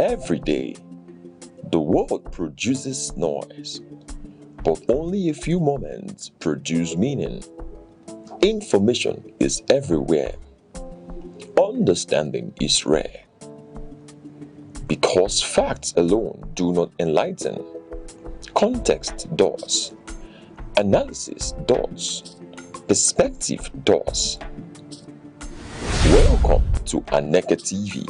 Every day, the world produces noise, but only a few moments produce meaning. Information is everywhere. Understanding is rare. Because facts alone do not enlighten, context does, analysis does, perspective does. Welcome to Aneke TV,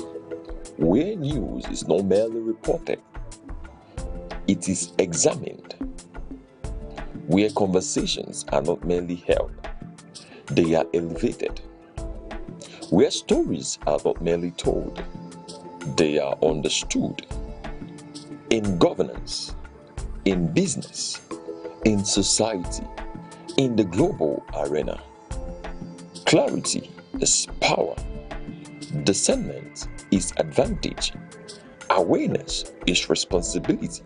where news is not merely reported, it is examined. Where conversations are not merely held, they are elevated. Where stories are not merely told, they are understood. In governance, in business, in society, in the global arena, clarity is power, discernment is advantage, awareness is responsibility.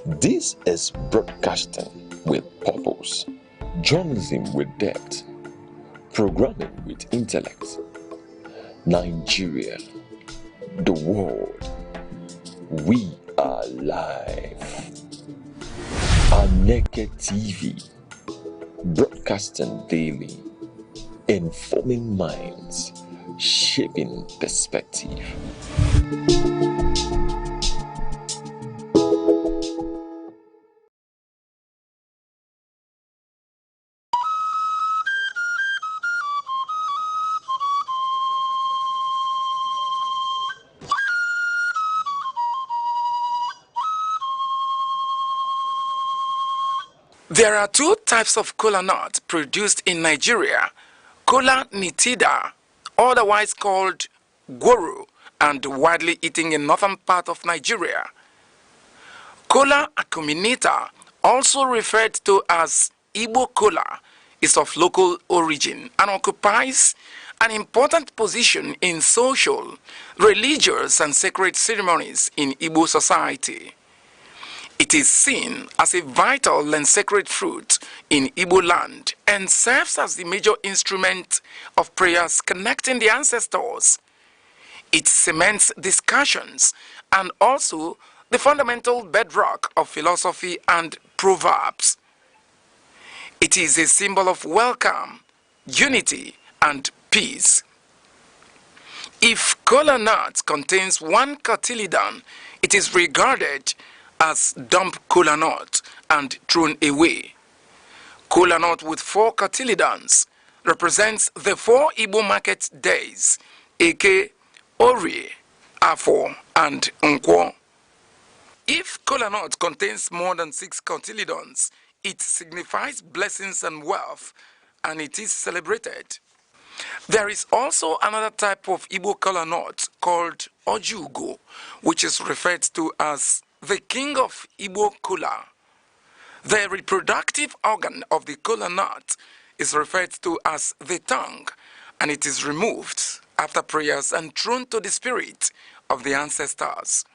This is broadcasting with purpose, journalism with depth, programming with intellect. Nigeria, the world, we are live. Aneke TV, broadcasting daily, informing minds, shaping perspective. There are two types of kola nut produced in Nigeria: kola nitida, otherwise called gworo, and widely eaten in northern part of Nigeria. Kola acuminata, also referred to as Igbo kola, is of local origin and occupies an important position in social, religious, and sacred ceremonies in Igbo society. It is seen as a vital and sacred fruit in Igbo land and serves as the major instrument of prayers connecting the ancestors. It cements discussions and also the fundamental bedrock of philosophy and proverbs. It is a symbol of welcome, unity, and peace. If kola nut contains one cotyledon, it is regarded as dump kola nut and thrown away. Kola nut with 4 cotyledons represents the 4 Igbo market days: Eke, Orie, Afo, and Nkwo. If kola nut contains more than 6 cotyledons, it signifies blessings and wealth, and it is celebrated. There is also another type of Igbo kola nut called Ojugo, which is referred to as the king of Igbo kola. The reproductive organ of the kola nut is referred to as the tongue, and it is removed after prayers and thrown to the spirit of the ancestors.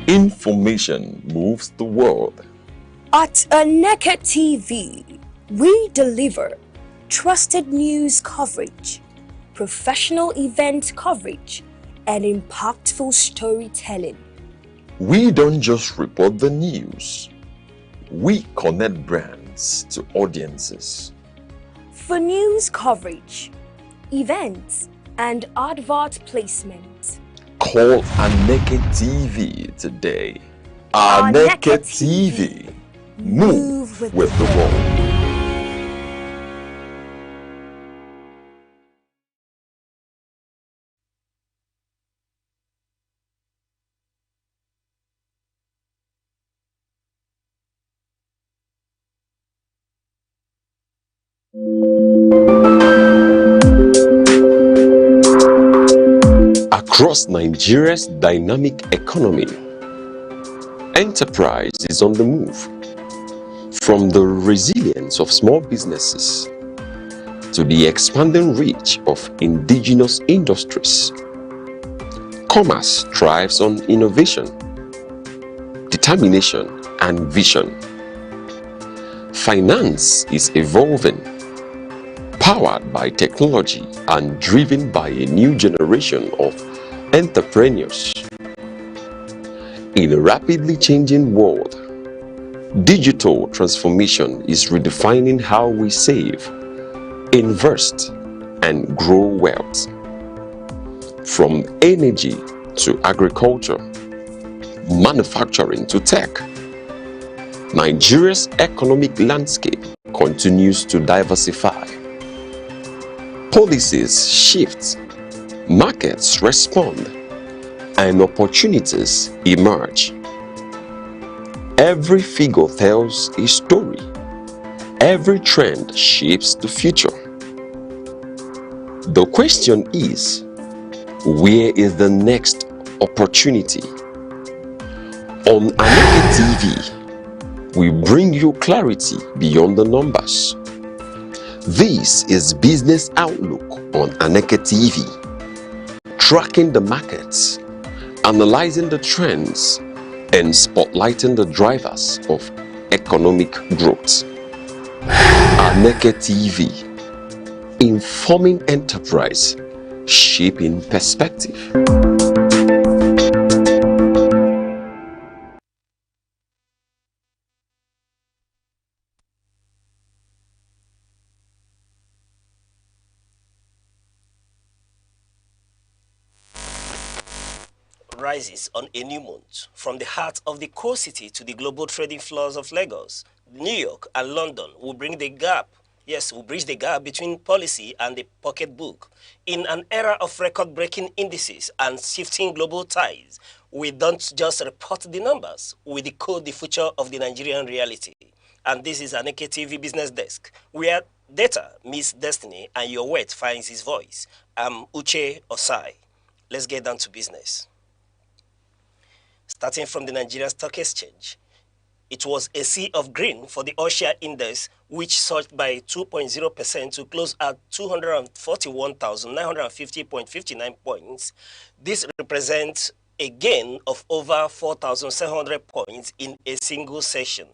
Information moves the world. At Aneke TV, we deliver trusted news coverage, professional event coverage, and impactful storytelling. We don't just report the news. We connect brands to audiences. For news coverage, events, and advert placement, call Aneke TV today. Aneke TV. Move with the world. Across Nigeria's dynamic economy, enterprise is on the move. From the resilience of small businesses to the expanding reach of indigenous industries, commerce thrives on innovation, determination, and vision. Finance is evolving, powered by technology and driven by a new generation of entrepreneurs. In a rapidly changing world, digital transformation is redefining how we save, invest, and grow wealth. From energy to agriculture, manufacturing to tech, Nigeria's economic landscape continues to diversify. Policies shift, markets respond, and opportunities emerge. Every figure tells a story. Every trend shapes the future. The question is, where is the next opportunity? On Aneke TV, we bring you clarity beyond the numbers. This is Business Outlook on Aneke TV, tracking the markets, analyzing the trends, and spotlighting the drivers of economic growth. Aneke TV, informing enterprise, shaping perspective. Rises on a new month, from the heart of the core city to the global trading floors of Lagos, New York and London will bring the gap. Yes, will bridge the gap between policy and the pocketbook. In an era of record-breaking indices and shifting global ties, we don't just report the numbers, we decode the future of the Nigerian reality. And this is Aneke TV Business Desk, where data meets destiny and your word finds his voice. I'm Uche Osai. Let's get down to business. Starting from the Nigeria Stock Exchange, it was a sea of green for the all-share index, which surged by 2.0% to close at 241,950.59 points. This represents a gain of over 4,700 points in a single session.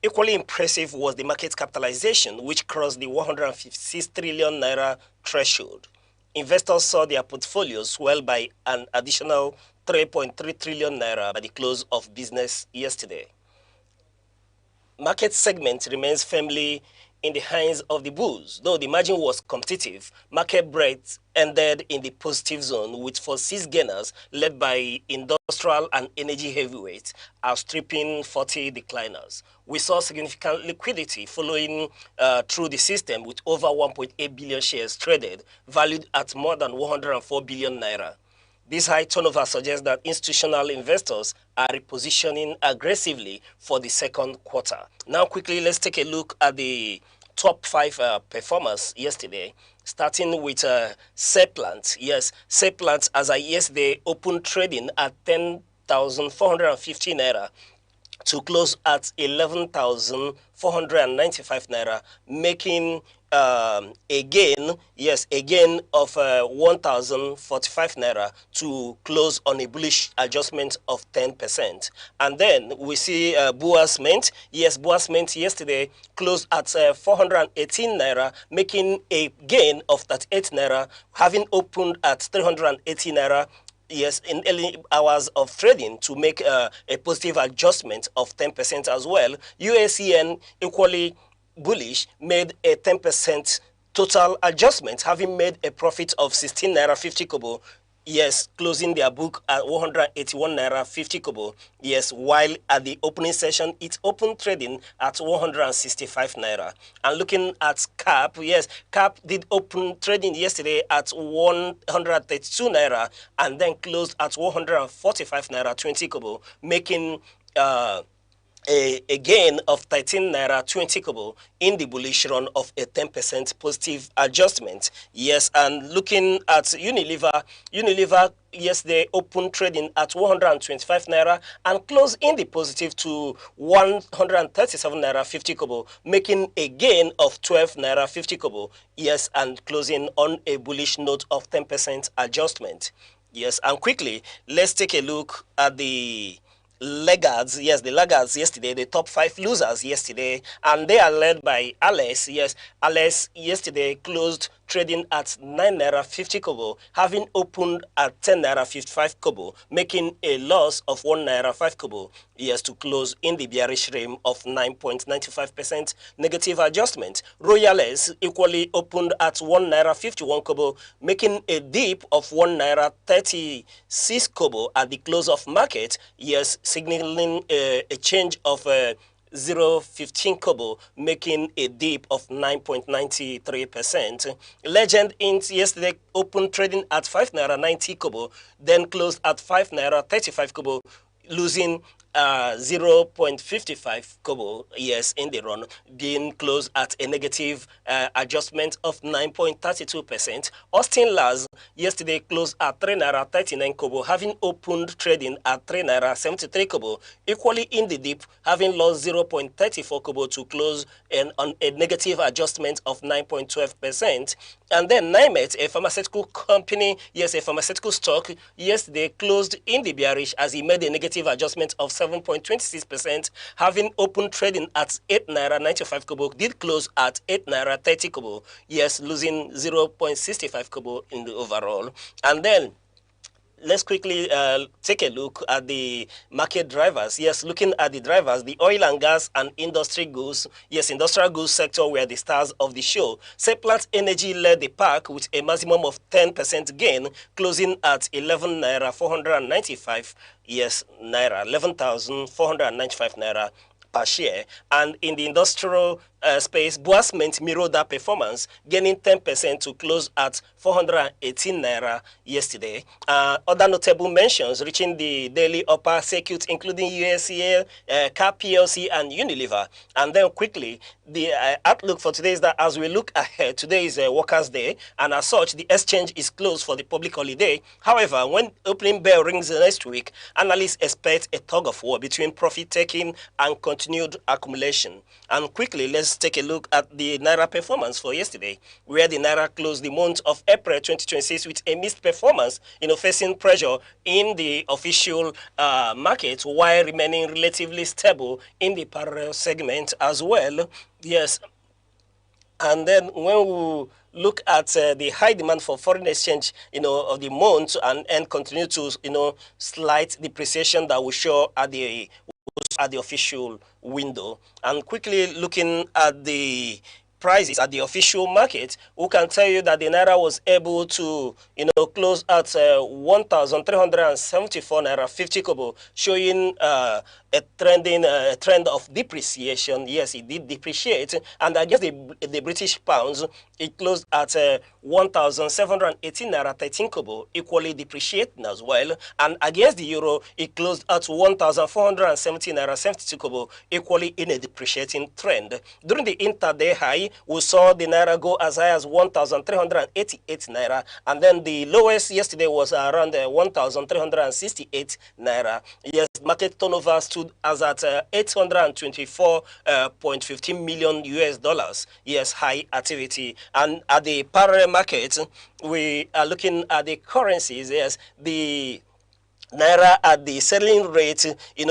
Equally impressive was the market capitalization, which crossed the 156 trillion naira threshold. Investors saw their portfolios swell by an additional 3.3 trillion naira by the close of business yesterday. Market segment remains firmly in the hands of the bulls. Though the margin was competitive, market breadth ended in the positive zone, with 46 gainers led by industrial and energy heavyweights outstripping 40 decliners. We saw significant liquidity following through the system, with over 1.8 billion shares traded, valued at more than 104 billion naira. This high turnover suggests that institutional investors are repositioning aggressively for the second quarter. Now, quickly, let's take a look at the top 5 performers yesterday, starting with Seplant. Yes, Seplant, as of yesterday, opened trading at 10,450 naira to close at 11,495 naira, making a gain, yes, a gain of 1,045 naira to close on a bullish adjustment of 10%. And then we see Boas Mint. Yes, Boas Mint yesterday closed at 418 naira, making a gain of 38 naira, having opened at 380 naira. Yes, in early hours of trading to make a positive adjustment of 10% as well. UACN equally bullish made a 10% total adjustment, having made a profit of 16 naira 50 kobo. Yes, closing their book at 181 naira 50 kobo. Yes, while at the opening session, it opened trading at 165 naira. And looking at CAP, yes, CAP did open trading yesterday at 132 naira and then closed at 145 naira 20 kobo, making a gain of 13 naira 20 kobo in the bullish run of a 10% positive adjustment. Yes, and looking at Unilever yesterday opened trading at 125 naira and closed in the positive to 137 naira 50 kobo, making a gain of 12 naira 50 kobo. Yes, and closing on a bullish note of 10% adjustment. Yes, and quickly, let's take a look at the laggards. Yes, the laggards yesterday, the top 5 losers yesterday, and they are led by Alice. Yes, Alice yesterday closed trading at 9 naira 50 kobo, having opened at 10 naira 55 kobo, making a loss of 1 naira 5 kobo. Yes, to close in the bearish realm of 9.95% negative adjustment. Royales equally opened at 1 naira 51 kobo, making a dip of 1 naira 36 kobo at the close of market. Yes, signaling a change of 0.15 kobo, making a dip of 9.93%. Legend Int yesterday opened trading at 5 naira 90 kobo, then closed at 5 naira 35 kobo, losing 0.55 kobo, yes, in the run, being closed at a negative adjustment of 9.32%. Austin Lars yesterday closed at 3 naira 39 kobo, having opened trading at 3 naira 73 kobo, equally in the dip, having lost 0.34 kobo to close on a negative adjustment of 9.12%. And then Nimet, a pharmaceutical company, yes, a pharmaceutical stock, yesterday closed in the bearish as he made a negative adjustment of 7.26%, having opened trading at 8 naira 95 kobo, did close at 8 naira 30 kobo, yes, losing 0.65 kobo in the overall. And then let's quickly take a look at the market drivers. Yes, looking at the drivers, the oil and gas and industry goods, yes, industrial goods sector were the stars of the show. Seplat Energy led the pack with a maximum of 10% gain, closing at 11 naira 495, yes, naira, 11,495 naira per share. And in the industrial space, Boas Mint mirrored that performance, gaining 10% to close at 418 naira yesterday. Other notable mentions reaching the daily upper circuit, including USCL, CAP PLC, and Unilever. And then quickly, the outlook for today is that as we look ahead, today is Workers' Day, and as such, the exchange is closed for the public holiday. However, when opening bell rings next week, analysts expect a tug of war between profit-taking and continued accumulation. And quickly, let's take a look at the Naira performance for yesterday, where the Naira closed the month of April 2026 with a mixed performance, facing pressure in the official market while remaining relatively stable in the parallel segment as well. Yes. And then when we look at the high demand for foreign exchange, of the month and continue to, slight depreciation that we show at the official window. And quickly looking at the prices at the official market, we can tell you that the Naira was able to, close at 1,374 Naira 50 kobo, showing a trend of depreciation. Yes, it did depreciate, and against the British pounds, it closed at 1,718 Naira 13 kobo, equally depreciating as well. And against the euro, it closed at 1,470 Naira 72 kobo, equally in a depreciating trend. During the intraday high, we saw the naira go as high as 1,388 naira, and then the lowest yesterday was around 1,368 naira. Yes, market turnover stood as at 824.15 million US dollars. Yes, high activity. And at the parallel market, we are looking at the currencies. Yes, the naira at the selling rate,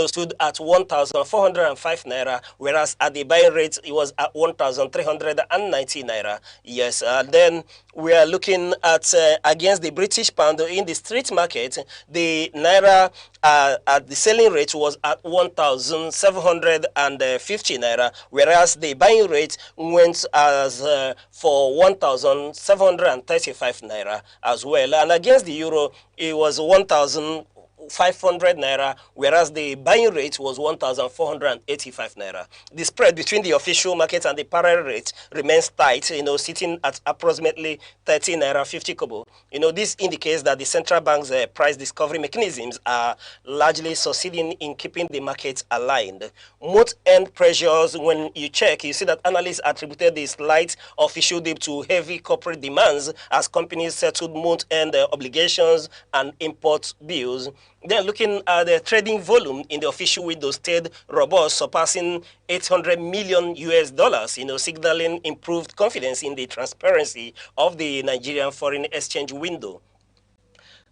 stood at 1,405 naira, whereas at the buying rate, it was at 1,390 naira. Yes, and then we are looking at against the British pound in the street market. The naira at the selling rate was at 1,750 naira, whereas the buying rate went as for 1,735 naira as well. And against the euro, it was 1,500 naira, whereas the buying rate was 1,485 naira. The spread between the official market and the parallel rate remains tight, sitting at approximately 30 naira 50 kobo. This indicates that the central bank's price discovery mechanisms are largely succeeding in keeping the market aligned. Month-end pressures, when you check, you see that analysts attributed the slight official dip to heavy corporate demands as companies settled month-end obligations and import bills. Then looking at the trading volume in the official window stayed robust, surpassing 800 million US dollars, signaling improved confidence in the transparency of the Nigerian foreign exchange window.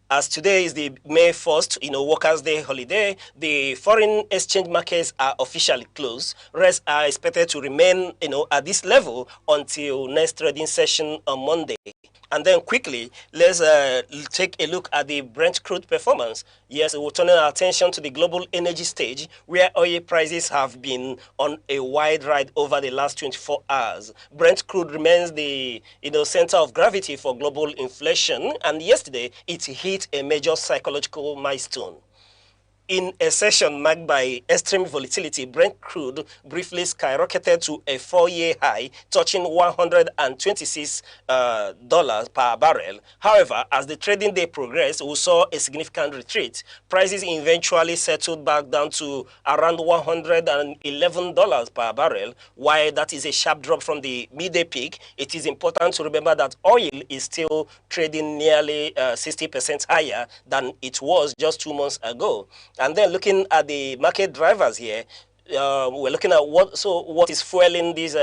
As today is the May 1st, Workers' Day holiday, the foreign exchange markets are officially closed. Rates are expected to remain, at this level until next trading session on Monday. And then quickly, let's take a look at the Brent crude performance. Yes, we're turning our attention to the global energy stage, where oil prices have been on a wide ride over the last 24 hours. Brent crude remains the center of gravity for global inflation, and yesterday it hit a major psychological milestone. In a session marked by extreme volatility, Brent crude briefly skyrocketed to a 4-year high, touching $126 per barrel. However, as the trading day progressed, we saw a significant retreat. Prices eventually settled back down to around $111 per barrel. While that is a sharp drop from the midday peak, it is important to remember that oil is still trading nearly 60% higher than it was just 2 months ago. And then looking at the market drivers here, we're looking at what is fueling this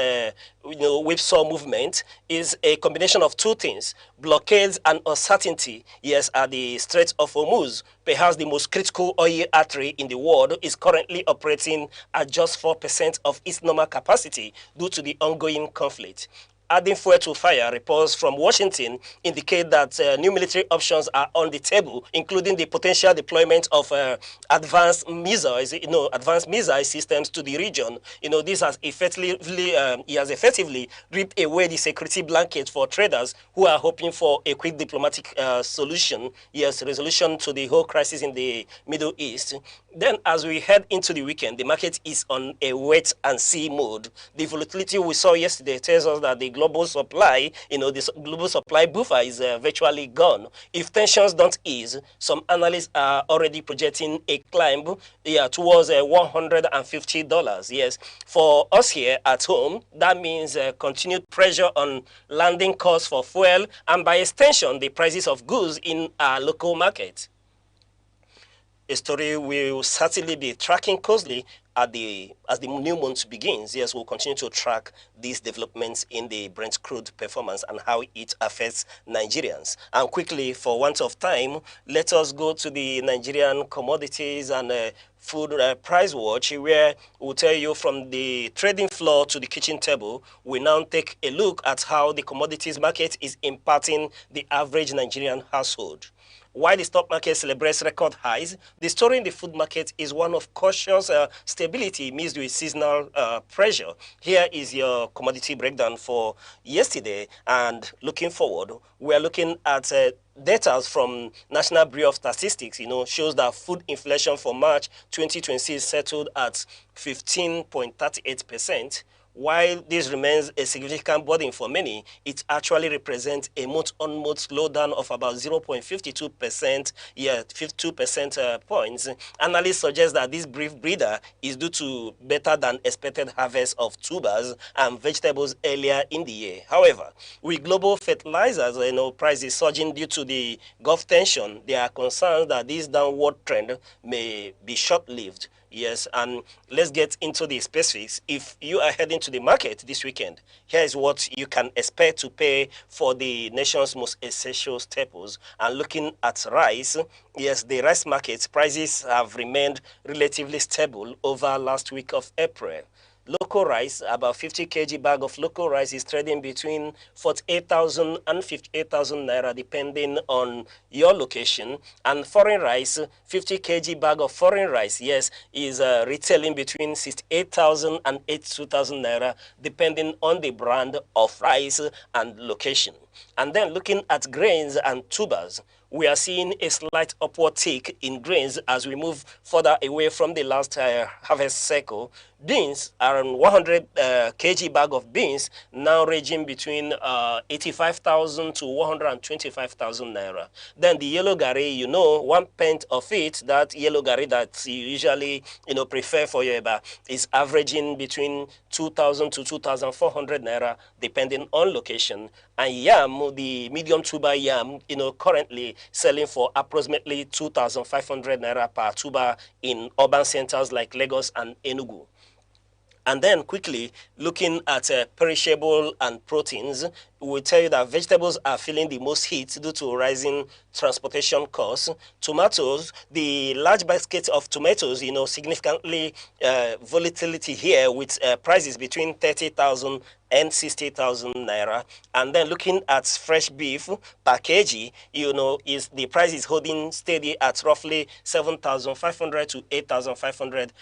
whipsaw movement is a combination of two things: blockades and uncertainty. Yes, at the Strait of Hormuz, perhaps the most critical oil artery in the world, is currently operating at just 4% of its normal capacity due to the ongoing conflict. Adding fuel to fire, reports from Washington indicate that new military options are on the table, including the potential deployment of advanced missiles, advanced missile systems to the region. This has effectively ripped away the security blanket for traders who are hoping for a quick diplomatic solution, resolution to the whole crisis in the Middle East. Then, as we head into the weekend, the market is on a wait and see mode. The volatility we saw yesterday tells us that the global supply, this global supply buffer is virtually gone. If tensions don't ease, some analysts are already projecting a climb towards $150. Yes, for us here at home, that means continued pressure on landing costs for fuel and, by extension, the prices of goods in our local market. A story we'll certainly be tracking closely as the new month begins. Yes, we'll continue to track these developments in the Brent crude performance and how it affects Nigerians. And quickly, for want of time, let us go to the Nigerian commodities and food price watch, where we'll tell you from the trading floor to the kitchen table. We now take a look at how the commodities market is impacting the average Nigerian household. While the stock market celebrates record highs, the story in the food market is one of cautious stability mixed with seasonal pressure. Here is your commodity breakdown for yesterday, and looking forward, we are looking at data from National Bureau of Statistics, shows that food inflation for March 2026 settled at 15.38%. While this remains a significant burden for many, it actually represents a month-on-month slowdown of about 0.52%, 52% points. Analysts suggest that this brief breather is due to better than expected harvest of tubers and vegetables earlier in the year. However, with global fertilizers prices surging due to the Gulf tension, there are concerns that this downward trend may be short-lived. Yes, and let's get into the specifics. If you are heading to the market this weekend, here is what you can expect to pay for the nation's most essential staples. And looking at rice, yes, the rice market prices have remained relatively stable over last week of April. Local rice, about 50 kg bag of local rice is trading between 48,000 and 58,000 naira depending on your location. And foreign rice, 50 kg bag of foreign rice, yes, is retailing between 68,000 and 82,000 naira depending on the brand of rice and location. And then looking at grains and tubers, we are seeing a slight upward tick in grains as we move further away from the last harvest cycle. Beans, around 100 kg bag of beans, now ranging between 85,000 to 125,000 naira. Then the yellow gari, 1 pint of it, that yellow gari that you usually prefer for your eba, is averaging between 2,000 to 2,400 naira, depending on location. And yam, the medium tuber yam, currently selling for approximately 2,500 naira per tuber in urban centers like Lagos and Enugu. And then quickly looking at perishable and proteins, we tell you that vegetables are feeling the most heat due to rising transportation costs. Tomatoes, the large basket of tomatoes, significantly volatility here with prices between 30,000 and 60,000 naira. And then looking at fresh beef per kg, is the price is holding steady at roughly 7,500 to 8,500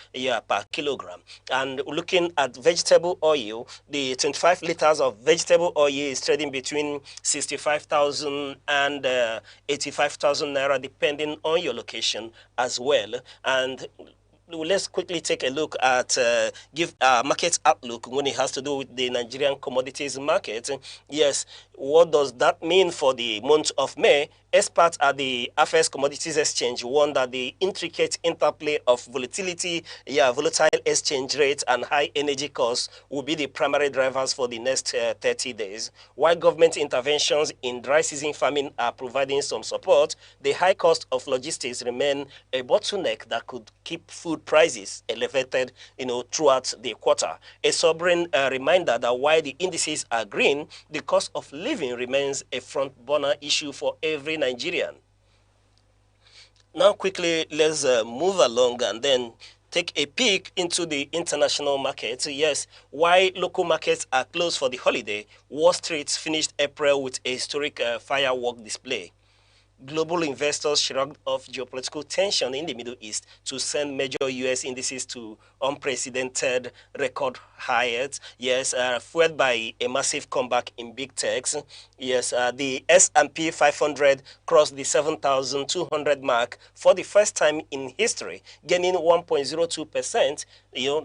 per kilogram. And looking at vegetable oil, the 25 liters of vegetable oil is trading between 65,000 and 85,000 naira depending on your location as well. And let's quickly take a look at give market outlook when it has to do with the Nigerian commodities market. Yes, what does that mean for the month of May? Experts at the Affairs Commodities Exchange warn that the intricate interplay of volatile exchange rates and high energy costs will be the primary drivers for the next 30 days. While government interventions in dry season farming are providing some support, the high cost of logistics remain a bottleneck that could keep food prices elevated, throughout the quarter. A sobering reminder that while the indices are green, the cost of living remains a front burner issue for every Nigerian. Now quickly, let's move along and then take a peek into the international market. Yes, while local markets are closed for the holiday, Wall Street finished April with a historic firework display. Global investors shrugged off geopolitical tension in the Middle East to send major U.S. indices to unprecedented record highs. Yes, fueled by a massive comeback in big techs. Yes, the S&P 500 crossed the 7,200 mark for the first time in history, gaining 1.02%.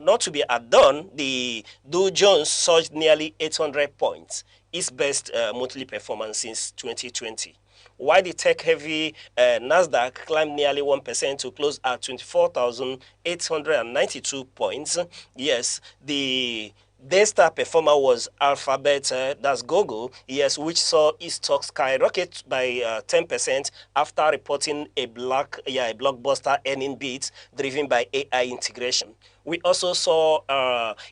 Not to be outdone, the Dow Jones surged nearly 800 points, its best monthly performance since 2020. While the tech-heavy Nasdaq climbed nearly 1% to close at 24,892 points. Yes, the day-star performer was Alphabet, that's Google, yes, which saw its stock skyrocket by 10% after reporting a blockbuster earning beat driven by AI integration. We also saw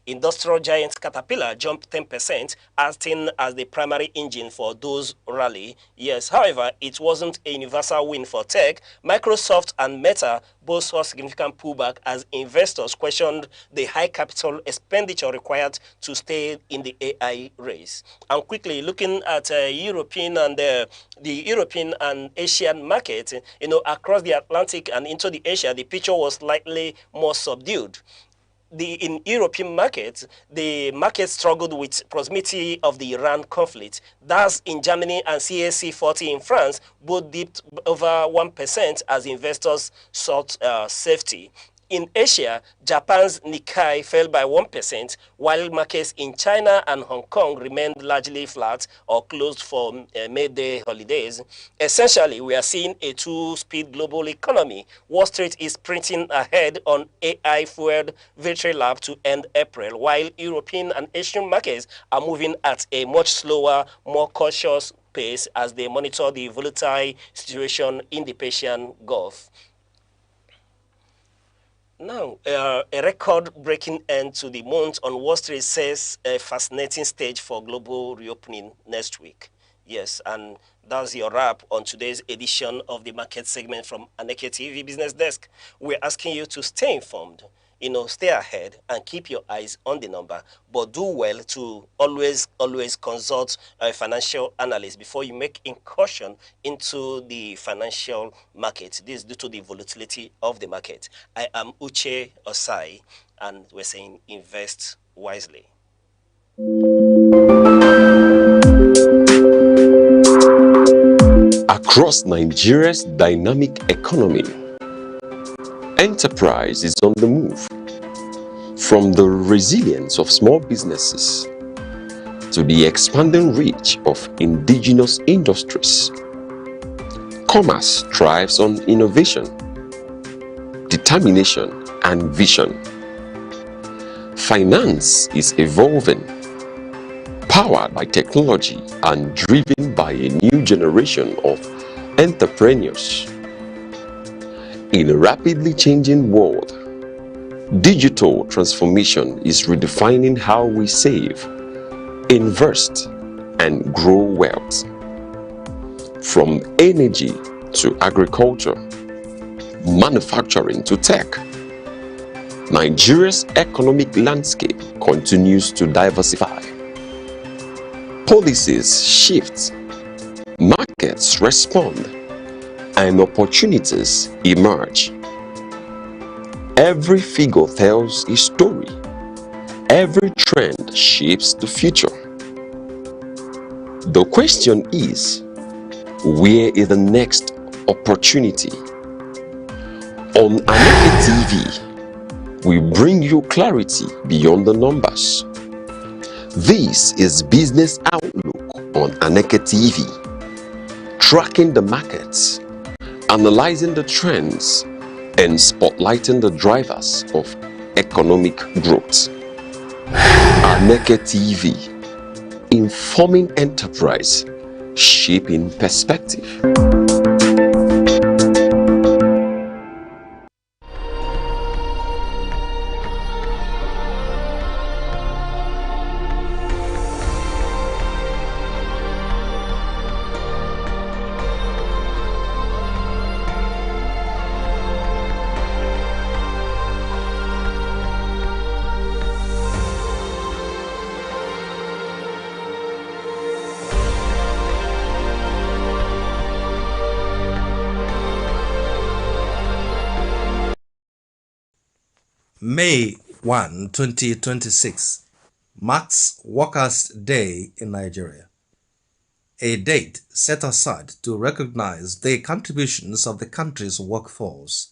industrial giant Caterpillar jump 10%, acting as the primary engine for those rally. Yes, however, it wasn't a universal win for tech. Microsoft and Meta both saw significant pullback as investors questioned the high capital expenditure required to stay in the AI race. And quickly looking at European and the European and Asian market, across the Atlantic and into the Asia, the picture was slightly more subdued. In European markets, the market struggled with proximity of the Iran conflict. Thus, in Germany and CAC 40 in France, both dipped over 1% as investors sought safety. In Asia, Japan's Nikkei fell by 1%, while markets in China and Hong Kong remained largely flat or closed for May Day holidays. Essentially, we are seeing a two-speed global economy. Wall Street is printing ahead on AI-fueled victory lap to end April, while European and Asian markets are moving at a much slower, more cautious pace as they monitor the volatile situation in the Persian Gulf. Now, a record-breaking end to the month on Wall Street says a fascinating stage for global reopening next week. Yes, and that's your wrap on today's edition of the market segment from Aneke TV Business Desk. We're asking you to stay informed, stay ahead and keep your eyes on the number, but do well to always consult a financial analyst before you make incursion into the financial market. This is due to the volatility of the market. I am Uche Osai, and we're saying invest wisely. Across Nigeria's dynamic economy, enterprise is on the move. From the resilience of small businesses to the expanding reach of indigenous industries, commerce thrives on innovation, determination, and vision. Finance is evolving, powered by technology and driven by a new generation of entrepreneurs. In a rapidly changing world, digital transformation is redefining how we save, invest, and grow wealth. From energy to agriculture, manufacturing to tech, Nigeria's economic landscape continues to diversify. Policies shift, markets respond, and opportunities emerge. Every figure tells a story. Every trend shapes the future. The question is, where is the next opportunity? On Aneke TV, we bring you clarity beyond the numbers. This is Business Outlook on Aneke TV, tracking the markets, analyzing the trends, and spotlighting the drivers of economic growth. Aneke TV, informing enterprise, shaping perspective. May 1, 2026 marks Workers' Day in Nigeria, a date set aside to recognize the contributions of the country's workforce.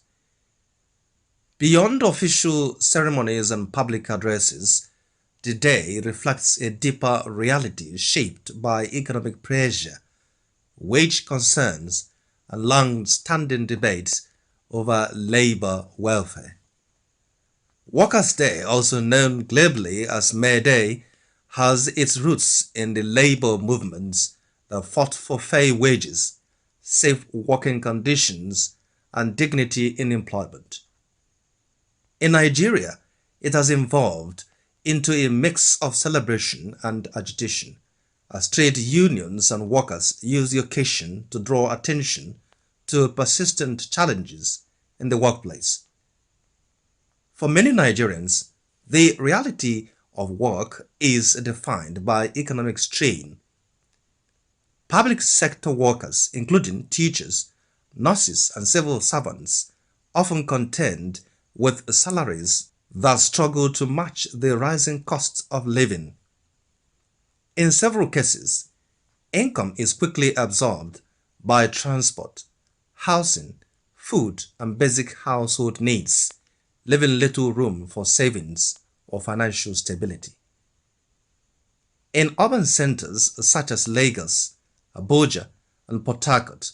Beyond official ceremonies and public addresses, the day reflects a deeper reality shaped by economic pressure, wage concerns, and long-standing debates over labor welfare. Workers' Day, also known globally as May Day, has its roots in the labor movements that fought for fair wages, safe working conditions, and dignity in employment. In Nigeria, it has evolved into a mix of celebration and agitation, as trade unions and workers use the occasion to draw attention to persistent challenges in the workplace. For many Nigerians, the reality of work is defined by economic strain. Public sector workers, including teachers, nurses, and civil servants, often contend with salaries that struggle to match the rising costs of living. In several cases, income is quickly absorbed by transport, housing, food, and basic household needs, leaving little room for savings or financial stability. In urban centers such as Lagos, Abuja, and Port Harcourt,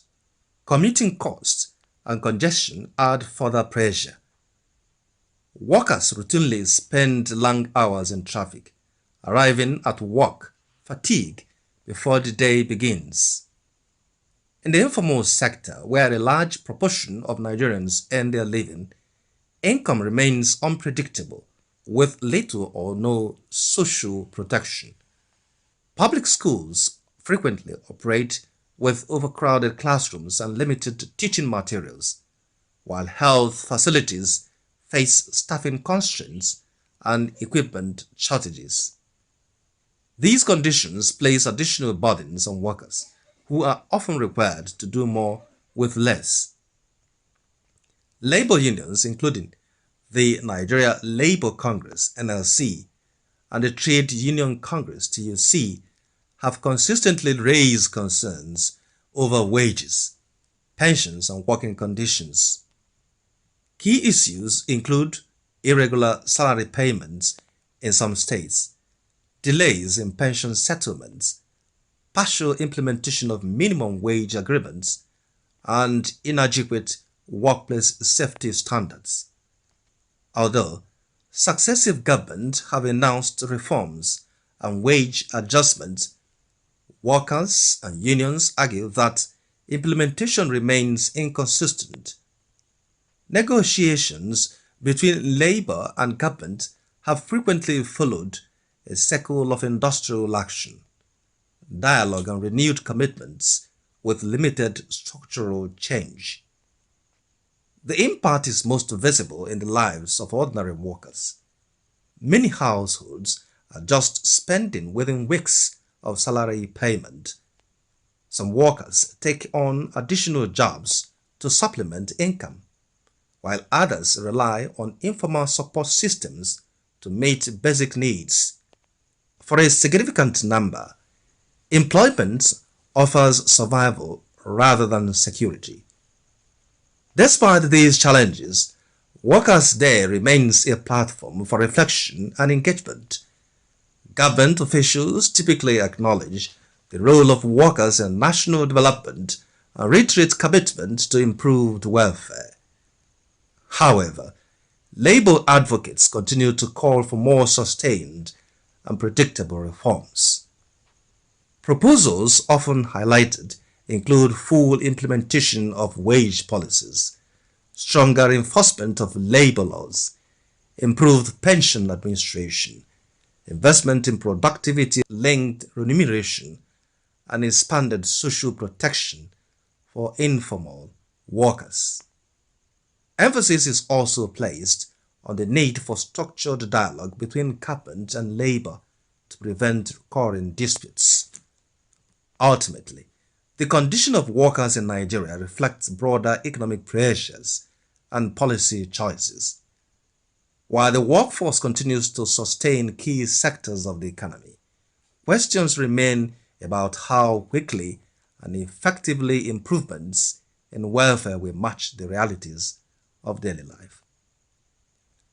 commuting costs and congestion add further pressure. Workers routinely spend long hours in traffic, arriving at work fatigued before the day begins. In the informal sector, where a large proportion of Nigerians earn their living, income remains unpredictable with little or no social protection. Public schools frequently operate with overcrowded classrooms and limited teaching materials, while health facilities face staffing constraints and equipment shortages. These conditions place additional burdens on workers, who are often required to do more with less. Labor unions, including the Nigeria Labour Congress (NLC) and the Trade Union Congress (TUC), have consistently raised concerns over wages, pensions, and working conditions. Key issues include irregular salary payments in some states, delays in pension settlements, partial implementation of minimum wage agreements, and inadequate workplace safety standards. Although successive governments have announced reforms and wage adjustments, workers and unions argue that implementation remains inconsistent. Negotiations between labor and government have frequently followed a cycle of industrial action, dialogue, and renewed commitments with limited structural change. The impact is most visible in the lives of ordinary workers. Many households adjust spending within weeks of salary payment. Some workers take on additional jobs to supplement income, while others rely on informal support systems to meet basic needs. For a significant number, employment offers survival rather than security. Despite these challenges, Workers' Day remains a platform for reflection and engagement. Government officials typically acknowledge the role of workers in national development and reiterate commitment to improved welfare. However, labor advocates continue to call for more sustained and predictable reforms. Proposals often highlighted include full implementation of wage policies, stronger enforcement of labor laws, improved pension administration, investment in productivity-linked remuneration, and expanded social protection for informal workers. Emphasis is also placed on the need for structured dialogue between government and labor to prevent recurring disputes. Ultimately, the condition of workers in Nigeria reflects broader economic pressures and policy choices. While the workforce continues to sustain key sectors of the economy, questions remain about how quickly and effectively improvements in welfare will match the realities of daily life.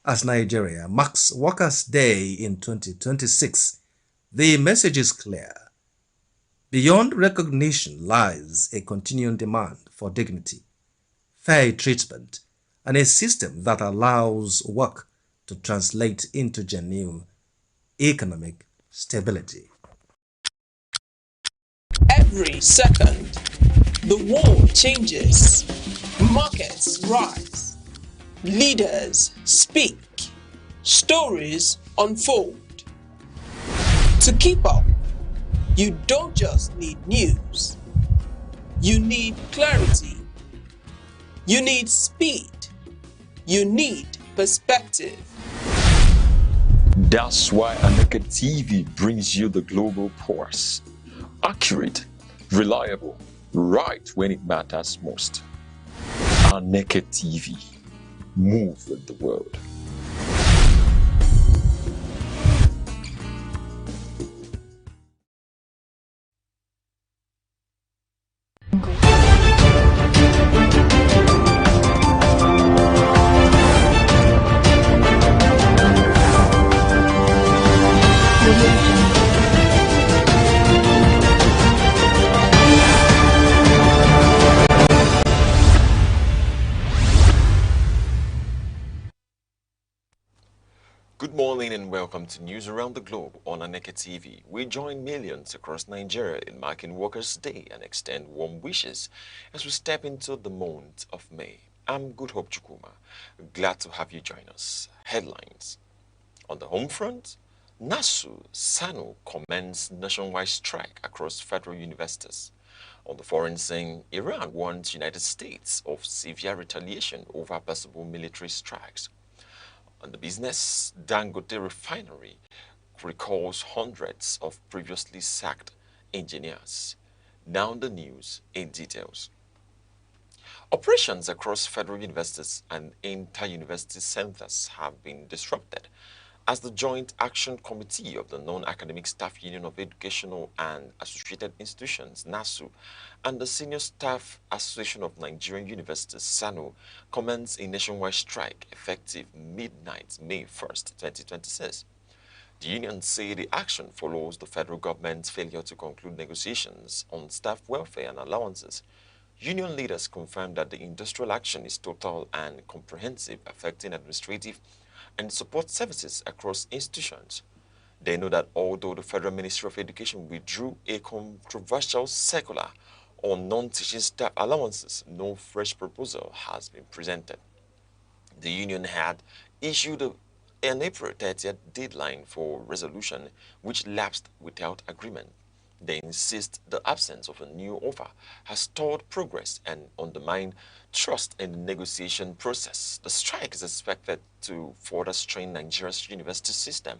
As Nigeria marks Workers' Day in 2026, the message is clear. Beyond recognition lies a continuing demand for dignity, fair treatment, and a system that allows work to translate into genuine economic stability. Every second, the world changes, markets rise, leaders speak, stories unfold. To keep up, you don't just need news, you need clarity, you need speed, you need perspective. That's why Aneke TV brings you the global pulse. Accurate, reliable, right when it matters most. Aneke TV. Move with the world. Good morning and welcome to News Around the Globe on Aneke TV. We join millions across Nigeria in marking Workers' Day and extend warm wishes as we step into the month of May. I'm Good Hope Chukuma. Glad to have you join us. Headlines. On the home front, NASU SANU commenced nationwide strike across federal universities. On the foreign scene, Iran warns United States of severe retaliation over possible military strikes. On the business, Dangote Refinery recalls hundreds of previously sacked engineers. Now the news in details. Operations across federal universities and inter-university centers have been disrupted as the Joint Action Committee of the Non-Academic Staff Union of Educational and Associated Institutions, NASU, and the Senior Staff Association of Nigerian Universities, SANU, commence a nationwide strike effective midnight, May 1st, 2026. The union say the action follows the federal government's failure to conclude negotiations on staff welfare and allowances. Union leaders confirmed that the industrial action is total and comprehensive, affecting administrative and support services across institutions. They know that although the Federal Ministry of Education withdrew a controversial circular on non-teaching staff allowances, no fresh proposal has been presented. The union had issued an April 30th deadline for resolution, which lapsed without agreement. They insist the absence of a new offer has stalled progress and undermined trust in the negotiation process. The strike is expected to further strain Nigeria's university system,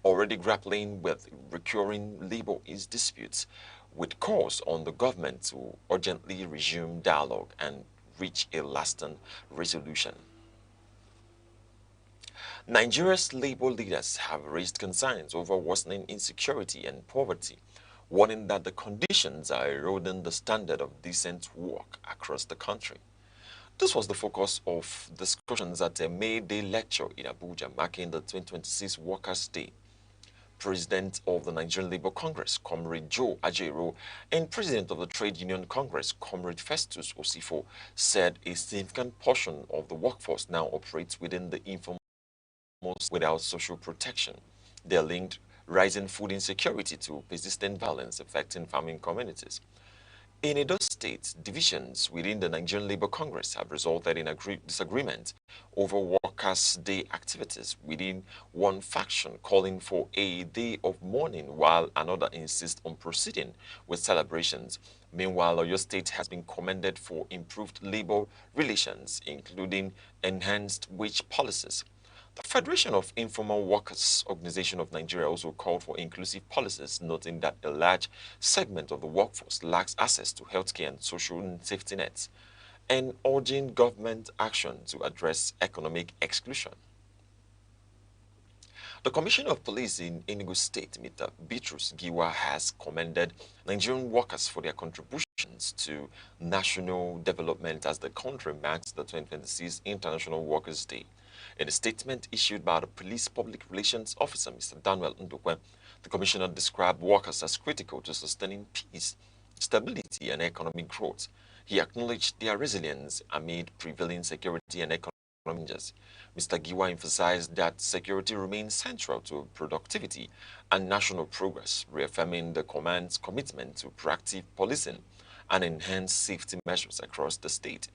already grappling with recurring labor disputes, with calls on the government to urgently resume dialogue and reach a lasting resolution. Nigeria's labor leaders have raised concerns over worsening insecurity and poverty, warning that the conditions are eroding the standard of decent work across the country. This was the focus of discussions at a May Day lecture in Abuja marking the 2026 Workers' Day. President of the Nigerian Labour Congress, Comrade Joe Ajero, and President of the Trade Union Congress, Comrade Festus Osifo, said a significant portion of the workforce now operates within the informal without social protection. They linked rising food insecurity to persistent violence affecting farming communities. In Edo State, divisions within the Nigerian Labour Congress have resulted in disagreement over Workers' Day activities, within one faction calling for a day of mourning while another insists on proceeding with celebrations. Meanwhile, Oyo State has been commended for improved labor relations, including enhanced wage policies. The Federation of Informal Workers Organization of Nigeria also called for inclusive policies, noting that a large segment of the workforce lacks access to healthcare and social safety nets, and urging government action to address economic exclusion. The Commissioner of Police in Enugu State, Mr. Bitrus Giwa, has commended Nigerian workers for their contributions to national development as the country marks the 2026 International Workers' Day. In a statement issued by the Police Public Relations Officer, Mr. Daniel Ndukwe, the Commissioner described workers as critical to sustaining peace, stability, and economic growth. He acknowledged their resilience amid prevailing security and economic challenges. Mr. Giwa emphasized that security remains central to productivity and national progress, reaffirming the command's commitment to proactive policing and enhanced safety measures across the state.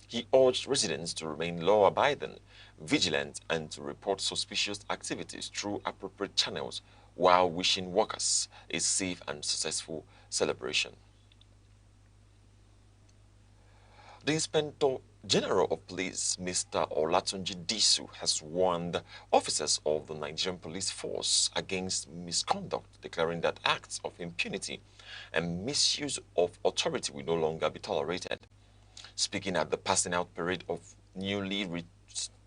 He urged residents to remain law-abiding, vigilant, and to report suspicious activities through appropriate channels while wishing workers a safe and successful celebration. The Inspector General of Police, Mr. Olatunji Disu, has warned officers of the Nigerian police force against misconduct, declaring that acts of impunity and misuse of authority will no longer be tolerated. Speaking at the passing out parade of newly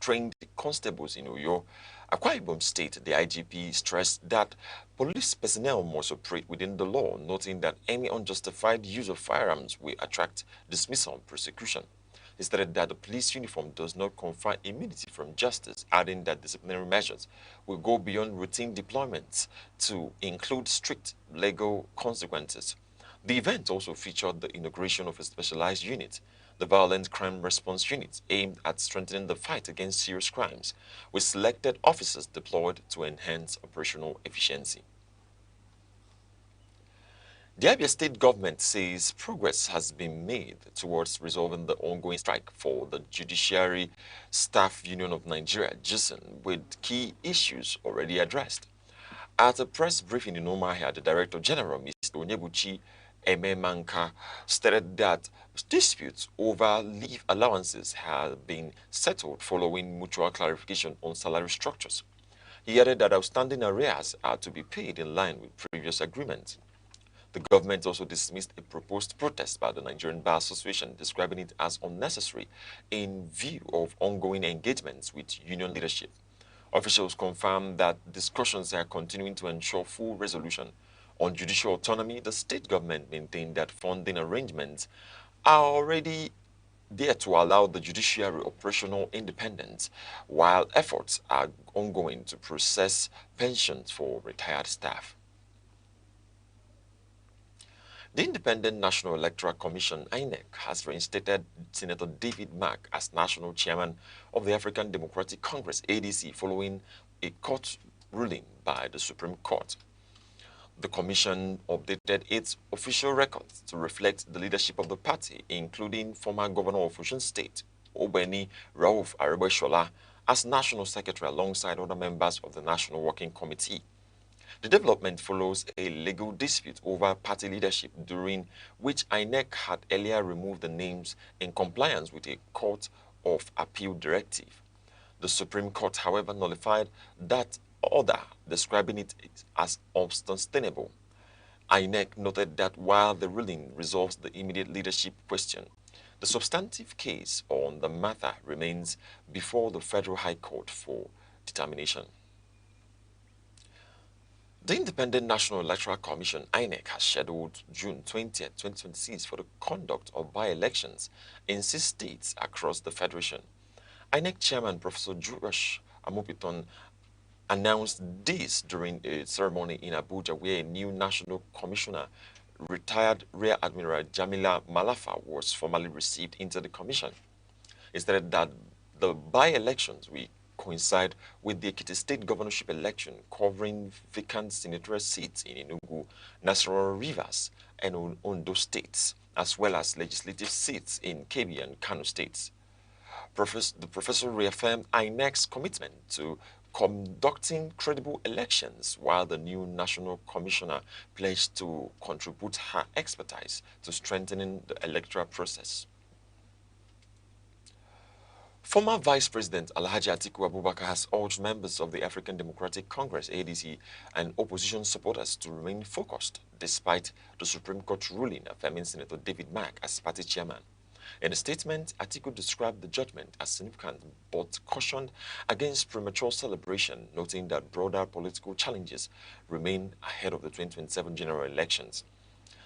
trained constables in Oyo, Akwa Ibom State, the IGP stressed that police personnel must operate within the law, noting that any unjustified use of firearms will attract dismissal and prosecution. He stated that the police uniform does not confer immunity from justice, adding that disciplinary measures will go beyond routine deployments to include strict legal consequences. The event also featured the inauguration of a specialized unit, the Violent Crime Response Unit, aimed at strengthening the fight against serious crimes, with selected officers deployed to enhance operational efficiency. The Abia State government says progress has been made towards resolving the ongoing strike for the Judiciary Staff Union of Nigeria, JUSN, with key issues already addressed. At a press briefing in Umuahia, the Director General, Mr. Onyebuchi Ememanka, stated that disputes over leave allowances have been settled following mutual clarification on salary structures. He added that outstanding arrears are to be paid in line with previous agreements. The government also dismissed a proposed protest by the Nigerian Bar Association, describing it as unnecessary in view of ongoing engagements with union leadership. Officials confirmed that discussions are continuing to ensure full resolution. On judicial autonomy, the state government maintained that funding arrangements are already there to allow the judiciary operational independence, while efforts are ongoing to process pensions for retired staff. The Independent National Electoral Commission, INEC, has reinstated Senator David Mark as national chairman of the African Democratic Congress, ADC, following a court ruling by the Supreme Court. The commission updated its official records to reflect the leadership of the party, including former governor of Osun State, Obeni Rauf Aregbesola, as national secretary alongside other members of the National Working Committee. The development follows a legal dispute over party leadership, during which INEC had earlier removed the names in compliance with a Court of Appeal directive. The Supreme Court, however, nullified that order, describing it as unsustainable. INEC noted that while the ruling resolves the immediate leadership question, the substantive case on the matter remains before the Federal High Court for determination. The Independent National Electoral Commission, INEC, has scheduled June 20, 2026 for the conduct of by-elections in 6 states across the Federation. INEC Chairman Professor Jurosh Amopiton announced this during a ceremony in Abuja where a new National Commissioner, retired Rear Admiral Jamila Malafa, was formally received into the commission. He stated that the by-elections will coincide with the Ekiti State governorship election, covering vacant senatorial seats in Enugu, Nasarawa, Rivers, and Ondo states, as well as legislative seats in Kebbi and Kano states. The professor reaffirmed INEC's commitment to conducting credible elections, while the new national commissioner pledged to contribute her expertise to strengthening the electoral process. Former Vice President Alhaji Atiku Abubakar has urged members of the African Democratic Congress, ADC, and opposition supporters to remain focused despite the Supreme Court ruling affirming Senator David Mark as party chairman. In a statement, Atiku described the judgment as significant but cautioned against premature celebration, noting that broader political challenges remain ahead of the 2027 general elections.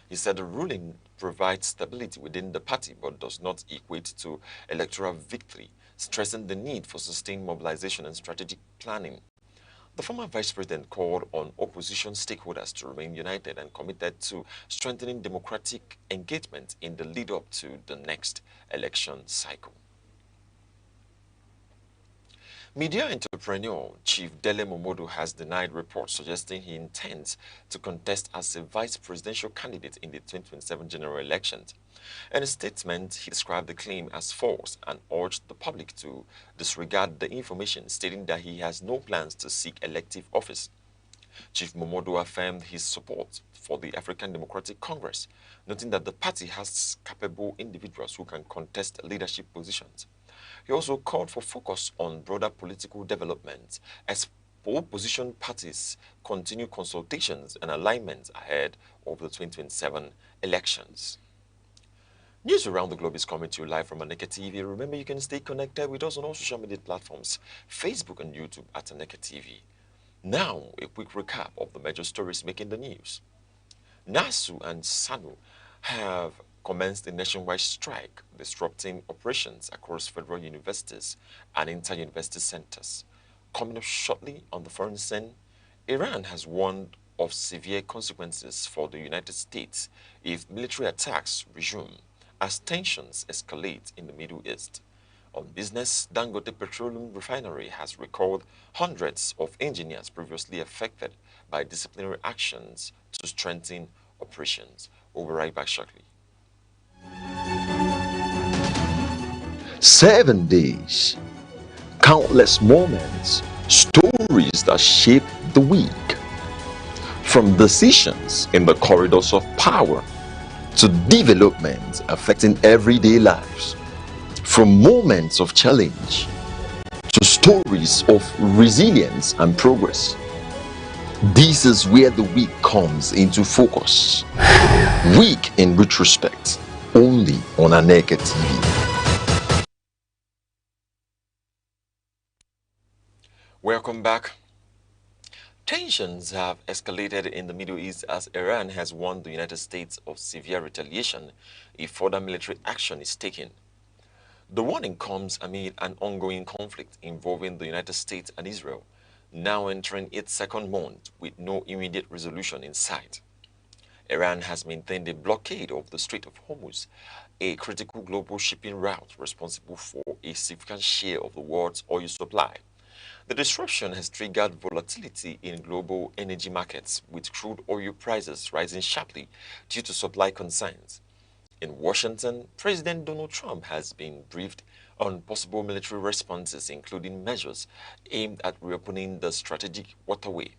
He said the ruling provides stability within the party but does not equate to electoral victory, stressing the need for sustained mobilization and strategic planning. The former vice president called on opposition stakeholders to remain united and committed to strengthening democratic engagement in the lead-up to the next election cycle. Media entrepreneur Chief Dele Momodu has denied reports suggesting he intends to contest as a vice presidential candidate in the 2027 general elections. In a statement, he described the claim as false and urged the public to disregard the information, stating that he has no plans to seek elective office. Chief Momodu affirmed his support for the African Democratic Congress, noting that the party has capable individuals who can contest leadership positions. He also called for focus on broader political development as opposition parties continue consultations and alignments ahead of the 2027 elections. News around the globe is coming to you live from Aneke TV. Remember, you can stay connected with us on all social media platforms, Facebook and YouTube at Aneke TV. Now, a quick recap of the major stories making the news. NASU and SANU have commenced a nationwide strike, disrupting operations across federal universities and inter-university centers. Coming up shortly on the foreign scene, Iran has warned of severe consequences for the United States if military attacks resume as tensions escalate in the Middle East. On business, Dangote Petroleum Refinery has recalled hundreds of engineers previously affected by disciplinary actions to strengthen operations. We'll be right back shortly. 7 days, countless moments, stories that shape the week. From decisions in the corridors of power to developments affecting everyday lives. From moments of challenge to stories of resilience and progress. This is where the week comes into focus. Week in retrospect, only on Aneke TV. Welcome back. Tensions have escalated in the Middle East as Iran has warned the United States of severe retaliation if further military action is taken. The warning comes amid an ongoing conflict involving the United States and Israel, now entering its second month with no immediate resolution in sight. Iran has maintained a blockade of the Strait of Hormuz, a critical global shipping route responsible for a significant share of the world's oil supply. The disruption has triggered volatility in global energy markets, with crude oil prices rising sharply due to supply concerns. In Washington, President Donald Trump has been briefed on possible military responses, including measures aimed at reopening the strategic waterway.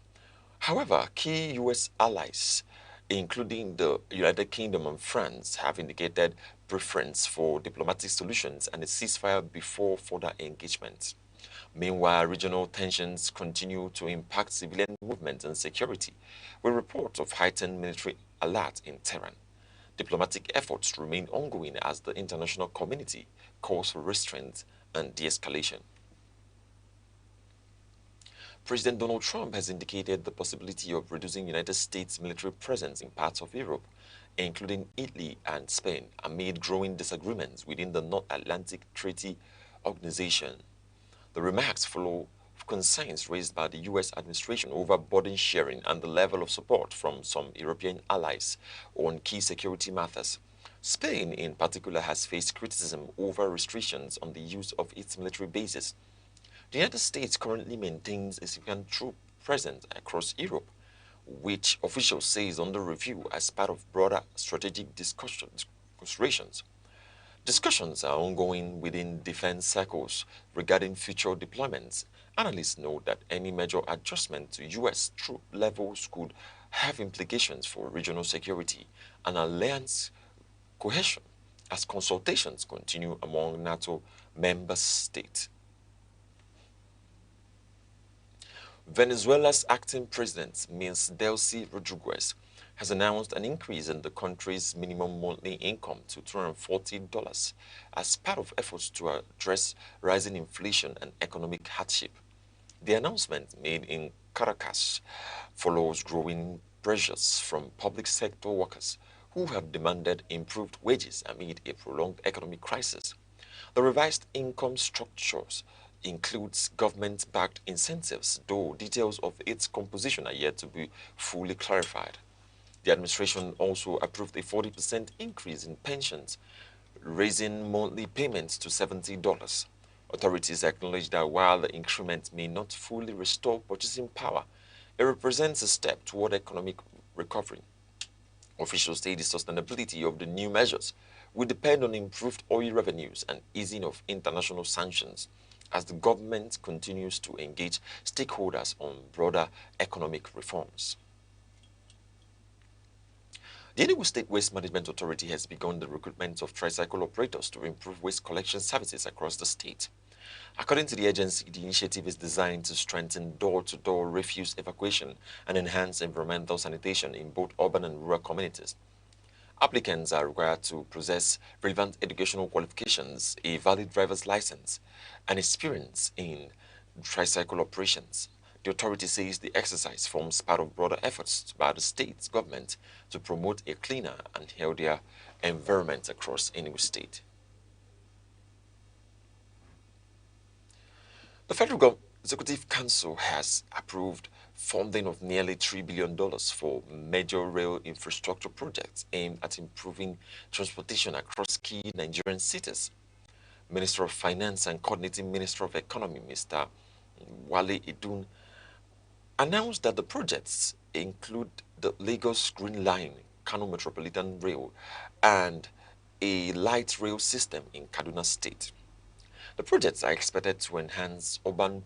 However, key U.S. allies, including the United Kingdom and France, have indicated preference for diplomatic solutions and a ceasefire before further engagement. Meanwhile, regional tensions continue to impact civilian movement and security, with reports of heightened military alert in Tehran. Diplomatic efforts remain ongoing as the international community calls for restraint and de-escalation. President Donald Trump has indicated the possibility of reducing United States military presence in parts of Europe, including Italy and Spain, amid growing disagreements within the North Atlantic Treaty Organization. The remarks follow concerns raised by the U.S. administration over burden sharing and the level of support from some European allies on key security matters. Spain, in particular, has faced criticism over restrictions on the use of its military bases. The United States currently maintains a significant troop presence across Europe, which officials say is under review as part of broader strategic considerations. Discussions are ongoing within defense circles regarding future deployments. Analysts note that any major adjustment to U.S. troop levels could have implications for regional security and alliance cohesion as consultations continue among NATO member states. Venezuela's acting president, Ms. Delcy Rodriguez, has announced an increase in the country's minimum monthly income to $240 as part of efforts to address rising inflation and economic hardship. The announcement, made in Caracas, follows growing pressures from public sector workers who have demanded improved wages amid a prolonged economic crisis. The revised income structures includes government-backed incentives, though details of its composition are yet to be fully clarified. The administration also approved a 40% increase in pensions, raising monthly payments to $70. Authorities acknowledge that while the increment may not fully restore purchasing power, it represents a step toward economic recovery. Officials say the sustainability of the new measures will depend on improved oil revenues and easing of international sanctions as the government continues to engage stakeholders on broader economic reforms. The Enugu State Waste Management Authority has begun the recruitment of tricycle operators to improve waste collection services across the state. According to the agency, the initiative is designed to strengthen door-to-door refuse evacuation and enhance environmental sanitation in both urban and rural communities. Applicants are required to possess relevant educational qualifications, a valid driver's license, and experience in tricycle operations. The authority says the exercise forms part of broader efforts by the state government to promote a cleaner and healthier environment across Enugu State. The Federal Executive Council has approved funding of nearly $3 billion for major rail infrastructure projects aimed at improving transportation across key Nigerian cities. Minister of Finance and Coordinating Minister of Economy, Mr. Wale Idun, announced that the projects include the Lagos Green Line, Kano Metropolitan Rail, and a light rail system in Kaduna State. The projects are expected to enhance urban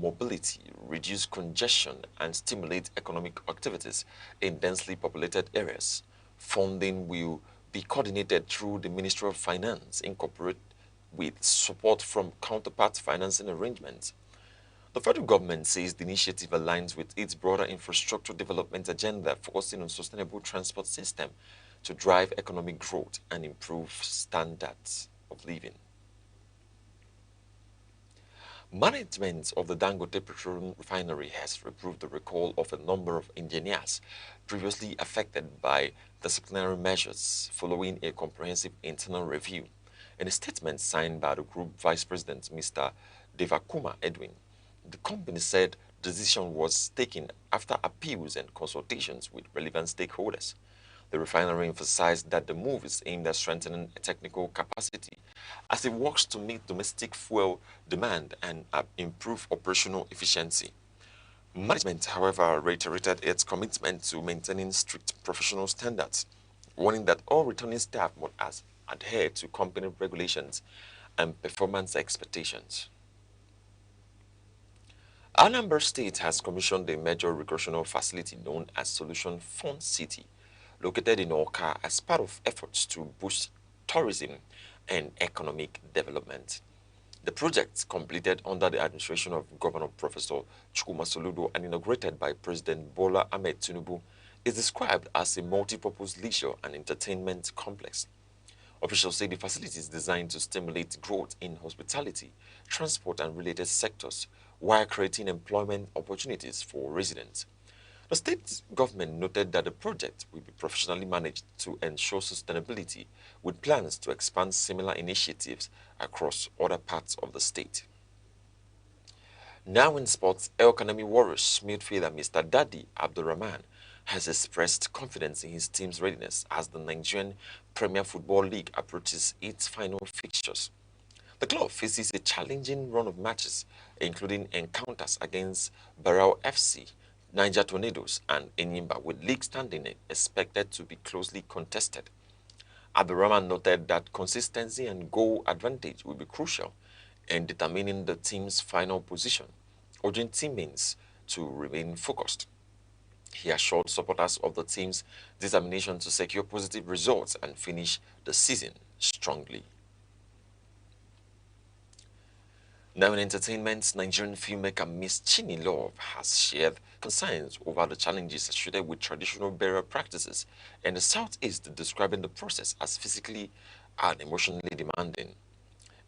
mobility, reduce congestion, and stimulate economic activities in densely populated areas. Funding will be coordinated through the Ministry of Finance, incorporated with support from counterpart financing arrangements. The federal government says the initiative aligns with its broader infrastructure development agenda, focusing on sustainable transport system to drive economic growth and improve standards of living. Management of the Dangote Petroleum Refinery has reproved the recall of a number of engineers previously affected by disciplinary measures following a comprehensive internal review. In a statement signed by the Group Vice President, Mr. Devakuma Edwin, the company said the decision was taken after appeals and consultations with relevant stakeholders. The refinery emphasized that the move is aimed at strengthening technical capacity as it works to meet domestic fuel demand and improve operational efficiency. Management, however, reiterated its commitment to maintaining strict professional standards, warning that all returning staff must adhere to company regulations and performance expectations. Anambra State has commissioned a major recreational facility known as Solution Fund City, located in Oka, as part of efforts to boost tourism and economic development. The project, completed under the administration of Governor Professor Chukwuma Soludo and inaugurated by President Bola Ahmed Tinubu, is described as a multi-purpose leisure and entertainment complex. Officials say the facility is designed to stimulate growth in hospitality, transport, and related sectors, while creating employment opportunities for residents. The state government noted that the project will be professionally managed to ensure sustainability, with plans to expand similar initiatives across other parts of the state. Now in sports, El Kanemi Warriors midfielder Mr. Dadi Abdurrahman has expressed confidence in his team's readiness as the Nigerian Premier Football League approaches its final fixtures. The club faces a challenging run of matches, including encounters against Barao FC, Niger Tornadoes, and Enyimba, with league standing expected to be closely contested. Abdurrahman noted that consistency and goal advantage will be crucial in determining the team's final position, urging teammates to remain focused. He assured supporters of the team's determination to secure positive results and finish the season strongly. Now in entertainment, Nigerian filmmaker Miss Chini Love has shared concerns over the challenges associated with traditional burial practices in the Southeast, describing the process as physically and emotionally demanding.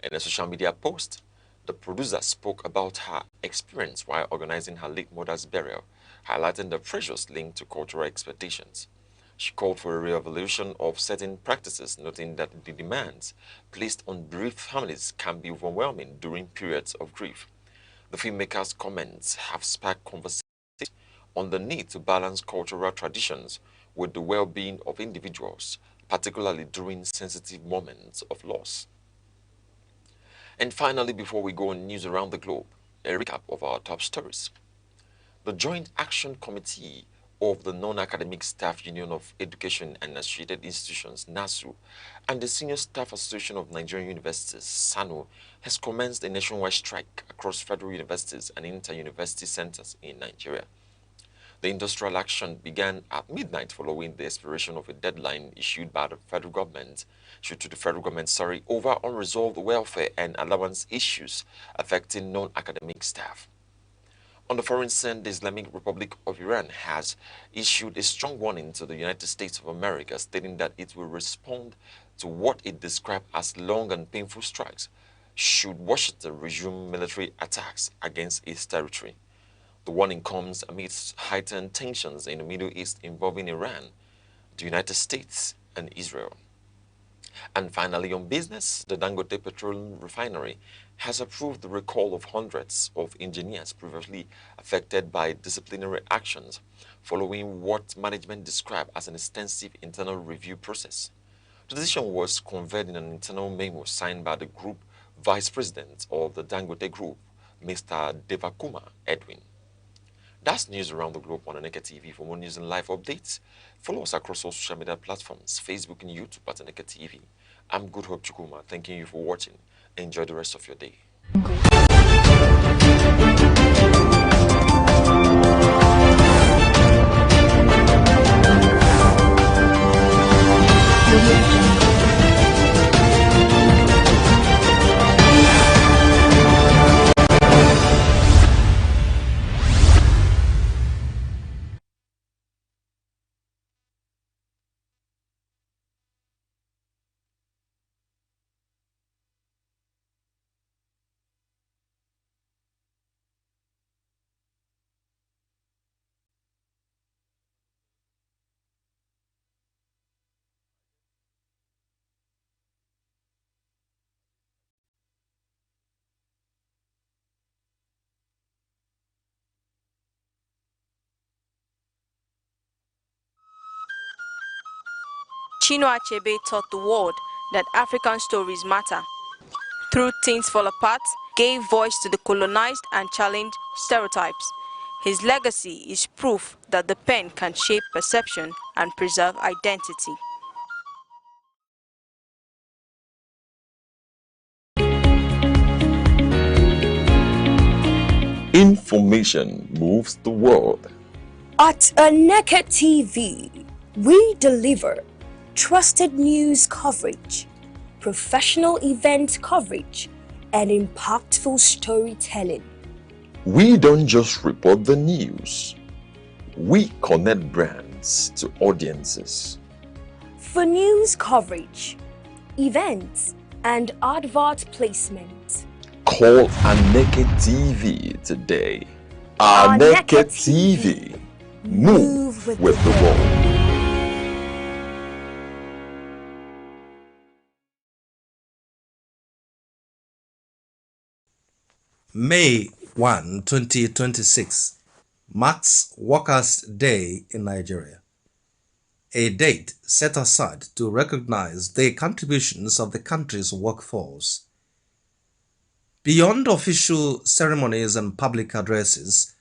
In a social media post, the producer spoke about her experience while organizing her late mother's burial, highlighting the pressures linked to cultural expectations. She called for a re-evaluation of certain practices, noting that the demands placed on bereaved families can be overwhelming during periods of grief. The filmmaker's comments have sparked conversations on the need to balance cultural traditions with the well-being of individuals, particularly during sensitive moments of loss. And finally, before we go on news around the globe, a recap of our top stories. The Joint Action Committee of the Non-Academic Staff Union of Education and Associated Institutions, NASU, and the Senior Staff Association of Nigerian Universities, SANU, has commenced a nationwide strike across federal universities and inter-university centers in Nigeria. The industrial action began at midnight following the expiration of a deadline issued by the federal government, over unresolved welfare and allowance issues affecting non-academic staff. On the foreign scene, the Islamic Republic of Iran has issued a strong warning to the United States of America, stating that it will respond to what it described as long and painful strikes should Washington resume military attacks against its territory. The warning comes amidst heightened tensions in the Middle East involving Iran, the United States, and Israel. And finally, on business, the Dangote Petroleum Refinery has approved the recall of hundreds of engineers previously affected by disciplinary actions following what management described as an extensive internal review process. The decision was conveyed in an internal memo signed by the group vice president of the Dangote Group, Mr. Devakuma Edwin. That's news around the globe on Aneke TV. For more news and live updates, follow us across all social media platforms, Facebook and YouTube at Aneke TV. I'm Good Hope Chukuma, thanking you for watching. Enjoy the rest of your day. Chinua Achebe taught the world that African stories matter. Through Things Fall Apart, gave voice to the colonized and challenged stereotypes. His legacy is proof that the pen can shape perception and preserve identity. Information moves the world. At Aneke TV, we deliver trusted news coverage, professional event coverage, and impactful storytelling. We don't just report the news. We connect brands to audiences. For news coverage, events, and advert placement, Call Aneke TV today. Aneke TV. Move with the world. May 1, 2026 marks Workers' Day in Nigeria, a date set aside to recognize the contributions of the country's workforce. Beyond official ceremonies and public addresses,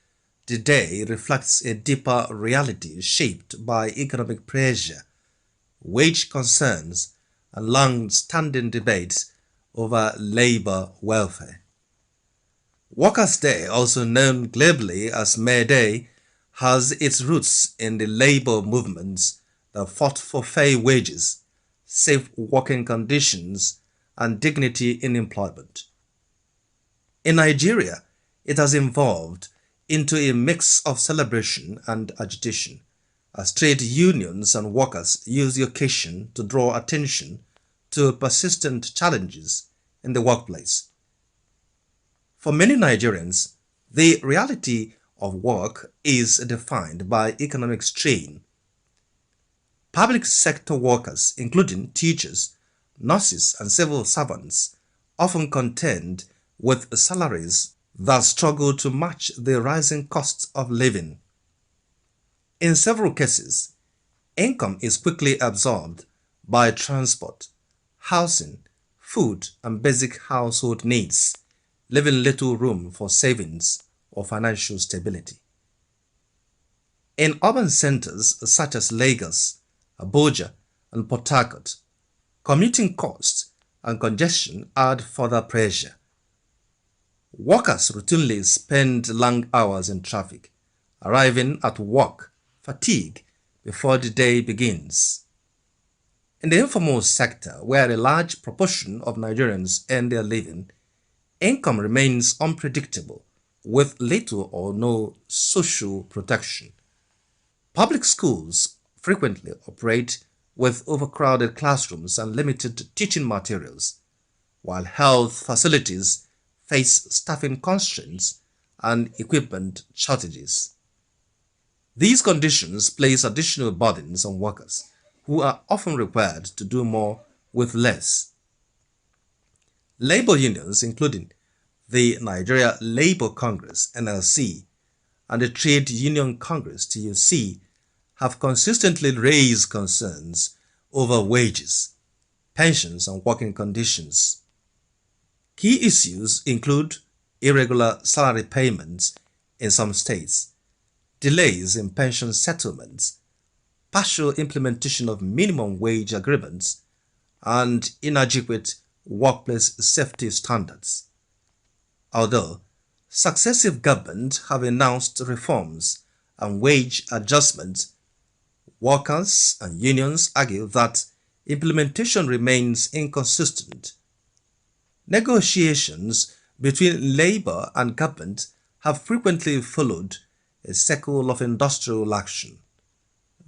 the day reflects a deeper reality shaped by economic pressure, wage concerns, and long-standing debates over labor welfare. Workers' Day, also known globally as May Day, has its roots in the labor movements that fought for fair wages, safe working conditions, and dignity in employment. In Nigeria, it has evolved into a mix of celebration and agitation, as trade unions and workers use the occasion to draw attention to persistent challenges in the workplace. For many Nigerians, the reality of work is defined by economic strain. Public sector workers, including teachers, nurses, and civil servants, often contend with salaries that struggle to match the rising costs of living. In several cases, income is quickly absorbed by transport, housing, food, and basic household needs, leaving little room for savings or financial stability. In urban centers such as Lagos, Abuja, and Port Harcourt, commuting costs and congestion add further pressure. Workers routinely spend long hours in traffic, arriving at work fatigued before the day begins. In the informal sector, where a large proportion of Nigerians earn their living, income remains unpredictable, with little or no social protection. Public schools frequently operate with overcrowded classrooms and limited teaching materials, while health facilities face staffing constraints and equipment shortages. These conditions place additional burdens on workers, who are often required to do more with less. Labor unions, including the Nigeria Labour Congress (NLC) and the Trade Union Congress (TUC), have consistently raised concerns over wages, pensions, and working conditions. Key issues include irregular salary payments in some states, delays in pension settlements, partial implementation of minimum wage agreements, and inadequate workplace safety standards. Although successive governments have announced reforms and wage adjustments, workers and unions argue that implementation remains inconsistent. Negotiations between labor and government have frequently followed a cycle of industrial action,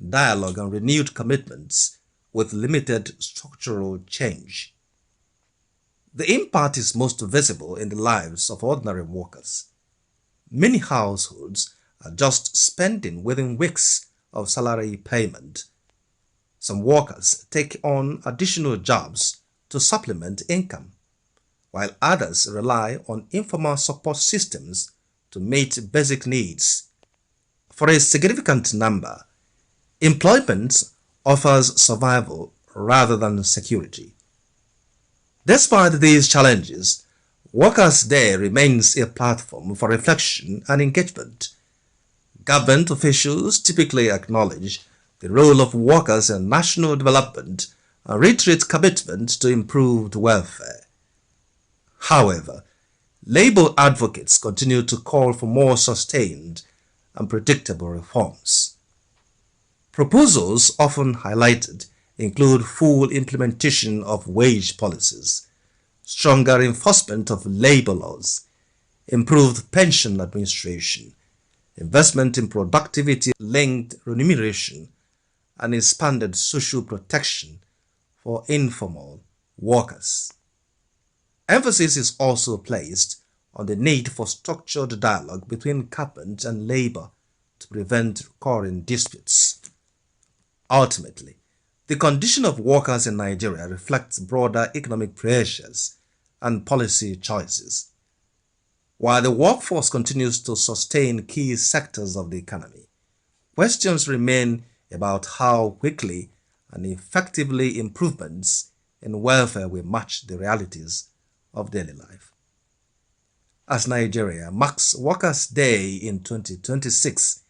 dialogue, and renewed commitments with limited structural change. The impact is most visible in the lives of ordinary workers. Many households are just spending within weeks of salary payment. Some workers take on additional jobs to supplement income, while others rely on informal support systems to meet basic needs. For a significant number, employment offers survival rather than security. Despite these challenges, Workers' Day remains a platform for reflection and engagement. Government officials typically acknowledge the role of workers in national development and reiterate commitment to improved welfare. However, labor advocates continue to call for more sustained and predictable reforms. Proposals often highlighted include full implementation of wage policies, stronger enforcement of labor laws, improved pension administration, investment in productivity-linked remuneration, and expanded social protection for informal workers. Emphasis is also placed on the need for structured dialogue between government and labor to prevent recurring disputes. Ultimately, the condition of workers in Nigeria reflects broader economic pressures and policy choices. While the workforce continues to sustain key sectors of the economy, questions remain about how quickly and effectively improvements in welfare will match the realities of daily life. As Nigeria marks Workers' Day in 2026,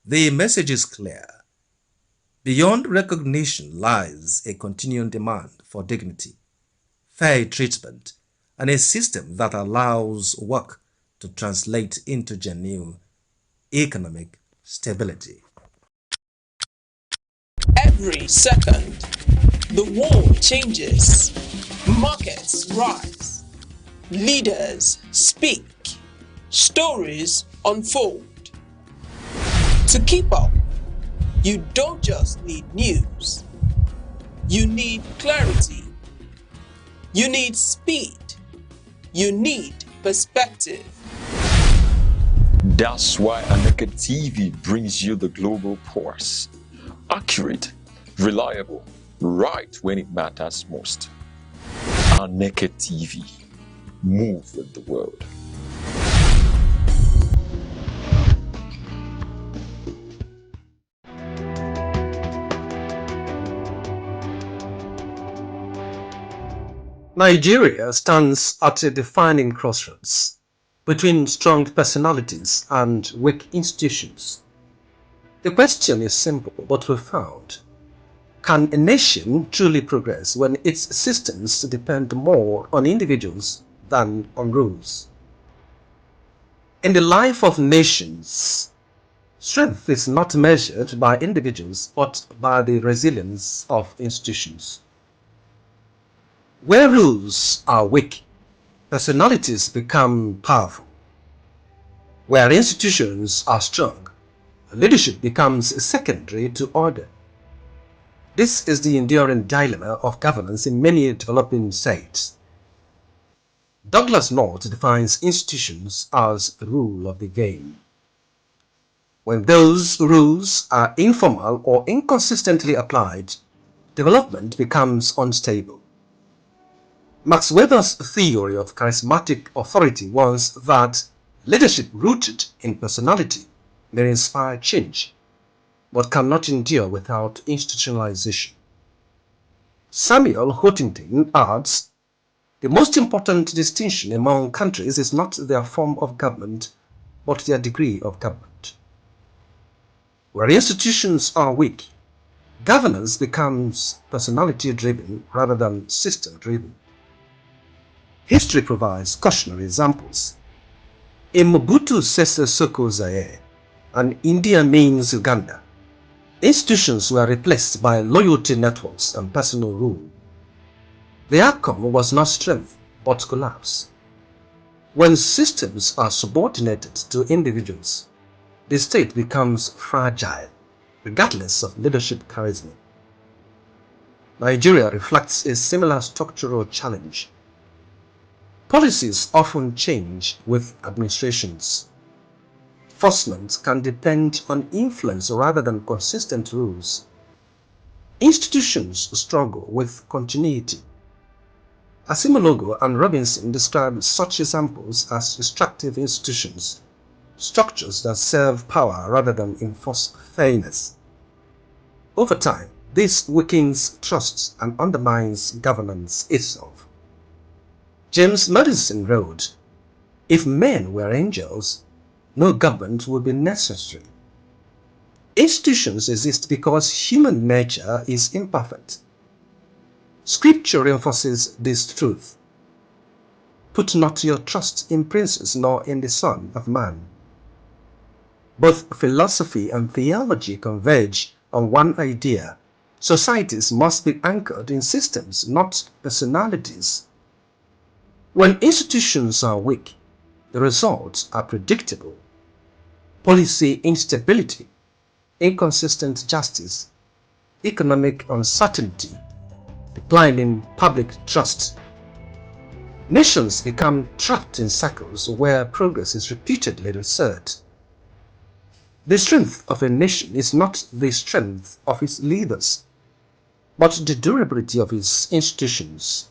the message is clear. Beyond recognition lies a continuing demand for dignity, fair treatment, and a system that allows work to translate into genuine economic stability. Every second, the world changes, markets rise, leaders speak, stories unfold. To keep up, you don't just need news, you need clarity, you need speed, you need perspective. That's why Aneke TV brings you the global pulse. Accurate, reliable, right when it matters most. Aneke TV. Move with the world. Nigeria stands at a defining crossroads between strong personalities and weak institutions. The question is simple but profound. Can a nation truly progress when its systems depend more on individuals than on rules? In the life of nations, strength is not measured by individuals but by the resilience of institutions. Where rules are weak, personalities become powerful. Where institutions are strong, leadership becomes secondary to order. This is the enduring dilemma of governance in many developing states. Douglas North defines institutions as the rule of the game. When those rules are informal or inconsistently applied, development becomes unstable. Max Weber's theory of charismatic authority was that leadership rooted in personality may inspire change, but cannot endure without institutionalization. Samuel Huntington adds, the most important distinction among countries is not their form of government, but their degree of government. Where institutions are weak, governance becomes personality-driven rather than system-driven. History provides cautionary examples. In Mobutu Sese Seko Zaire and Idi Amin's Uganda, institutions were replaced by loyalty networks and personal rule. The outcome was not strength, but collapse. When systems are subordinated to individuals, the state becomes fragile, regardless of leadership charisma. Nigeria reflects a similar structural challenge. Policies often change with administrations. Enforcement can depend on influence rather than consistent rules. Institutions struggle with continuity. Asimologo and Robinson describe such examples as destructive institutions, structures that serve power rather than enforce fairness. Over time, this weakens trust and undermines governance itself. James Madison wrote, "If men were angels, no government would be necessary." Institutions exist because human nature is imperfect. Scripture reinforces this truth. Put not your trust in princes nor in the Son of Man. Both philosophy and theology converge on one idea. Societies must be anchored in systems, not personalities. When institutions are weak, the results are predictable. Policy instability, inconsistent justice, economic uncertainty, declining public trust. Nations become trapped in cycles where progress is repeatedly reset. The strength of a nation is not the strength of its leaders, but the durability of its institutions.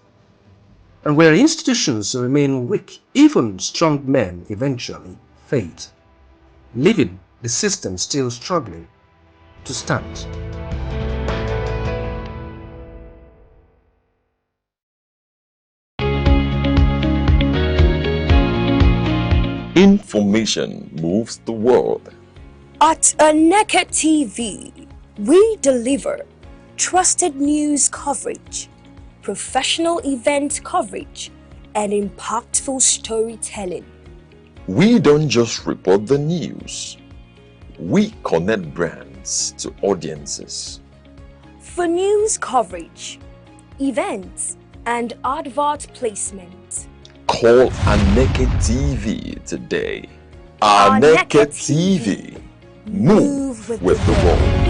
And where institutions remain weak, even strong men eventually fade, leaving the system still struggling to stand. Information moves the world. At Aneke TV, we deliver trusted news coverage, professional event coverage, and impactful storytelling. We don't just report the news. We connect brands to audiences. For news coverage, events, and advert placement, Call Aneke TV today. Aneke TV. Move with the world.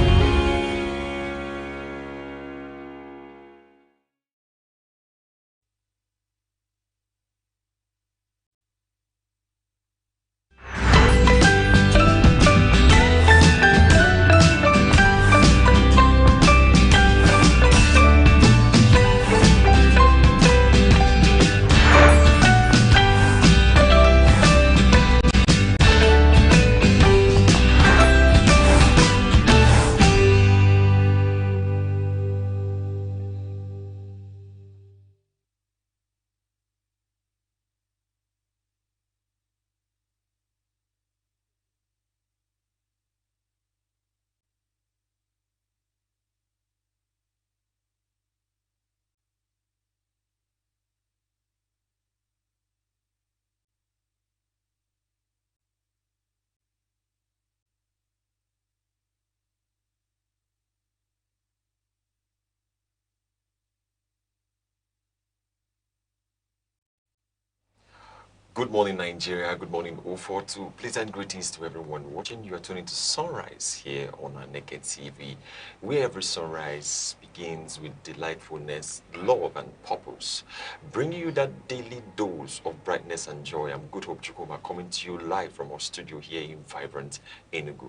Good morning, Nigeria. Good morning, O42. Pleasant greetings to everyone watching. You are tuning to Sunrise here on Aneke TV, where every sunrise begins with delightfulness, love, and purpose. Bringing you that daily dose of brightness and joy. I'm Good Hope Chukuma, coming to you live from our studio here in vibrant Enugu.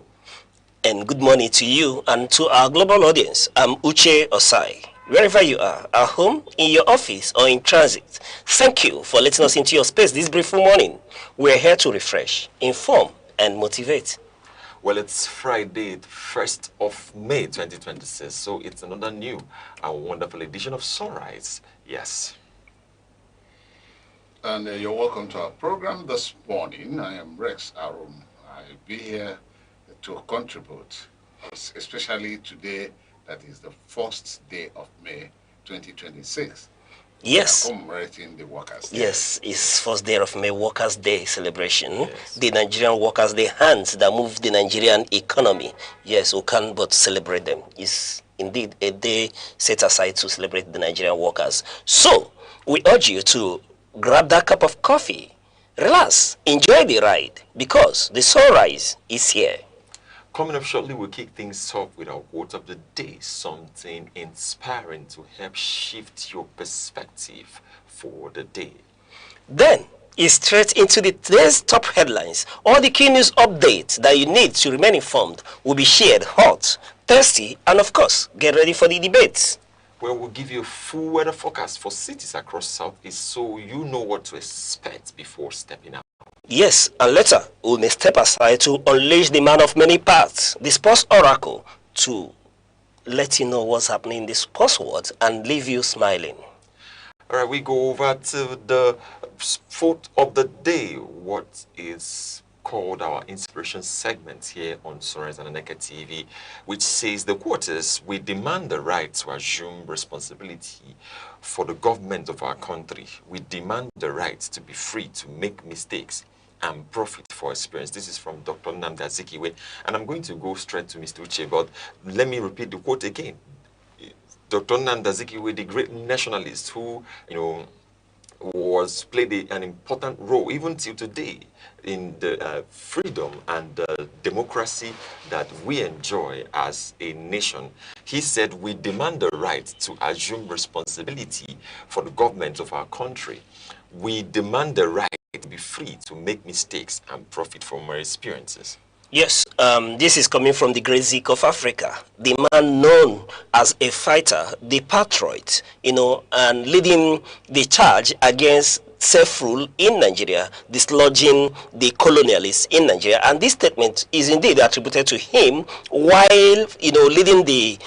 And good morning to you and to our global audience. I'm Uche Osai. Wherever you are, at home, in your office, or in transit, thank you for letting us into your space this brief morning. We're here to refresh, inform, and motivate. Well, it's Friday, 1st of May 2026, so it's another new and wonderful edition of Sunrise. Yes. And you're welcome to our program this morning. I am Rex Arum. I'll be here to contribute, especially today, that is the first day of May 2026. Yes. Commemorating the Workers' Day. Yes, it's first day of May, Workers' Day celebration. Yes. The Nigerian workers, the hands that move the Nigerian economy. Yes, we can't but celebrate them. It's indeed a day set aside to celebrate the Nigerian workers. So, we urge you to grab that cup of coffee, relax, enjoy the ride, because the sunrise is here. Coming up shortly, we'll kick things off with our quote of the day, something inspiring to help shift your perspective for the day. Then, it's straight into today's top headlines. All the key news updates that you need to remain informed will be shared hot, thirsty, and of course, get ready for the debates. Where we'll give you a full weather forecast for cities across Southeast so you know what to expect before stepping out. Yes, and later, we may step aside to unleash the man of many parts, the sports oracle, to let you know what's happening in the sports world and leave you smiling. All right, we go over to the quote of the day, what is called our inspiration segment here on Sunrise and Aneke TV, which says the quote is, "We demand the right to assume responsibility for the government of our country. We demand the right to be free to make mistakes and profit for experience." This is from Dr. Nnamdi Azikiwe, and I'm going to go straight to Mr. Uche, but let me repeat the quote again. Dr. Nnamdi Azikiwe, the great nationalist who, played an important role even till today in the freedom and democracy that we enjoy as a nation. He said, "We demand the right to assume responsibility for the government of our country. We demand the right to be free to make mistakes and profit from our experiences." Yes, this is coming from the great Zeke of Africa, the man known as a fighter, the patriot, and leading the charge against self-rule in Nigeria, dislodging the colonialists in Nigeria. And this statement is indeed attributed to him while, leading the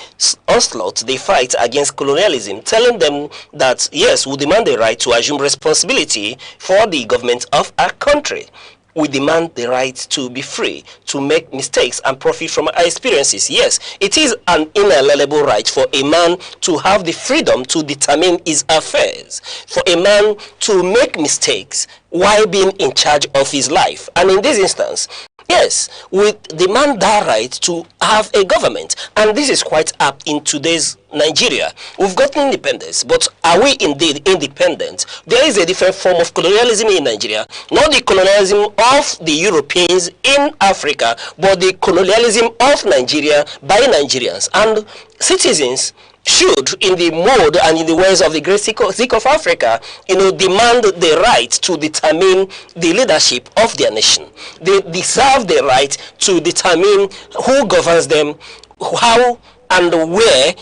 onslaught, the fight against colonialism, telling them that, yes, we demand the right to assume responsibility for the government of our country. We demand the right to be free, to make mistakes and profit from our experiences. Yes, it is an inalienable right for a man to have the freedom to determine his affairs, for a man to make mistakes while being in charge of his life. And in this instance, yes, we demand that right to have a government. And this is quite apt in today's Nigeria. We've gotten independence, but are we indeed independent? There is a different form of colonialism in Nigeria, not the colonialism of the Europeans in Africa, but the colonialism of Nigeria by Nigerians. And citizens should, in the mode and in the ways of the great Zeke of Africa, demand the right to determine the leadership of their nation. They deserve the right to determine who governs them, how and where,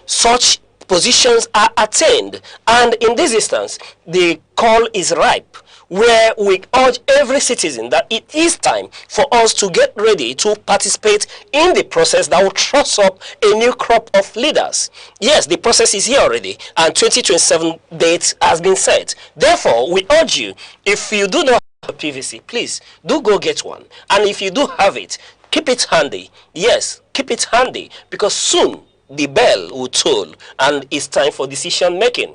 such positions are attained. And in this instance, the call is ripe, where we urge every citizen that it is time for us to get ready to participate in the process that will truss up a new crop of leaders. Yes, the process is here already, and 2027 date has been set. Therefore, we urge you, if you do not have a PVC, please do go get one. And if you do have it, keep it handy. Yes, keep it handy, because soon the bell will toll and it's time for decision making.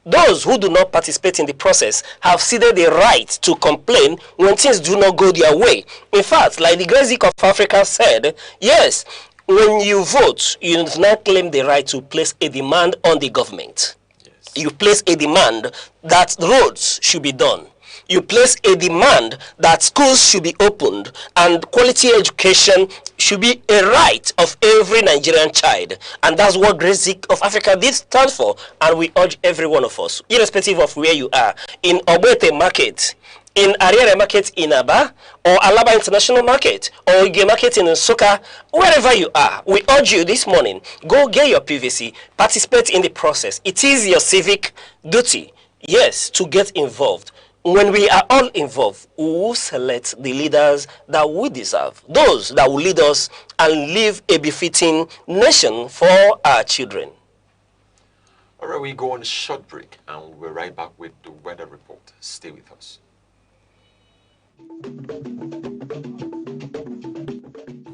Those who do not participate in the process have ceded the right to complain when things do not go their way. In fact, like the great Zeke of Africa said, yes, when you vote, you do not claim the right to place a demand on the government. Yes. You place a demand that roads should be done. You place a demand that schools should be opened and quality education should be a right of every Nigerian child. And that's what Great Zeke of Africa did stand for. And we urge every one of us, irrespective of where you are, in Ogbete Market, in Ariere Market in Aba, or Alaba International Market, or Ige Market in Nsukka, wherever you are, we urge you this morning, go get your PVC, participate in the process. It is your civic duty, yes, to get involved. When we are all involved, we will select the leaders that we deserve, those that will lead us and leave a befitting nation for our children. All right, we go on a short break and we'll be right back with the weather report. Stay with us.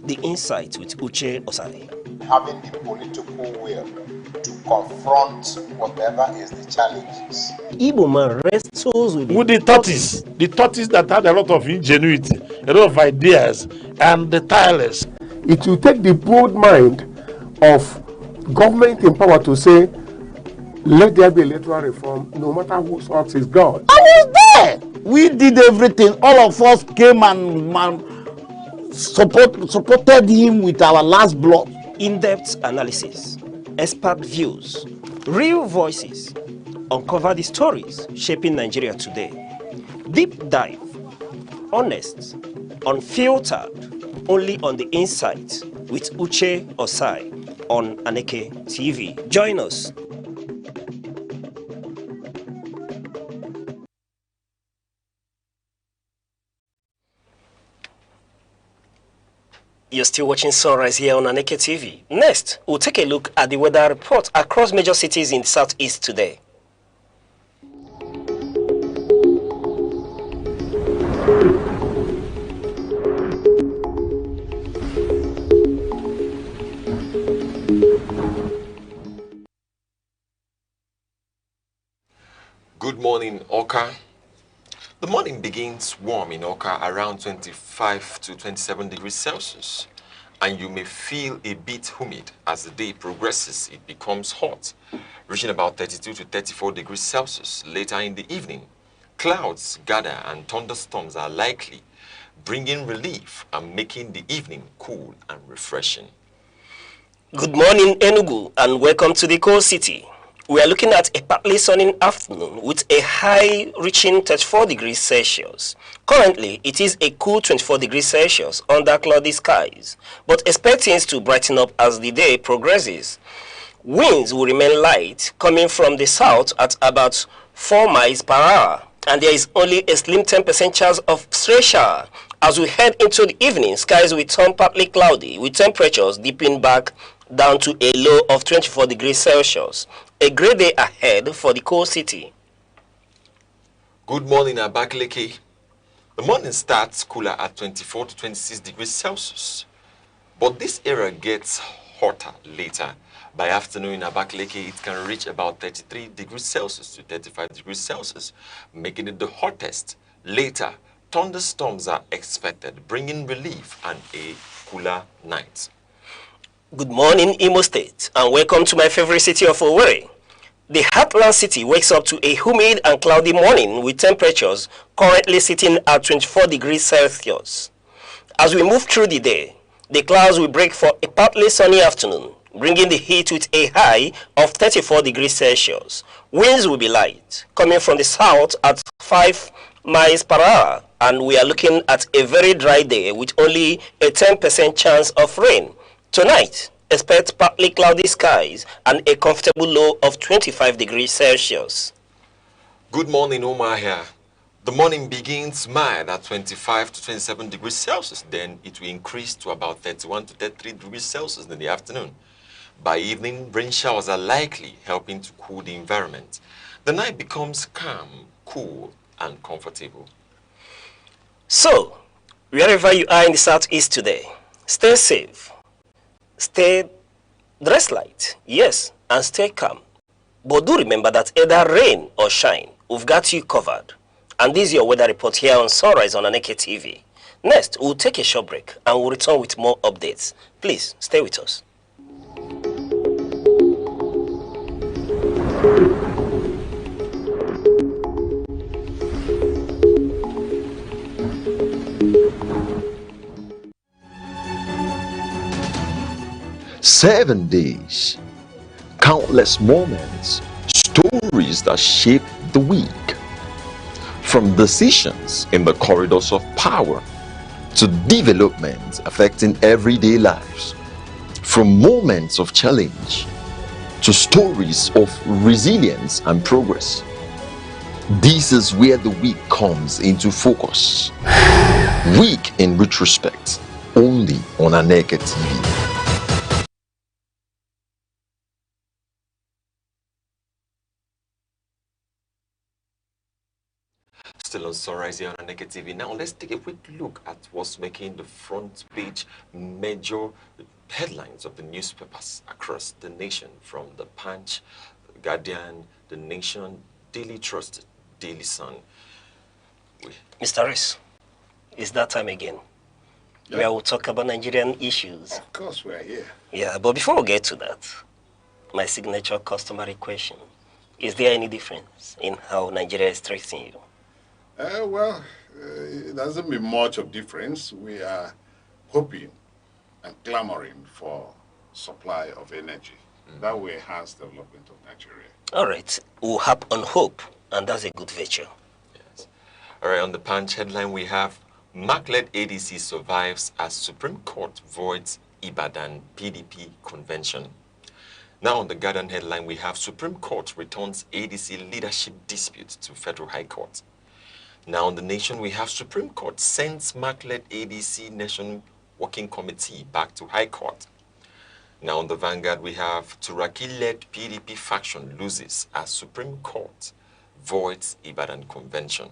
The Insight with Uche Osai. Having the political will to confront whatever is the challenges. Igbo man wrestles with the tortoise that had a lot of ingenuity, a lot of ideas, and the tireless. It will take the bold mind of government in power to say, let there be electoral reform, no matter whose ox is God. I was there. We did everything. All of us came and supported him with our last blood. In-depth analysis, expert views, real voices, uncover the stories shaping Nigeria today. Deep dive, honest, unfiltered, only on the Insight with Uche Osai on Aneke TV. Join us. You're still watching Sunrise here on Aneke TV. Next, we'll take a look at the weather report across major cities in the southeast today. Good morning, Oka. The morning begins warm in Oka around 25 to 27 degrees Celsius, and you may feel a bit humid. As the day progresses, it becomes hot, reaching about 32 to 34 degrees Celsius. Later in the evening, clouds gather and thunderstorms are likely, bringing relief and making the evening cool and refreshing. Good morning, Enugu, and welcome to the cold city. We are looking at a partly sunny afternoon with a high reaching 34 degrees Celsius. Currently, it is a cool 24 degrees Celsius under cloudy skies, but expect things to brighten up as the day progresses. Winds will remain light, coming from the south at about 4 miles per hour, and there is only a slim 10% chance of stray shower. As we head into the evening, skies will turn partly cloudy, with temperatures dipping back down to a low of 24 degrees Celsius. A great day ahead for the cold city. Good morning, Abakaliki. The morning starts cooler at 24 to 26 degrees Celsius, but this area gets hotter later. By afternoon in Abakaliki, it can reach about 33 degrees Celsius to 35 degrees Celsius, making it the hottest. Later, thunderstorms are expected, bringing relief and a cooler night. Good morning, Imo State, and welcome to my favorite city of Owerri. The heartland city wakes up to a humid and cloudy morning with temperatures currently sitting at 24 degrees Celsius. As we move through the day, the clouds will break for a partly sunny afternoon, bringing the heat with a high of 34 degrees Celsius. Winds will be light, coming from the south at 5 miles per hour, and we are looking at a very dry day with only a 10% chance of rain. Tonight, expect partly cloudy skies and a comfortable low of 25 degrees Celsius. Good morning, Omahia. The morning begins mild at 25 to 27 degrees Celsius. Then it will increase to about 31 to 33 degrees Celsius in the afternoon. By evening, rain showers are likely, helping to cool the environment. The night becomes calm, cool, and comfortable. So, wherever you are in the southeast today, stay safe. Stay dressed light, yes, and stay calm. But do remember that either rain or shine, we've got you covered. And this is your weather report here on Sunrise on Aneke TV. Next, we'll take a short break and we'll return with more updates. Please, stay with us. Seven days, countless moments, stories that shape the week. From decisions in the corridors of power to developments affecting everyday lives, from moments of challenge to stories of resilience and progress. This is where the week comes into focus. Week in retrospect, only on Aneke TV. Still on Sunrise here on Aneke TV. Now let's take a quick look at what's making the front page major headlines of the newspapers across the nation, from the Punch, the Guardian, the Nation, Daily Trust, Daily Sun. Mr. Rex, it's that time again. Yeah. Where we'll talk about Nigerian issues. Of course, we're here. Yeah, but before we get to that, my signature customary question: is there any difference in how Nigeria is treating you? It doesn't mean much of difference. We are hoping and clamoring for supply of energy. That will enhance development of Nigeria. All right, we'll have on hope, and that's a good venture. Yes. All right, on the Punch headline, we have Mark-led ADC survives as Supreme Court voids Ibadan PDP convention. Now on the Guardian headline, we have Supreme Court returns ADC leadership dispute to Federal High Court. Now on the Nation, we have Supreme Court sends Mark-led ADC Nation Working Committee back to High Court. Now on the Vanguard, we have Turaki-led PDP faction loses as Supreme Court voids Ibadan Convention.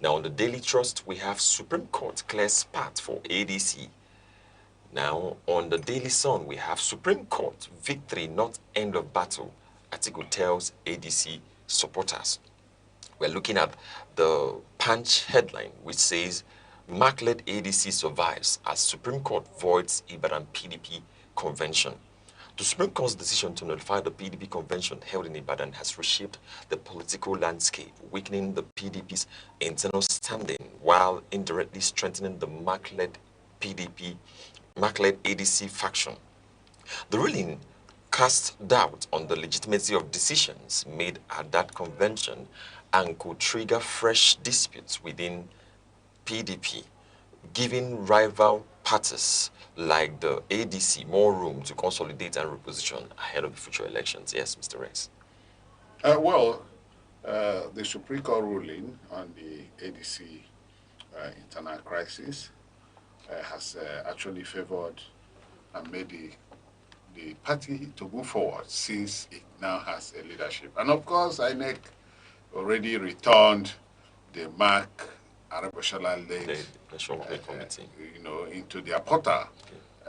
Now on the Daily Trust, we have Supreme Court clears path for ADC. Now on the Daily Sun, we have Supreme Court victory not end of battle, Atiku tells ADC supporters. We're looking at the Punch headline, which says Mark-led ADC survives as Supreme Court voids Ibadan PDP convention. The Supreme Court's decision to nullify the PDP convention held in Ibadan has reshaped the political landscape, weakening the PDP's internal standing while indirectly strengthening the Mark-led ADC faction. The ruling cast doubt on the legitimacy of decisions made at that convention and could trigger fresh disputes within PDP, giving rival parties like the ADC more room to consolidate and reposition ahead of the future elections. Yes, Mr. Rex. The Supreme Court ruling on the ADC internal crisis has actually favored and made the party to move forward, since it now has a leadership. And of course, INEC already returned the Mark Arabashala-led committee, into their portal,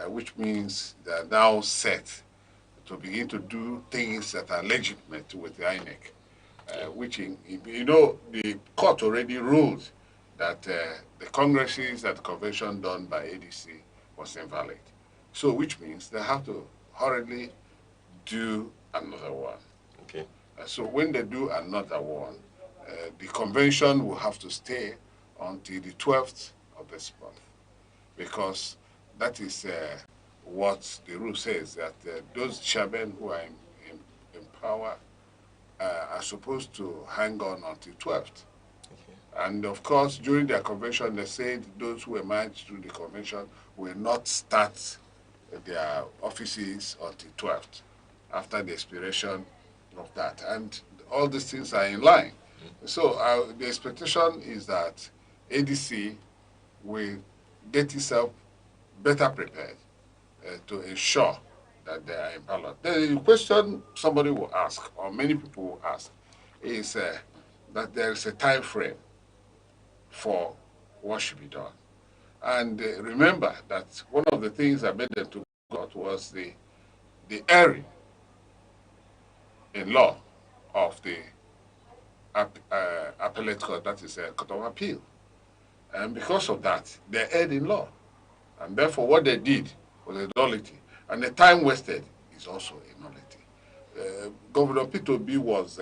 which means they are now set to begin to do things that are legitimate with the INEC, the court already ruled that the congresses at the convention done by ADC was invalid. So, which means they have to hurriedly do another one. Okay. So when they do another one, the convention will have to stay until the 12th of this month, because that is what the rule says, that those chairmen who are in power are supposed to hang on until 12th. Okay. And of course, during their convention, they said those who emerged through the convention will not start their offices until 12th, after the expiration of that. And all these things are in line. So the expectation is that ADC will get itself better prepared to ensure that they are in ballot. The question somebody will ask, or many people will ask, is that there is a time frame for what should be done. And remember that one of the things that made them to court was the erring in law of the appellate court, that is a court of appeal. And because of that, they erred in law. And therefore, what they did was a nullity. And the time wasted is also a nullity. Governor Peterobi was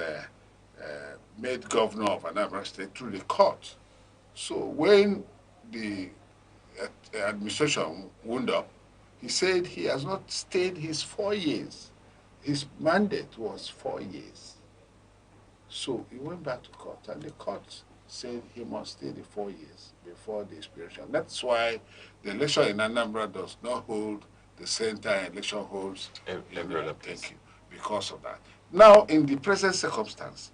made governor of Anambra State through the court. So when the administration wound up, he said he has not stayed his 4 years. His mandate was 4 years. So he went back to court, and the court said he must stay the 4 years before the expiration. That's why the election in Anambra does not hold the same time election holds every other place. Thank you. Because of that. Now, in the present circumstance,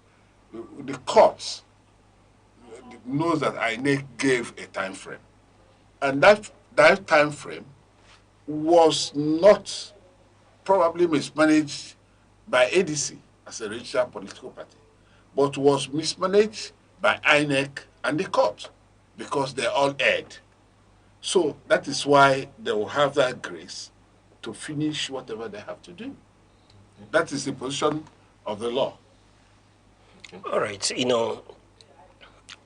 the courts knows that INEC gave a time frame, and that time frame was not probably mismanaged by ADC as a registered political party, but was mismanaged by INEC and the court because they all erred. So that is why they will have that grace to finish whatever they have to do. That is the position of the law. All right,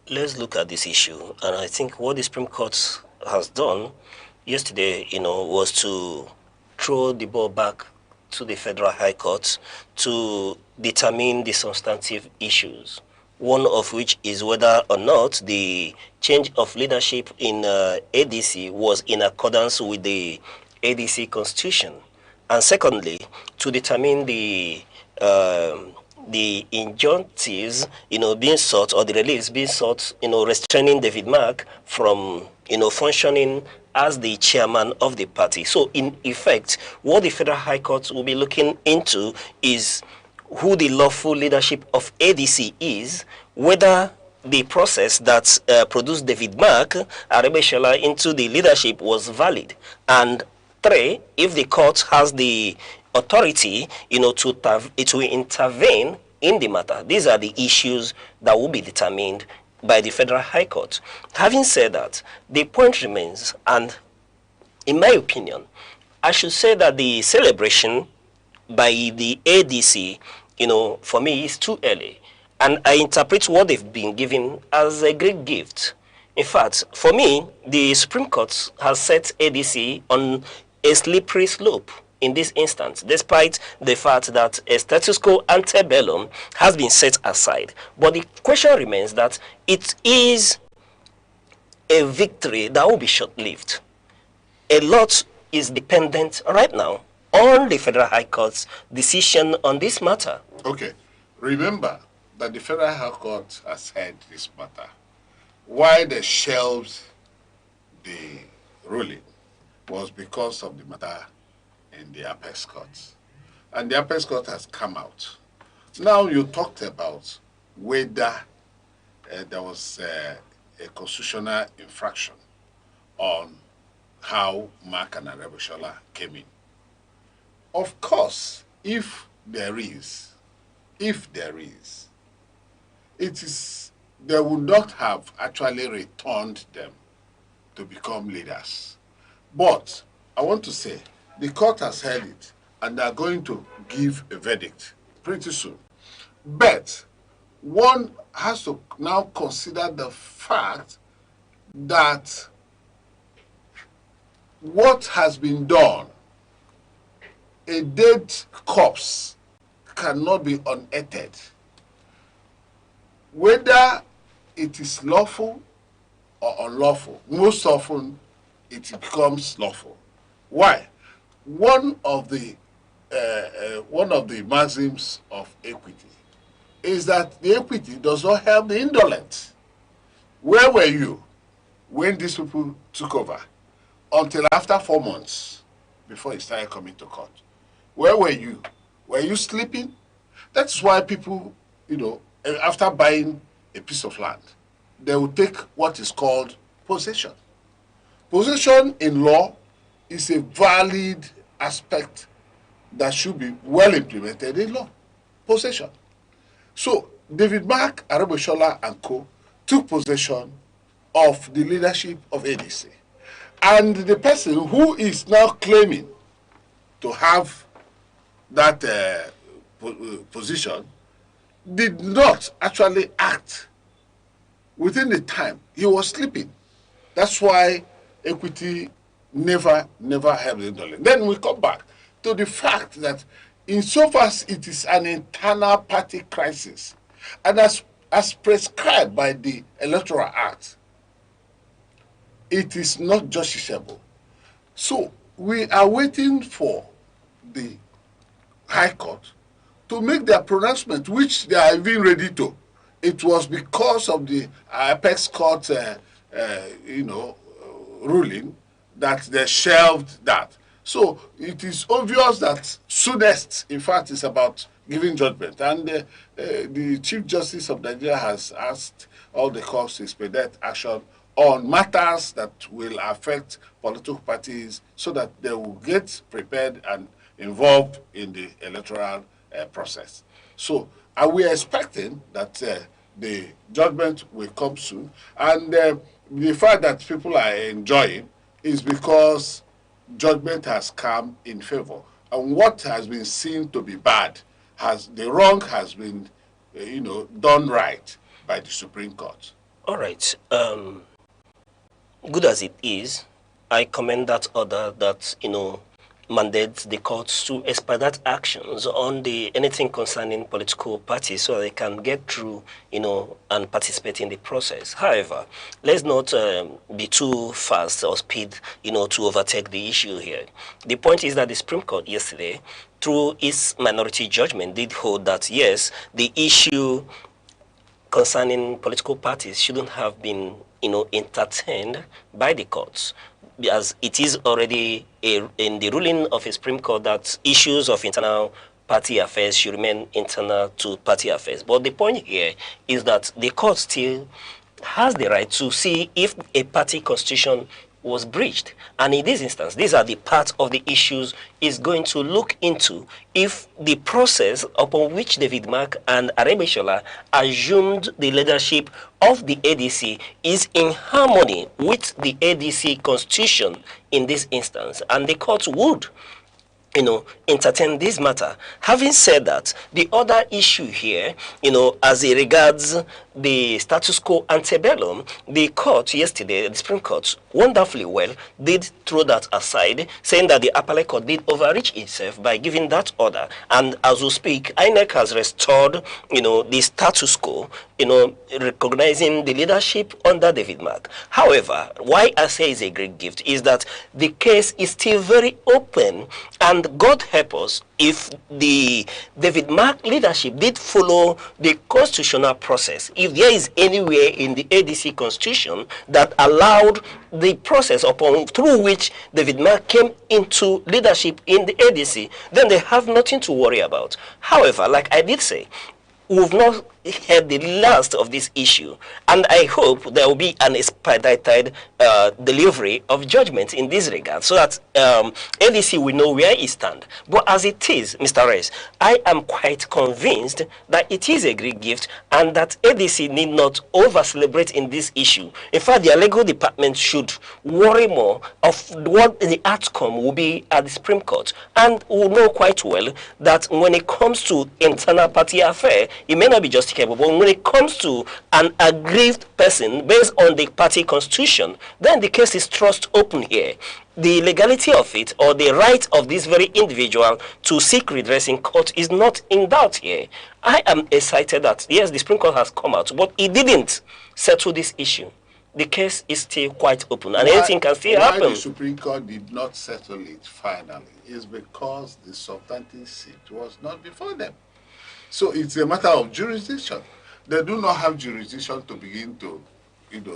let's look at this issue. And I think what the Supreme Court has done yesterday, was to throw the ball back to the Federal High Court to determine the substantive issues. One of which is whether or not the change of leadership in ADC was in accordance with the ADC constitution. And secondly, to determine the injunctives, being sought, or the reliefs being sought, restraining David Mark from, functioning as the chairman of the party. So in effect, what the Federal High Court will be looking into is who the lawful leadership of ADC is, whether the process that produced David Mark Arebeshola into the leadership was valid, and 3, if the court has the authority, to intervene in the matter. These are the issues that will be determined by the Federal High Court. Having said that, the point remains, and in my opinion, I should say that the celebration by the ADC, for me is too early. And I interpret what they've been given as a great gift. In fact, for me, the Supreme Court has set ADC on a slippery slope in this instance, despite the fact that a status quo antebellum has been set aside. But the question remains that it is a victory that will be short-lived. A lot is dependent right now on the Federal High Court's decision on this matter. Okay. Remember that the Federal High Court has heard this matter. Why they shelved the ruling was because of the matter in the Apex Court. And the Apex Court has come out. Now you talked about whether there was a constitutional infraction on how Mark and Arebeshola came in. Of course, if there is, they would not have actually returned them to become leaders. But I want to say, the court has heard it, and they are going to give a verdict pretty soon. But one has to now consider the fact that what has been done, a dead corpse cannot be unearthed. Whether it is lawful or unlawful, most often it becomes lawful. Why? One of the maxims of equity is that the equity does not help the indolent. Where were you when these people took over? Until after 4 months before it started coming to court. Where were you? Were you sleeping? That's why people, after buying a piece of land, they will take what is called possession. Possession in law is a valid aspect that should be well implemented in law. Possession. So David Mark, Arebeshola and co. took possession of the leadership of ADC. And the person who is now claiming to have that position did not actually act within the time. He was sleeping. That's why equity never helped the indolent. Then we come back to the fact that insofar as it is an internal party crisis, and as prescribed by the Electoral Act, it is not justiciable. So we are waiting for the High Court to make their pronouncement, which they are even ready to. it was because of the Apex Court, ruling that they shelved that. So it is obvious that soonest, in fact, is about giving judgment. And the Chief Justice of Nigeria has asked all the courts to expedite action on matters that will affect political parties so that they will get prepared and involved in the electoral process. So are we expecting that the judgment will come soon? And the fact that people are enjoying is because judgment has come in favor. And what has been seen to be bad, the wrong has been, done right by the Supreme Court. All right. Good as it is, I commend that order that, mandates the courts to expedite actions on anything concerning political parties so they can get through, and participate in the process. However, let's not be too fast or speed, to overtake the issue here. The point is that the Supreme Court yesterday, through its minority judgment, did hold that, yes, the issue concerning political parties shouldn't have been, entertained by the courts, as it is already in the ruling of a Supreme Court that issues of internal party affairs should remain internal to party affairs. But the point here is that the court still has the right to see if a party constitution was breached. And in this instance, these are the parts of the issues is going to look into if the process upon which David Mark and Arebeshola assumed the leadership of the ADC is in harmony with the ADC constitution in this instance. And the court would, entertain this matter. Having said that, the other issue here, as it regards the status quo antebellum, the court yesterday, the Supreme Court, wonderfully well, did throw that aside, saying that the appellate court did overreach itself by giving that order. And as we speak, INEC has restored, the status quo, recognizing the leadership under David Mark. However, why I say is a great gift is that the case is still very open, and God help us if the David Mark leadership did follow the constitutional process. If there is anywhere in the ADC constitution that allowed the process through which David Mark came into leadership in the ADC, then they have nothing to worry about. However, like I did say, we've not heard the last of this issue, and I hope there will be an expedited delivery of judgment in this regard, so that ADC will know where it stands. But as it is, Mr. Reyes, I am quite convinced that it is a great gift, and that ADC need not over-celebrate in this issue. In fact, their legal department should worry more of what the outcome will be at the Supreme Court, and will know quite well that when it comes to internal party affair, it may not be just but when it comes to an aggrieved person based on the party constitution, then the case is thrust open here. The legality of it, or the right of this very individual to seek redress in court, is not in doubt here. I am excited that, yes, the Supreme Court has come out, but it didn't settle this issue. The case is still quite open, and anything can still happen. Why the Supreme Court did not settle it finally is because the substantive seat was not before them. So it's a matter of jurisdiction. They do not have jurisdiction to begin to,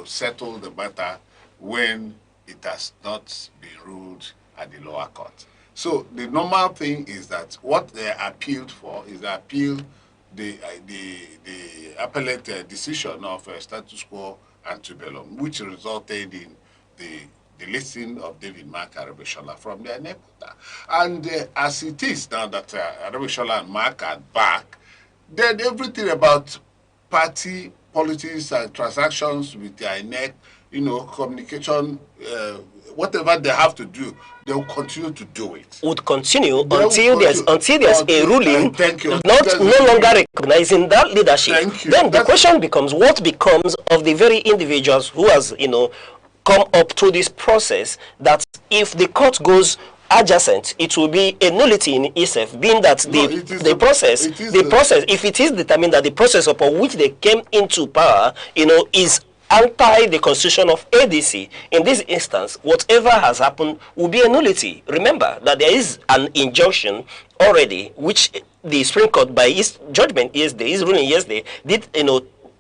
settle the matter when it has not been ruled at the lower court. So the normal thing is that what they appealed for is the appellate decision of status quo antebellum, which resulted in the listing of David Mark and Arebeshola from their NEPOTA. And as it is now that Arebeshola and Mark are back, then everything about party politics and transactions with the INEC, communication, whatever they have to do, they will continue to do it. Would continue until there's a ruling no longer recognizing that leadership. Then the question becomes, what becomes of the very individuals who has, come up through this process, that if the court goes adjacent, it will be a nullity in itself, being that if it is determined that the process upon which they came into power, is anti the constitution of ADC, in this instance, whatever has happened will be a nullity. Remember that there is an injunction already, which the Supreme Court, by its judgment yesterday, his ruling yesterday, did,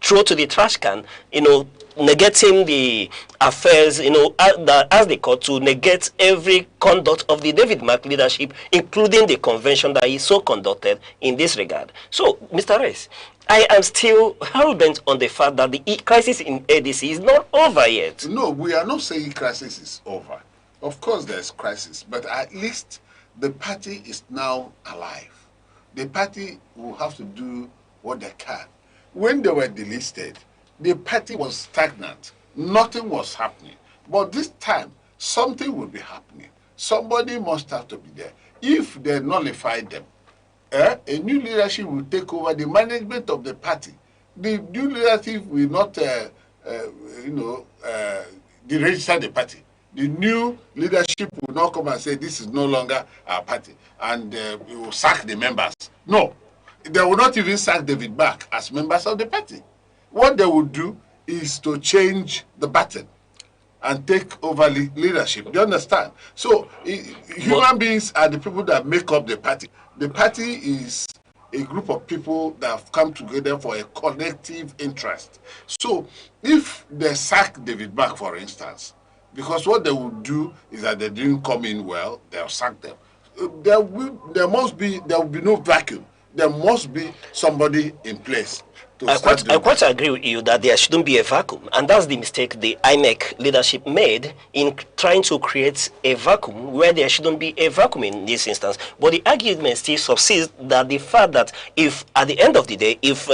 throw to the trash can, negating the affairs, as the court to negate every conduct of the David Mark leadership, including the convention that is so conducted in this regard. So, Mr. Rex, I am still hell-bent on the fact that the crisis in ADC is not over yet. No, we are not saying crisis is over. Of course there's crisis, but at least the party is now alive. The party will have to do what they can. When they were delisted, the party was stagnant. Nothing was happening. But this time, something will be happening. Somebody must have to be there. If they nullify them, a new leadership will take over the management of the party. The new leadership will not, deregister the party. The new leadership will not come and say this is no longer our party, and we will sack the members. No, they will not even sack David back as members of the party. What they will do is to change the baton and take over leadership. Do you understand? So human beings are the people that make up the party. The party is a group of people that have come together for a collective interest. So if they sack David back, for instance, because what they will do is that they didn't come in well, they'll sack them. There will be no vacuum. There must be somebody in place. I quite agree with you that there shouldn't be a vacuum, and that's the mistake the INEC leadership made in trying to create a vacuum where there shouldn't be a vacuum in this instance. But the argument still subsists that the fact that if, at the end of the day, if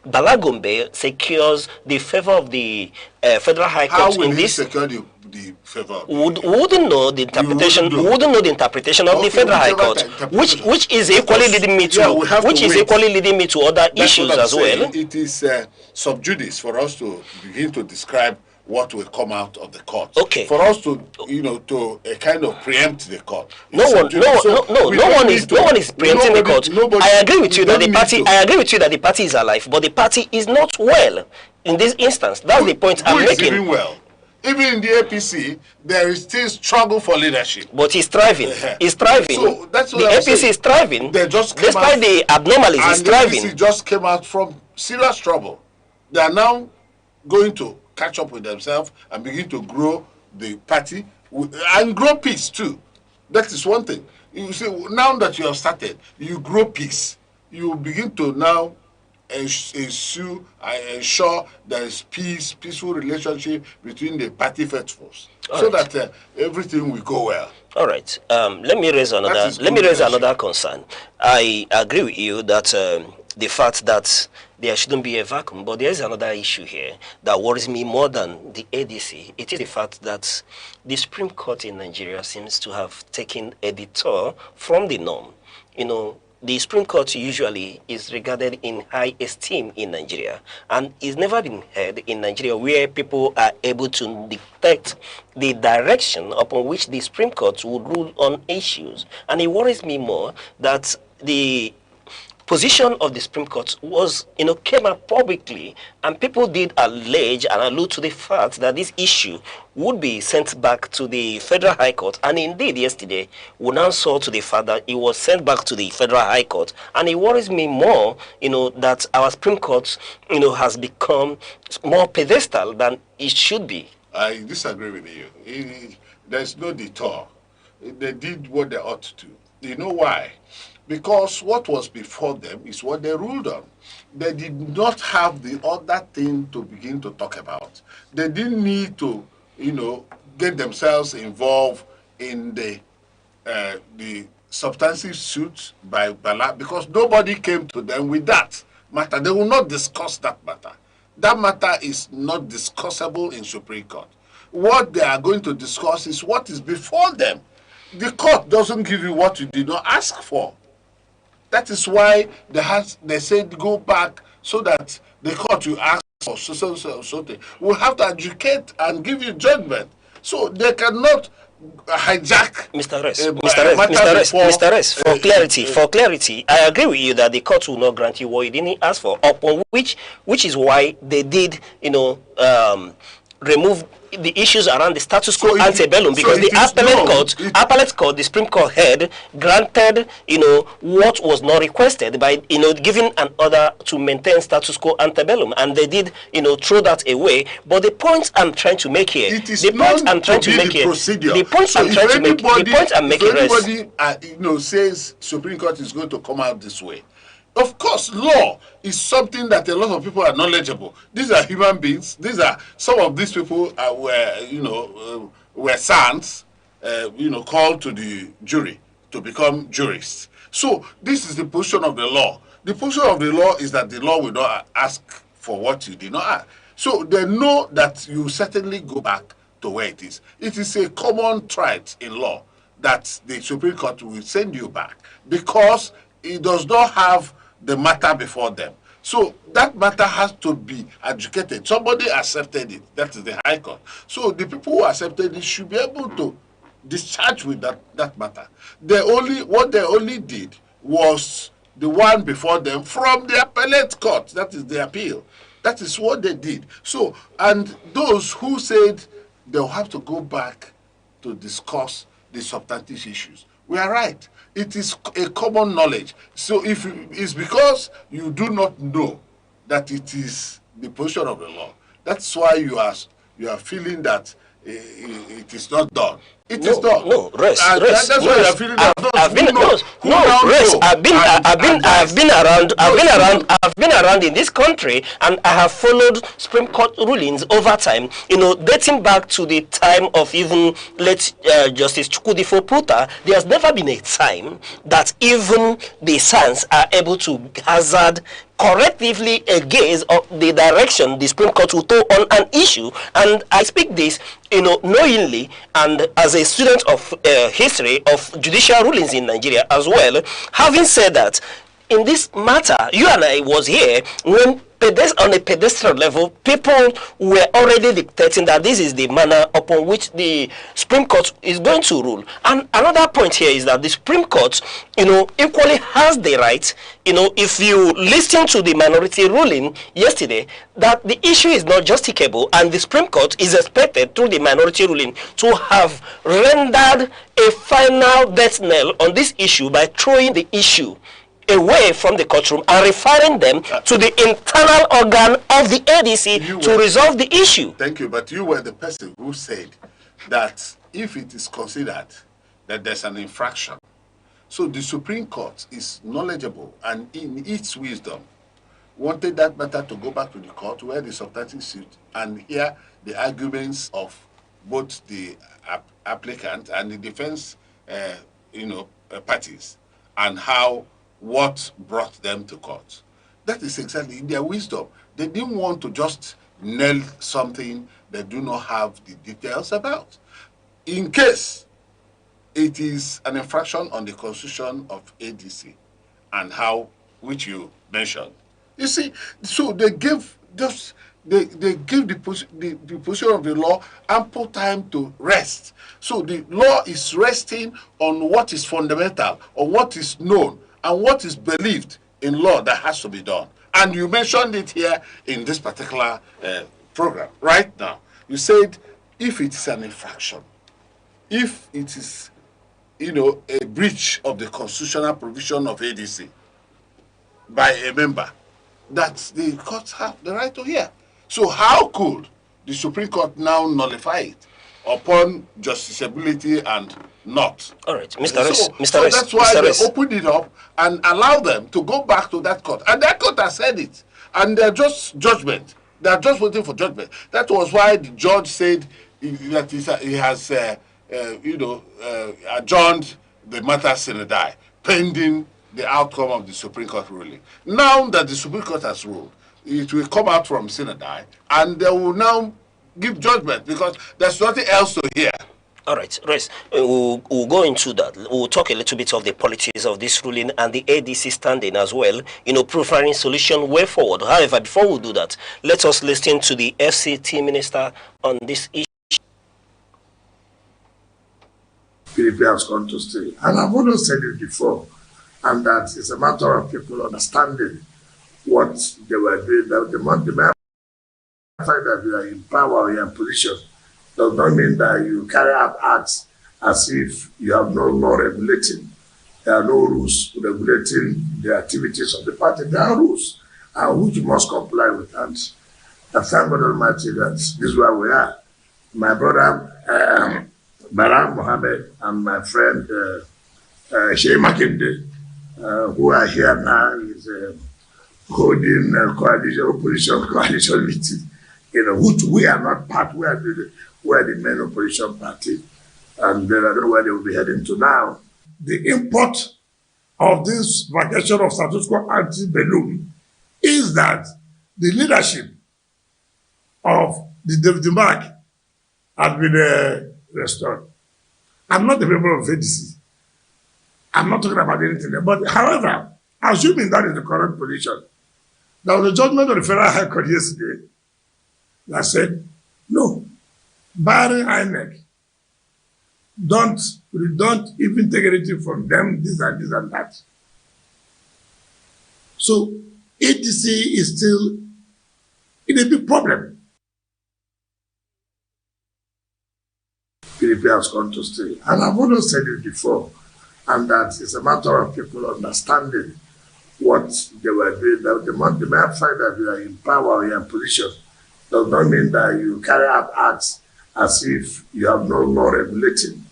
Bala Gombe secures the favor of the Federal High Court, how will he secure the favor? Wouldn't know the interpretation. Wouldn't know the interpretation of the Federal High Court, which is equally leading me to leading me to other issues as well. It is sub judice for us to begin to describe what will come out of the court. Okay. For us to, to kind of preempt the court. No one is preempting the court. I agree with you that the party. I agree with you that the party is alive, but the party is not well in this instance. That's the point I'm making. Even well. Even in the APC, there is still struggle for leadership. But he's thriving. He's thriving. So that's what the APC is thriving. They just despite the abnormalities, he's thriving. The APC just came out from serious trouble. They are now going to catch up with themselves and begin to grow the party and grow peace too. That is one thing. You see, now that you have started, you grow peace. You begin to now ensure there is peaceful relationship between the party faithfuls, that everything will go well. All right. Let me raise another concern. I agree with you that the fact that there shouldn't be a vacuum, but there is another issue here that worries me more than the ADC. It is the fact that the Supreme Court in Nigeria seems to have taken a detour from the norm. The Supreme Court usually is regarded in high esteem in Nigeria, and it's never been heard in Nigeria where people are able to dictate the direction upon which the Supreme Court would rule on issues. And it worries me more that the position of the Supreme Court was, came out publicly, and people did allege and allude to the fact that this issue would be sent back to the Federal High Court. And indeed, yesterday, we now saw to the fact that it was sent back to the Federal High Court. And it worries me more, that our Supreme Court, has become more pedestal than it should be. I disagree with you. There's no detour. They did what they ought to. You know why? Because what was before them is what they ruled on. They did not have the other thing to begin to talk about. They didn't need to, get themselves involved in the substantive suits by Bala, because nobody came to them with that matter. They will not discuss that matter. That matter is not discussable in Supreme Court. What they are going to discuss is what is before them. The court doesn't give you what you did not ask for. That is why they said go back so that the court you ask for something will have to educate and give you judgment. So they cannot hijack. Mr. Rest, for clarity, I agree with you that the court will not grant you what you didn't ask for, upon which is why they did, remove the issues around the status quo antebellum, because the appellate court, the Supreme Court head, granted, what was not requested by, giving an order to maintain status quo antebellum, and they did, throw that away. But the point I'm trying to make here, if anybody says Supreme Court is going to come out this way, of course, law is something that a lot of people are knowledgeable. These are human beings. These are some of these people were sons, called to the jury to become jurists. So this is the position of the law. The position of the law is that the law will not ask for what you did not ask. So they know that you certainly go back to where it is. It is a common trait in law that the Supreme Court will send you back because it does not have the matter before them. So that matter has to be adjudicated. Somebody accepted it. That is the High Court. So the people who accepted it should be able to discharge with that matter. What they only did was the one before them from the appellate court. That is the appeal. That is what they did. So, and those who said they'll have to go back to discuss the substantive issues, we are right. It is a common knowledge. So if it's because you do not know that it is the position of the law, that's why you are feeling that it is not done. It is done. No, rest. That's why you are feeling that. I've been around in this country, and I have followed Supreme Court rulings over time. Dating back to the time of even late Justice Chukwudifo Puta, there has never been a time that even the sons are able to hazard correctively a gaze of the direction the Supreme Court will throw on an issue. And I speak this, knowingly, and as a student of history of judicial rulings in Nigeria as well. Having said that, in this matter, you and I was here when on a pedestrian level, people were already dictating that this is the manner upon which the Supreme Court is going to rule. And another point here is that the Supreme Court, equally has the right, if you listen to the minority ruling yesterday, that the issue is not justicable, and the Supreme Court is expected through the minority ruling to have rendered a final death knell on this issue by throwing the issue away from the courtroom and referring them to the internal organ of the ADC to resolve the issue. Thank you, but you were the person who said that if it is considered that there's an infraction, so the Supreme Court is knowledgeable and in its wisdom wanted that matter to go back to the court where the substantive suit and hear the arguments of both the applicant and the defense parties and what brought them to court. That is exactly in their wisdom. They didn't want to just nail something they do not have the details about. In case it is an infraction on the constitution of ADC and which you mentioned. You see, so they gave the position of the law ample time to rest. So the law is resting on what is fundamental, on what is known, and what is believed in law that has to be done. And you mentioned it here in this particular program. Right now, you said if it is an infraction, if it is, a breach of the constitutional provision of ADC by a member, that the courts have the right to hear. So how could the Supreme Court now nullify it upon justiciability and not? All right, Mr. Ress. So that's why they opened it up and allowed them to go back to that court. And that court has said it. And they're just judgment. They're just waiting for judgment. That was why the judge said that he has, adjourned the matter sine die, pending the outcome of the Supreme Court ruling. Now that the Supreme Court has ruled, it will come out from sine die, and they will now give judgment because there's nothing else to hear. All right, Rest. We'll go into that. We'll talk a little bit of the politics of this ruling and the ADC standing as well, preferring solution way forward. However, before we do that, let us listen to the FCT minister on this issue. PDP has gone to stay. And I've always said it before, and that it's a matter of people understanding what they were doing. The fact that you are in power or you are in position does not mean that you carry out acts as if you have no law regulating. There are no rules regulating the activities of the party. There are rules which you must comply with. And I thank God Almighty that this is where we are. My brother Baram Mohammed and my friend Shea Makinde, who are here now, is holding a opposition coalition meeting, which we are not part. We are the main opposition party, and I don't know where they will be heading to now. The import of this vacation of status quo ante-bellum is that the leadership of the David has been restored. I'm not a member of ADC. I'm not talking about anything there. But however, assuming that is the correct position, there was a judgment of the Federal High Court yesterday that said, no, barring inec, don't even take anything from them, this and that. So ADC is still in a big problem. PDP has gone to stay. And I've always said it before, and that it's a matter of people understanding what they were doing. The mere fact that you are in power or you are in position does not mean that you carry out acts as if you have no law regulating.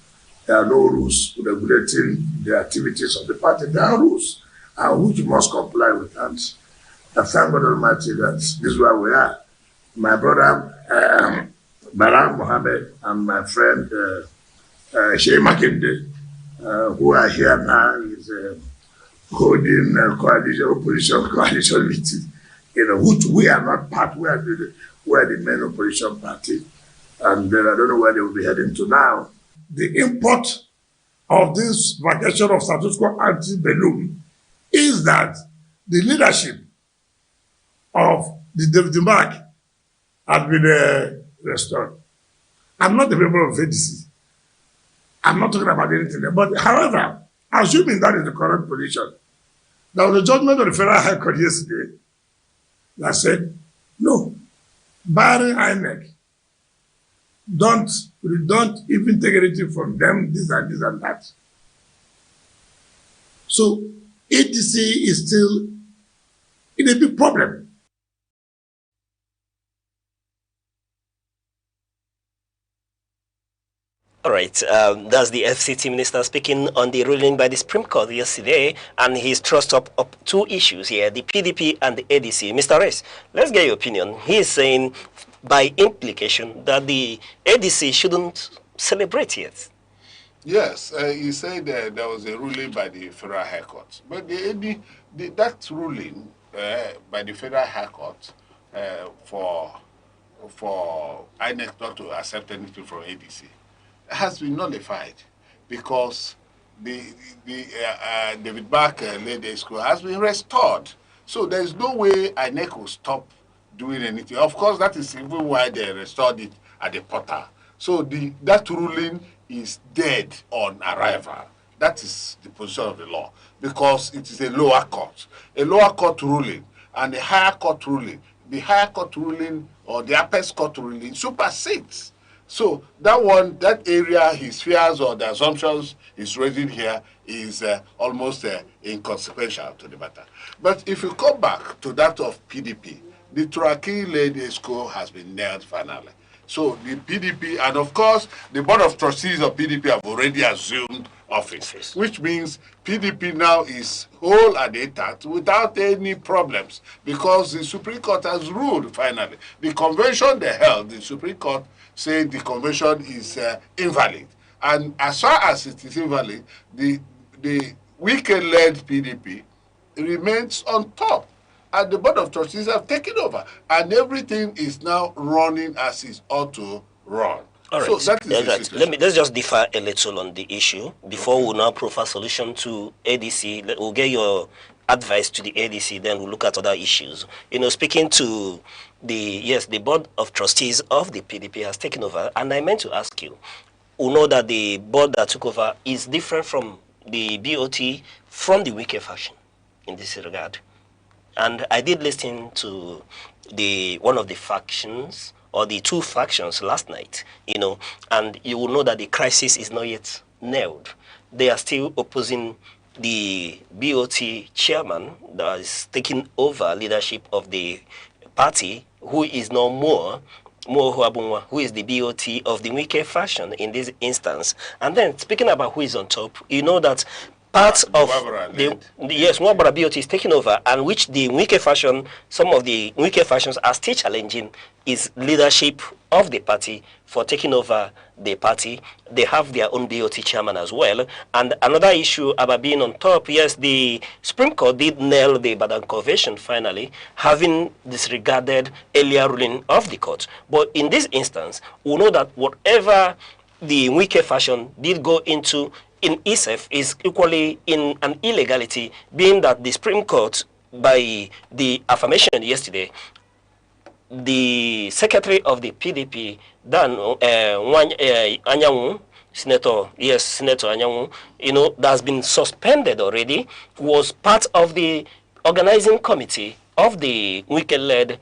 There are no rules regulating the activities of the party. There are rules which you must comply with. And I thank God Almighty that this is where we are. My brother Baram Mohammed and my friend Shea Makinde, who are here now, is holding a opposition coalition meeting, which we are not part. We are the main opposition party, and I don't know where they will be heading to now. The import of this vacation of status quo ante-bellum is that the leadership of the David has been restored. I'm not a member of ADC. I'm not talking about anything there. But however, assuming that is the correct position, there was a judgment of the Federal High Court yesterday that said, no, barring inec, don't even take anything from them, this and that. So ADC is still in a big problem. All right, that's the FCT minister speaking on the ruling by the Supreme Court yesterday, and he's thrust up two issues here, the PDP and the ADC. Mr. Reyes, let's get your opinion. He's saying, by implication, that the ADC shouldn't celebrate yet. Yes, he said there was a ruling by the Federal High Court. But that ruling by the Federal High Court for INEC not to accept anything from ADC has been nullified because the David Mark Lady School has been restored. So there is no way INEC will stop doing anything. Of course, that is even why they restored it at the portal. So that ruling is dead on arrival. That is the position of the law because it is a lower court ruling, and the higher court ruling. The higher court ruling or the apex court ruling supersedes. So that area, his fears or the assumptions he's raising here is almost inconsequential to the matter. But if you come back to that of PDP, the Turaki Lady School has been nailed finally. So the PDP, and of course, the Board of Trustees of PDP have already assumed office, which means PDP now is whole and intact without any problems because the Supreme Court has ruled finally. The convention they held, the Supreme Court said the convention is invalid. And as far as it is invalid, the wike-led PDP remains on top. And the Board of Trustees have taken over. And everything is now running as it ought to run. All right. So that is let's just differ a little on the issue before we now profile solution to ADC. We'll get your advice to the ADC, then we'll look at other issues. Speaking to the Board of Trustees of the PDP has taken over, and I meant to ask you, we know that the board that took over is different from the BOT from the wike faction in this regard. And I did listen to one of the factions, or the two factions last night, and you will know that the crisis is not yet nailed. They are still opposing the BOT chairman that is taking over leadership of the party, who is no more Huabunwa, who is the BOT of the wike faction in this instance. And then speaking about who is on top, you know that part of yes, Mwabara BOT is taking over, and which the wike faction, some of the wike factions are still challenging is leadership of the party for taking over the party. They have their own BOT chairman as well. And another issue about being on top, yes, the Supreme Court did nail the Ibadan Convention finally, having disregarded earlier ruling of the court. But in this instance, we know that whatever the wike faction did go into in itself is equally in an illegality, being that the Supreme Court, by the affirmation yesterday, the secretary of the PDP, Dan Anyanwu, Senator Anyanwu, that has been suspended already, was part of the organizing committee of the wike-led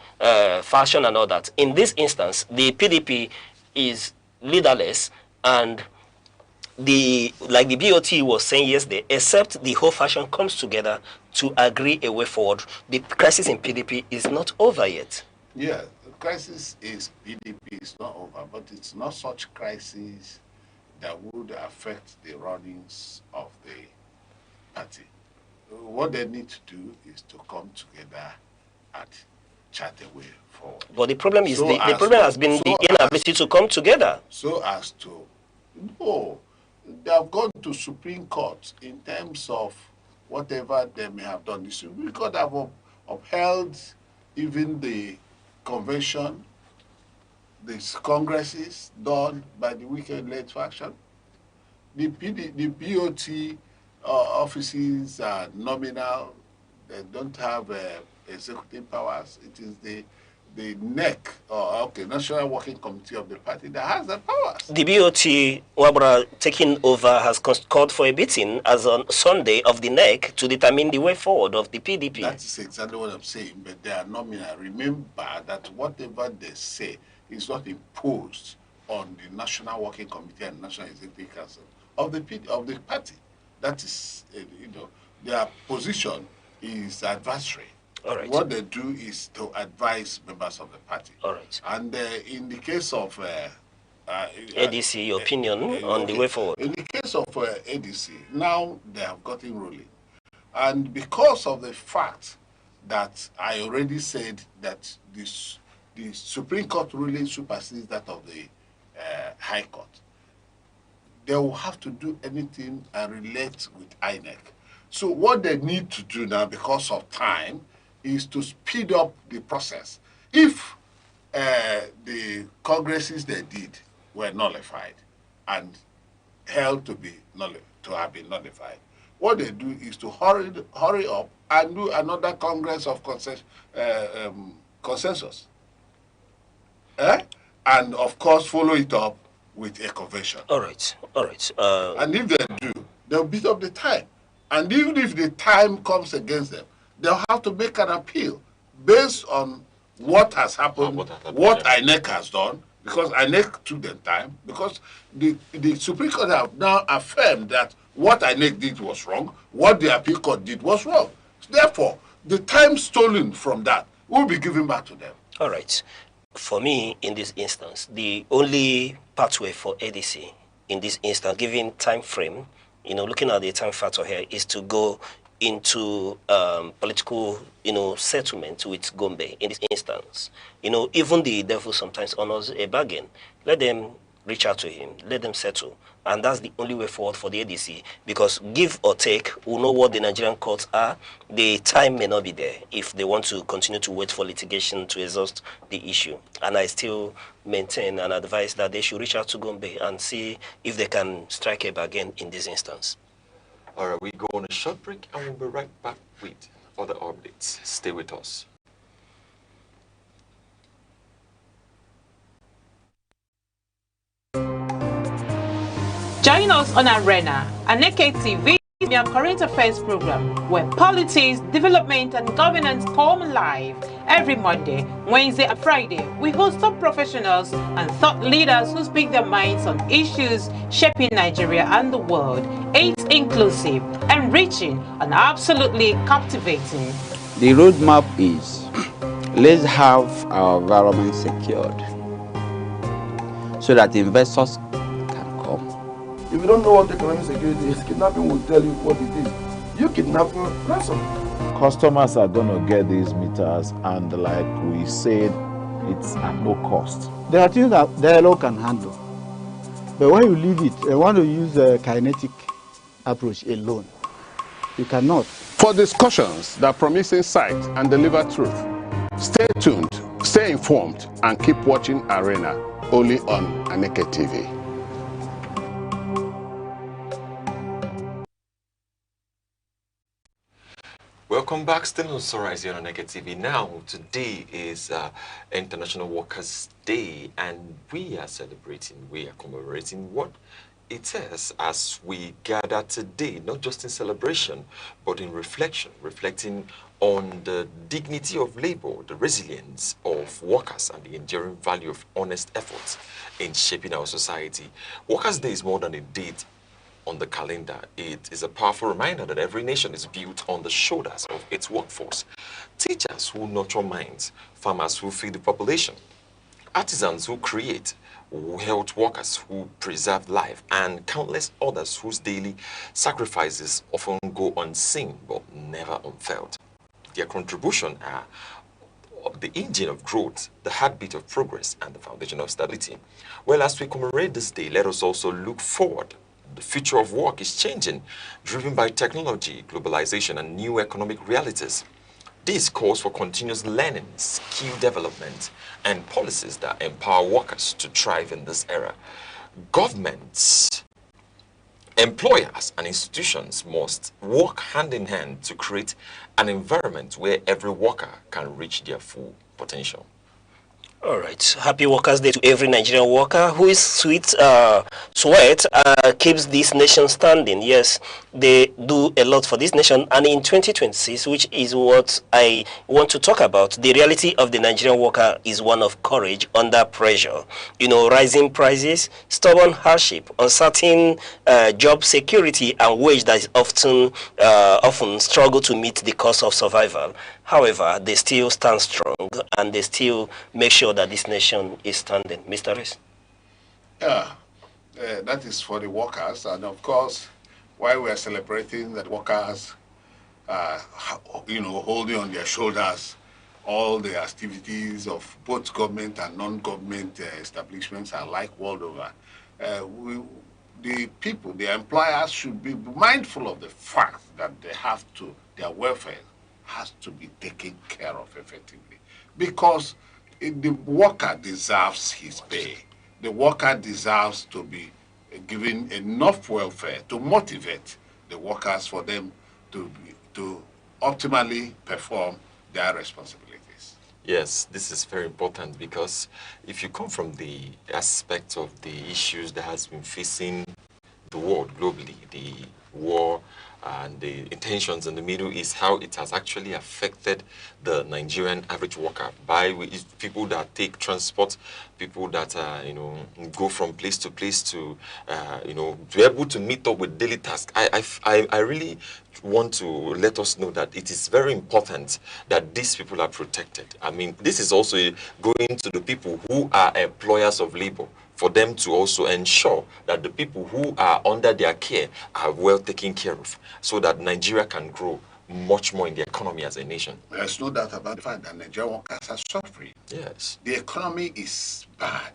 faction and all that. In this instance, the PDP is leaderless, and like the BOT was saying yesterday, except the whole faction comes together to agree a way forward, the crisis in PDP is not over yet. Yeah, the crisis is PDP is not over, but it's not such crisis that would affect the runnings of the party. What they need to do is to come together and chart a way forward. But the problem is the problem has been the inability to come together. So as to, no, they have gone to Supreme Court in terms of whatever they may have done. The Supreme Court have upheld even the convention, these congresses done by the wike-led faction. The BOT offices are nominal. They don't have executive powers. It is the NEC, National Working Committee of the party, that has the powers. The BOT, Wabra, taking over has called for a meeting as on Sunday of the NEC to determine the way forward of the PDP. That is exactly what I'm saying, but they are nominal. Remember that whatever they say is not imposed on the National Working Committee and National Executive Council of the party. That is, their position is advisory. All right. What they do is to advise members of the party. All right. And in the case of ADC, your opinion on the way forward. In the case of ADC, now they have gotten ruling. And because of the fact that I already said that the Supreme Court ruling supersedes that of the High Court, they will have to do anything and relate with INEC. So what they need to do now, because of time, is to speed up the process. If the congresses they did were nullified and held to have been nullified, what they do is to hurry up and do another Congress of consensus. And of course follow it up with a convention. All right. And if they do, they'll beat up the time. And even if the time comes against them, they'll have to make an appeal based on what has happened, what INEC has done, because INEC took them time, because the Supreme Court have now affirmed that what INEC did was wrong, what the appeal court did was wrong. Therefore, the time stolen from that will be given back to them. All right. For me, in this instance, the only pathway for ADC in this instance, given time frame, looking at the time factor here, is to go into political, settlement with Gombe in this instance. Even the devil sometimes honors a bargain. Let them reach out to him, let them settle. And that's the only way forward for the ADC, because give or take, we know what the Nigerian courts are. The time may not be there if they want to continue to wait for litigation to exhaust the issue. And I still maintain and advise that they should reach out to Gombe and see if they can strike a bargain in this instance. All right, we go on a short break and we'll be right back with other updates. Stay with us. Join us on Arena, Aneke TV Your current affairs program, where politics, development, and governance come alive every Monday, Wednesday, and Friday. We host top professionals and thought leaders who speak their minds on issues shaping Nigeria and the world. It's inclusive, enriching, and absolutely captivating. The roadmap is let's have our environment secured so that investors can come. If you don't know what economic security is, kidnapping will tell you what it is. You kidnap your ransom. Customers are going to get these meters, and like we said, it's at no cost. There are things that dialogue can handle. But when you leave it, you want to use a kinetic approach alone. You cannot. For discussions that promise insight and deliver truth, stay tuned, stay informed, and keep watching Arena only on Aneke TV. Welcome back, still on Sunrise here on Aneke TV. Now, today is International Workers' Day, and we are commemorating what it is as we gather today, not just in celebration, but in reflection, reflecting on the dignity of labor, the resilience of workers, and the enduring value of honest efforts in shaping our society. Workers' Day is more than a date on the calendar. It is a powerful reminder that every nation is built on the shoulders of its workforce. Teachers who nurture minds, farmers who feed the population, artisans who create, health workers who preserve life, and countless others whose daily sacrifices often go unseen but never unfelt. Their contribution are the engine of growth, the heartbeat of progress, and the foundation of stability. Well, as we commemorate this day, let us also look forward. The future of work is changing, driven by technology, globalization, and new economic realities. This calls for continuous learning, skill development, and policies that empower workers to thrive in this era. Governments, employers, and institutions must work hand in hand to create an environment where every worker can reach their full potential. All right. Happy Workers' Day to every Nigerian worker who is sweat keeps this nation standing. Yes, they do a lot for this nation. And in 2026, which is what I want to talk about, the reality of the Nigerian worker is one of courage under pressure. You know, rising prices, stubborn hardship, uncertain job security, and wage that is often struggle to meet the cost of survival. However, they still stand strong, and they still make sure that this nation is standing. Mr. Rees? Yeah, that is for the workers. And of course, while we are celebrating that workers, holding on their shoulders all the activities of both government and non-government establishments alike world over, the people, the employers should be mindful of the fact that they have to, their welfare has to be taken care of effectively, because the worker deserves his pay. The worker deserves to be given enough welfare to motivate the workers for them to optimally perform their responsibilities. Yes, this is very important, because if you come from the aspect of the issues that has been facing the world globally, the war and the tensions in the Middle East, how it has actually affected the Nigerian average worker by people that take transport, people that go from place to place to be able to meet up with daily tasks. I really want to let us know that it is very important that these people are protected. I mean, this is also going to the people who are employers of labor, for them to also ensure that the people who are under their care are well taken care of, so that Nigeria can grow much more in the economy as a nation. There's no doubt about the fact that Nigerian workers are suffering. Yes. The economy is bad,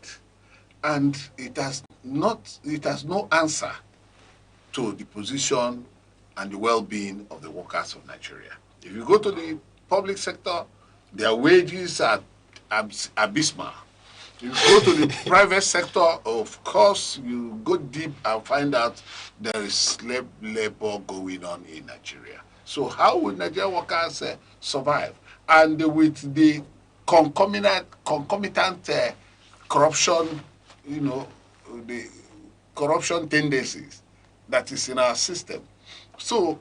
and it has no answer to the position and the well-being of the workers of Nigeria. If you go to the public sector, their wages are abysmal. You go to the private sector, of course, you go deep and find out there is slave labor going on in Nigeria. So how will Nigerian workers survive? And with the concomitant corruption, the corruption tendencies that is in our system, So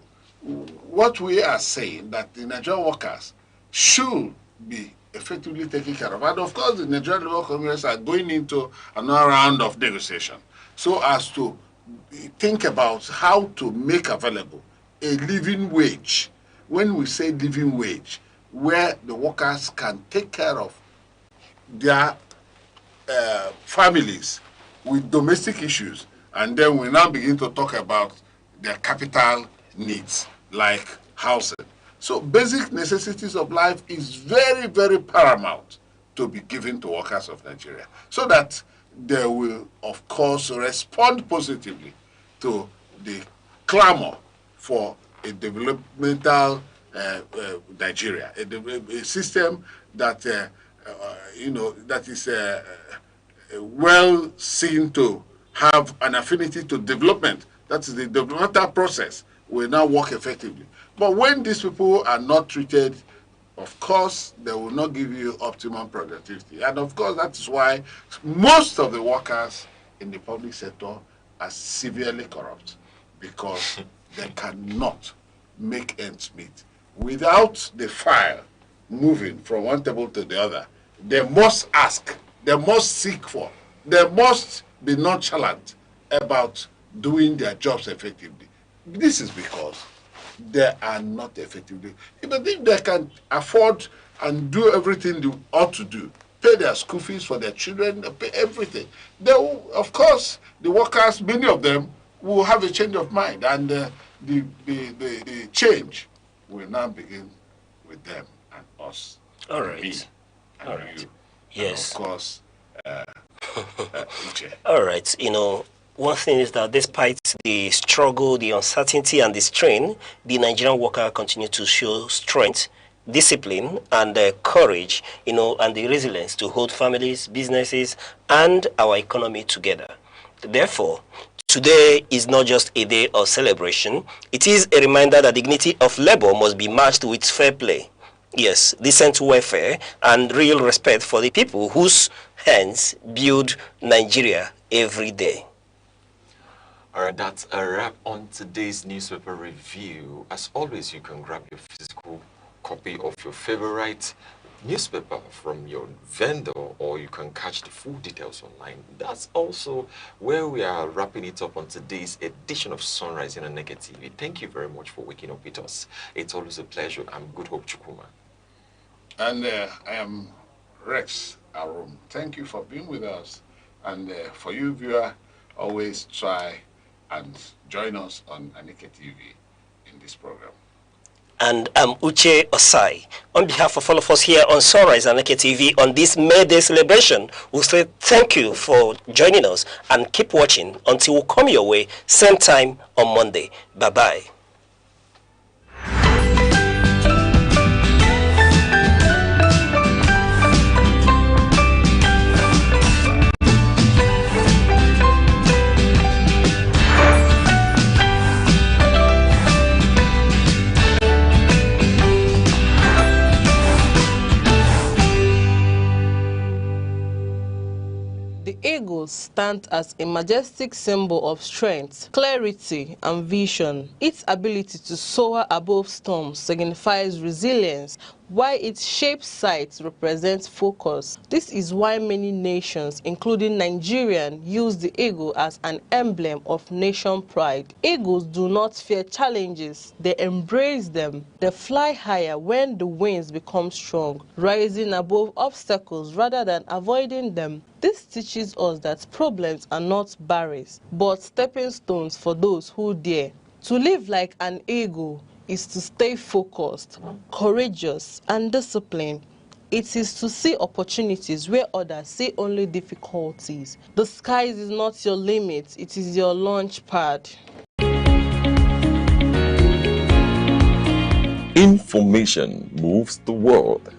what we are saying that the Nigerian workers should be effectively taken care of. And of course, the Nigerian Labour Congress are going into another round of negotiation so as to think about how to make available a living wage. When we say living wage, where the workers can take care of their families with domestic issues, and then we now begin to talk about their capital needs like housing. So basic necessities of life is very, very paramount to be given to workers of Nigeria so that they will, of course, respond positively to the clamor for a developmental Nigeria, a system that that is well seen to have an affinity to development. That is the developmental process will now work effectively. But when these people are not treated, of course, they will not give you optimum productivity. And of course, that is why most of the workers in the public sector are severely corrupt, because they cannot make ends meet. Without the file moving from one table to the other, they must ask, they must seek for, they must be nonchalant about doing their jobs effectively. This is because they are not effectively. But if they can afford and do everything they ought to do, pay their school fees for their children, pay everything, they will, of course, the workers, many of them, will have a change of mind, and the change will now begin with them and us. All right. Me and all right. You. Yes. And of course, Uche. All right. You know, one thing is that despite the struggle, the uncertainty, and the strain, the Nigerian worker continue to show strength, discipline, and courage, you know, and the resilience to hold families, businesses, and our economy together. Therefore, today is not just a day of celebration. It is a reminder that dignity of labor must be matched with fair play. Yes, decent welfare and real respect for the people whose hands build Nigeria every day. All right, that's a wrap on today's newspaper review. As always, you can grab your physical copy of your favorite newspaper from your vendor, or you can catch the full details online. That's also where we are wrapping it up on today's edition of Sunrise in Aneke TV. Thank you very much for waking up with us. It's always a pleasure. I'm Good Hope Chukuma. And I am Rex Arum. Thank you for being with us. And for you, viewer, always try and join us on Aneke TV in this program. And I'm Uche Osai. On behalf of all of us here on Sunrise and Aneke TV on this May Day celebration, we'll say thank you for joining us and keep watching until we come your way, same time on Monday. Bye-bye. The eagles stand as a majestic symbol of strength, clarity, and vision. Its ability to soar above storms signifies resilience, while its shaped sight represents focus. This is why many nations, including Nigeria, use the eagle as an emblem of nation pride. Eagles do not fear challenges, they embrace them. They fly higher when the winds become strong, rising above obstacles rather than avoiding them. This teaches us that problems are not barriers, but stepping stones for those who dare. To live like an eagle is to stay focused, courageous, and disciplined. It is to see opportunities where others see only difficulties. The sky is not your limit, it is your launch pad. Information moves the world.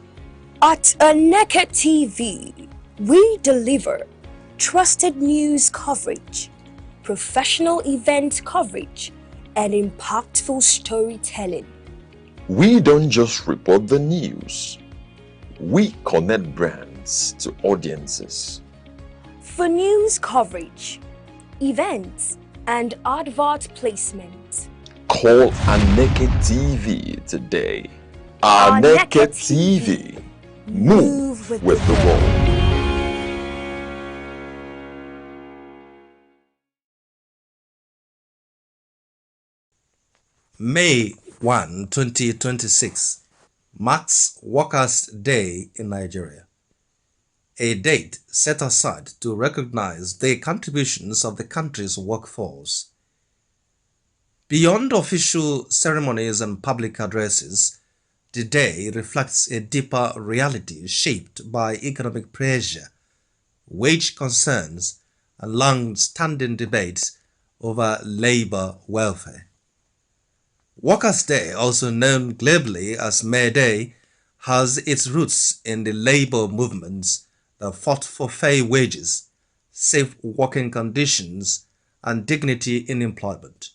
At Aneke TV, we deliver trusted news coverage, professional event coverage, and impactful storytelling. We don't just report the news. We connect brands to audiences. For news coverage, events, and advert placement, call Aneke TV today. Aneke TV. Move with the world. May 1, 2026 marks Workers' Day in Nigeria, a date set aside to recognize the contributions of the country's workforce. Beyond official ceremonies and public addresses, the day reflects a deeper reality shaped by economic pressure, wage concerns, and long-standing debates over labor welfare. Workers' Day, also known globally as May Day, has its roots in the labor movements that fought for fair wages, safe working conditions, and dignity in employment.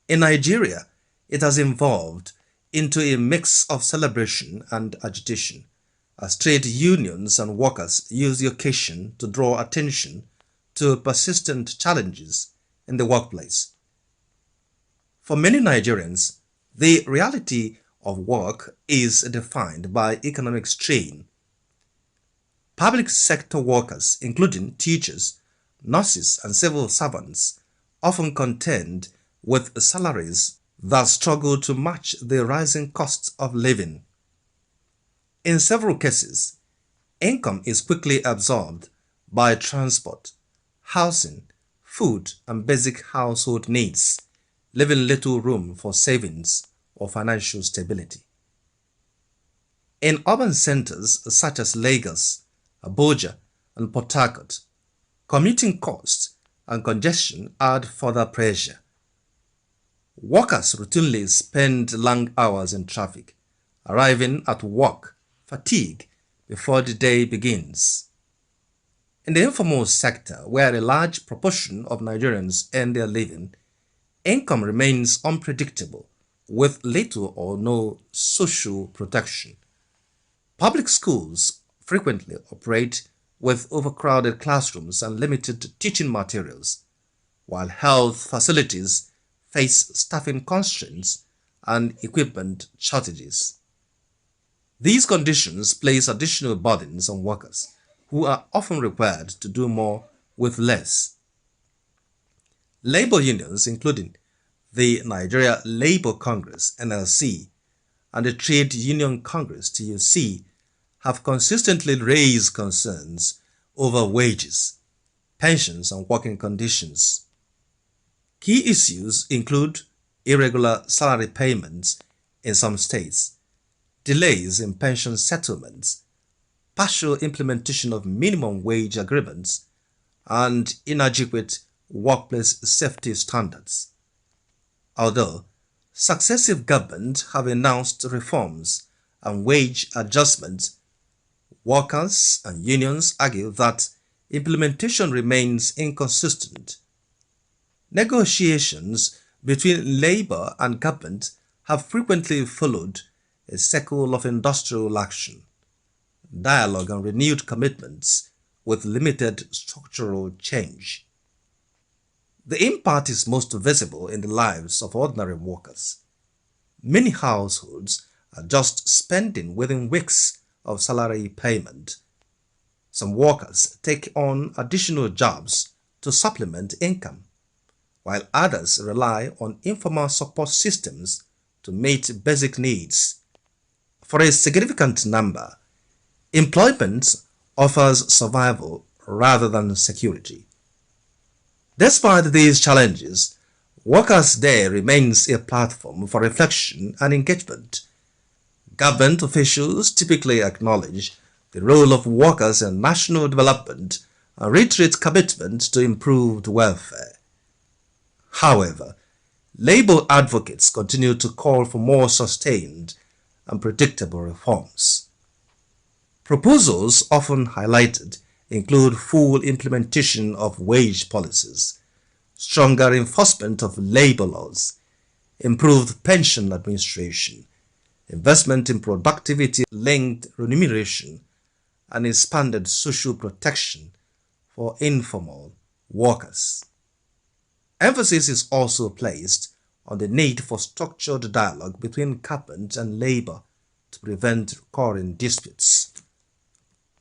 In Nigeria, it has evolved into a mix of celebration and agitation, as trade unions and workers use the occasion to draw attention to persistent challenges in the workplace. For many Nigerians, the reality of work is defined by economic strain. Public sector workers, including teachers, nurses, and civil servants, often contend with salaries that struggle to match the rising costs of living. In several cases, income is quickly absorbed by transport, housing, food, and basic household needs, leaving little room for savings or financial stability. In urban centers such as Lagos, Abuja, and Port Harcourt, commuting costs and congestion add further pressure. Workers routinely spend long hours in traffic, arriving at work fatigued before the day begins. In the informal sector, where a large proportion of Nigerians earn their living, income remains unpredictable, with little or no social protection. Public schools frequently operate with overcrowded classrooms and limited teaching materials, while health facilities face staffing constraints and equipment shortages. These conditions place additional burdens on workers, who are often required to do more with less. Labor unions, including the Nigeria Labour Congress (NLC) and the Trade Union Congress (TUC), have consistently raised concerns over wages, pensions, and working conditions. Key issues include irregular salary payments in some states, delays in pension settlements, partial implementation of minimum wage agreements, and inadequate workplace safety standards. Although successive governments have announced reforms and wage adjustments, workers and unions argue that implementation remains inconsistent. Negotiations between labor and government have frequently followed a cycle of industrial action, dialogue, and renewed commitments with limited structural change. The impact is most visible in the lives of ordinary workers. Many households are just spending within weeks of salary payment. Some workers take on additional jobs to supplement income, while others rely on informal support systems to meet basic needs. For a significant number, employment offers survival rather than security. Despite these challenges, Workers' Day remains a platform for reflection and engagement. Government officials typically acknowledge the role of workers in national development and reiterate commitment to improved welfare. However, labor advocates continue to call for more sustained and predictable reforms. Proposals often highlighted include full implementation of wage policies, stronger enforcement of labor laws, improved pension administration, investment in productivity-linked remuneration, and expanded social protection for informal workers. Emphasis is also placed on the need for structured dialogue between government and labor to prevent recurring disputes.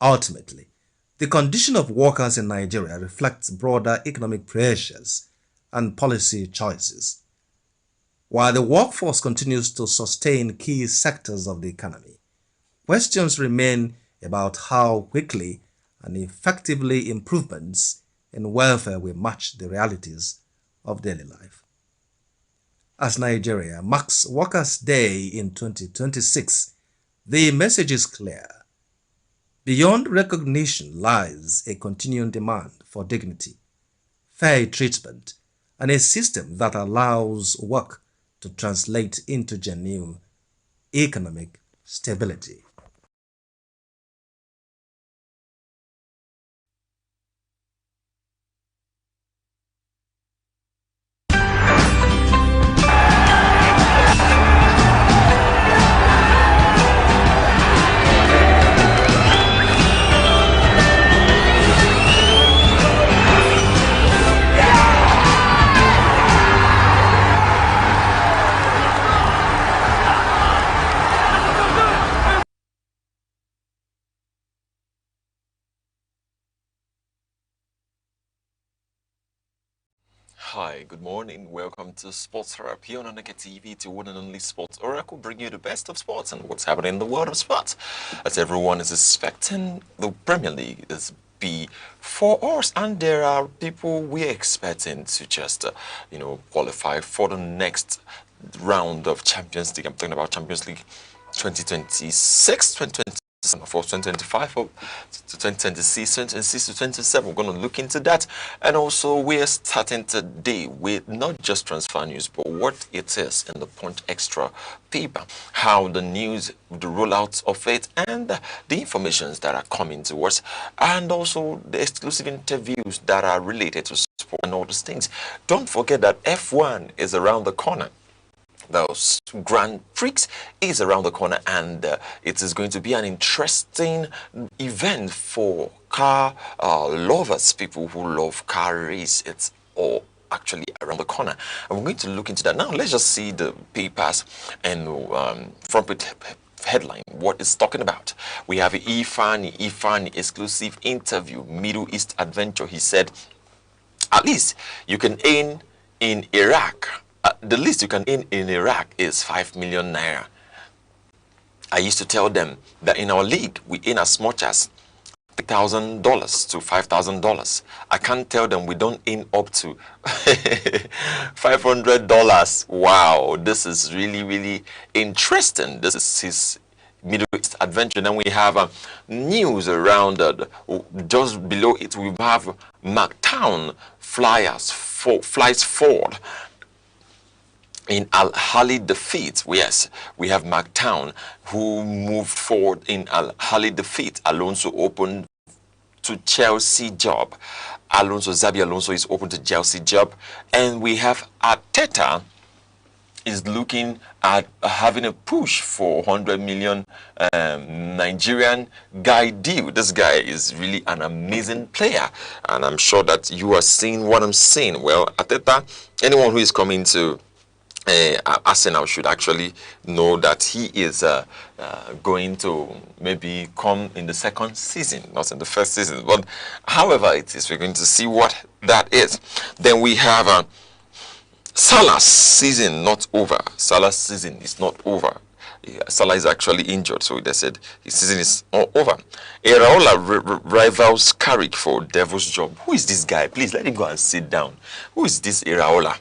Ultimately, the condition of workers in Nigeria reflects broader economic pressures and policy choices. While the workforce continues to sustain key sectors of the economy, questions remain about how quickly and effectively improvements in welfare will match the realities of daily life. As Nigeria marks Workers' Day in 2026, the message is clear. Beyond recognition lies a continuing demand for dignity, fair treatment, and a system that allows work to translate into genuine economic stability. Hi, good morning. Welcome to Sports Therapy on Aneke TV, to one and only Sports Oracle, bring you the best of sports and what's happening in the world of sports. As everyone is expecting, the Premier League is before us, and there are people we're expecting to just, qualify for the next round of Champions League. I'm talking about Champions League 2026, 2027, for 2025 to 2026, 2026 to 2027. We're going to look into that. And also, we're starting today with not just transfer news, but what it is in the Punch Extra paper, how the news, the rollout of it, and the informations that are coming to us, and also the exclusive interviews that are related to sport and all those things. Don't forget that F1 is around the corner. The Grand Prix is around the corner, and it is going to be an interesting event for car lovers, people who love car race. It's all actually around the corner, and we're going to look into that. Now let's just see the papers and front page headline, what it's talking about. We have Ifani exclusive interview, Middle East adventure. He said, at least you can earn in Iraq. The least you can earn in Iraq is 5 million naira. I used to tell them that in our league, we earn as much as $1,000 to $5,000. I can't tell them we don't earn up to $500. Wow, this is really, really interesting. This is his Middle East adventure. Then we have news around just below it. We have McTown flies forward in Al-Ahly defeat. Yes, we have McTown who moved forward in Al-Ahly defeat. Alonso open to Chelsea job. Xabi Alonso is open to Chelsea job. And we have Arteta is looking at having a push for 100 million Nigerian guy deal. This guy is really an amazing player, and I'm sure that you are seeing what I'm saying. Well, Arteta, anyone who is coming to Arsenal should actually know that he is going to maybe come in the second season, not in the first season. But however it is, we're going to see what that is. Then we have Salah's season not over. Salah's season is not over. Salah is actually injured, so they said his season is not over. Iraola rivals Carrick for Devil's job. Who is this guy? Please let him go and sit down. Who is this Iraola?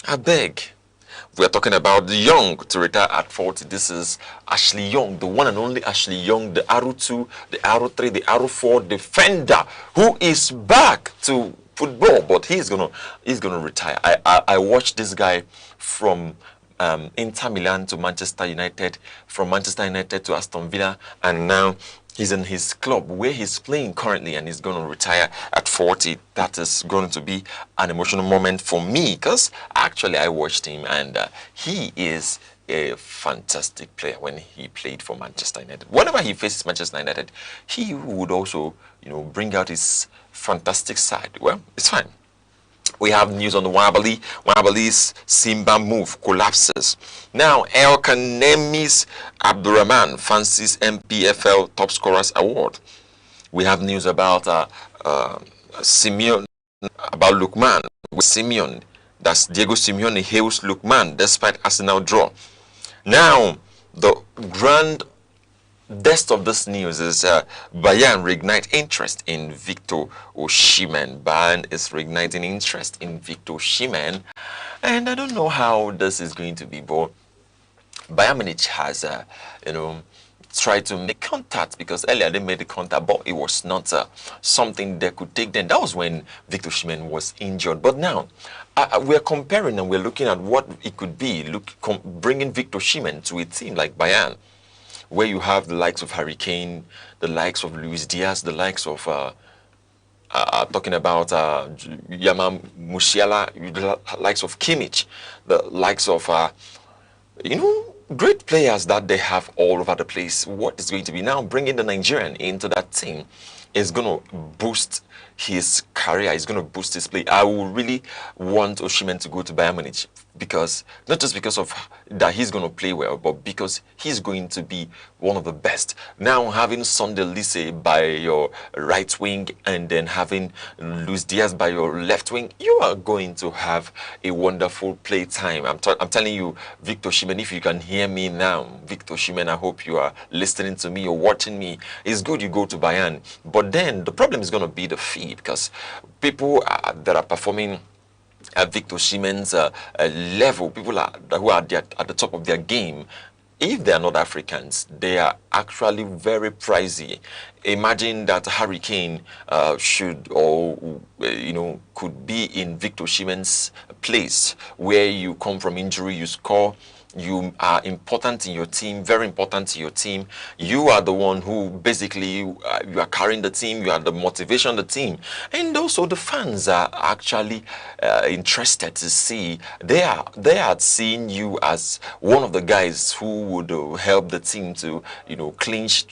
I beg. We are talking about Young to retire at 40. This is Ashley Young, the one and only Ashley Young, the R2, the R3, the R4 defender who is back to football, but he's gonna retire. I watched this guy from Inter Milan to Manchester United, from Manchester United to Aston Villa, and now he's in his club where he's playing currently, and he's going to retire at 40. That is going to be an emotional moment for me, because actually I watched him, and he is a fantastic player when he played for Manchester United. Whenever he faces Manchester United, he would also, bring out his fantastic side. Well, it's fine. We have news on Wabali. Wabali's Simba move collapses. Now, El Kanemi's Abdurrahman fancies MPFL Top Scorers Award. We have news about Simeon, about Lukman. With Simeon, that's Diego Simeone hails Lukman despite Arsenal draw. Now, the grandest of this news is Bayern reignite interest in Victor Osimhen. Bayern is reigniting interest in Victor Osimhen, and I don't know how this is going to be, but Bayern Munich has, tried to make contact, because earlier they made the contact, but it was not something they could take. Then that was when Victor Osimhen was injured. But now we're comparing and we're looking at what it could be. Bringing Victor Osimhen to a team like Bayern, where you have the likes of Harry Kane, the likes of Luis Diaz, the likes of talking about Yaman Musiala, the likes of Kimmich, the likes of great players that they have all over the place. What is going to be now bringing the Nigerian into that team is going to boost his career. It's going to boost his play. I will really want Osimhen to go to Bayern Munich, because not just because of that he's going to play well, but because he's going to be one of the best. Now having ndlea by your right wing and then having Luis Diaz by your left wing, you are going to have a wonderful play time. I'm telling you, Victor Osimhen, if you can hear me now, Victor Osimhen, I hope you are listening to me or watching me. It's good you go to Bayern, but then the problem is going to be the fee, because people that are performing at Victor Osimhen's level, people who are at the top of their game, if they are not Africans, they are actually very pricey. Imagine that Harry Kane should, or could be in Victor Osimhen's place, where you come from injury, you score, you are important in your team, very important in your team. You are the one who basically you are carrying the team, you are the motivation of the team. And also the fans are actually interested to see, they are seeing you as one of the guys who would help the team to clinch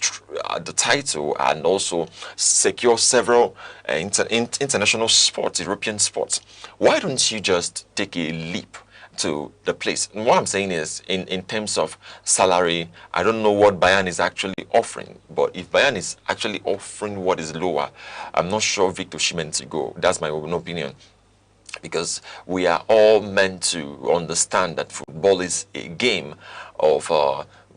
the title and also secure several international sports, European sports. Why don't you just take a leap to the place? And what I'm saying is, in terms of salary, I don't know what Bayern is actually offering, but if Bayern is actually offering what is lower, I'm not sure Victor Osimhen to go. That's my own opinion, because we are all meant to understand that football is a game of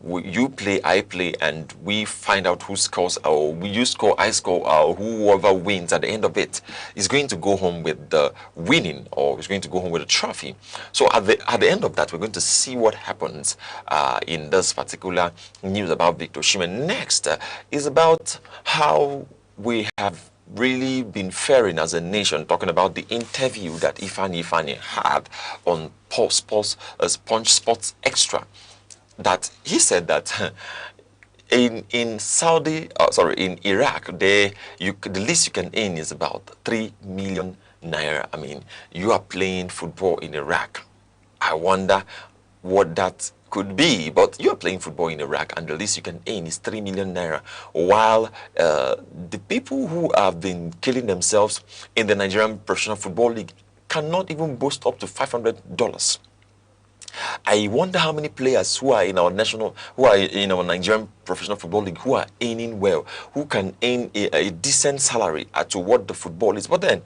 you play, I play, and we find out who scores, or you score, I score, or whoever wins at the end of it is going to go home with the winning, or is going to go home with a trophy. So at the end of that, we're going to see what happens in this particular news about Victor Osimhen. Next is about how we have really been faring as a nation, talking about the interview that Ifani had on Punch Sports Extra. That he said that in Iraq, the least you can earn is about 3 million naira. I mean, you are playing football in Iraq. I wonder what that could be, but you are playing football in Iraq and the least you can earn is 3 million naira, while the people who have been killing themselves in the Nigerian Professional Football League cannot even boast up to $500. I wonder how many players who are in our Nigerian Professional Football League who are earning well, who can earn a decent salary to what the football is. But then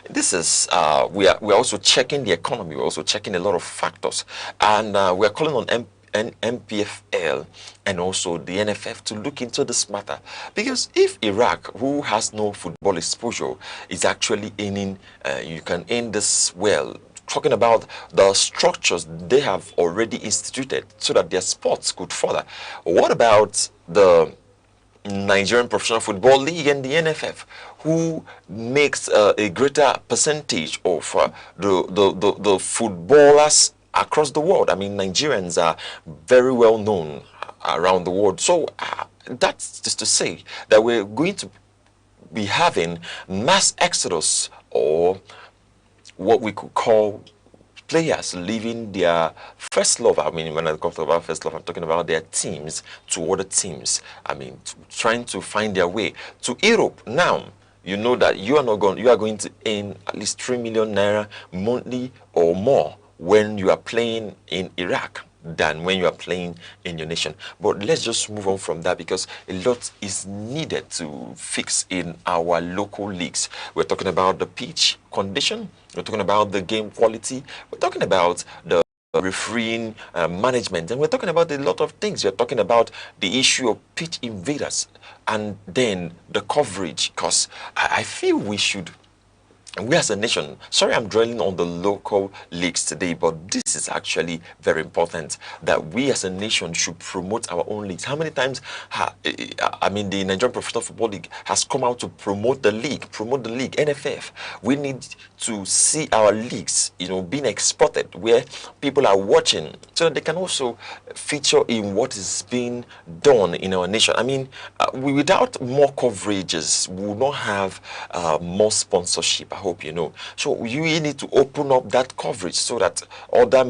this is we are also checking the economy. We're also checking a lot of factors, and we're calling on MPFL and also the NFF to look into this matter, because if Iraq, who has no football exposure, is actually earning, you can earn this well. Talking about the structures they have already instituted so that their sports could further. What about the Nigerian Professional Football League and the NFF, who makes a greater percentage of the footballers across the world? I mean, Nigerians are very well known around the world. So that's just to say that we're going to be having mass exodus, or what we could call players leaving their first love. I mean, when I talk about first love, I'm talking about their teams to other teams. I mean, trying to find their way to Europe. Now, you know that you are going to earn at least 3 million naira monthly or more when you are playing in Iraq than when you are playing in your nation. But let's just move on from that, because a lot is needed to fix in our local leagues. We're talking about the pitch condition, we're talking about the game quality, we're talking about the refereeing management, and we're talking about a lot of things. We're talking about the issue of pitch invaders, and then the coverage, because I feel we as a nation, sorry I'm dwelling on the local leagues today, but this is actually very important, that we as a nation should promote our own leagues. How many times, I mean, the Nigerian Professional Football League has come out to promote the league, NFF. We need to see our leagues, being exported, where people are watching, so that they can also feature in what is being done in our nation. I mean, without more coverages, we will not have more sponsorship. I hope you know. So you need to open up that coverage so that other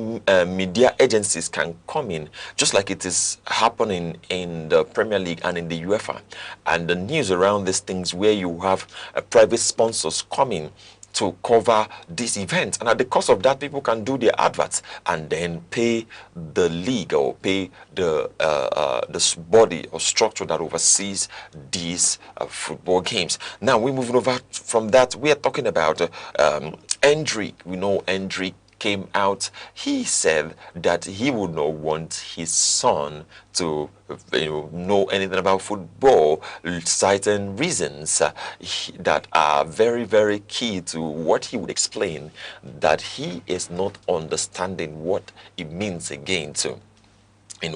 media agencies can come in, just like it is happening in the Premier League and in the UEFA. And the news around these things, where you have private sponsors coming to cover this event, and at the cost of that, people can do their adverts and then pay the league or pay the body or structure that oversees these football games. Now we're moving over from that. We are talking about Endrick. We know Endrick came out. He said that he would not want his son to know anything about football, citing reasons that are very, very key to what he would explain, that he is not understanding what it means again to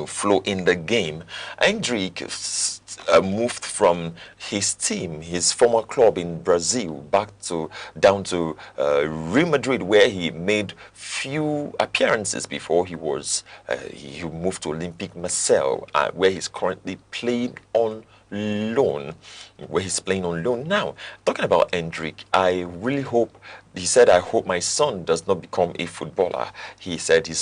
flow in the game. Endrick moved from his team, his former club in Brazil, down to Real Madrid, where he made few appearances before he moved to Olympique Marseille, where he's currently playing on loan. Now, talking about Endrick, I really hope, he said, I hope my son does not become a footballer. He said he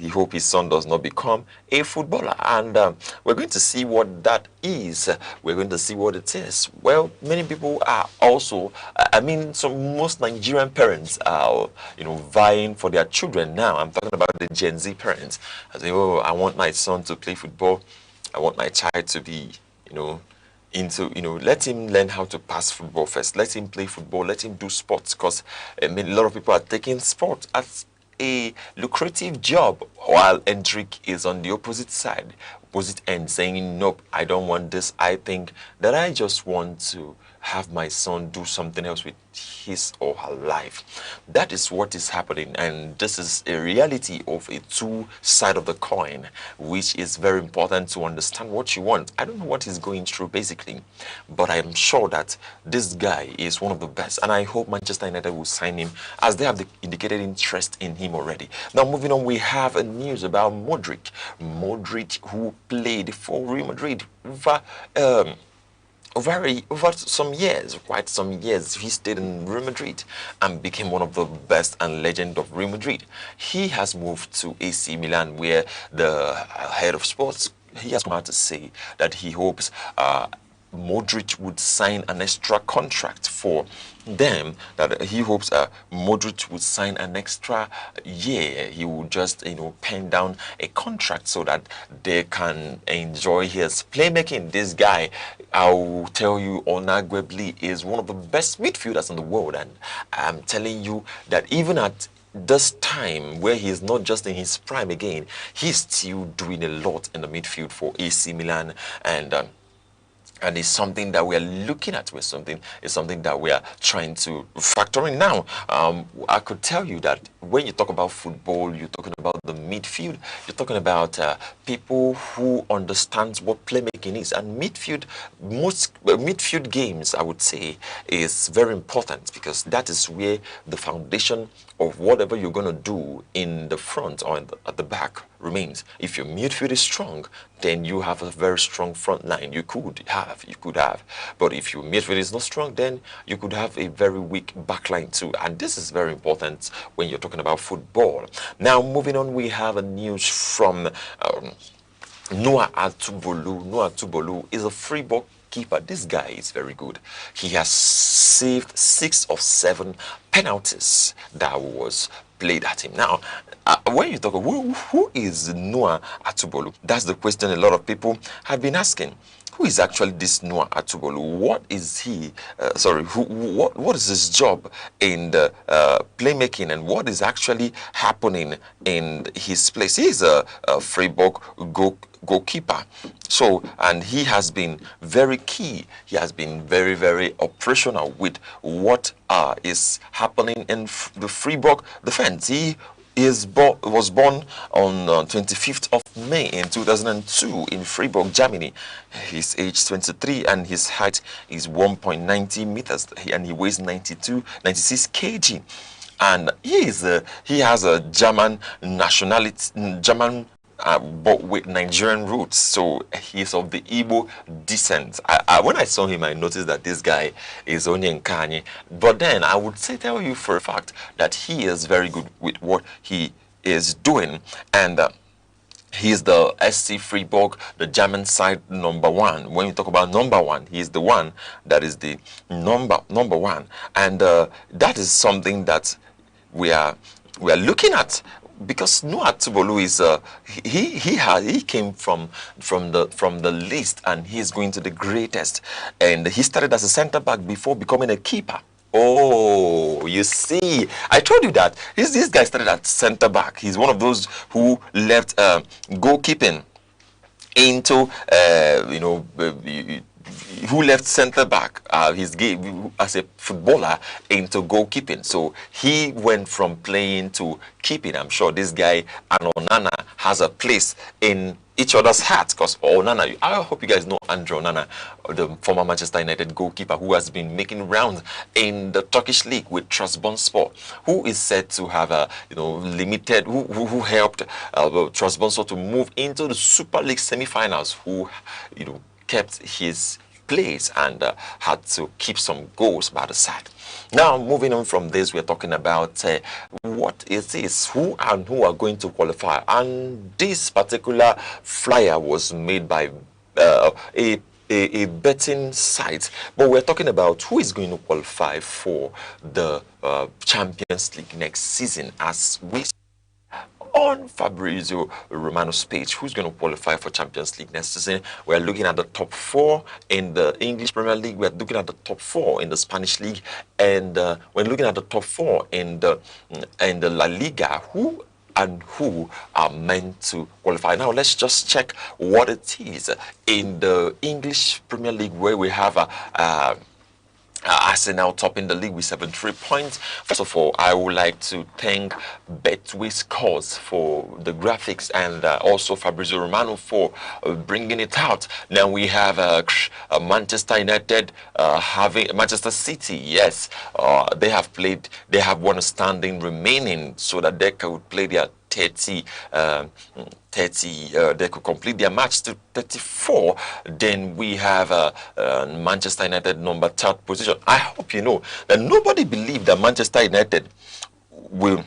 hopes his son does not become a footballer. And we're going to see what that is. We're going to see what it is. Well, many people are also, most Nigerian parents are, vying for their children now. I'm talking about the Gen Z parents. I say, oh, I want my son to play football. I want my child to be, let him learn how to pass football first. Let him play football. Let him do sports, because a lot of people are taking sport as a lucrative job, while Endrick is on the opposite end, saying, nope, I don't want this. I think that I just want to have my son do something else with his or her life. That is what is happening, and this is a reality of a two-side of the coin, which is very important to understand what you want. I don't know what he's going through basically, but I'm sure that this guy is one of the best, and I hope Manchester United will sign him, as they have indicated interest in him already. Now moving on, we have a news about Modric, who played for Real Madrid over some years, quite some years. He stayed in Real Madrid and became one of the best and legend of Real Madrid. He has moved to AC Milan, where the head of sports, he has come out to say that he hopes Modric would sign an extra contract for them, that he hopes Modric would sign an extra year. He will just pen down a contract so that they can enjoy his playmaking. This guy, I will tell you, unarguably is one of the best midfielders in the world, and I'm telling you that even at this time where he's not just in his prime again, he's still doing a lot in the midfield for AC Milan, and it's something that we are looking at. It's something that we are trying to factor in now. I could tell you that when you talk about football, you're talking about the midfield. You're talking about people who understand what playmaking is. And most midfield games, I would say, is very important, because that is where the foundation of whatever you're going to do in the front or at the back remains. If your midfield is strong, then you have a very strong front line. You could have. But if your midfield is not strong, then you could have a very weak back line too. And this is very important when you're talking about football. Now, moving on, we have a news from Noah Atubolu. Noah Atubolu is a free ball keeper. This guy is very good. He has saved 6 of 7 penalties that was played at him. Now, when you talk of who is Noah Atubolu, that's the question a lot of people have been asking. Who is actually this Noah Atubolu? What is he? What is his job in the playmaking, and what is actually happening in his place? He is a Freiburg goalkeeper. So, and he has been very key. He has been very, very operational with what is happening in the Freiburg defense. He was born on 25th of May in 2002 in Freiburg, Germany. He's age 23 and his height is 1.90 meters and he weighs 96 kg. And he has a German nationality, but with Nigerian roots, so he's of the Igbo descent. When I saw him, I noticed that this guy is Onyenkanye, but then I would tell you for a fact that he is very good with what he is doing, and he's the SC Freiburg, the German side #1. When you talk about #1, he's the one that is the number one, and that is something that we are looking at. Because Noah Atubolu is he came from the least and he's going to the greatest, and he started as a center back before becoming a keeper. Oh, you see, I told you that this guy started at center back. He's one of those who left goalkeeping into who left center back his game as a footballer into goalkeeping. So he went from playing to keeping. I'm sure this guy and Onana has a place in each other's hearts, because Onana, I hope you guys know Andre Onana, the former Manchester United goalkeeper who has been making rounds in the Turkish league with Trabzonspor, who is said to have limited, who helped Trabzonspor to move into the Super League semi-finals, who kept his place and had to keep some goals by the side. Now, moving on from this, we're talking about what is this, who are going to qualify. And this particular flyer was made by a betting site, but we're talking about who is going to qualify for the Champions League next season, as we on Fabrizio Romano's page. Who's going to qualify for Champions League next season? We're looking at the top 4 in the English Premier League. We're looking at the top 4 in the Spanish League, and we're looking at the top 4 in the La Liga. Who are meant to qualify? Now let's just check what it is in the English Premier League, where we have Arsenal topping the league with 73 points. First of all, I would like to thank Betway Scores for the graphics, and also Fabrizio Romano for bringing it out. Now we have Manchester United having Manchester City. Yes, they have one standing remaining, so that they could play their 30, they could complete their match to 34. Then we have Manchester United number 3rd position. I hope you know that nobody believed that Manchester United would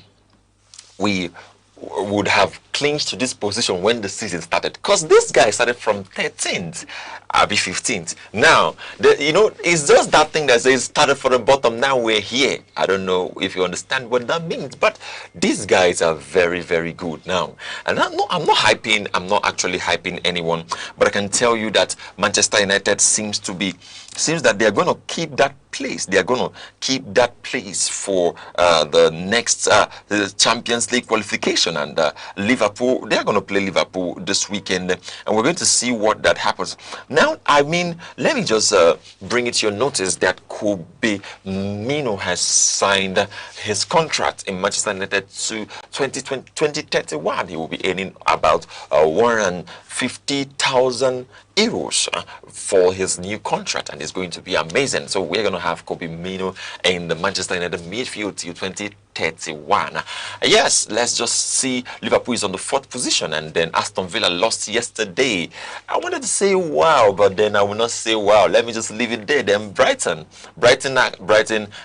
have clinched to this position when the season started, because this guy started from 13th, I'll be 15th. Now, it's just that thing that says started from the bottom, now we're here. I don't know if you understand what that means, but these guys are very, very good now. And I'm not actually hyping anyone, but I can tell you that Manchester United seems that they're going to keep that place. They're going to keep that place for the next the Champions League qualification, and Liverpool, they're going to play Liverpool this weekend, and we're going to see what that happens. Now, let me just bring it to your notice that Kobe Mino has signed his contract in Manchester United to 2031. He will be earning about 150,000 euros for his new contract, and it's going to be amazing. So we're going to have Kobe Mino in the Manchester United midfield till 2031. Yes, let's just see. Liverpool is on the 4th position, and then Aston Villa lost yesterday. I wanted to say wow, but then I will not say wow. Let me just leave it there. Then Brighton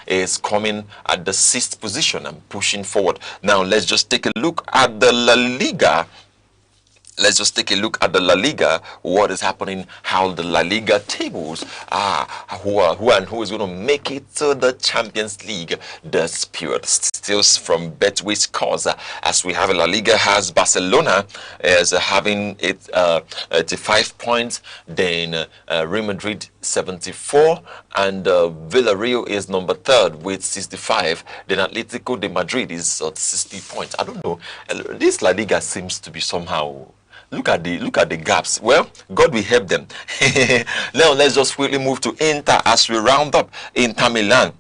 is coming at the 6th position and pushing forward. Now let's just take a look at the La Liga. Let's just take a look at the La Liga, what is happening, how the La Liga tables are, who is going to make it to the Champions League this period. Still from Betway scores, as we have La Liga has Barcelona as having it 85 points, then Real Madrid 74, and Villarreal is number 3rd with 65. Then Atletico de Madrid is at 60 points. I don't know, this La Liga seems to be somehow... Look at the gaps. Well, God will help them. Now let's just quickly move to Inter as we round up. Inter Milan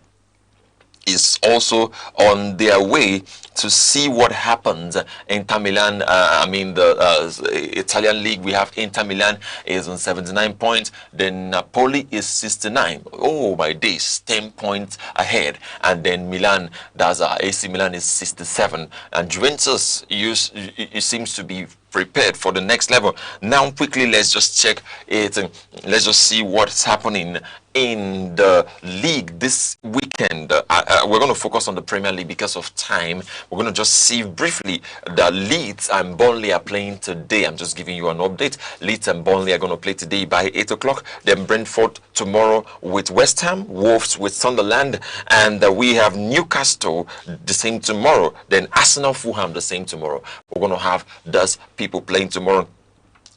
is also on their way to see what happens. Inter Milan, the Italian league, we have Inter Milan is on 79 points. Then Napoli is 69. Oh my days, 10 points ahead. And then Milan, that's AC Milan is 67. And Juventus, it seems to be prepared for the next level. Now quickly, let's just check it. Let's just see what's happening in the league this weekend. We're going to focus on the Premier League because of time. We're going to just see briefly the Leeds and Burnley are playing today. I'm just giving you an update. Leeds and Burnley are going to play today by 8 o'clock. Then Brentford tomorrow with West Ham, Wolves with Sunderland, and we have Newcastle the same tomorrow. Then Arsenal, Fulham the same tomorrow. We're going to have those people playing tomorrow.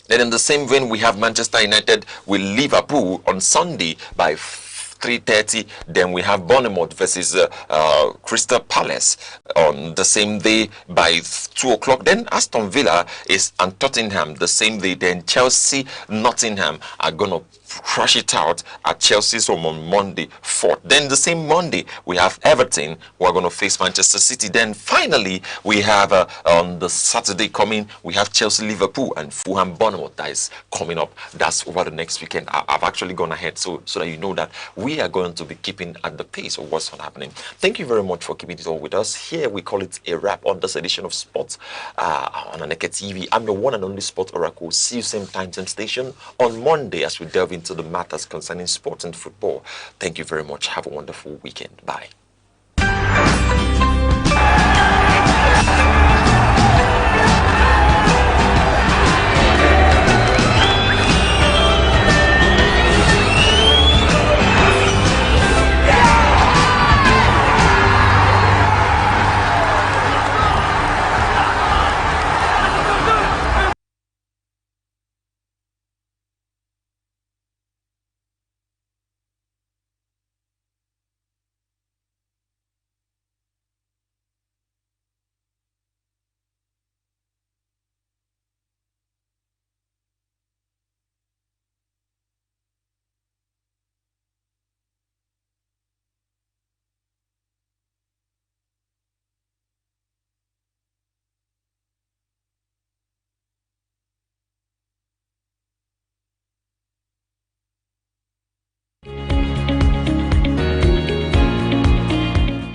Then in the same vein, we have Manchester United with Liverpool on Sunday by 3:30. Then we have Bournemouth versus Crystal Palace on the same day by 2 o'clock. Then Aston Villa is and Tottenham the same day. Then Chelsea, Nottingham are going to crash it out at Chelsea's home on Monday 4th. Then the same Monday, we have Everton who are going to face Manchester City. Then finally, we have on the Saturday coming, we have Chelsea, Liverpool, and Fulham, Bournemouth that is coming up. That's over the next weekend. I've actually gone ahead so that you know that we are going to be keeping at the pace of what's happening. Thank you very much for keeping it all with us. Here we call it a wrap on this edition of Sports on Aneke TV. I'm your one and only Sport Oracle. See you same time, same station on Monday as we delve into the matters concerning sports and football. Thank you very much. Have a wonderful weekend. Bye.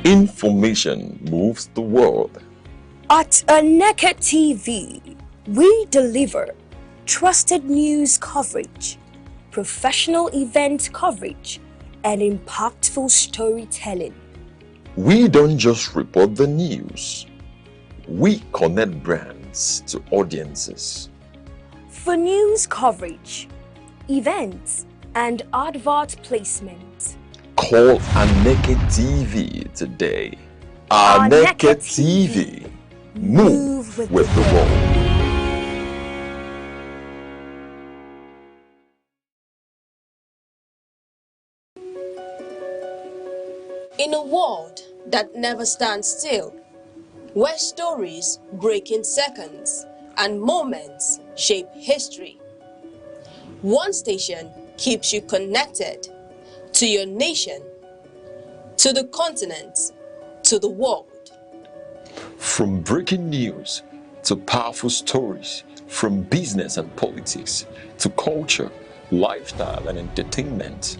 Information moves the world. At Aneke TV, we deliver trusted news coverage, professional event coverage, and impactful storytelling. We don't just report the news. We connect brands to audiences. For news coverage, events, and advert placement, call Aneke TV today. Aneke TV. Move with the world. In a world that never stands still, where stories break in seconds and moments shape history, one station keeps you connected to your nation, to the continent, to the world. From breaking news to powerful stories, from business and politics to culture, lifestyle and entertainment,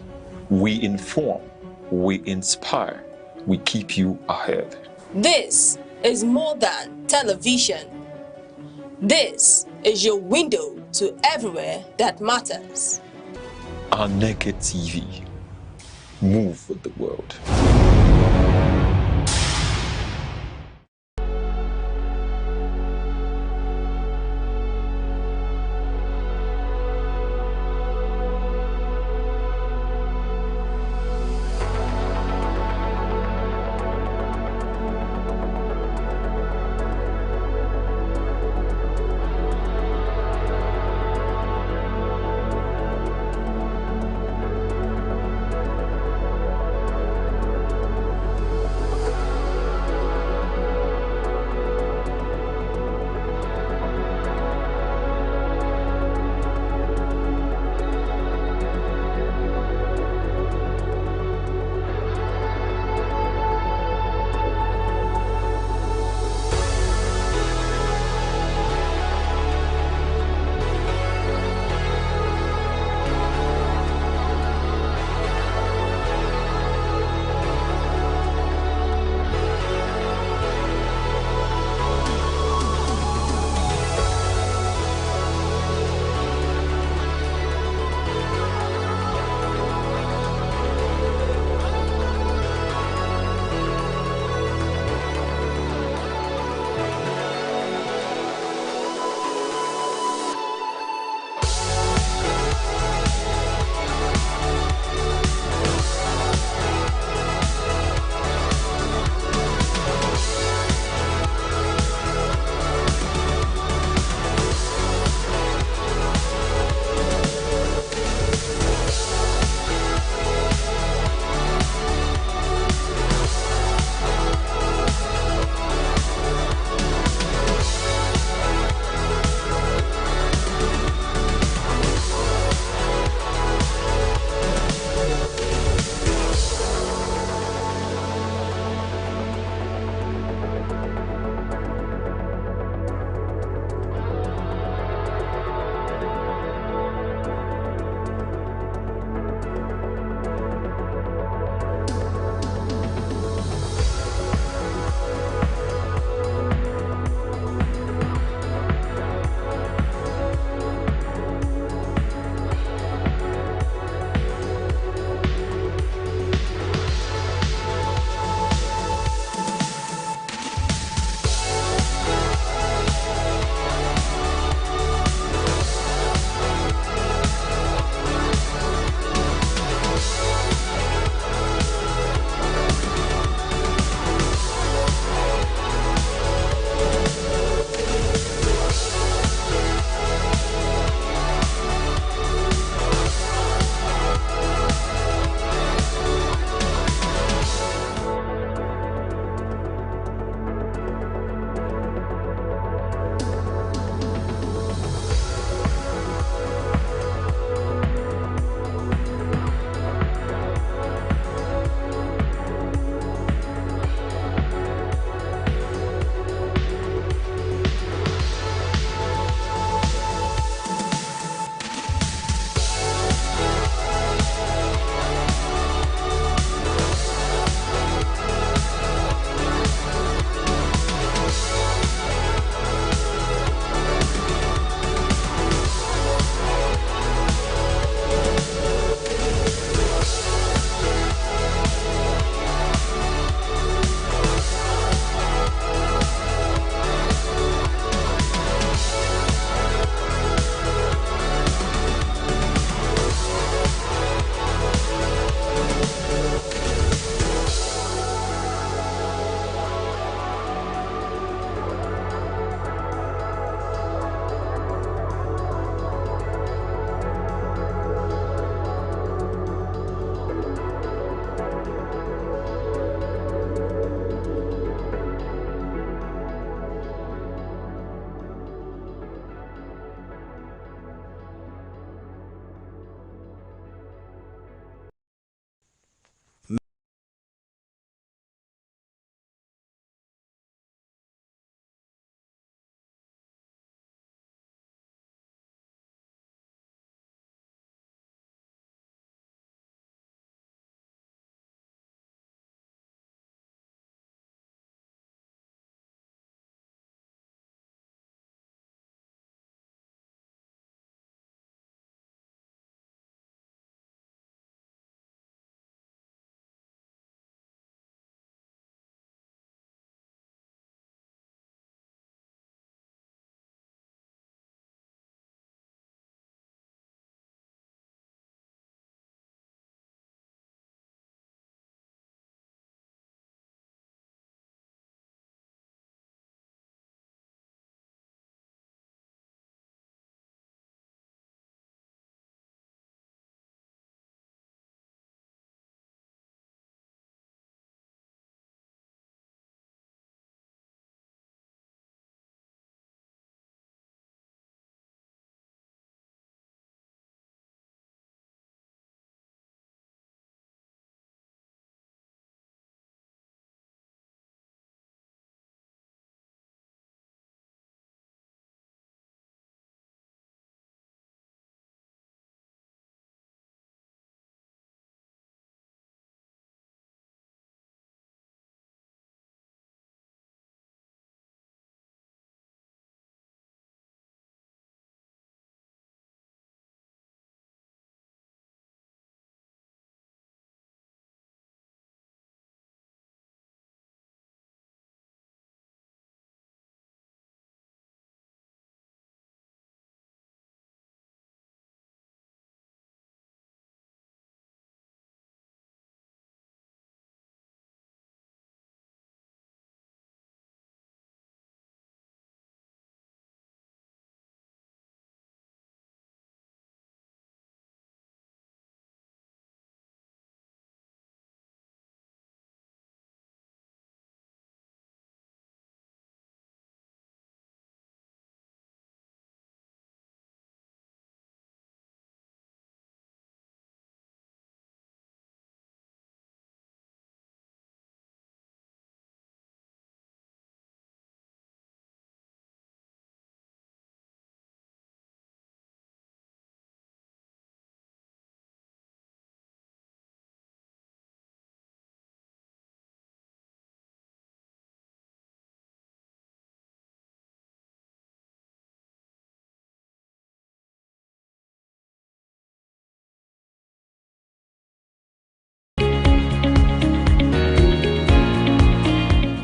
we inform, we inspire, we keep you ahead. This is more than television. This is your window to everywhere that matters. Aneke TV. Move with the world.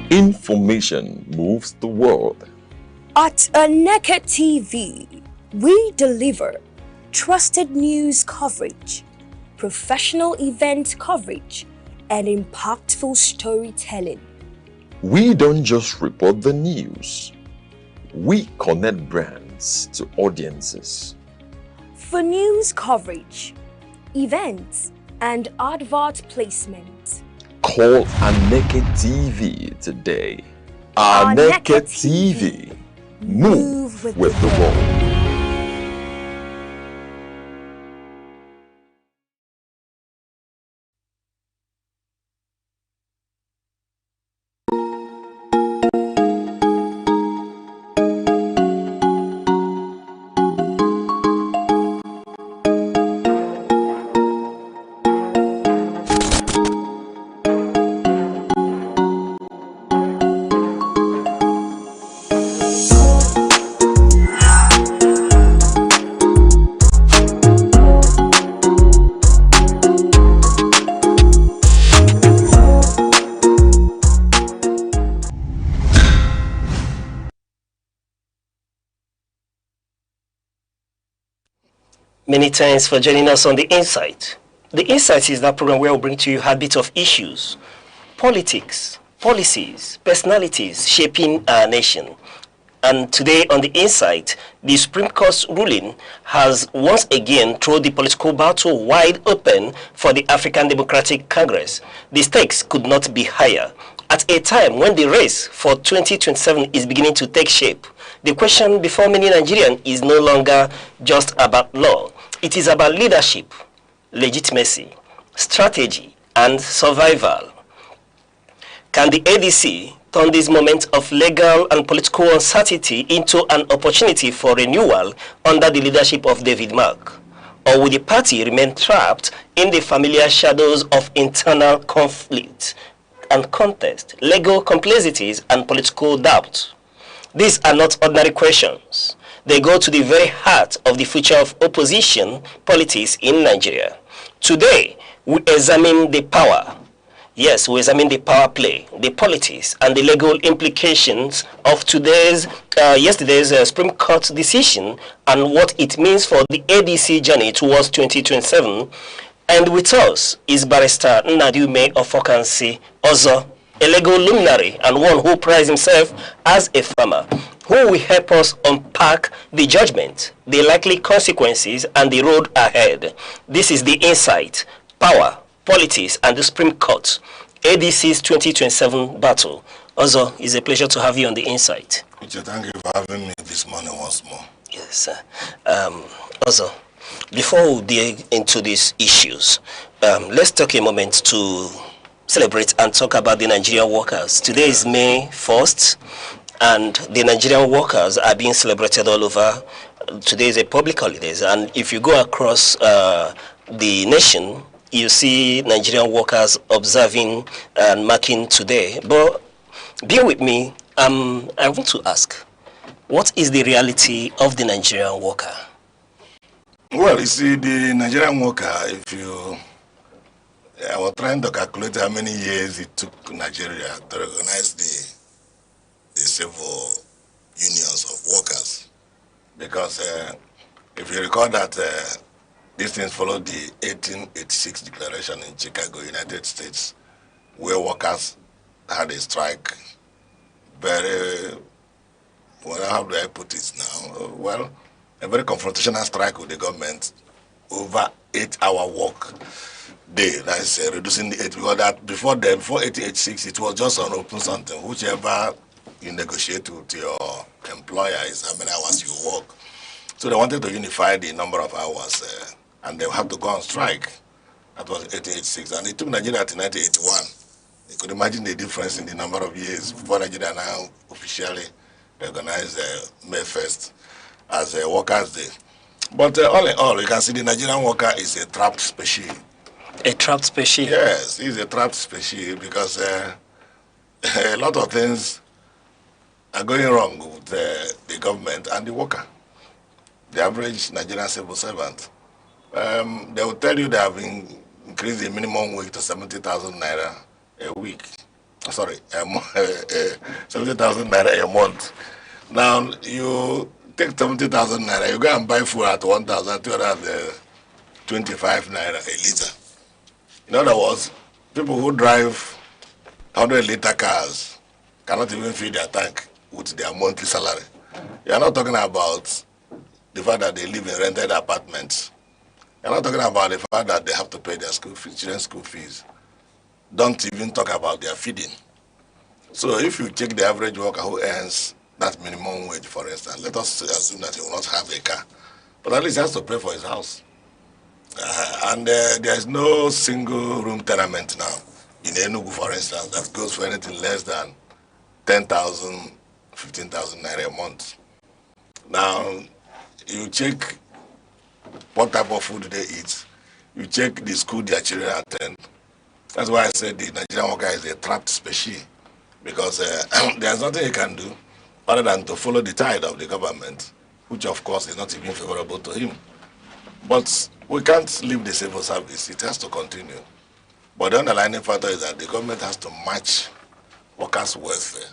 Information moves the world. At Aneke TV, we deliver trusted news coverage, professional event coverage, and impactful storytelling. We don't just report the news. We connect brands to audiences. For news coverage, events, and advert placement, call Aneke TV today. Aneke TV. Move with the world. Many thanks for joining us on The Insight. The Insight is that program where we bring to you a bit of issues, politics, policies, personalities shaping our nation. And today on The Insight, the Supreme Court's ruling has once again thrown the political battle wide open for the African Democratic Congress. The stakes could not be higher. At a time when the race for 2027 is beginning to take shape, the question before many Nigerians is no longer just about law. It is about leadership, legitimacy, strategy, and survival. Can the ADC turn this moment of legal and political uncertainty into an opportunity for renewal under the leadership of David Mark? Or will the party remain trapped in the familiar shadows of internal conflict and contest, legal complexities, and political doubt? These are not ordinary questions. They go to the very heart of the future of opposition politics in Nigeria. Today, we examine the power. Yes, we examine the power play, the politics, and the legal implications of yesterday's Supreme Court decision and what it means for the ADC journey towards 2027. And with us is Barrister Nnadiume Ofokansi Ozo, a legal luminary and one who prides himself as a farmer, who will help us unpack the judgment, the likely consequences, and the road ahead. This is The Insight, Power, Politics, and the Supreme Court, ADC's 2027 battle. Ozo, it's a pleasure to have you on The Insight. Richard, thank you for having me this morning once more. Yes, sir. Ozo, before we dig into these issues, let's take a moment to celebrate and talk about the Nigerian workers. Today is May 1st, and the Nigerian workers are being celebrated all over. Today is a public holiday, and if you go across the nation, you see Nigerian workers observing and marking today. But bear with me, I want to ask, what is the reality of the Nigerian worker? Well, you see, the Nigerian worker, I was trying to calculate how many years it took Nigeria to recognize the civil unions of workers. Because if you recall that these things followed the 1886 declaration in Chicago, United States, where workers had a strike, very, well, how do I put it now? Well, a very confrontational strike with the government over 8-hour work day. That's reducing the 8, because that before 1886, it was just an open something. Whichever you negotiate with your employer is how many hours you work. So they wanted to unify the number of hours, and they had to go on strike. That was 1886, and it took Nigeria to 1981. You could imagine the difference in the number of years before Nigeria now officially recognized May 1st as a Workers' Day. But all in all, you can see the Nigerian worker is a trapped species. A trapped species? Yes, he's a trapped species because a lot of things are going wrong with the government and the worker, the average Nigerian civil servant. They will tell you they have increased the minimum wage to 70,000 naira a week. sorry, 70,000 naira a month. Now you take 70,000 naira, you go and buy food at 1,225 naira a liter. In other words, people who drive 100-liter cars cannot even fill their tank with their monthly salary. You are not talking about the fact that they live in rented apartments. You are not talking about the fact that they have to pay their children's school fees. Don't even talk about their feeding. So if you check the average worker who earns that minimum wage, for instance, let us assume that he will not have a car, but at least he has to pay for his house. There is no single room tenement now in Enugu, for instance, that goes for anything less than 10,000, 15,000 naira a month. Now, you check what type of food they eat. You check the school their children attend. That's why I said the Nigerian worker is a trapped species, because there's nothing he can do other than to follow the tide of the government, which of course is not even favorable to him. But we can't leave the civil service. It has to continue. But the underlying factor is that the government has to match workers' welfare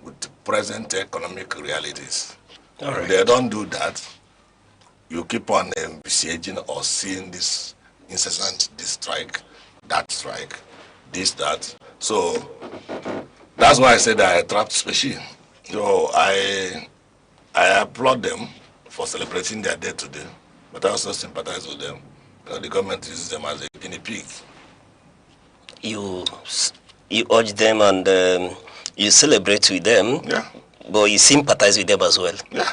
with the present economic realities. Right. If they don't do that, you keep on besieging or seeing this incessant, this strike, that strike, this, that. So that's why I said I trapped species. So I applaud them for celebrating their day today, but I also sympathize with them. The government uses them as a guinea pig. You urge them and you celebrate with them, yeah, but you sympathize with them as well. Yeah,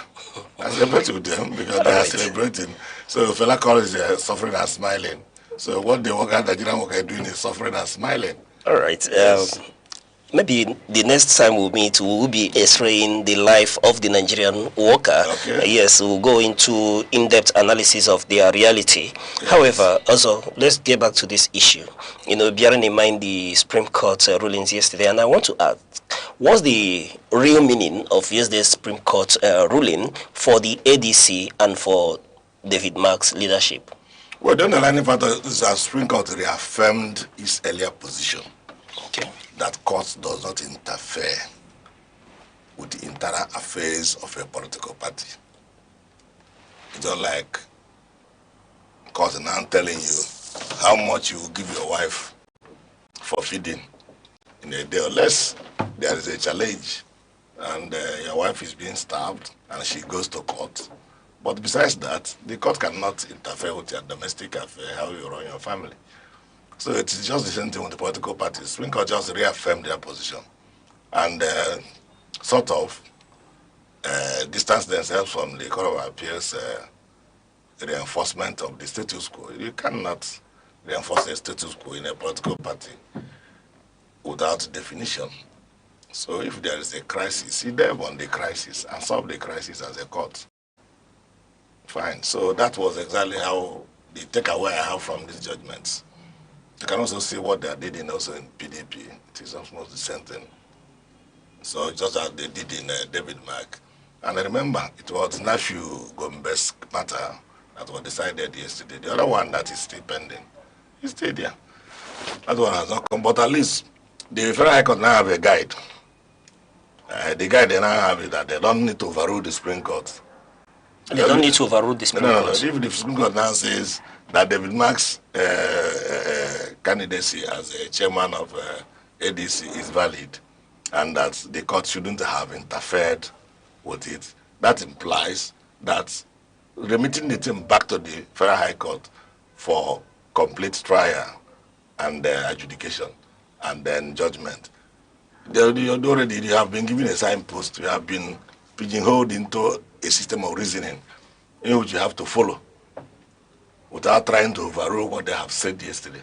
I celebrate with them because they are celebrating. So fella calls it suffering and smiling. So what the Nigerian worker is doing is suffering and smiling. All right. Yes. Maybe the next time we meet, we will be x-raying the life of the Nigerian worker. Okay. Yes, we'll go into in-depth analysis of their reality. Yes. However, also, let's get back to this issue. You know, bearing in mind the Supreme Court rulings yesterday, and I want to ask, what's the real meaning of yesterday's Supreme Court ruling for the ADC and for David Mark's leadership? Well, the underlying factor is that Supreme Court reaffirmed its earlier position. Okay. That court does not interfere with the internal affairs of a political party. It's not like court now telling you how much you will give your wife for feeding in a day, unless there is a challenge and your wife is being starved and she goes to court. But besides that, the court cannot interfere with your domestic affair, how you run your family. So it's just the same thing with the political parties. Supreme Court just reaffirmed their position and sort of distance themselves from the Court of Appeals reinforcement of the status quo. You cannot reinforce a status quo in a political party without definition. So if there is a crisis, sit there on the crisis and solve the crisis as a court. Fine. So that was exactly how the takeaway I have from these judgments. You can also see what they did in also in PDP. It is almost the same thing. So just as they did in David Mark. And I remember it was nephew Gombe's matter that was decided yesterday. The other one that is still pending is still there. That one has not come, but at least the Federal High Court now have a guide. The guide they now have is that they don't need to overrule the Supreme Court. They don't need to overrule the Supreme Court. No. If the Supreme Court now says that David Mark's candidacy as a chairman of ADC is valid and that the court shouldn't have interfered with it, that implies that remitting the thing back to the Federal High Court for complete trial and adjudication and then judgment. You have been given a signpost. You have been pigeonholed into a system of reasoning in which you have to follow without trying to overrule what they have said yesterday.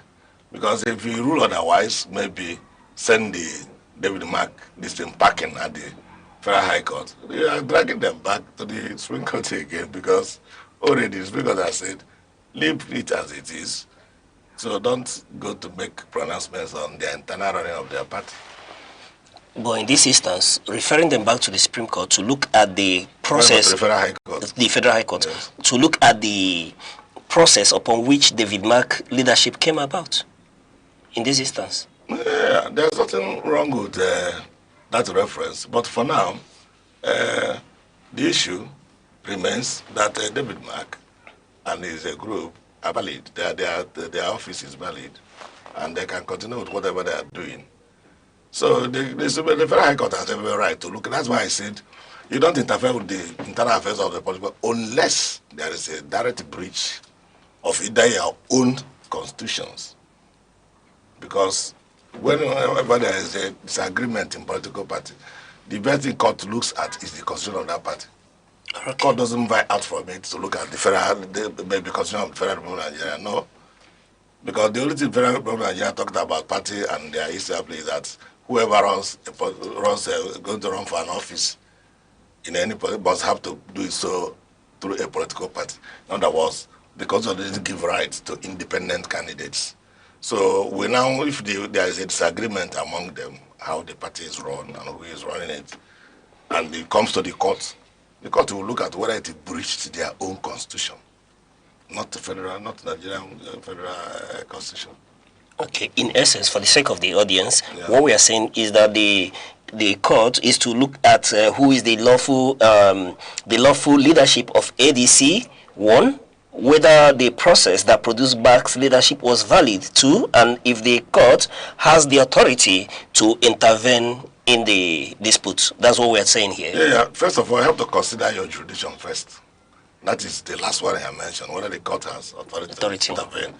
Because if you rule otherwise, maybe send the David Mark this thing packing at the Federal High Court. You are dragging them back to the Supreme Court again because already the Supreme Court has said, leave it as it is. So don't go to make pronouncements on the internal running of their party. But in this instance, referring them back to the Supreme Court to look at the process, the Federal High Court, yes, to look at the process upon which David Mark leadership came about in this instance. Yeah, Yeah, there's nothing wrong with that reference, but for now, the issue remains that David Mark and his group are valid. Their office is valid, and they can continue with whatever they are doing. So the Federal High Court has every right to look. That's why I said you don't interfere with the internal affairs of the political unless there is a direct breach of either your own constitutions. Because whenever there is a disagreement in political party, the best thing court looks at is the constitution of that party. The court doesn't buy out from it to look at the constitution of the Federal Republic of Nigeria. No. Because the only thing Federal Republic of Nigeria talked about party and their assembly is that whoever going to run for an office in any political must have to do it so through a political party. In other words, the constitution doesn't give rights to independent candidates. So we now, if there is a disagreement among them, how the party is run and who is running it, and it comes to the court will look at whether it breached their own constitution, not the federal, not the Nigerian federal constitution. Okay, in essence, for the sake of the audience, what we are saying is that the court is to look at who is the lawful leadership of ADC, one, whether the process that produced Bach's leadership was valid, two, and if the court has the authority to intervene in the dispute. That's what we are saying here. Yeah. First of all, you have to consider your jurisdiction first. That is the last one I mentioned, whether the court has authority to intervene.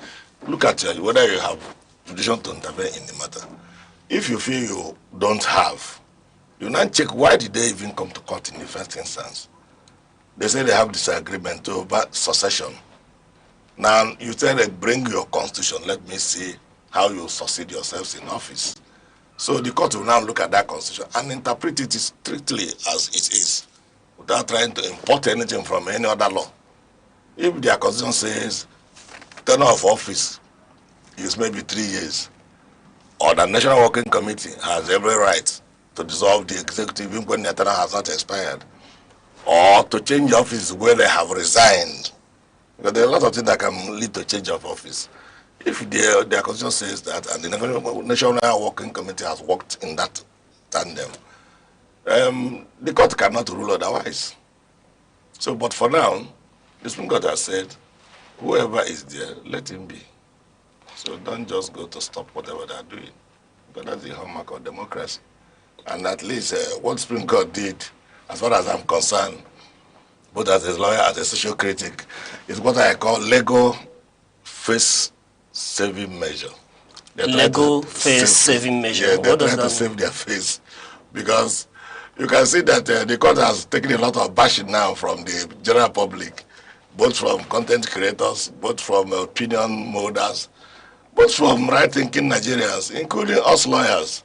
Look at whether you have jurisdiction to intervene in the matter. If you feel you don't have, you now check why did they even come to court in the first instance. They say they have disagreement over succession. Now you say they bring your constitution, let me see how you succeed yourselves in office. So the court will now look at that constitution and interpret it strictly as it is, without trying to import anything from any other law. If their constitution says tenure of office is maybe 3 years, or the National Working Committee has every right to dissolve the executive even when their tenure has not expired, or to change office where they have resigned, because there are a lot of things that can lead to change of office. If their constitution says that, and the National Working Committee has worked in that tandem, the court cannot rule otherwise. So, but for now, the Supreme Court has said, whoever is there, let him be. So don't just go to stop whatever they are doing. But that's the hallmark of democracy. And at least what Supreme Court did, as far as I'm concerned, both as a lawyer, as a social critic, is what I call Lego face-saving measure. Lego face-saving measure. Yeah, they're trying to save their face. Because you can see that the court has taken a lot of bashing now from the general public, both from content creators, both from opinion molders, both from right-thinking Nigerians, including us lawyers.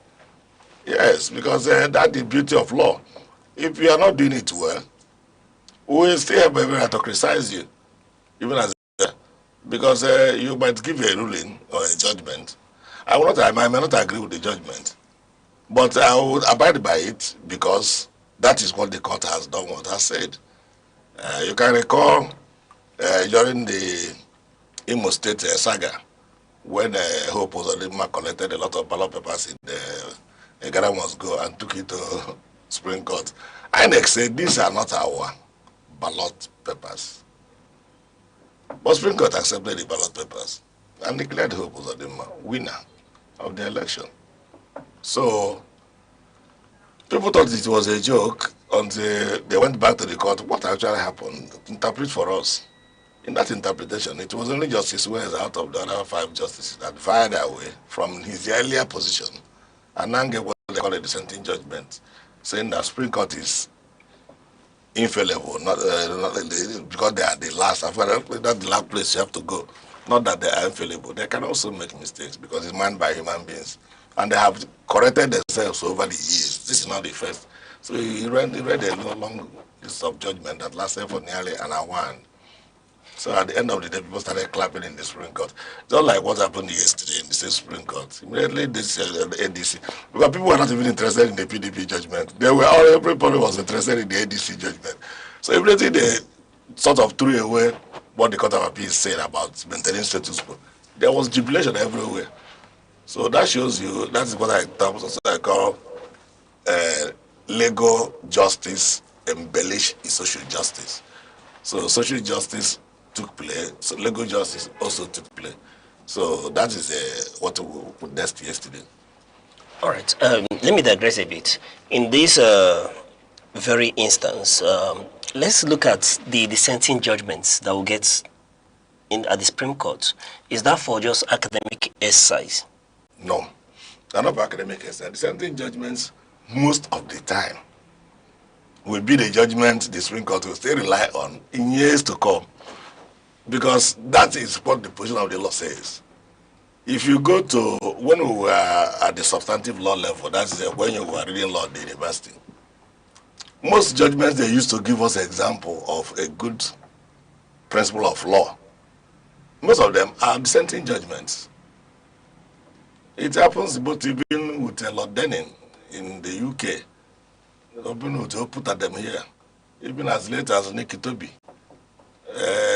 Yes, because that's the beauty of law. If you are not doing it well, we will still have every right to criticize you, even as because you might give a ruling or a judgment. I may not agree with the judgment, but I will abide by it because that is what the court has done, what has said. You can recall during the Imo State saga, when Hope Uzodimma collected a lot of ballot papers in the Ghana must go and took it to Supreme Court. INEC said these are not our ballot papers. But Supreme Court accepted the ballot papers and declared Hope Uzodimma winner of the election. So people thought it was a joke until they went back to the court. What actually happened? Interpret for us. In that interpretation, it was only Justice Wells out of the other 5 justices that fired away from his earlier position and now gave what they call a dissenting judgment, saying that Supreme Court is infallible, not because they are the last. That's the last place you have to go. Not that they are infallible. They can also make mistakes because it's manned by human beings. And they have corrected themselves over the years. This is not the first. So he read a long list of judgment that lasted for nearly an hour. So at the end of the day, people started clapping in the Supreme Court. Just like what happened yesterday in the same Supreme Court. Immediately, this the ADC. Because people were not even interested in the PDP judgment. Everybody was interested in the ADC judgment. So immediately, they sort of threw away what the Court of Appeal said about maintaining status quo. There was jubilation everywhere. So that shows you, that is what I call legal justice embellish is social justice. So social justice took place, so legal justice also took place. So that is what we witnessed yesterday. All right, let me digress a bit. In this very instance, let's look at the dissenting judgments that will get at the Supreme Court. Is that for just academic exercise? No, they're not for academic exercise. Dissenting judgments, most of the time, will be the judgment the Supreme Court will still rely on in years to come, because that is what the position of the law says. If you go to when we were at the substantive law level, that's when you were reading law at the university, most judgments they used to give us an example of a good principle of law. Most of them are dissenting judgments. It happens both even with Lord Denning in the UK. Open to put at them here, even as late as Peterobi.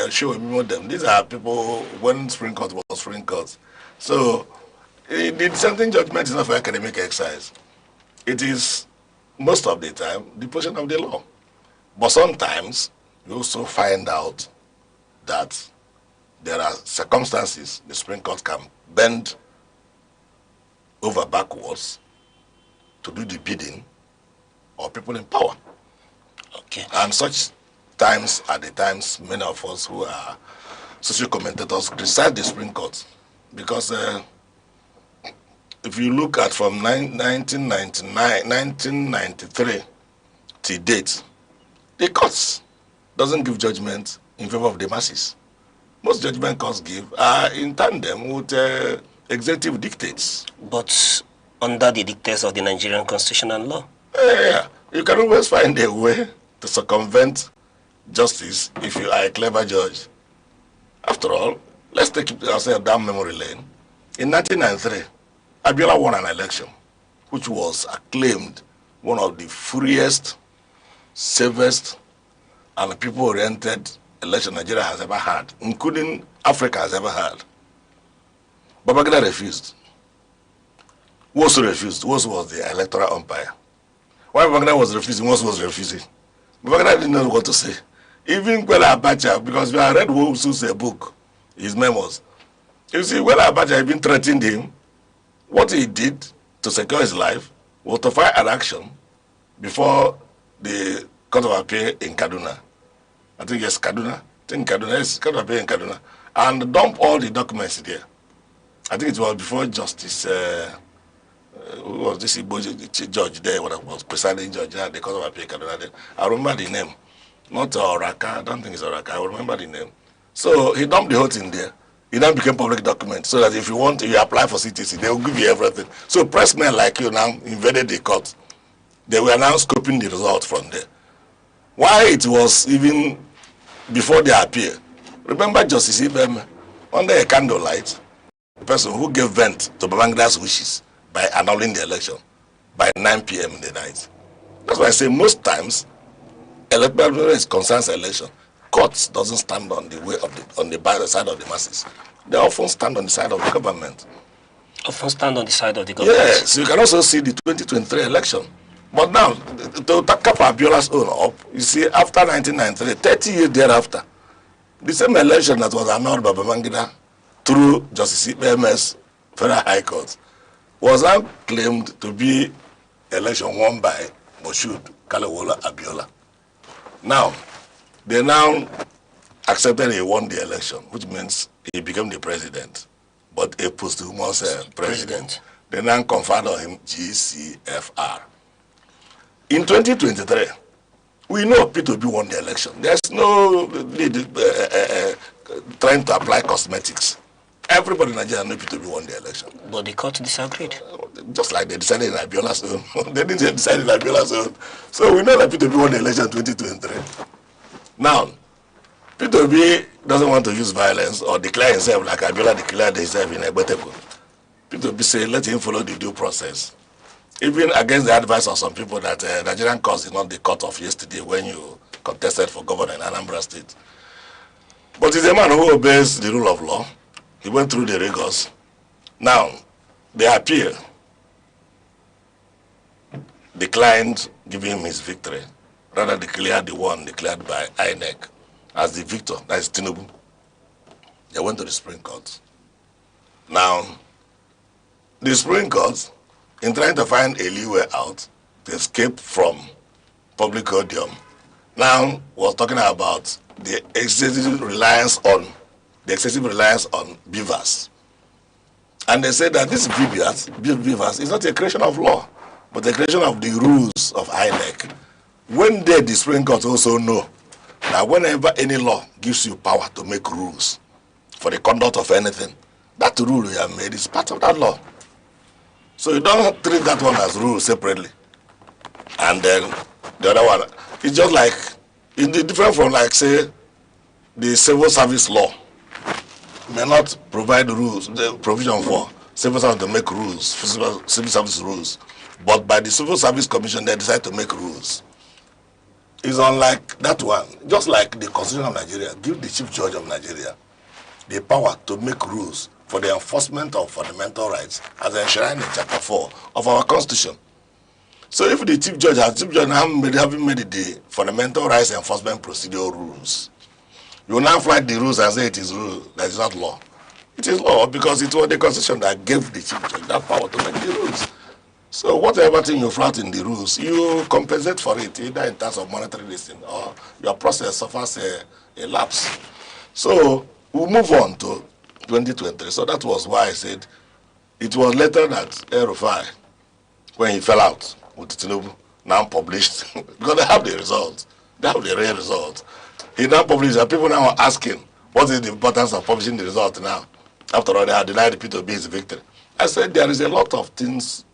Show me them. These are people when Supreme Court was Supreme Court. So the dissenting judgment is not for academic exercise. It is most of the time the position of the law. But sometimes you also find out that there are circumstances the Supreme Court can bend over backwards to do the bidding of people in power. Okay. And such times are the times many of us who are social commentators criticize the Supreme Court. Because if you look at from 1993 to date, the courts doesn't give judgment in favor of the masses. Most judgment courts give are in tandem with executive dictates. But under the dictates of the Nigerian constitutional law? Yeah, you can always find a way to circumvent justice if you are a clever judge. After all, let's take ourselves down memory lane. In 1993, Abiola won an election, which was acclaimed one of the freest, safest, and people-oriented election Nigeria has ever had, including Africa has ever had. Babangida refused. Wosu refused. Wosu was the electoral umpire. While Babangida was refusing, Wosu was refusing. Babangida didn't know what to say. Even Kwela Abacha, because we have read Wosu's book, his memos. You see, when Abacha even threatened him, what he did to secure his life was to file an action before the Court of Appeal in Kaduna. I think yes, Kaduna. I think Kaduna, yes, Court of Appeal in Kaduna. And dump all the documents there. I think it was before Justice, who was this judge there, what was presiding judge at the Court of Appeal in Kaduna. I remember the name. Not Oraka, I don't think it's Oraka, I remember the name. So he dumped the whole thing there. It then became public document, so that if you want, you apply for CTC, they will give you everything. So pressmen like you now invaded the court. They were now scoping the results from there. Why it was even before the appeal, remember Justice Ibem, under a candlelight, the person who gave vent to Babangida's wishes by annulling the election by 9 p.m. in the night. That's why I say most times, electoral concerns election. Courts doesn't stand on the way of the side of the masses. They often stand on the side of the government. Often stand on the side of the government. Yes, you can also see the 2023 election. But now, to cap Abiola's own up, you see, after 1993, 30 years thereafter, the same election that was annulled by Babangida through Justice BMS Federal High Court was now claimed to be election won by Moshood Kalewola Abiola. Now, they now accepted he won the election, which means he became the president, but a posthumous president. They now conferred on him GCFR. In 2023, we know Peterobi won the election. There's no need trying to apply cosmetics. Everybody in Nigeria knows Peterobi won the election. But the court disagreed. Just like they decided in Abiola's own. They didn't decide in Abiola's own. So we know that Peterobi won the election in 2023. Now, Peterobi doesn't want to use violence or declare himself like Abiola declared himself in Egbeteku. Peterobi say let him follow the due process. Even against the advice of some people that Nigerian court is not the court of yesterday when you contested for governor in Anambra State. But he's a man who obeys the rule of law. He went through the rigors. Now, the appeal declined giving him his victory, rather declared the one declared by INEC as the victor, that is Tinubu. They went to the Supreme Court. Now, the Supreme Court, in trying to find a leeway out to escape from public odium, now was talking about the excessive reliance on beavers. And they said that this beavers is not a creation of law, but a creation of the rules of INEC. When they, the Supreme Court, also know that whenever any law gives you power to make rules for the conduct of anything, that rule you have made is part of that law. So you don't treat that one as rule separately. And then the other one, it's just like, it's different from, like, say, the civil service law may not provide rules, the provision for civil service to make rules, civil service rules. But by the Civil Service Commission, they decide to make rules. It's unlike that one. Just like the Constitution of Nigeria, give the Chief Judge of Nigeria the power to make rules for the enforcement of fundamental rights as enshrined in Chapter 4 of our Constitution. So if the Chief Judge haven't made the fundamental rights enforcement procedural rules, you will now flag the rules and say it is rule, that is not law. It is law because it was the Constitution that gave the Chief Judge that power to make the rules. So whatever thing you flout in the rules, you compensate for it, either in terms of monetary listing or your process suffers a lapse. So we'll move on to 2023. So that was why I said it was later that El-Rufai, when he fell out with Tinubu, now published, because they have the results, they have the real results. He now published, and people now are asking, what is the importance of publishing the result now? After all, they had denied the peterobi his victory. I said there is a lot of things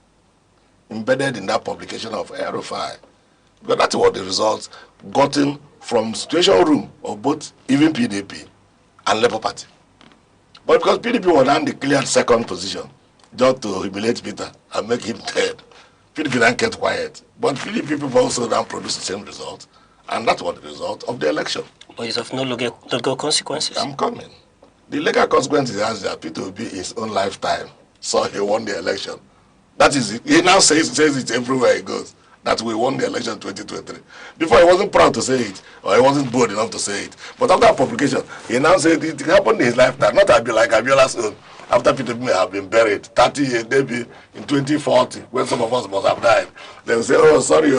embedded in that publication of El-Rufai, because that's what the results gotten from situation room of both even PDP and Labour Party. But because PDP was now declared second position, just to humiliate Peter and make him dead, PDP then kept quiet. But PDP people also now produced the same result, and that was the result of the election. But it's of no legal consequences. I'm coming. The legal consequences is that peterobi his own lifetime, so he won the election. That is it. He now says it everywhere he goes, that we won the election in 2023. Before, he wasn't proud to say it, or he wasn't bold enough to say it. But after publication, he now said it happened in his lifetime, not like Abiola's own. After peterobi may have been buried, 30 years, maybe in 2040, when some of us must have died. They will say, oh, sorry,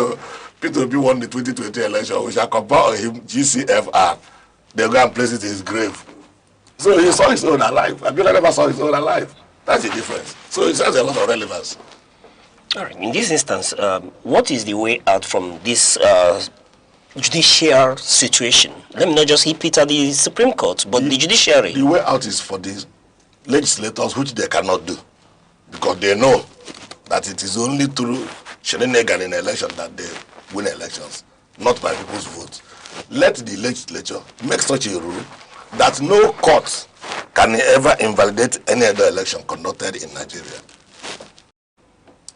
peterobi won the 2020 election, we shall compare him GCFR. They'll go and place it in his grave. So he saw his own alive. Abiola never saw his own alive. That's the difference. So it has a lot of relevance. All right. In this instance, what is the way out from this judicial situation? Let me not just hit Peter the Supreme Court, but the judiciary. The way out is for the legislators, which they cannot do, because they know that it is only through shenanigans in election that they win elections, not by people's votes. Let the legislature make such a rule that no court can ever invalidate any other election conducted in Nigeria.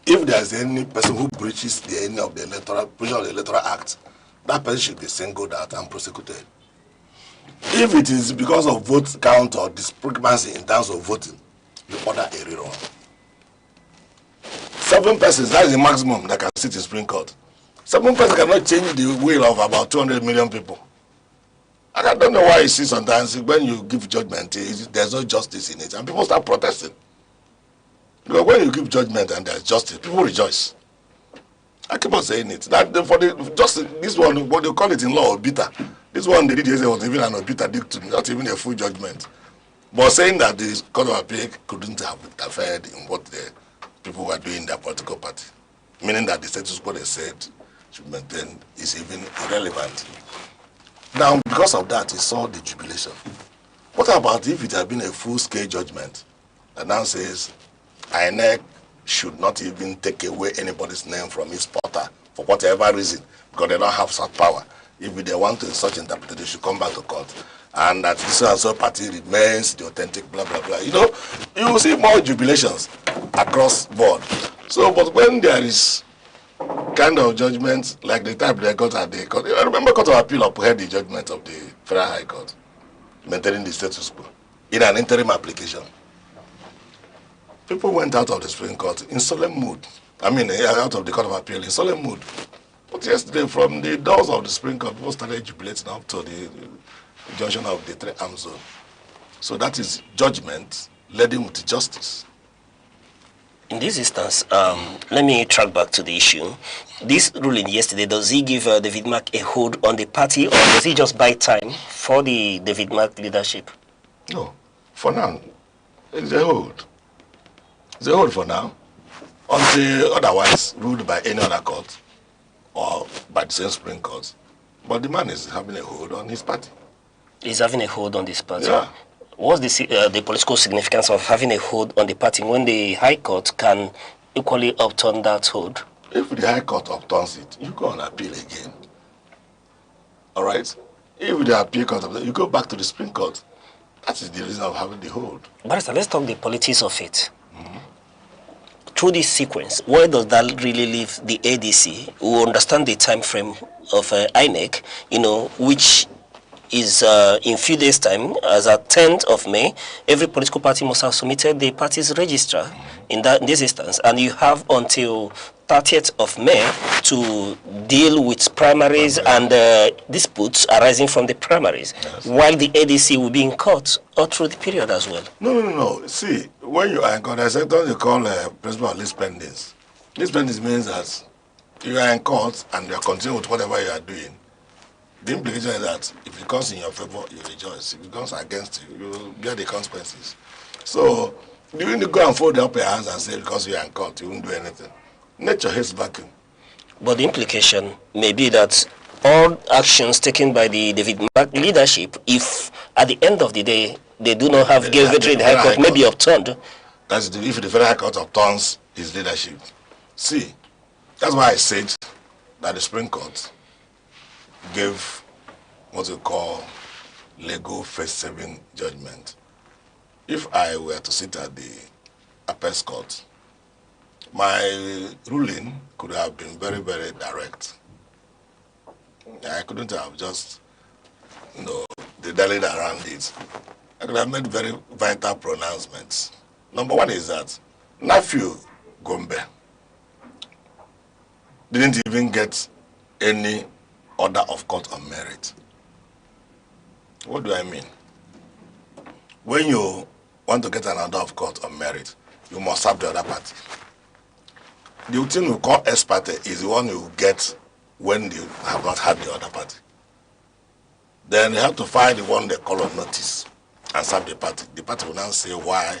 If there is any person who breaches any of the electoral act, that person should be singled out and prosecuted. If it is because of vote count or discrepancy in terms of voting, you order a rerun. 7 persons, that is the maximum that can sit in Supreme Court. 7 persons cannot change the will of about 200 million people. I don't know why you see sometimes when you give judgment, there's no justice in it, and people start protesting. Because when you give judgment and there's justice, people rejoice. I keep on saying it. That for the justice, this one, what they call it in law, obita. This one they did yesterday was even an obita dictum, not even a full judgment. But saying that the Court of Appeal couldn't have interfered in what the people were doing in their political party, meaning that the status quo they said should maintain is even irrelevant. Now, because of that, he saw the jubilation. What about if it had been a full-scale judgment that now says INEC should not even take away anybody's name from his portal for whatever reason, because they don't have such power. If they want to such interpretation, they should come back to court. And that this also party remains the authentic blah, blah, blah. You know, you will see more jubilations across board. So, but when there is kind of judgment like the type they got at the court. I remember Court of Appeal upheld the judgment of the Federal High Court, maintaining the status quo in an interim application. people went out of the Supreme Court in solemn mood. I mean, out of the Court of Appeal in solemn mood. But yesterday, from the doors of the Supreme Court, people started jubilating up to the junction of the three-arm zone. So that is judgment leading with justice. In this instance, let me track back to the issue. This ruling yesterday, does he give David Mark a hold on the party, or does he just buy time for the David Mark leadership? No, for now, it's a hold. It's a hold for now, until otherwise ruled by any other court or by the same Supreme Court. But the man is having a hold on his party. He's having a hold on this party? Yeah. What's the political significance of having a hold on the party when the High Court can equally upturn that hold? If the High Court upturns it, you go on appeal again. All right? If the appeal court, you go back to the Supreme Court. That is the reason of having the hold. Barrister, let's talk the politics of it. Through this sequence, where does that really leave the ADC, who understand the time frame of INEC, which is in few days' time, as at 10th of May, every political party must have submitted the party's registrar in this instance, and you have until 30th of May to deal with primaries and disputes arising from the primaries, while the ADC will be in court all through the period as well. No. See, when you are in court, there's something you call principle of least pendings. Least pendings means that you are in court and you are continuing with whatever you are doing. The implication is that if it comes in your favor, you rejoice. If it comes against you, you bear the consequences. So, you need to go and fold up your hands and say because you are in court, you won't do anything. Nature hates vacuum. But the implication may be that all actions taken by the David Mark leadership, if at the end of the day they do not have victory in the High Court, may be upturned. That's if the Federal High Court upturns his leadership. See, that's why I said that the Supreme Court gave what we call legal face-saving judgment. If I were to sit at the Apex Court, my ruling could have been very, very direct. I couldn't have just, dallied around it. I could have made very vital pronouncements. Number one is that nephew Gombe didn't even get any order of court on merit. What do I mean? When you want to get an order of court on merit, you must have the other party. The thing we call ex parte is the one you get when you have not had the other party. Then you have to find the one they call on notice and serve the party. The party will now say why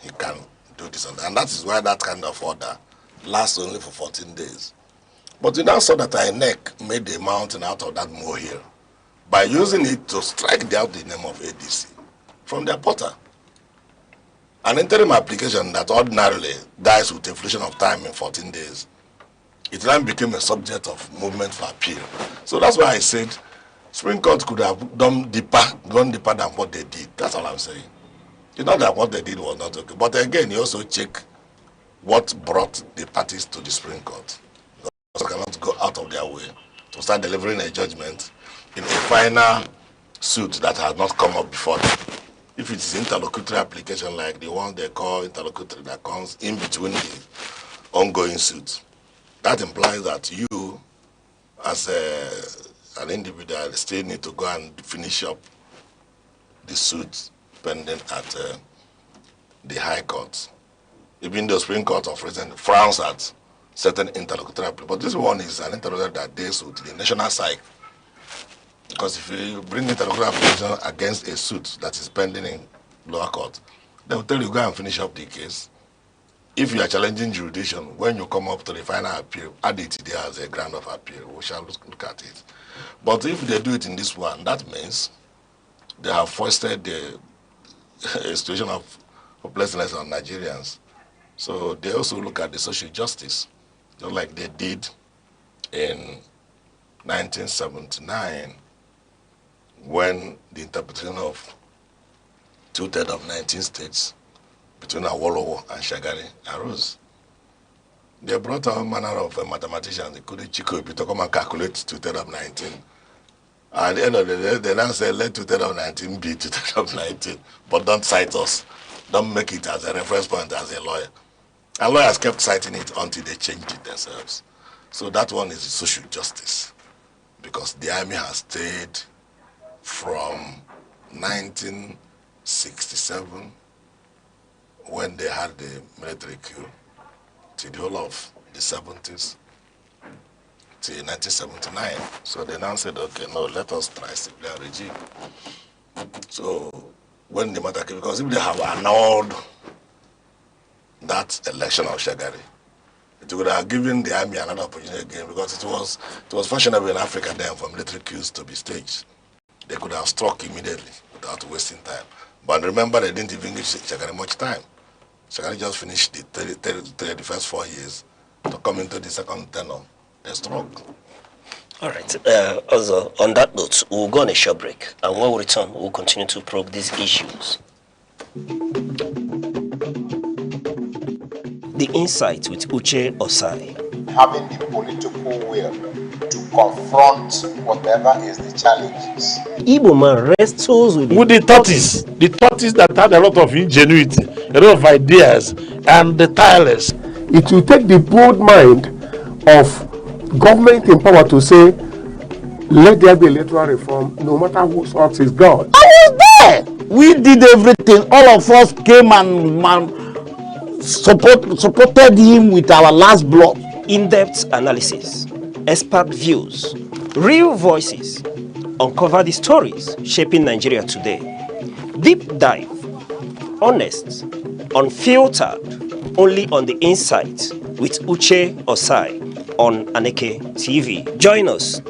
he can do this and that is why that kind of order lasts only for 14 days. But we now saw that INEC made a mountain out of that molehill by using it to strike out the name of ADC from their portal. An interim application that ordinarily dies with a fraction of time in 14 days, it then became a subject of movement for appeal. So that's why I said Supreme Court could have gone deeper than what they did. That's all I'm saying. It's not that what they did was not okay. But again, you also check what brought the parties to the Supreme Court. They cannot go out of their way to start delivering a judgment in a final suit that has not come up before them. If it is interlocutory application like the one they call interlocutory that comes in between the ongoing suit, that implies that you, as an individual, still need to go and finish up the suit pending at the High Court. Even the Supreme Court of President frowns at certain interlocutory applications. But this one is an interlocutory that deals with the national side. Because if you bring interlocutory application against a suit that is pending in lower court, they will tell you go and finish up the case. If you are challenging jurisdiction, when you come up to the final appeal, add it there as a ground of appeal. We shall look at it. But if they do it in this one, that means they have fostered a situation of hopelessness on Nigerians. So they also look at the social justice, just like they did in 1979, when the interpretation of 2/3 of 19 states between Awolowo and Shagari arose. They brought all manner of mathematicians, including Chikobi, to come and calculate 2/3 of 19. At the end of the day, they now say, let 2/3 of 19 be 2/3 of 19, but don't cite us. don't make it as a reference point as a lawyer. And lawyers kept citing it until they changed it themselves. So that one is social justice, because the army has stayed from 1967, when they had the military coup, to the whole of the 70s, till 1979. So they now said, okay, no, let us try civilian regime. So when the matter came, because if they have annulled that election of Shagari, it would have given the army another opportunity again, because it was fashionable in Africa then for military coups to be staged. They could have struck immediately without wasting time. But remember, they didn't even give Shagari much time. Shagari just finished the first 4 years to come into the second tenure. They struck. All right. Also, on that note, we'll go on a short break, and when we return, we'll continue to probe these issues. The Insight with Uche Osai. Having the political will to confront whatever is the challenges. Igbo man wrestles with the tortoise that had a lot of ingenuity, a lot of ideas, and the tireless. It will take the bold mind of government in power to say, let there be electoral reform, no matter whose ox is God. I was there. We did everything. All of us came and supported him with our last block. In-depth analysis, expert views, real voices, uncover the stories shaping Nigeria today. Deep dive, honest, unfiltered, only on The Insight with Uche Osai on Aneke TV. Join us.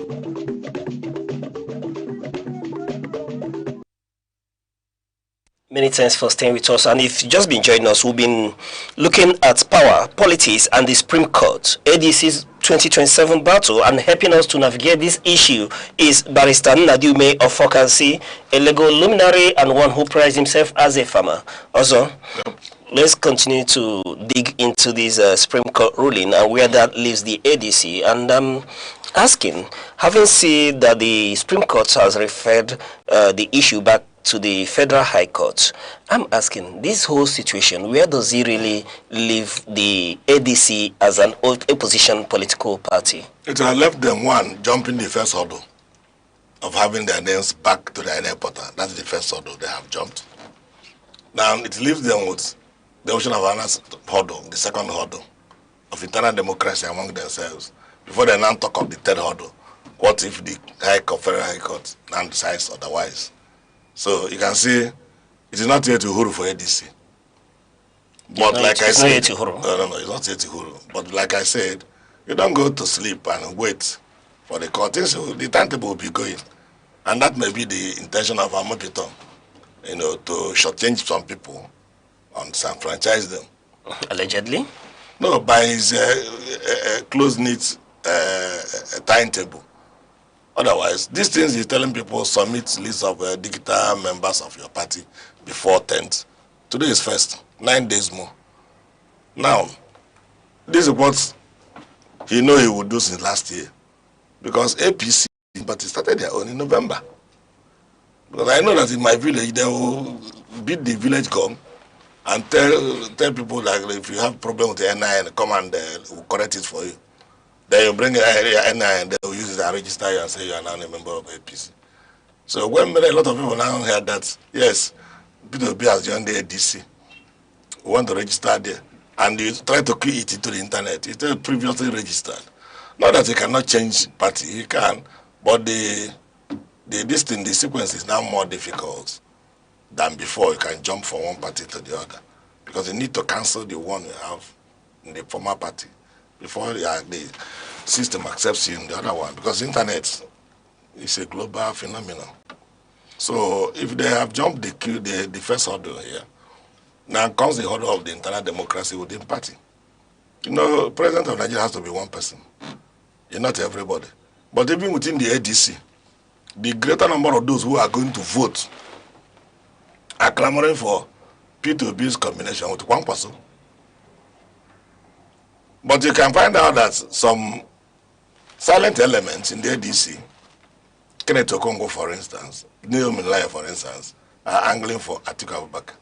Many thanks for staying with us. And if you've just been joining us, we've been looking at power, politics, and the Supreme Court, ADC's 2027 battle, and helping us to navigate this issue is Barrister Nnadume Ofokansi, a legal luminary and one who prides himself as a farmer. Also, let's continue to dig into this Supreme Court ruling and where that leaves the ADC. And I'm asking, having seen that the Supreme Court has referred the issue back to the Federal High Court, I'm asking, this whole situation, where does it really leave the ADC as an opposition political party? It has left them, one, jumping the first hurdle of having their names back to the inec portal. That's the first hurdle they have jumped. Now it leaves them with the option of another hurdle, the second hurdle, of internal democracy among themselves, before they now talk of the third hurdle. What if the Federal High Court now decides otherwise? So you can see, it is not yet to huru for ADC. But like I said, it's not yet to huru. But like I said, you don't go to sleep and wait for the court. The timetable will be going. And that may be the intention of Amopiton, to shortchange some people and disenfranchise them. Allegedly? No, by his close-knit timetable. Otherwise, these things he's telling people, submit lists of digital members of your party before 10th. Today is 1st, 9 days more. Now, this is what he know he would do since last year. Because APC, but he started their own in November. Because I know that in my village, they will beat the village gong and tell people that if you have problem with the NI, come and we'll correct it for you. Then you bring your NI and they will use it and register you and say you are now a member of APC. So when a lot of people now heard that, yes, peterobi has joined the ADC, we want to register there, and you try to key it into the internet, it's previously registered. Not that you cannot change party, you can, but the sequence is now more difficult than before. You can jump from one party to the other, because you need to cancel the one you have in the former party before the system accepts you in the other one, because internet is a global phenomenon. So if they have jumped the first hurdle here, now comes the hurdle of the internal democracy within party. President of Nigeria has to be one person. Not everybody. But even within the ADC, the greater number of those who are going to vote are clamoring for P2B's combination with one person. But you can find out that some silent elements in the ADC, Kenneth Okongo, for instance, Neo Minlaya, for instance, are angling for Atiku Abubakar.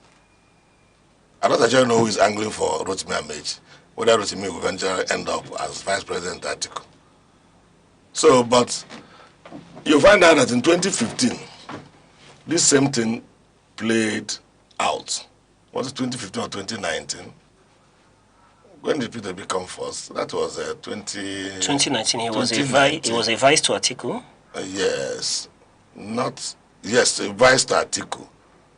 I don't actually know who is angling for Rotimi Amechi, whether Rotimi will eventually end up as Vice President Atiku. So, but you find out that in 2015, this same thing played out. Was it 2015 or 2019? When did Peter become first? That was 2019. He was a vice to Atiku. Yes, a vice to Atiku.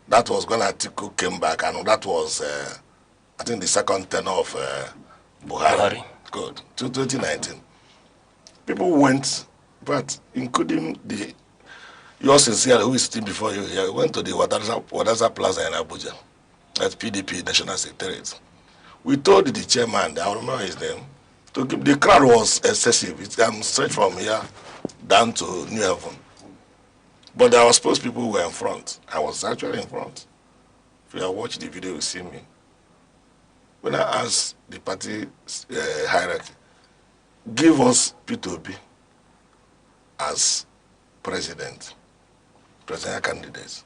That was when Atiku came back, and that was, I think, the second tenure of Buhari. Good. 2019. People went, but including yours sincerely, who is sitting before you here, went to the Wadaza Plaza in Abuja, at PDP National Secretariat. We told the chairman, I remember his name, the crowd was excessive. It came straight from here down to New Haven. But there were supposed people who were in front. I was actually in front. If you have watched the video, you see me. When I asked the party hierarchy, give us peterobi as presidential candidates.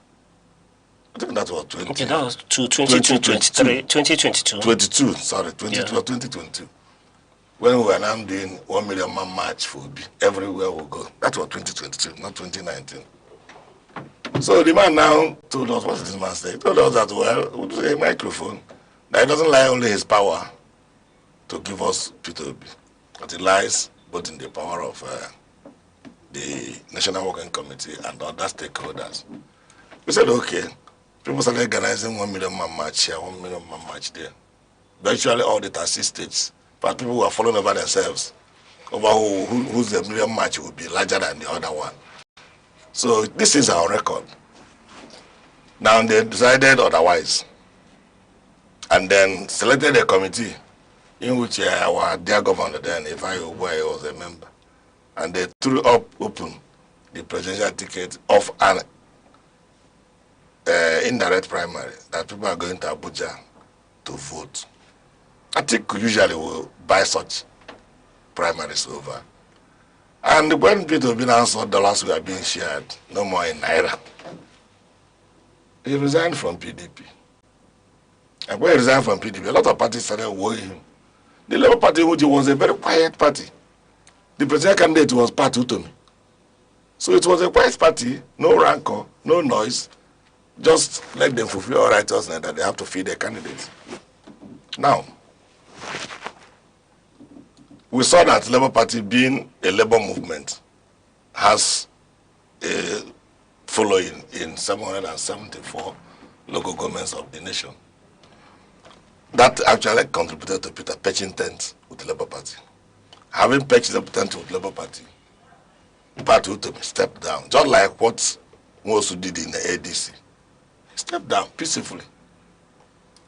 I think that was 20. Okay, that was 2022. 2022. When we were now doing 1 million man march for Obi, everywhere we go. That was 2022, not 2019. So the man now told us, what did this man say? He told us that, well, we'll say a microphone, that it doesn't lie only his power to give us peterobi, but it lies both in the power of the National Working Committee and other stakeholders. We said, okay. People started organizing 1 million man march here, 1 million man march there. Virtually all the 30 states, but people were falling over themselves over whose the million march will be larger than the other one. So this is our record. Now they decided otherwise, and then selected a committee in which our dear governor then, if I was a member, and they threw open the presidential ticket of an indirect primary that people are going to Abuja to vote. I think usually will buy such primaries over. And when people have been answered, dollars were being shared, no more in Naira. He resigned from PDP. And when he resigned from PDP, a lot of parties started worrying him. The Labour Party, which was a very quiet party, the presidential candidate was Pat Utomi. So it was a quiet party, no rancor, no noise. Just let them fulfill all righteousness that they have to feed their candidates. Now, we saw that Labour Party, being a labor movement, has a following in 774 local governments of the nation. That actually contributed to Peter pitching tent with the Labour Party. Having pitched the tent with the Labour Party, Party Utomi stepped down, just like what Nwosu did in the ADC. Step down peacefully.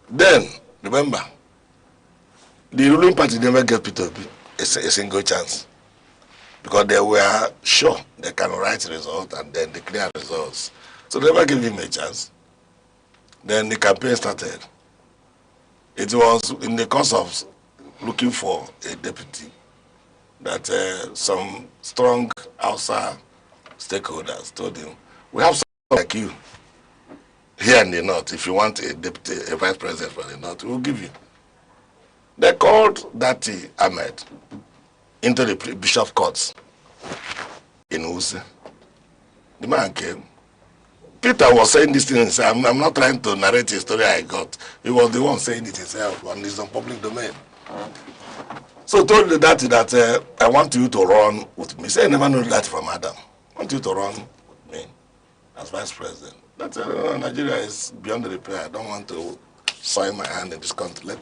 Then, remember, the ruling party never gave peterobi a single chance, because they were sure they can write results and then declare results. So they never gave him a chance. Then the campaign started. It was in the course of looking for a deputy that some strong outside stakeholders told him, we have someone like you here in the north. If you want a deputy, a vice president for the north, we'll give you. They called Dati Ahmed into the bishop courts in Use. The man came. Peter was saying this thing himself. I'm not trying to narrate the story I got. He was the one saying it himself, and it's on public domain. So I told the Dati that I want you to run with me. He said, I never knew that from Adam. I want you to run with me as vice president. That Nigeria is beyond repair. I don't want to soil my hand in this country.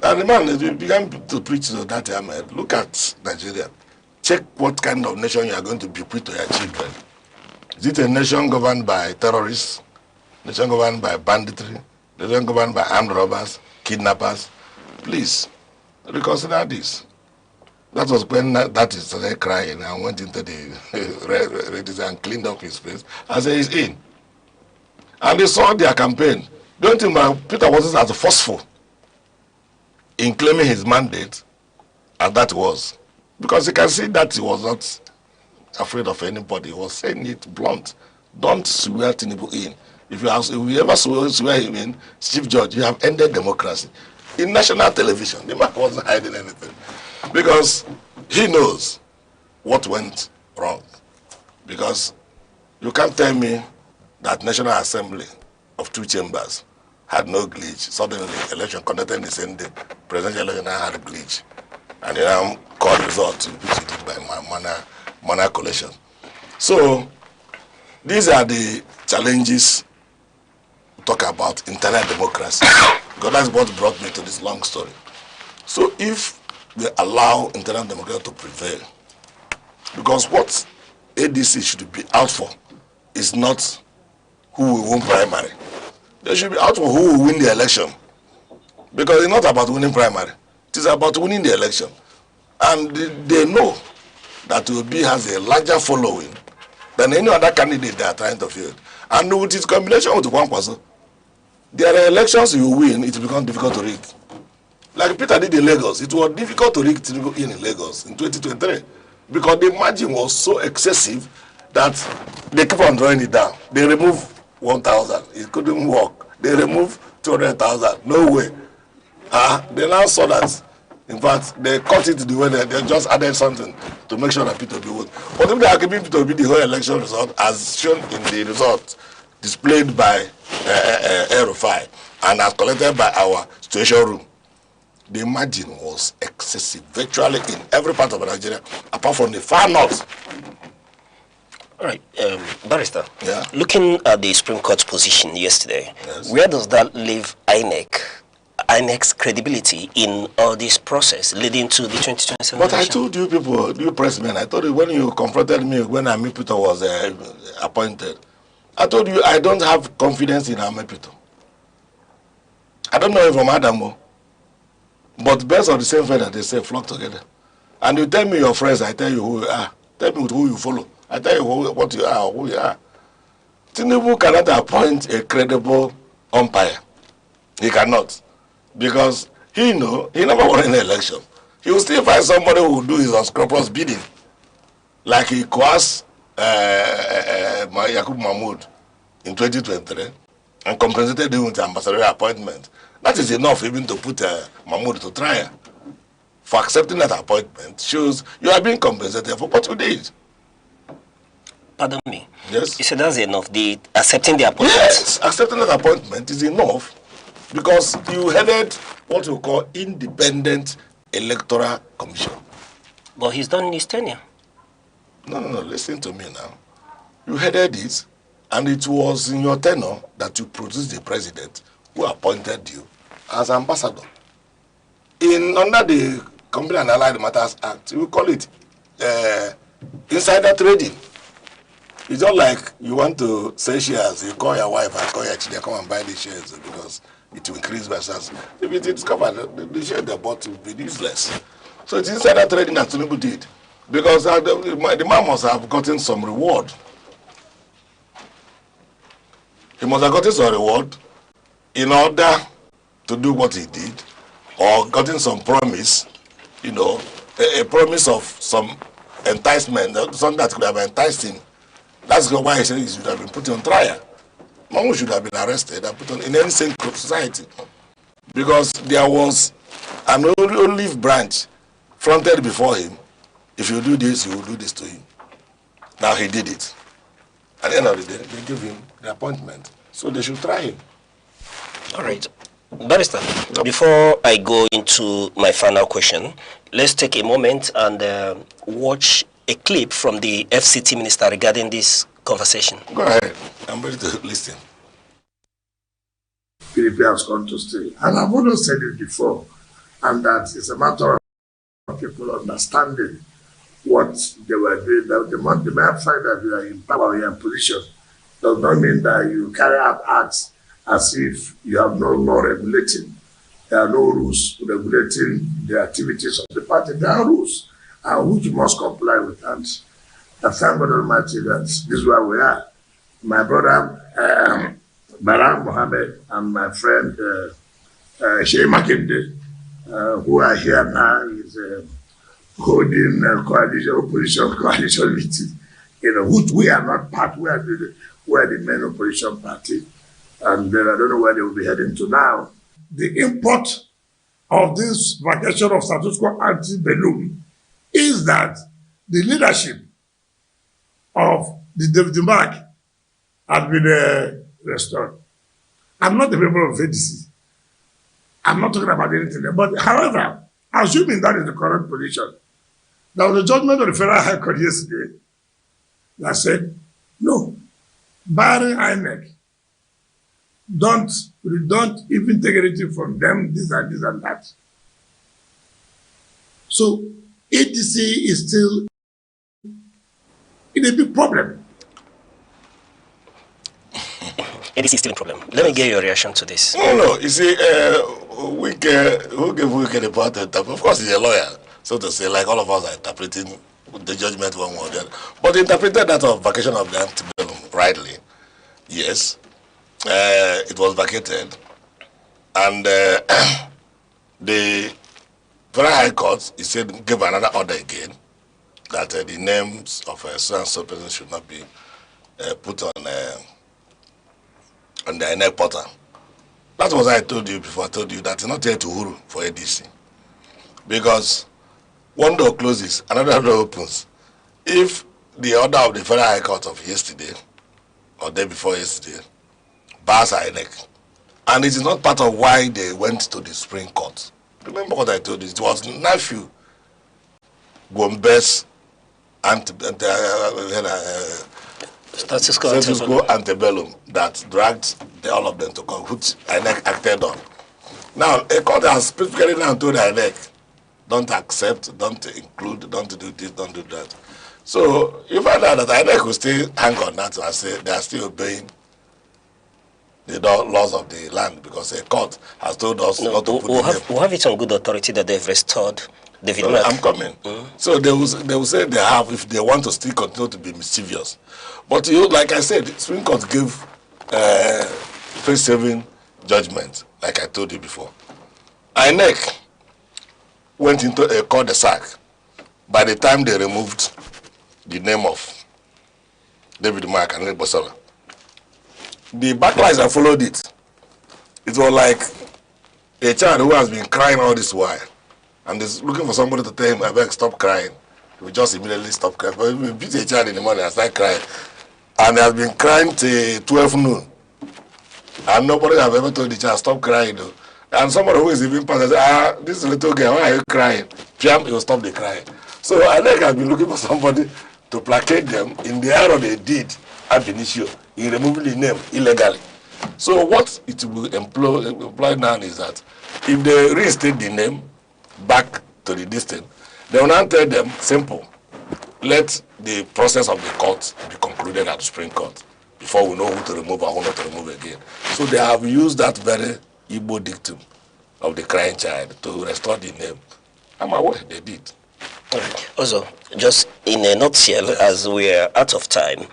And the man began to preach to Dati Ahmed. Look at Nigeria. Check what kind of nation you are going to bequeath to your children. Is it a nation governed by terrorists? Nation governed by banditry? Nation governed by armed robbers, kidnappers? Please, reconsider this. That was when that started crying and went into the register and cleaned up his face. I said, he's in. And they saw their campaign. Don't think Peter was as forceful in claiming his mandate as that was. Because you can see that he was not afraid of anybody. He was saying it blunt. Don't swear Tinubu in. If you ever swear him in, Chief Judge, you have ended democracy. In national television, the man wasn't hiding anything. Because he knows what went wrong. Because you can't tell me that National Assembly of 2 chambers had no glitch. Suddenly, election conducted in the same day, presidential election had a glitch. And they now called result, which he did by manner collation. So, these are the challenges we talk about internal democracy. Because that's what brought me to this long story. So if we allow internal democracy to prevail, because what ADC should be out for is not who will win primary. They should be out for who will win the election. Because it's not about winning primary. It is about winning the election. And they know that Obi has a larger following than any other candidate they are trying to field. And with its combination with one person, there are elections you win, it becomes difficult to rig. Like Peter did in Lagos, it was difficult to rig in Lagos in 2023 because the margin was so excessive that they keep on drawing it down. They removed 1,000, it couldn't work. They removed 200,000, no way. They now saw that, in fact, they cut it the way they just added something to make sure that peterobi vote. But if they are giving peterobi the whole election result, as shown in the result displayed by Aerofy and as collected by our situation room, the margin was excessive, virtually in every part of Nigeria, apart from the far north. All right, Barrister, looking at the Supreme Court's position yesterday, where does that leave INEC's credibility in all this process leading to the 2027 But election? I told you people, you pressmen, I told you when you confronted me when Amipito was appointed, I told you I don't have confidence in Amipito. I don't know if from Adamo, but birds of the same feather, they say, flock together. And you tell me your friends, I tell you who you are. Tell me who you follow. I tell you what you are, who you are. Tinubu cannot appoint a credible umpire. He cannot. Because he never won an election. He will still find somebody who will do his unscrupulous bidding. Like he coerced Yakub Mahmoud in 2023 and compensated him with the ambassadorial appointment. That is enough even to put Mahmoud to trial. For accepting that appointment shows you are being compensated for what you did. Pardon me. Yes. You said that's enough. Accepting the appointment. Yes, accepting that appointment is enough because you headed what we call Independent Electoral Commission. But he's done his tenure. No, listen to me now. You headed it, and it was in your tenure that you produced the president who appointed you as ambassador. Under the Company and Allied Matters Act, we call it insider trading. It's not like you want to sell shares, you call your wife and call your children, come and buy the shares because it will increase by chance. If it is covered, the share they bought will be useless. So it's insider trading that Tinubu did. Because the man must have gotten some reward. He must have gotten some reward in order to do what he did, or gotten some promise, a promise of some enticement, something that could have enticed him. That's why he said he should have been put on trial. Mamu should have been arrested and put on in any sane society. Because there was an olive branch fronted before him. If you do this, you will do this to him. Now he did it. At the end of the day, they give him the appointment. So they should try him. All right. Barrister, before I go into my final question, let's take a moment and watch a clip from the FCT minister regarding this conversation. Go ahead. I'm ready to listen. PDP has come to stay. And I've always said it before, and that it's a matter of people understanding what they were doing. The mere fact that you are in power, you are in position, does not mean that you carry out acts as if you have no law regulating. There are no rules regulating the activities of the party. There are rules which you must comply with. And I thank God Almighty that this is where we are. My brother, Baran Mohammed, and my friend, Shea Makinde, who are here now, is holding opposition coalition meeting. Which we are not part, we are the main opposition party. and then I don't know where they will be heading to now. The import of this vacation of status quo ante bellum is that the leadership of the petermbah has been restored. I'm not a member of ADC. I'm not talking about anything. But however, assuming that is the correct position, there was a judgment of the Federal High Court yesterday that said, no, barring inec, don't even take anything from them, this and that. So ADC is still in a big problem. ADC is still a problem. Let me get your reaction to this. No, you see, wike, who gave wike the power to interpret? Of course, he's a lawyer, so to say, like all of us are interpreting the judgment one way or the other. But he interpreted that of vacation of the antebellum rightly. Yes, it was vacated, and the Federal High Court, he said, gave another order again that the names of so and so person should not be put on the inec portal. That was what I told you before. I told you that it's not here to huru for ADC, because one door closes, another door opens. If the order of the Federal High Court of yesterday or day before yesterday bars inec, and it is not part of why they went to the Supreme Court. Remember what I told you? It was nephew Gombe's status quo antebellum that dragged all of them to court, which inec acted on. Now, a court has specifically now told inec, don't accept, don't include, don't do this, don't do that. So you find out that inec will still hang on that and say they are still obeying the laws of the land, because a court has told us not to put we'll have it on good authority that they've restored David so I'm coming. So they will say they have, if they want to still continue to be mischievous. But you, like I said, Supreme Court gave face-saving judgment, like I told you before. INEC went into a cul-de-sac by the time they removed the name of David Mark and Bosala. The backlash that followed it, it was like a child who has been crying all this while and is looking for somebody to tell him, I beg, stop crying. He will just immediately stop crying. But we beat a child in the morning and start crying. And he has been crying till 12 noon. And nobody has ever told the child, stop crying. Though. And somebody who is even passing says, this little girl, why are you crying? Piam, he will stop the crying. So I think I've been looking for somebody to placate them in the error they did ab initio in removing the name illegally. So what it will employ now is that if they reinstate the name back to the distance, they will now tell them, simple, let the process of the court be concluded at the Supreme Court before we know who to remove or who not to remove again. So they have used that very Igbo dictum of the crying child to restore the name. I'm aware they did. Also, just in a nutshell, as we are out of time,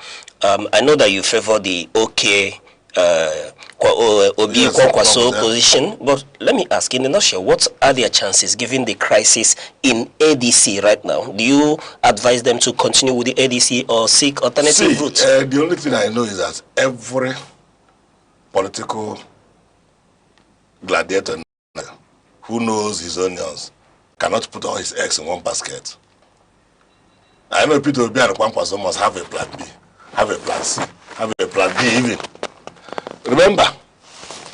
I know that you favor the OK Obi Kwankwaso position, but let me ask, in a nutshell, what are their chances given the crisis in ADC right now? Do you advise them to continue with the ADC or seek alternative routes? The only thing I know is that every political gladiator who knows his onions cannot put all his eggs in one basket. I know peterobi and Kwankwaso must have a plan B, have a plan C, have a plan D even. Remember,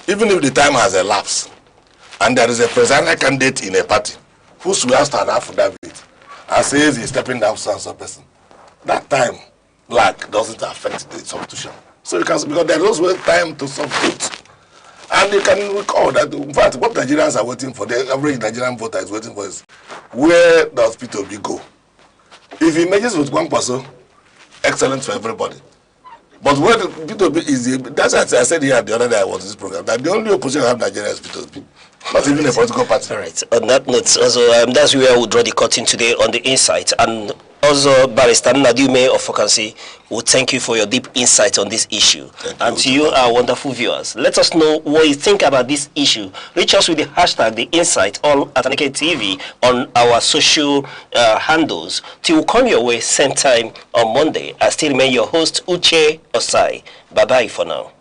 even if the time has elapsed and there is a presidential candidate in a party who swears to an affidavit and says he's stepping down to some person, that time lag doesn't affect the substitution. So you can, because there is always time to substitute. And you can recall that, in fact, what Nigerians are waiting for, the average Nigerian voter is waiting for is, where does peterobi go? If he merges with Kwankwaso, excellent for everybody. But what peterobi is, that's what I said here the other day I was in this program, that the only opposition I have in Nigeria is peterobi. Not even a political party. All right. On that note, also, that's where we'll draw the curtain today on the insight. And also, Barrister Nadume of Fokansi will thank you for your deep insight on this issue. And to you, our wonderful viewers, let us know what you think about this issue. Reach us with the hashtag The Insight on at Aneke TV on our social handles. Till we come your way, same time on Monday. I still remain your host, Uche Osai. Bye-bye for now.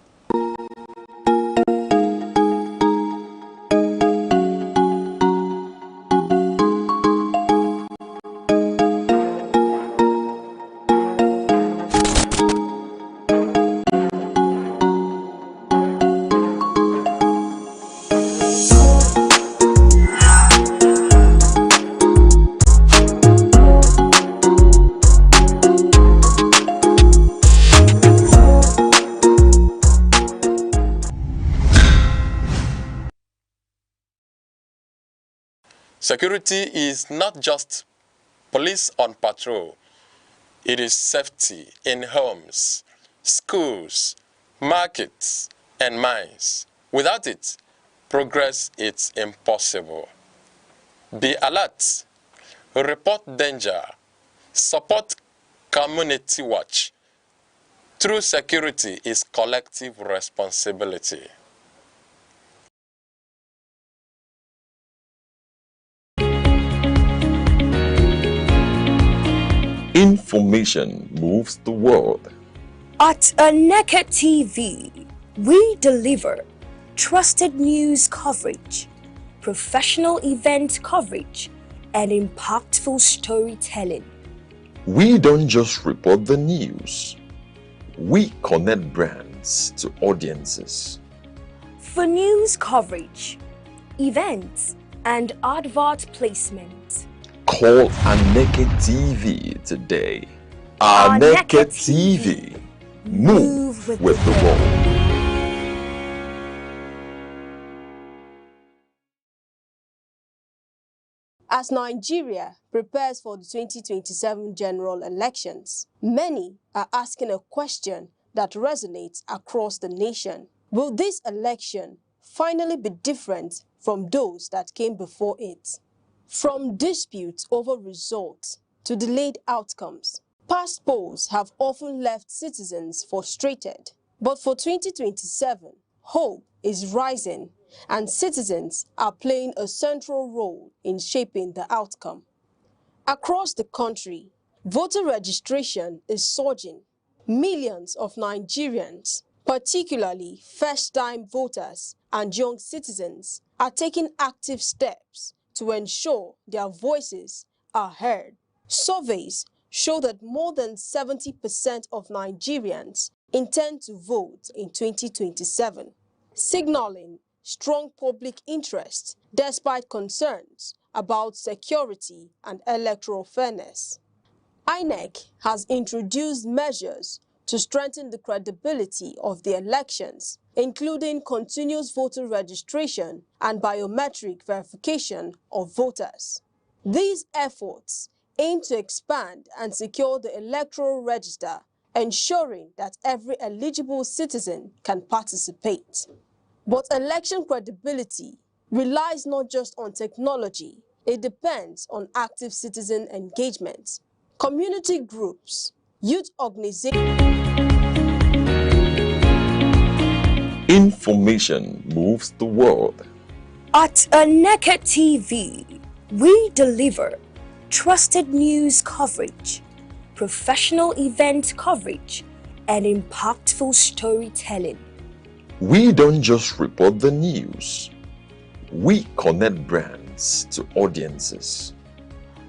Security is not just police on patrol. It is safety in homes, schools, markets, and mines. Without it, progress is impossible. Be alert, report danger, support community watch. True security is collective responsibility. Information moves the world. At Aneke TV, we deliver trusted news coverage, professional event coverage, and impactful storytelling. We don't just report the news. We connect brands to audiences. For news coverage, events, and advert placement, call Aneke TV today. Aneke TV. Move with the world. As Nigeria prepares for the 2027 general elections, many are asking a question that resonates across the nation. Will this election finally be different from those that came before it? From disputes over results to delayed outcomes, past polls have often left citizens frustrated. But for 2027, hope is rising, and citizens are playing a central role in shaping the outcome. Across the country, voter registration is surging. Millions of Nigerians, particularly first-time voters and young citizens, are taking active steps to ensure their voices are heard. Surveys show that more than 70% of Nigerians intend to vote in 2027, signaling strong public interest despite concerns about security and electoral fairness. INEC has introduced measures to strengthen the credibility of the elections, including continuous voter registration and biometric verification of voters. These efforts aim to expand and secure the electoral register, ensuring that every eligible citizen can participate. But election credibility relies not just on technology, it depends on active citizen engagement. Community groups, youth organizations. Information moves the world. At Aneke TV, we deliver trusted news coverage, professional event coverage, and impactful storytelling. We don't just report the news. We connect brands to audiences.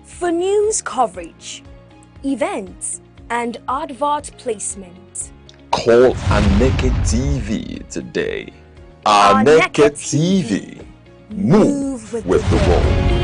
For news coverage, events, and advert placement, call Aneke TV today. Aneke TV. Move with the world.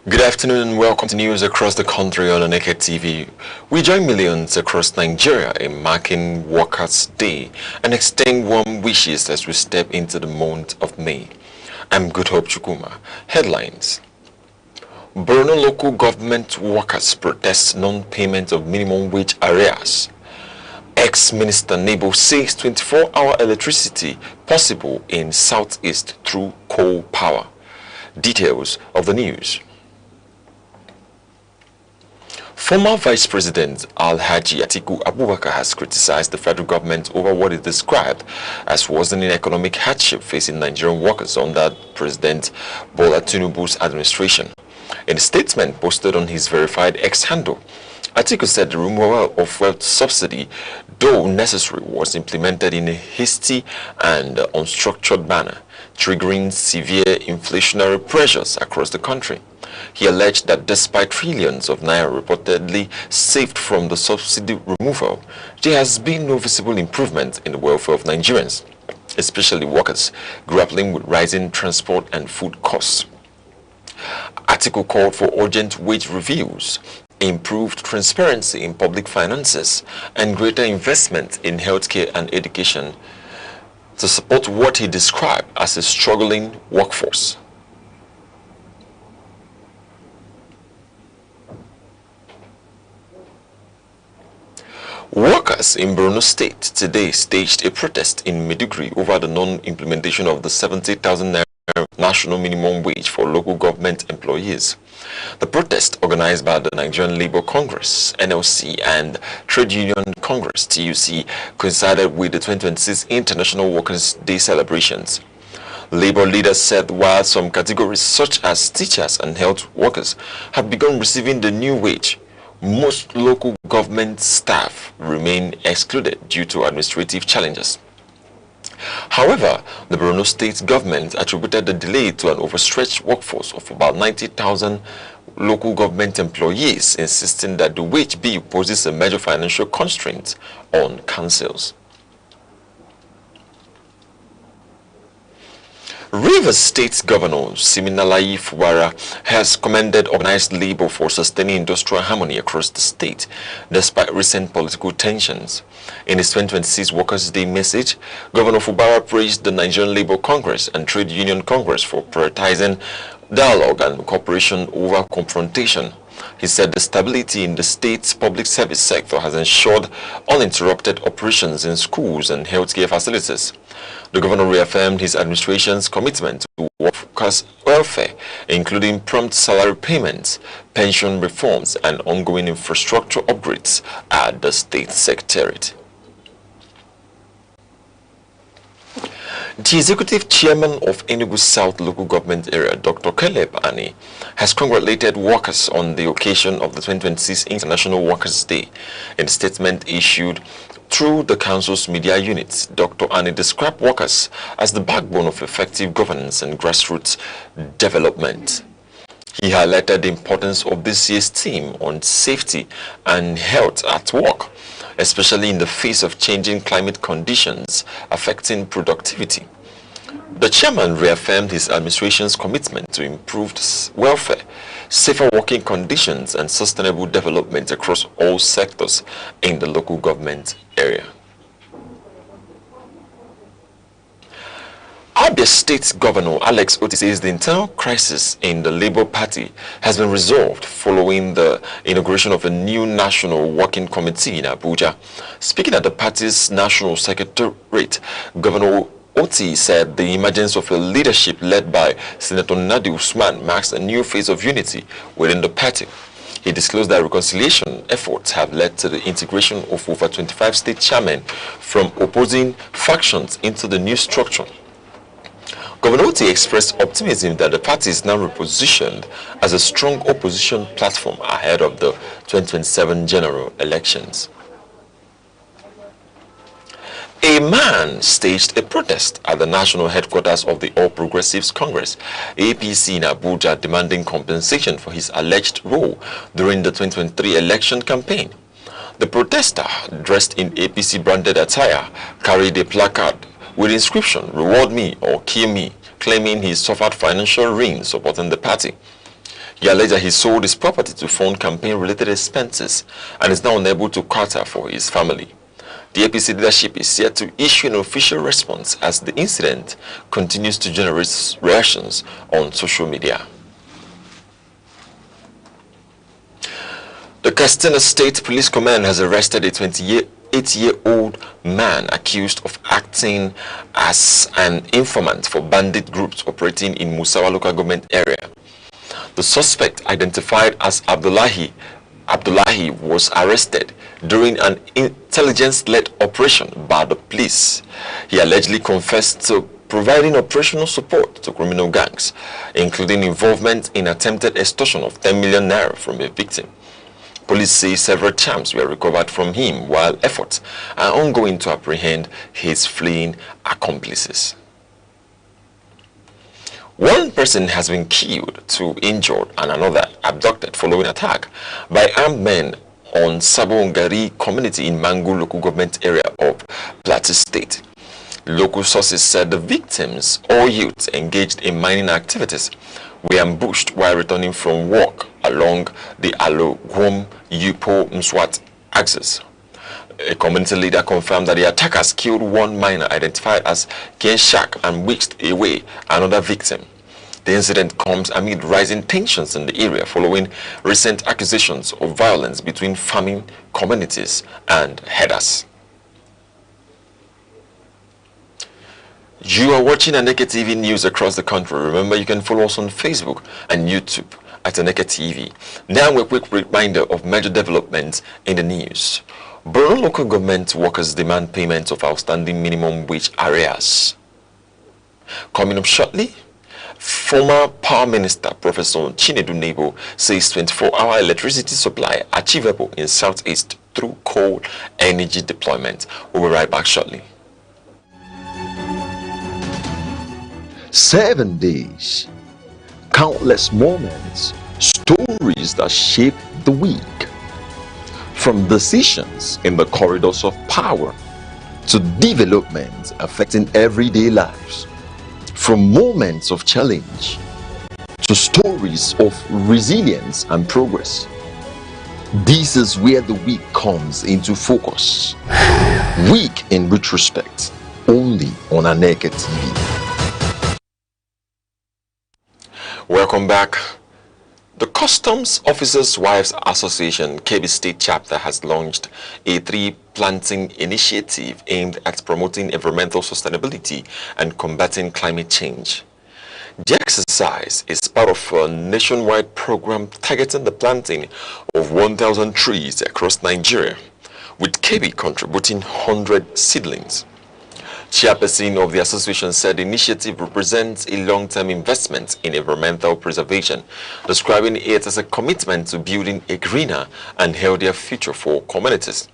Good afternoon and welcome to news across the country on Aneke TV. We join millions across Nigeria in marking Workers' Day and extend warm wishes as we step into the month of May. I'm Good Hope Chukuma. Headlines. Borno local government workers protest non-payment of minimum wage arrears. Ex-Minister Nebo says 24-hour electricity possible in Southeast through coal power. Details of the news. Former Vice President Alhaji Atiku Abubakar has criticized the federal government over what is described as worsening economic hardship facing Nigerian workers under President Bola Tinubu's administration. In a statement posted on his verified X handle, Atiku said the removal of wealth subsidy, though necessary, was implemented in a hasty and unstructured manner, triggering severe inflationary pressures across the country. He alleged that despite trillions of naira reportedly saved from the subsidy removal, there has been no visible improvement in the welfare of Nigerians, especially workers grappling with rising transport and food costs. Article called for urgent wage reviews, improved transparency in public finances, and greater investment in healthcare and education to support what he described as a struggling workforce. Workers in Borno State today staged a protest in Maiduguri over the non-implementation of the 70,000 naira national minimum wage for local government employees. The protest, organized by the Nigerian Labour Congress, NLC, and Trade Union Congress, TUC, coincided with the 2026 International Workers' Day celebrations. Labour leaders said while some categories such as teachers and health workers have begun receiving the new wage, most local government staff remain excluded due to administrative challenges. However, the Borno State government attributed the delay to an overstretched workforce of about 90,000 local government employees, insisting that the wage bill poses a major financial constraint on councils. Rivers State Governor Siminalayi Fuwara has commended organized labor for sustaining industrial harmony across the state, despite recent political tensions. In his 2026 Workers' Day message, Governor Fuwara praised the Nigerian Labour Congress and Trade Union Congress for prioritizing dialogue and cooperation over confrontation. He said the stability in the state's public service sector has ensured uninterrupted operations in schools and healthcare facilities. The governor reaffirmed his administration's commitment to workers' welfare, including prompt salary payments, pension reforms, and ongoing infrastructure upgrades at the state secretariat. The executive chairman of Enugu South Local Government Area, Dr. Caleb Ani, has congratulated workers on the occasion of the 2026 International Workers' Day. In a statement issued through the council's media units, Dr. Ani described workers as the backbone of effective governance and grassroots development. He highlighted the importance of this year's theme on safety and health at work, especially in the face of changing climate conditions affecting productivity. The chairman reaffirmed his administration's commitment to improved welfare, safer working conditions, and sustainable development across all sectors in the local government area. Abia State Governor Alex Oti says the internal crisis in the Labour Party has been resolved following the inauguration of a new National Working Committee in Abuja. Speaking at the party's National Secretariat, Governor Oti said the emergence of a leadership led by Senator Nadi Usman marks a new phase of unity within the party. He disclosed that reconciliation efforts have led to the integration of over 25 state chairmen from opposing factions into the new structure. Governor Oti expressed optimism that the party is now repositioned as a strong opposition platform ahead of the 2027 general elections. A man staged a protest at the national headquarters of the All Progressives Congress, APC, in Abuja, demanding compensation for his alleged role during the 2023 election campaign. The protester, dressed in APC-branded attire, carried a placard with the inscription, "Reward me or kill me," claiming he suffered financial ruin supporting the party. He alleged that he sold his property to fund campaign-related expenses and is now unable to cater for his family. The APC leadership is yet to issue an official response as the incident continues to generate reactions on social media. The Katsina State Police Command has arrested a 28-year-old man accused of acting as an informant for bandit groups operating in Musawa local government area. The suspect, identified as Abdullahi, was arrested during an intelligence-led operation by the police. He allegedly confessed to providing operational support to criminal gangs, including involvement in attempted extortion of 10 million naira from a victim. Police say several charms were recovered from him, while efforts are ongoing to apprehend his fleeing accomplices. One person has been killed, 2 injured, and another abducted following attack by armed men on Sabongari community in Mangu local government area of Plateau State. Local sources said the victims, all youths engaged in mining activities, were ambushed while returning from work along the Alo-Gwom-Yupo-Mswat axis. A community leader confirmed that the attackers killed one miner identified as Ken Shak and whisked away another victim. The incident comes amid rising tensions in the area following recent accusations of violence between farming communities and herders. You are watching Aneke TV news across the country. Remember, you can follow us on Facebook and YouTube at Aneke TV. Now a quick reminder of major developments in the news. Borno local government workers demand payment of outstanding minimum wage arrears. Coming up shortly, former Power Minister Professor Chinedu Nebo says 24-hour electricity supply achievable in Southeast through coal energy deployment. We'll be right back shortly. 7 days, countless moments, stories that shape the week. From decisions in the corridors of power to developments affecting everyday lives. From moments of challenge to stories of resilience and progress. This is where the week comes into focus. Week in retrospect, only on Aneke TV. Welcome back. The Customs Officers' Wives Association Kebbi State Chapter has launched a tree planting initiative aimed at promoting environmental sustainability and combating climate change. The exercise is part of a nationwide program targeting the planting of 1,000 trees across Nigeria, with Kebbi contributing 100 seedlings. Chairperson of the association said the initiative represents a long-term investment in environmental preservation, describing it as a commitment to building a greener and healthier future for communities.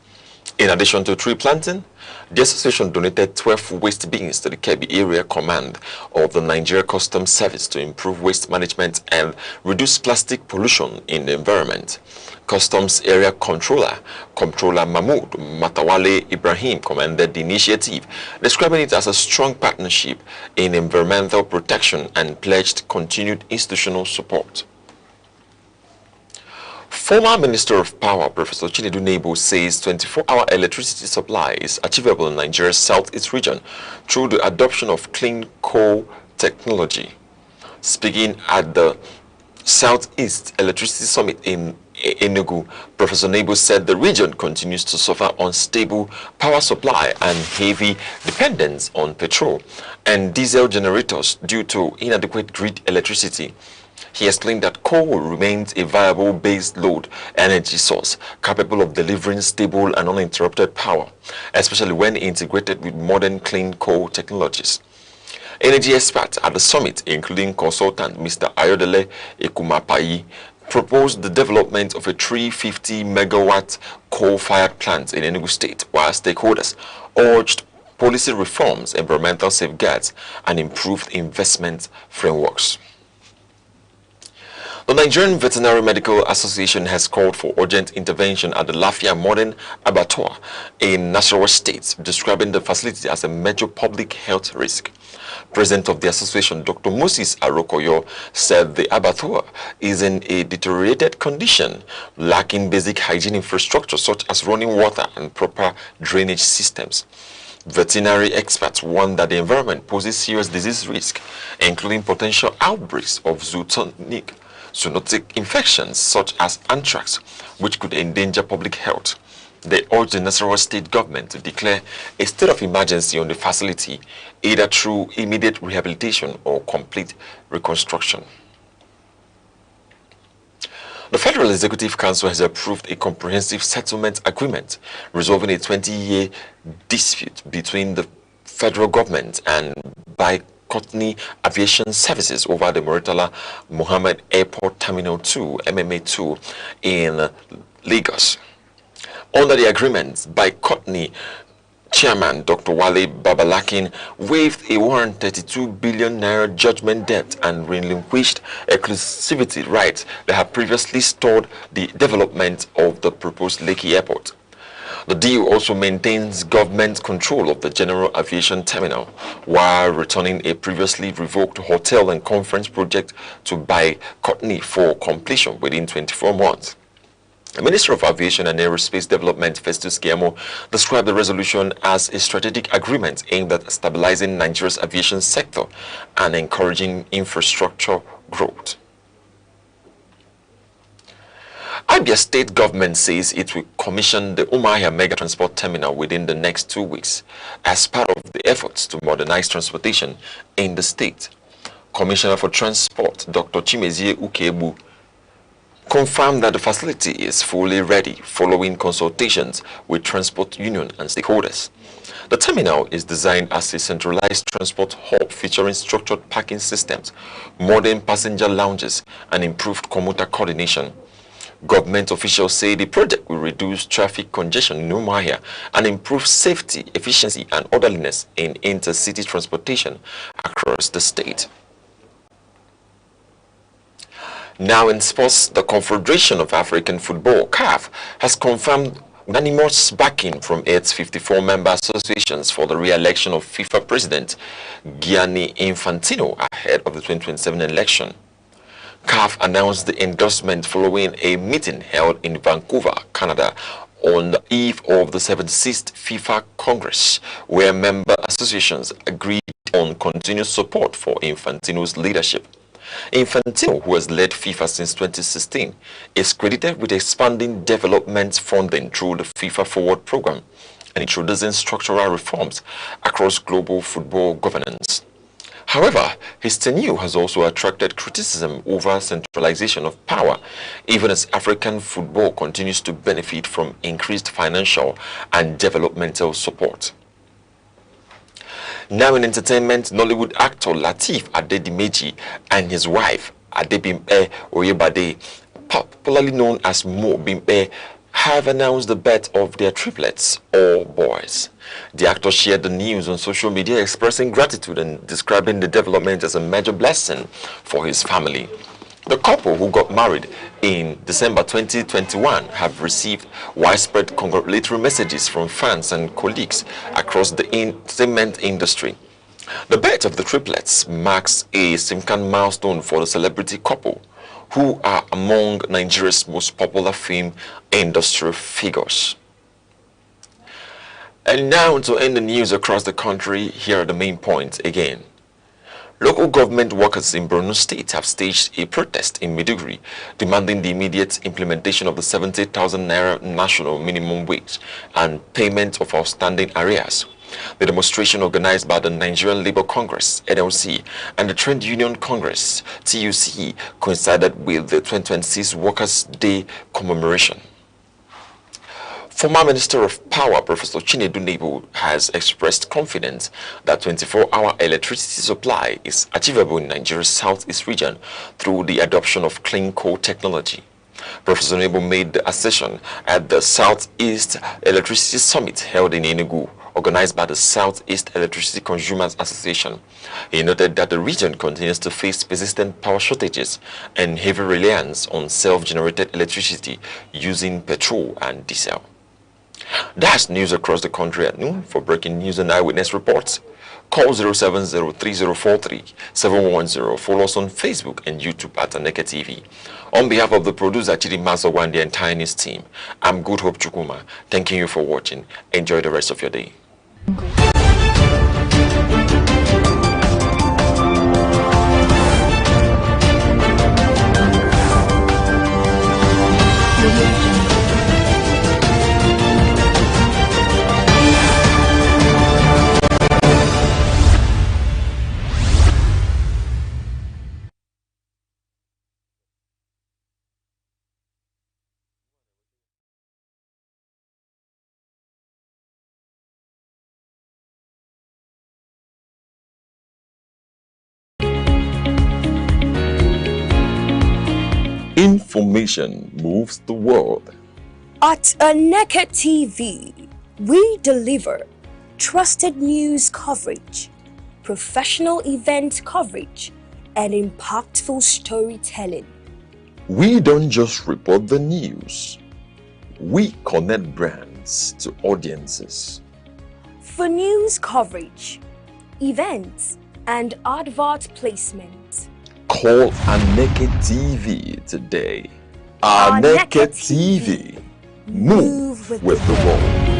In addition to tree planting, the association donated 12 waste bins to the Kebbi Area Command of the Nigeria Customs Service to improve waste management and reduce plastic pollution in the environment. Customs Area Controller Mahmoud Matawale Ibrahim commended the initiative, describing it as a strong partnership in environmental protection and pledged continued institutional support. Former Minister of Power, Professor Chinedu Nebo, says 24-hour electricity supply is achievable in Nigeria's southeast region through the adoption of clean coal technology. Speaking at the Southeast Electricity Summit in Enugu, Professor Nebo said the region continues to suffer unstable power supply and heavy dependence on petrol and diesel generators due to inadequate grid electricity. He explained that coal remains a viable base load energy source capable of delivering stable and uninterrupted power, especially when integrated with modern clean coal technologies. Energy experts at the summit, including consultant Mr. Ayodele Ekumapayi, proposed the development of a 350-megawatt coal-fired plant in Enugu State, while stakeholders urged policy reforms, environmental safeguards, and improved investment frameworks. The Nigerian Veterinary Medical Association has called for urgent intervention at the Lafia Modern Abattoir in Nasarawa State, describing the facility as a major public health risk. President of the association, Dr. Moses Arokoyo, said the abattoir is in a deteriorated condition, lacking basic hygiene infrastructure such as running water and proper drainage systems. Veterinary experts warn that the environment poses serious disease risk, including potential outbreaks of zoonotic infections such as anthrax, which could endanger public health. They urge the Nasarawa state government to declare a state of emergency on the facility, either through immediate rehabilitation or complete reconstruction. The Federal Executive Council has approved a comprehensive settlement agreement resolving a 20-year dispute between the federal government and Courtney Aviation Services over the Muritala Mohammed Airport Terminal 2, MMA2, in Lagos. Under the agreement, Courtney Chairman Dr. Wale Babalakin waived a 132 billion naira judgment debt and relinquished exclusivity rights that had previously stalled the development of the proposed Lekki Airport. The deal also maintains government control of the General Aviation Terminal while returning a previously revoked hotel and conference project to Bai Kotni for completion within 24 months. The Minister of Aviation and Aerospace Development, Festus Keyamo, described the resolution as a strategic agreement aimed at stabilizing Nigeria's aviation sector and encouraging infrastructure growth. Abia State government says it will commission the Umuahia Mega Transport Terminal within the next 2 weeks as part of the efforts to modernize transportation in the state. Commissioner for Transport, Dr. Chimezie Ukebu, confirmed that the facility is fully ready following consultations with transport union and stakeholders. The terminal is designed as a centralized transport hub featuring structured parking systems, modern passenger lounges, and improved commuter coordination. Government officials say the project will reduce traffic congestion in Umuahia and improve safety, efficiency, and orderliness in intercity transportation across the state. Now in sports, the Confederation of African Football, CAF, has confirmed unanimous backing from its 54 member associations for the re-election of FIFA President Gianni Infantino ahead of the 2027 election. CAF announced the endorsement following a meeting held in Vancouver, Canada, on the eve of the 76th FIFA Congress, where member associations agreed on continued support for Infantino's leadership. Infantino, who has led FIFA since 2016, is credited with expanding development funding through the FIFA Forward program and introducing structural reforms across global football governance. However, his tenure has also attracted criticism over centralization of power, even as African football continues to benefit from increased financial and developmental support. Now in entertainment, Nollywood actor Lateef Adedimeji and his wife Adebimpe Oyebade, popularly known as Mo Bimpe, have announced the birth of their triplets, all boys. The actor shared the news on social media, expressing gratitude and describing the development as a major blessing for his family. The couple, who got married in December 2021, have received widespread congratulatory messages from fans and colleagues across the entertainment industry. The birth of the triplets marks a significant milestone for the celebrity couple, who are among Nigeria's most popular film industry figures. And now, to end the news across the country, here are the main points again. Local government workers in Borno State have staged a protest in Maiduguri, demanding the immediate implementation of the 70,000 naira national minimum wage and payment of outstanding arrears. The demonstration, organized by the Nigerian Labour Congress, NLC, and the Trade Union Congress, TUC, coincided with the 2026 Workers' Day commemoration. Former Minister of Power, Professor Chinedu Nebo, has expressed confidence that 24-hour electricity supply is achievable in Nigeria's southeast region through the adoption of clean coal technology. Professor Nebo made the assertion at the Southeast Electricity Summit held in Enugu, organized by the Southeast Electricity Consumers Association. He noted that the region continues to face persistent power shortages and heavy reliance on self-generated electricity using petrol and diesel. That's news across the country at noon. For breaking news and eyewitness reports, call 07030437110. Follow us on Facebook and YouTube at Aneke TV. On behalf of the producer Chidi Mazawa and the entire news team, I'm Good Hope Chukuma. Thanking you for watching. Enjoy the rest of your day. Information moves the world. At Aneke TV, we deliver trusted news coverage, professional event coverage, and impactful storytelling. We don't just report the news. We connect brands to audiences. For news coverage, events, and advert placement, call Aneke TV today. Aneke TV. Move with the world.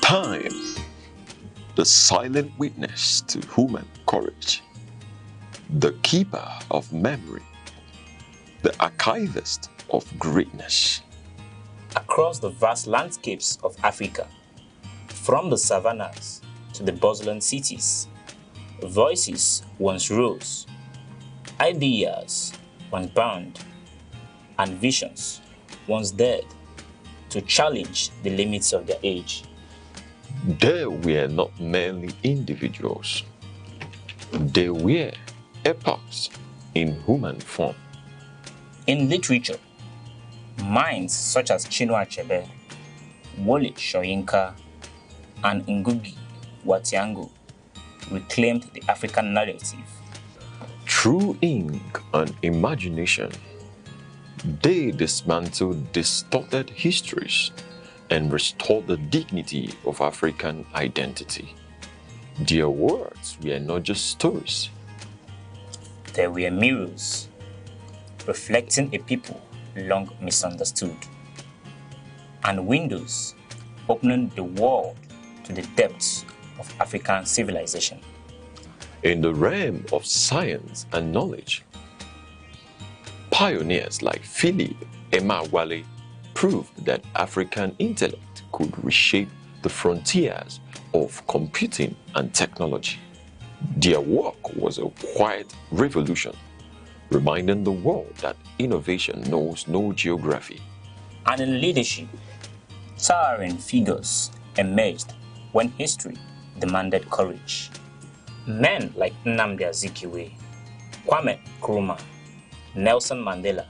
Time, the silent witness to human courage, the keeper of memory, the archivist of greatness. Across the vast landscapes of Africa, from the savannas to the bustling cities, voices once rose, ideas once bound, and visions once dared to challenge the limits of their age. They were not merely individuals. They were epochs in human form. In literature, minds such as Chinua Achebe, Wole Soyinka, and Ngugi wa Thiong'o reclaimed the African narrative. Through ink and imagination, they dismantled distorted histories and restored the dignity of African identity. Their words were not just stories. They were mirrors, reflecting a people long misunderstood, and windows opening the world to the depths of African civilization. In the realm of science and knowledge, pioneers like Philip Emeagwali proved that African intellect could reshape the frontiers of computing and technology. Their work was a quiet revolution, reminding the world that innovation knows no geography. And in leadership, towering figures emerged when history demanded courage. Men like Nnamdi Azikiwe, Kwame Nkrumah, Nelson Mandela,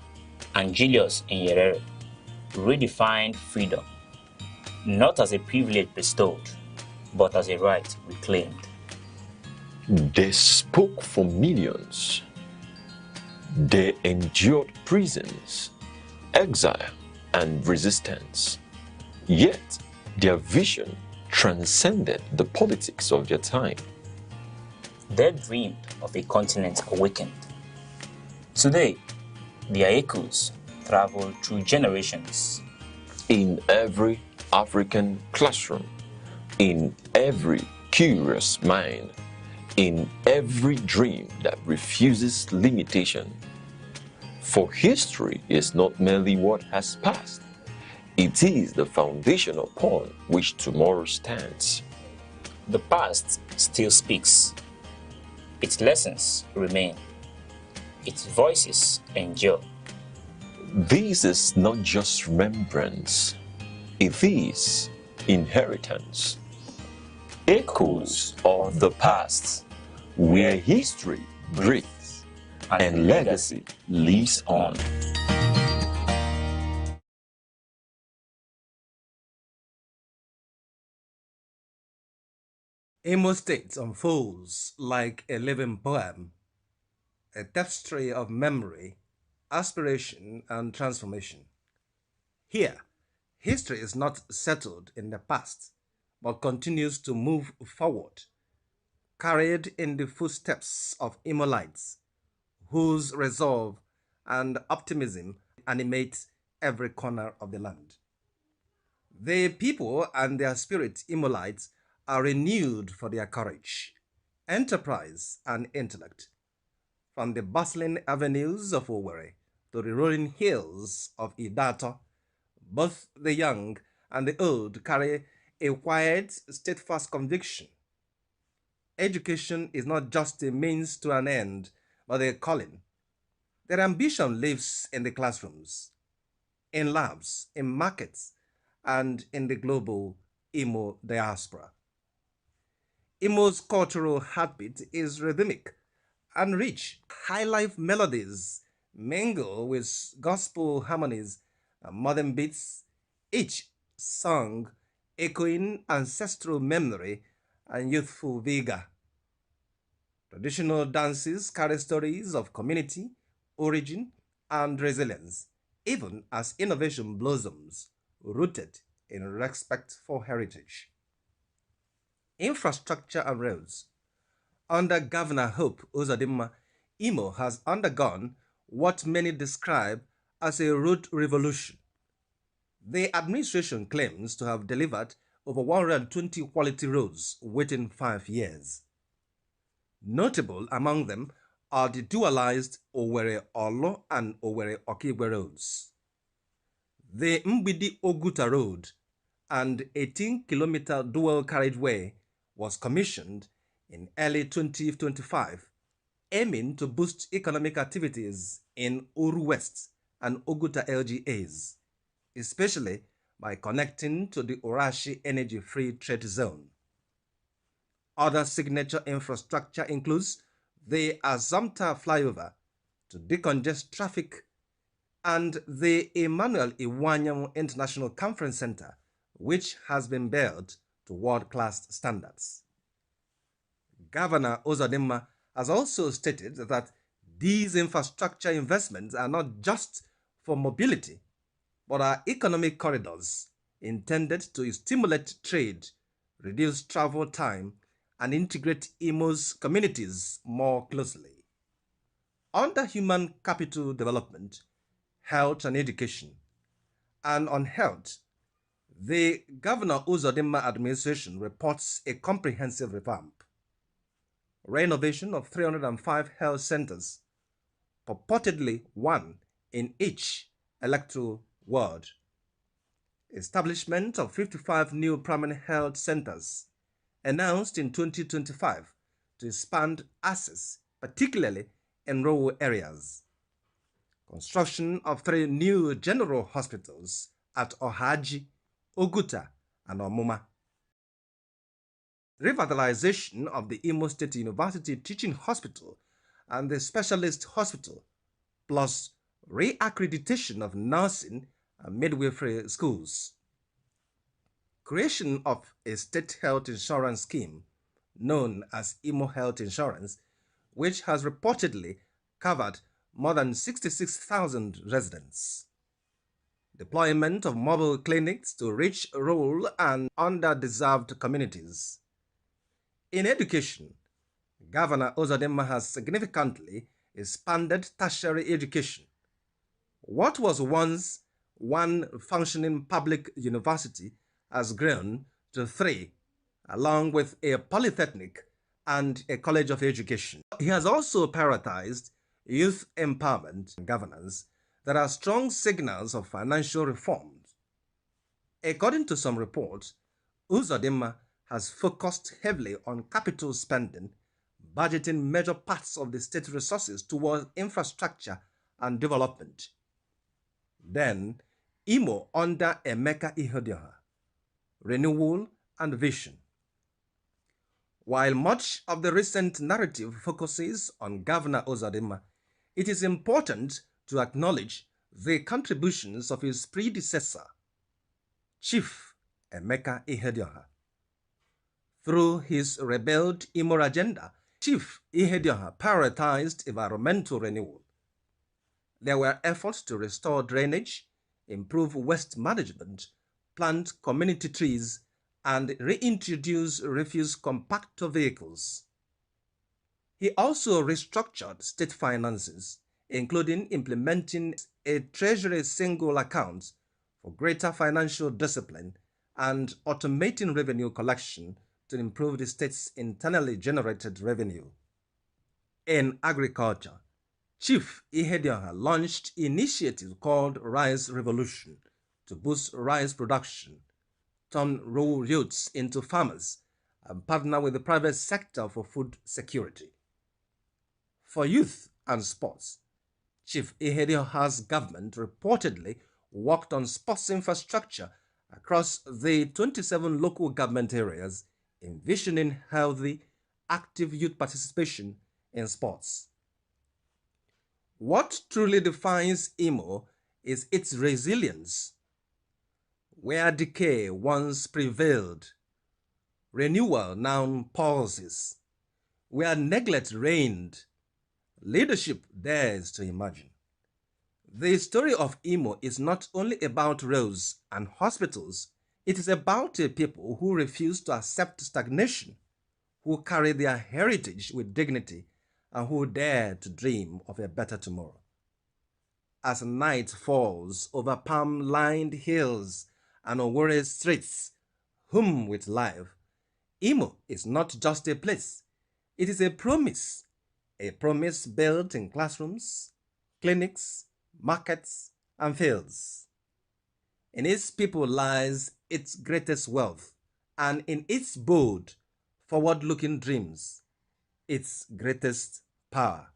and Julius Nyerere redefined freedom, not as a privilege bestowed, but as a right reclaimed. They spoke for millions. They endured prisons, exile, and resistance. Yet, their vision transcended the politics of their time. They dreamed of a continent awakened. Today, their echoes travel through generations. In every African classroom, in every curious mind, in every dream that refuses limitation. For history is not merely what has passed, it is the foundation upon which tomorrow stands. The past still speaks. Its lessons remain. Its voices endure. This is not just remembrance, it is inheritance. Echoes of the past, where history breathes and legacy lives on. Imo State unfolds like a living poem, a tapestry of memory, aspiration, and transformation. Here, history is not settled in the past, but continues to move forward, carried in the footsteps of Imolites, whose resolve and optimism animate every corner of the land. The people and their spirit Imolites are renewed for their courage, enterprise, and intellect. From the bustling avenues of Owerri to the rolling hills of Idato, both the young and the old carry a quiet, steadfast conviction. Education is not just a means to an end, but a calling. Their ambition lives in the classrooms, in labs, in markets, and in the global Imo diaspora. Imo's cultural heartbeat is rhythmic and rich. High-life melodies mingle with gospel harmonies and modern beats, each song echoing ancestral memory and youthful vigor. Traditional dances carry stories of community, origin, and resilience, even as innovation blossoms, rooted in respect for heritage. Infrastructure and roads. Under Governor Hope Uzodimma, Imo has undergone what many describe as a road revolution. The administration claims to have delivered over 120 quality roads within 5 years. Notable among them are the dualized Owerri-Olo and Owerri-Okigwe roads. The Mbidi-Oguta Road, an 18-kilometer dual carriageway, was commissioned in early 2025, aiming to boost economic activities in Uru West and Oguta LGAs, especially by connecting to the Orashi Energy Free Trade Zone. Other signature infrastructure includes the Azamta flyover to decongest traffic and the Emmanuel Iwanyam International Conference Center, which has been built to world-class standards. Governor Uzodimma has also stated that these infrastructure investments are not just for mobility, but are economic corridors intended to stimulate trade, reduce travel time, and integrate Imo's communities more closely. Under human capital development, health and education, and on health, the Governor Uzodimma administration reports a comprehensive revamp. Renovation of 305 health centers, purportedly one in each electoral ward. Establishment of 55 new primary health centers, announced in 2025 to expand access, particularly in rural areas. Construction of 3 new general hospitals at Ohaji, Oguta, and Omuma. Revitalization of the Imo State University Teaching Hospital and the Specialist Hospital, plus re-accreditation of nursing and midwifery schools. Creation of a state health insurance scheme known as Imo Health Insurance, which has reportedly covered more than 66,000 residents. Deployment of mobile clinics to reach rural and underdeserved communities. In education, Governor Uzodimma has significantly expanded tertiary education. What was once one functioning public university has grown to 3, along with a polytechnic and a college of education. He has also prioritized youth empowerment and governance that are strong signals of financial reforms. According to some reports, Uzodimma has focused heavily on capital spending, budgeting major parts of the state resources towards infrastructure and development. Then, Imo under Emeka Ihedioha, renewal and vision. While much of the recent narrative focuses on Governor Uzodimma, it is important to acknowledge the contributions of his predecessor, Chief Emeka Ihedioha. Through his rebelled Imo agenda, Chief Ihedioha prioritized environmental renewal. There were efforts to restore drainage, improve waste management, plant community trees, and reintroduce refuse compactor vehicles. He also restructured state finances, including implementing a treasury single account for greater financial discipline and automating revenue collection to improve the state's internally generated revenue. In agriculture, Chief Ihedioha launched initiative called Rice Revolution to boost rice production, turn rural youths into farmers, and partner with the private sector for food security. For youth and sports, Chief Ihedioha's government reportedly worked on sports infrastructure across the 27 local government areas, envisioning healthy, active youth participation in sports. What truly defines Imo is its resilience. Where decay once prevailed, renewal now pauses. Where neglect reigned, leadership dares to imagine. The story of Imo is not only about roads and hospitals, it is about a people who refuse to accept stagnation, who carry their heritage with dignity, and who dare to dream of a better tomorrow. As night falls over palm-lined hills and Owerri streets, hum with life, Imo is not just a place, it is a promise built in classrooms, clinics, markets, and fields. In its people lies its greatest wealth, and in its bold, forward-looking dreams, its greatest power.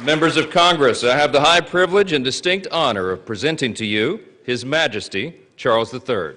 Members of Congress, I have the high privilege and distinct honor of presenting to you His Majesty Charles III.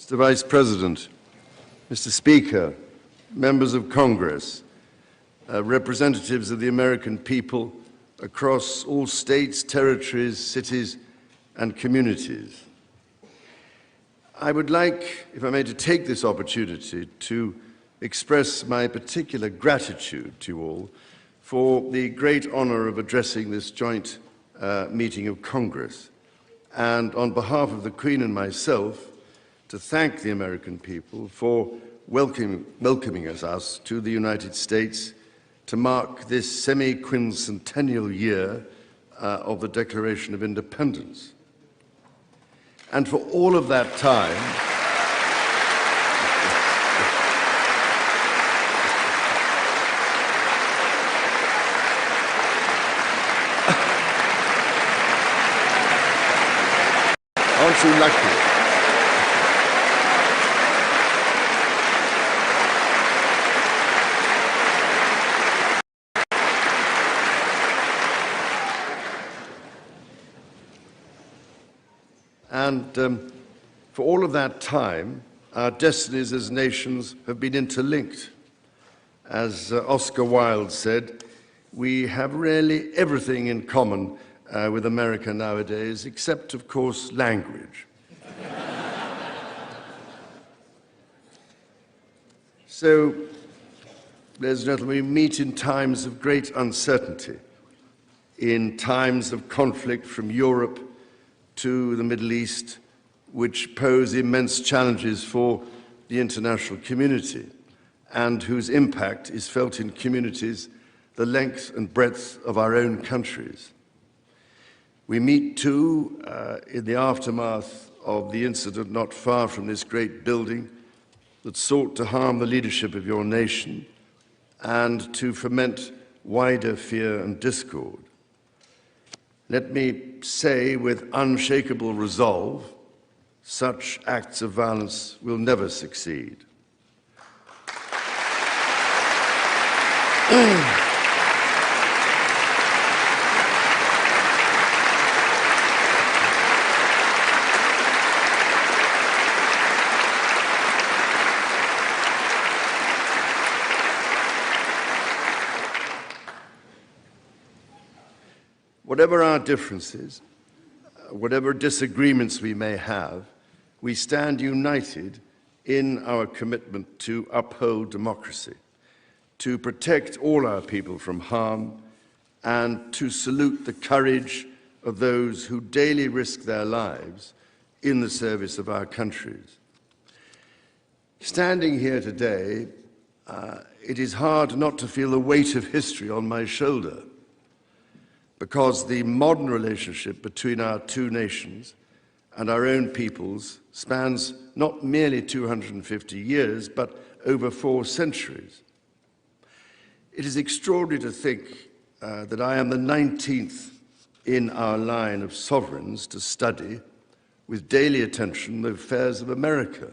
Mr. Vice President, Mr. Speaker, members of Congress, representatives of the American people across all states, territories, cities, and communities. I would like, if I may, to take this opportunity to express my particular gratitude to you all for the great honor of addressing this joint meeting of Congress, and on behalf of the Queen and myself, to thank the American people for welcoming us to the United States to mark this semi-quincentennial year of the Declaration of Independence. And for all of that time, aren't you lucky? And for all of that time, our destinies as nations have been interlinked. As Oscar Wilde said, we have really everything in common with America nowadays, except, of course, language. So, ladies and gentlemen, we meet in times of great uncertainty, in times of conflict from Europe to the Middle East, which pose immense challenges for the international community and whose impact is felt in communities the length and breadth of our own countries. We meet too in the aftermath of the incident not far from this great building that sought to harm the leadership of your nation and to foment wider fear and discord. Let me say with unshakable resolve, such acts of violence will never succeed. Whatever our differences, whatever disagreements we may have, we stand united in our commitment to uphold democracy, to protect all our people from harm, and to salute the courage of those who daily risk their lives in the service of our countries. Standing here today, it is hard not to feel the weight of history on my shoulder, because the modern relationship between our two nations and our own peoples spans not merely 250 years, but over 4 centuries. It is extraordinary to think that I am the 19th in our line of sovereigns to study with daily attention the affairs of America.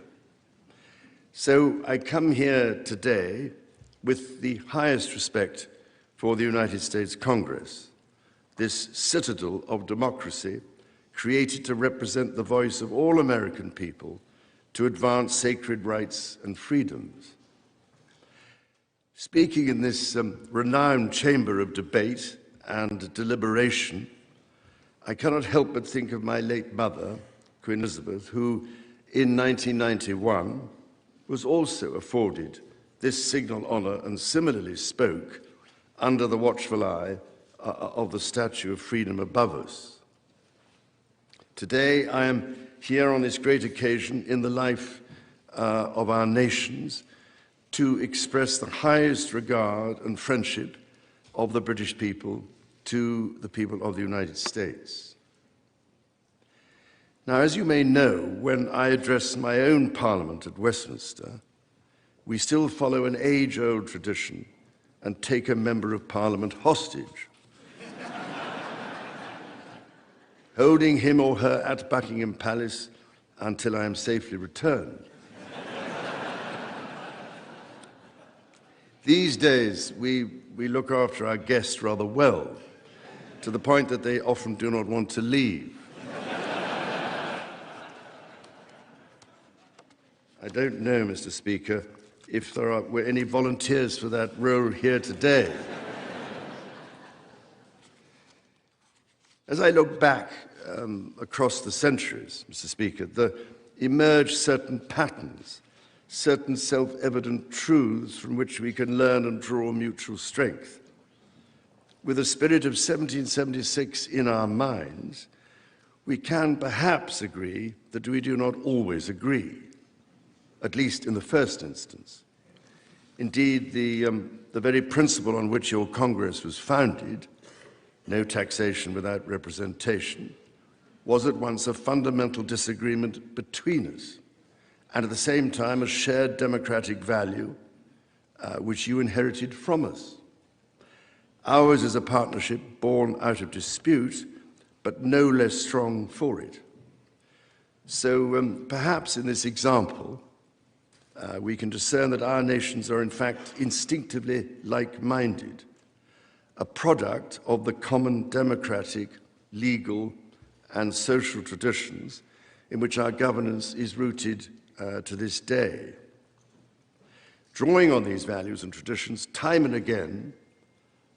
So I come here today with the highest respect for the United States Congress, this citadel of democracy created to represent the voice of all American people to advance sacred rights and freedoms. Speaking in this renowned chamber of debate and deliberation, I cannot help but think of my late mother, Queen Elizabeth, who in 1991 was also afforded this signal honor and similarly spoke under the watchful eye of the Statue of Freedom above us. Today, I am here on this great occasion in the life of our nations to express the highest regard and friendship of the British people to the people of the United States. Now, as you may know, when I address my own Parliament at Westminster, we still follow an age-old tradition and take a Member of Parliament hostage, holding him or her at Buckingham Palace until I am safely returned. These days, we look after our guests rather well, to the point that they often do not want to leave. I don't know, Mr. Speaker, if there were any volunteers for that role here today. As I look back across the centuries, Mr. Speaker, there emerge certain patterns, certain self-evident truths from which we can learn and draw mutual strength. With the spirit of 1776 in our minds, we can perhaps agree that we do not always agree, at least in the first instance. Indeed, the very principle on which your Congress was founded, no taxation without representation, was at once a fundamental disagreement between us, and at the same time a shared democratic value which you inherited from us. Ours is a partnership born out of dispute, but no less strong for it. So perhaps in this example, we can discern that our nations are in fact instinctively like-minded, a product of the common democratic, legal, and social traditions in which our governance is rooted to this day. Drawing on these values and traditions, time and again,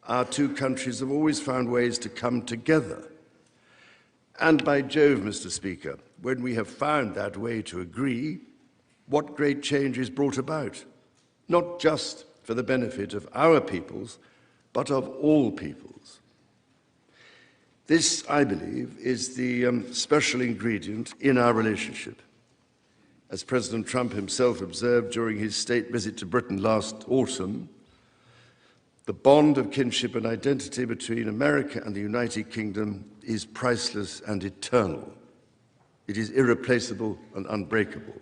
our two countries have always found ways to come together. And by Jove, Mr. Speaker, when we have found that way to agree, what great change is brought about, not just for the benefit of our peoples, but of all peoples. This, I believe, is the special ingredient in our relationship. As President Trump himself observed during his state visit to Britain last autumn, the bond of kinship and identity between America and the United Kingdom is priceless and eternal. It is irreplaceable and unbreakable.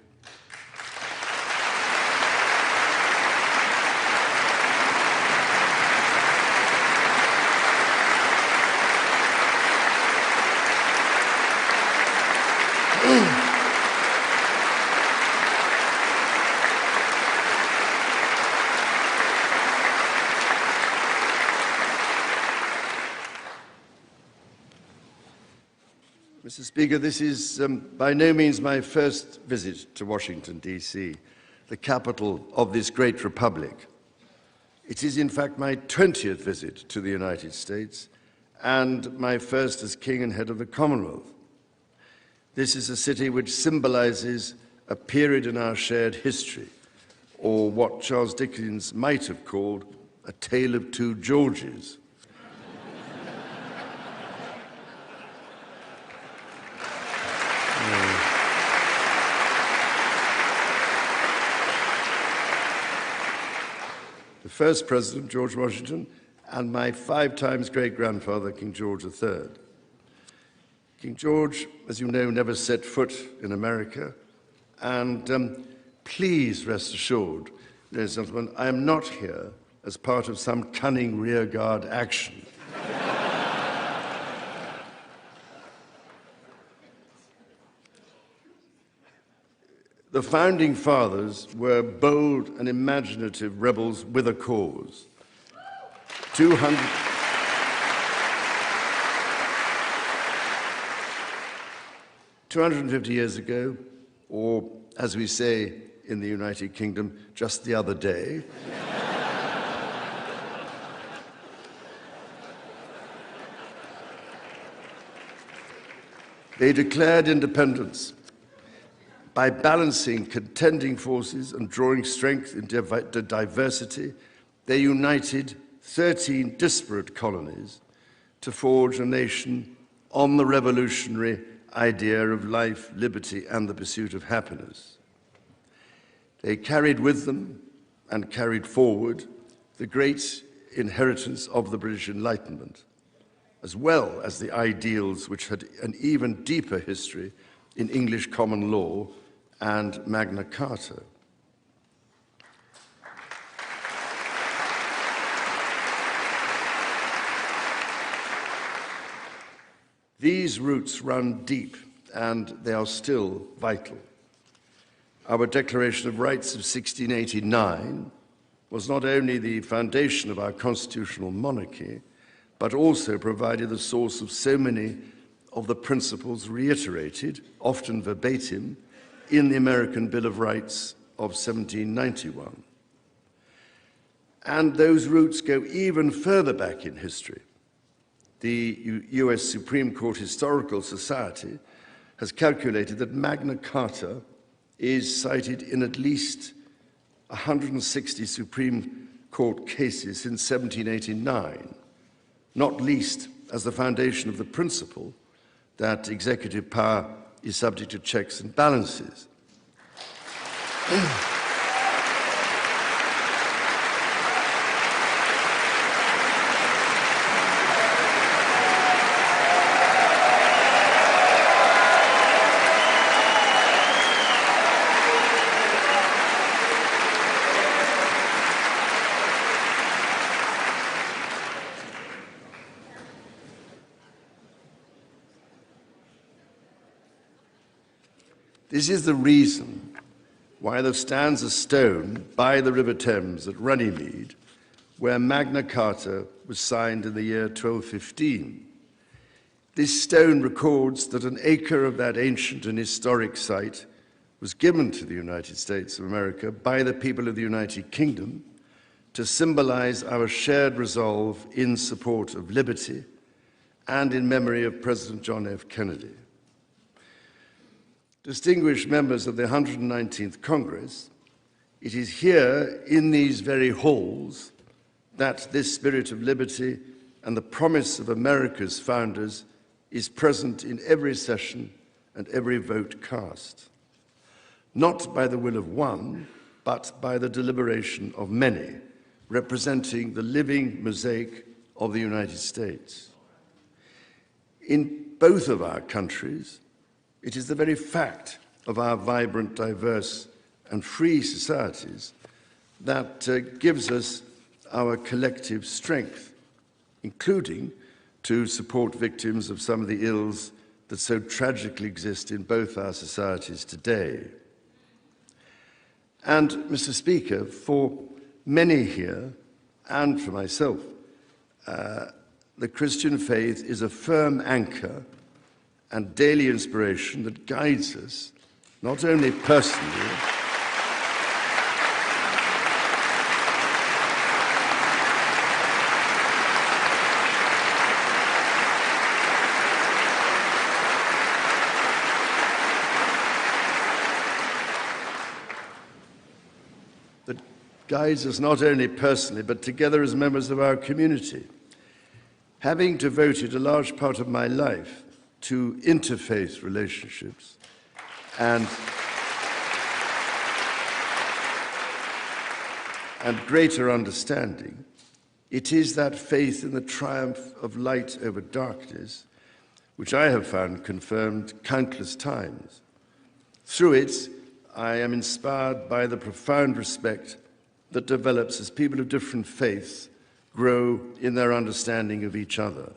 Mr. Speaker, this is by no means my first visit to Washington, D.C., the capital of this great republic. It is, in fact, my 20th visit to the United States and my first as King and head of the Commonwealth. This is a city which symbolizes a period in our shared history, or what Charles Dickens might have called a tale of two Georges. The first president, George Washington, and my 5 times great-grandfather, King George III. King George, as you know, never set foot in America, and please rest assured, ladies and gentlemen, I am not here as part of some cunning rearguard action. The founding fathers were bold and imaginative rebels with a cause. 250 years ago, or as we say in the United Kingdom, just the other day, they declared independence. By balancing contending forces and drawing strength into diversity, they united 13 disparate colonies to forge a nation on the revolutionary idea of life, liberty, and the pursuit of happiness. They carried with them and carried forward the great inheritance of the British Enlightenment, as well as the ideals which had an even deeper history in English common law and Magna Carta. These roots run deep, and they are still vital. Our Declaration of Rights of 1689 was not only the foundation of our constitutional monarchy, but also provided the source of so many of the principles reiterated, often verbatim, in the American Bill of Rights of 1791. And those roots go even further back in history. The US Supreme Court Historical Society has calculated that Magna Carta is cited in at least 160 Supreme Court cases since 1789, not least as the foundation of the principle that executive power is subject to checks and balances. This is the reason why there stands a stone by the River Thames at Runnymede, where Magna Carta was signed in the year 1215. This stone records that an acre of that ancient and historic site was given to the United States of America by the people of the United Kingdom to symbolize our shared resolve in support of liberty and in memory of President John F. Kennedy. Distinguished members of the 119th Congress, it is here in these very halls that this spirit of liberty and the promise of America's founders is present in every session and every vote cast, not by the will of one, but by the deliberation of many, representing the living mosaic of the United States. In both of our countries, it is the very fact of our vibrant, diverse, and free societies that gives us our collective strength, including to support victims of some of the ills that so tragically exist in both our societies today. And, Mr. Speaker, for many here, and for myself, the Christian faith is a firm anchor and daily inspiration that guides us, not only personally, but together as members of our community. Having devoted a large part of my life to interfaith relationships and greater understanding, it is that faith in the triumph of light over darkness which I have found confirmed countless times. Through it, I am inspired by the profound respect that develops as people of different faiths grow in their understanding of each other.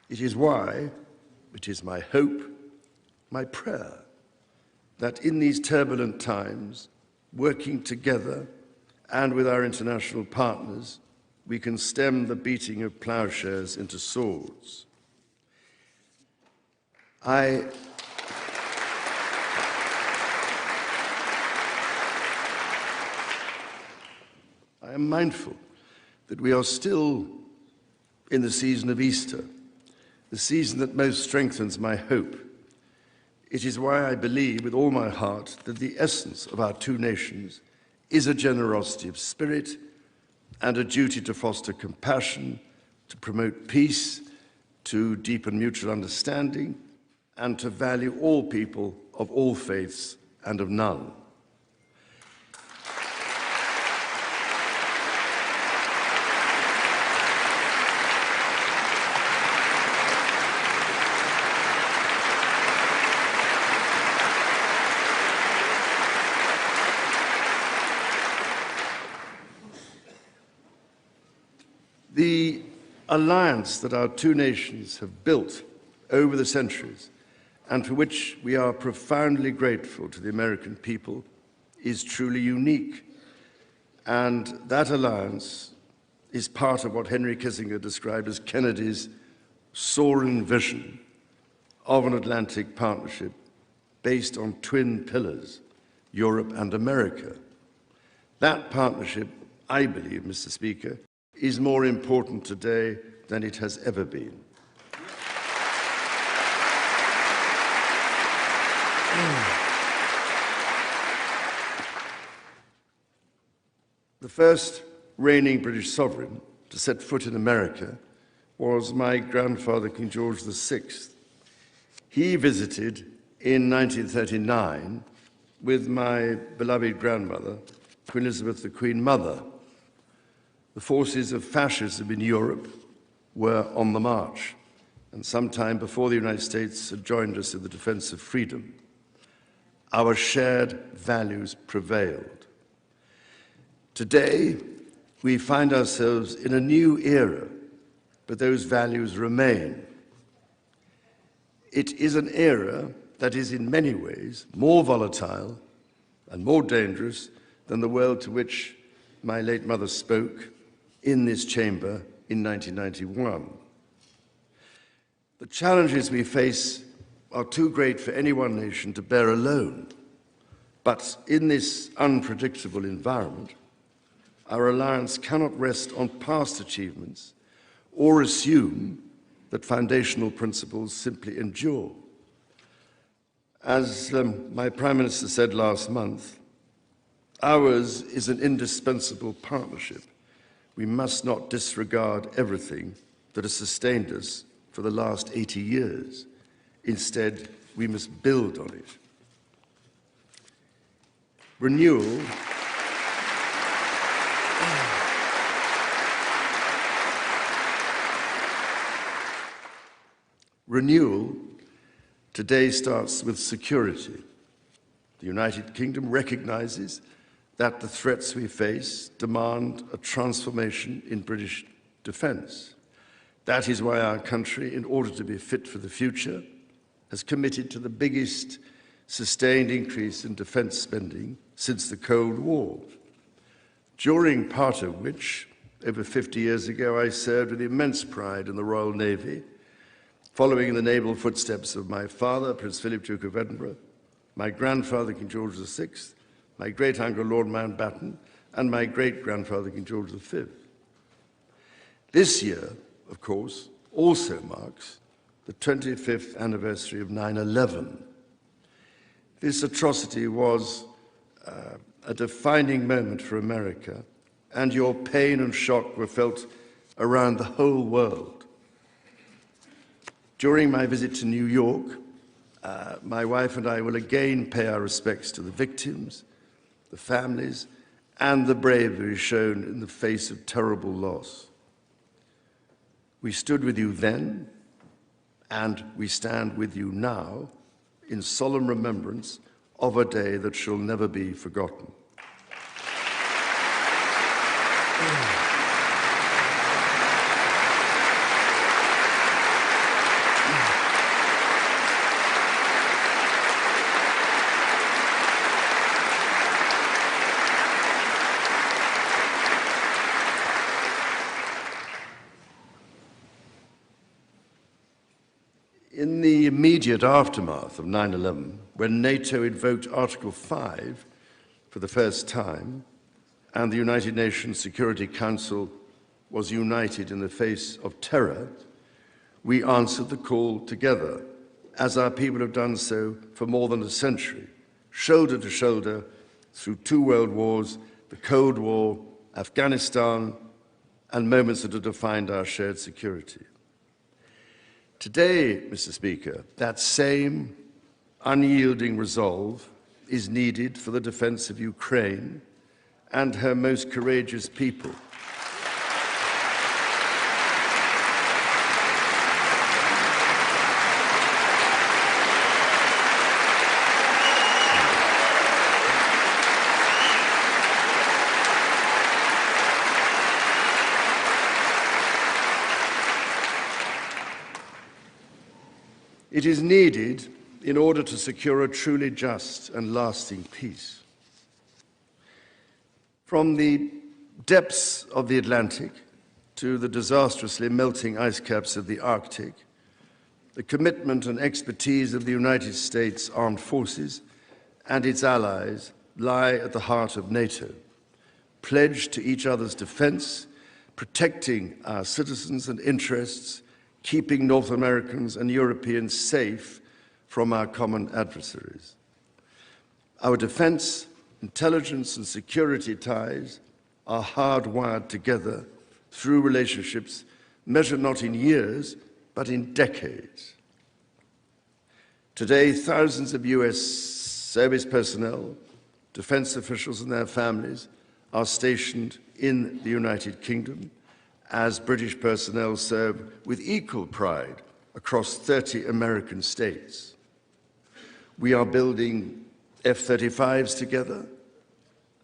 It is why, it is my hope, my prayer, that in these turbulent times, working together and with our international partners, we can stem the beating of plowshares into swords. I am mindful that we are still in the season of Easter, the season that most strengthens my hope. It is why I believe with all my heart that the essence of our two nations is a generosity of spirit and a duty to foster compassion, to promote peace, to deepen mutual understanding, and to value all people of all faiths and of none. The alliance that our two nations have built over the centuries, and for which we are profoundly grateful to the American people, is truly unique. And that alliance is part of what Henry Kissinger described as Kennedy's soaring vision of an Atlantic partnership based on twin pillars, Europe and America. That partnership, I believe, Mr. Speaker, is more important today than it has ever been. The first reigning British sovereign to set foot in America was my grandfather, King George VI. He visited in 1939 with my beloved grandmother, Queen Elizabeth, the Queen Mother. The forces of fascism in Europe were on the march, and sometime before the United States had joined us in the defense of freedom, our shared values prevailed. Today, we find ourselves in a new era, but those values remain. It is an era that is in many ways more volatile and more dangerous than the world to which my late mother spoke in this chamber in 1991. The challenges we face are too great for any one nation to bear alone, but in this unpredictable environment, our alliance cannot rest on past achievements or assume that foundational principles simply endure. As my Prime Minister said last month, ours is an indispensable partnership. We must not disregard everything that has sustained us for the last 80 years. Instead, we must build on it. Renewal today starts with security. The United Kingdom recognizes that the threats we face demand a transformation in British defense. That is why our country, in order to be fit for the future, has committed to the biggest sustained increase in defense spending since the Cold War, during part of which, over 50 years ago, I served with immense pride in the Royal Navy, following in the naval footsteps of my father, Prince Philip, Duke of Edinburgh, my grandfather, King George VI, my great-uncle, Lord Mountbatten, and my great-grandfather, King George V. This year, of course, also marks the 25th anniversary of 9/11. This atrocity was a defining moment for America, and your pain and shock were felt around the whole world. During my visit to New York, my wife and I will again pay our respects to the victims, the families, and the bravery shown in the face of terrible loss. We stood with you then, and we stand with you now in solemn remembrance of a day that shall never be forgotten. In the immediate aftermath of 9/11, when NATO invoked Article 5 for the first time, and the United Nations Security Council was united in the face of terror, we answered the call together, as our people have done so for more than a century, shoulder to shoulder through 2 world wars, the Cold War, Afghanistan, and moments that have defined our shared security. Today, Mr. Speaker, that same unyielding resolve is needed for the defense of Ukraine and her most courageous people. It is needed in order to secure a truly just and lasting peace. From the depths of the Atlantic to the disastrously melting ice caps of the Arctic, the commitment and expertise of the United States Armed Forces and its allies lie at the heart of NATO, pledged to each other's defense, protecting our citizens and interests, keeping North Americans and Europeans safe from our common adversaries. Our defense, intelligence, and security ties are hardwired together through relationships measured not in years, but in decades. Today, thousands of US service personnel, defense officials and their families are stationed in the United Kingdom, as British personnel serve with equal pride across 30 American states. We are building F-35s together,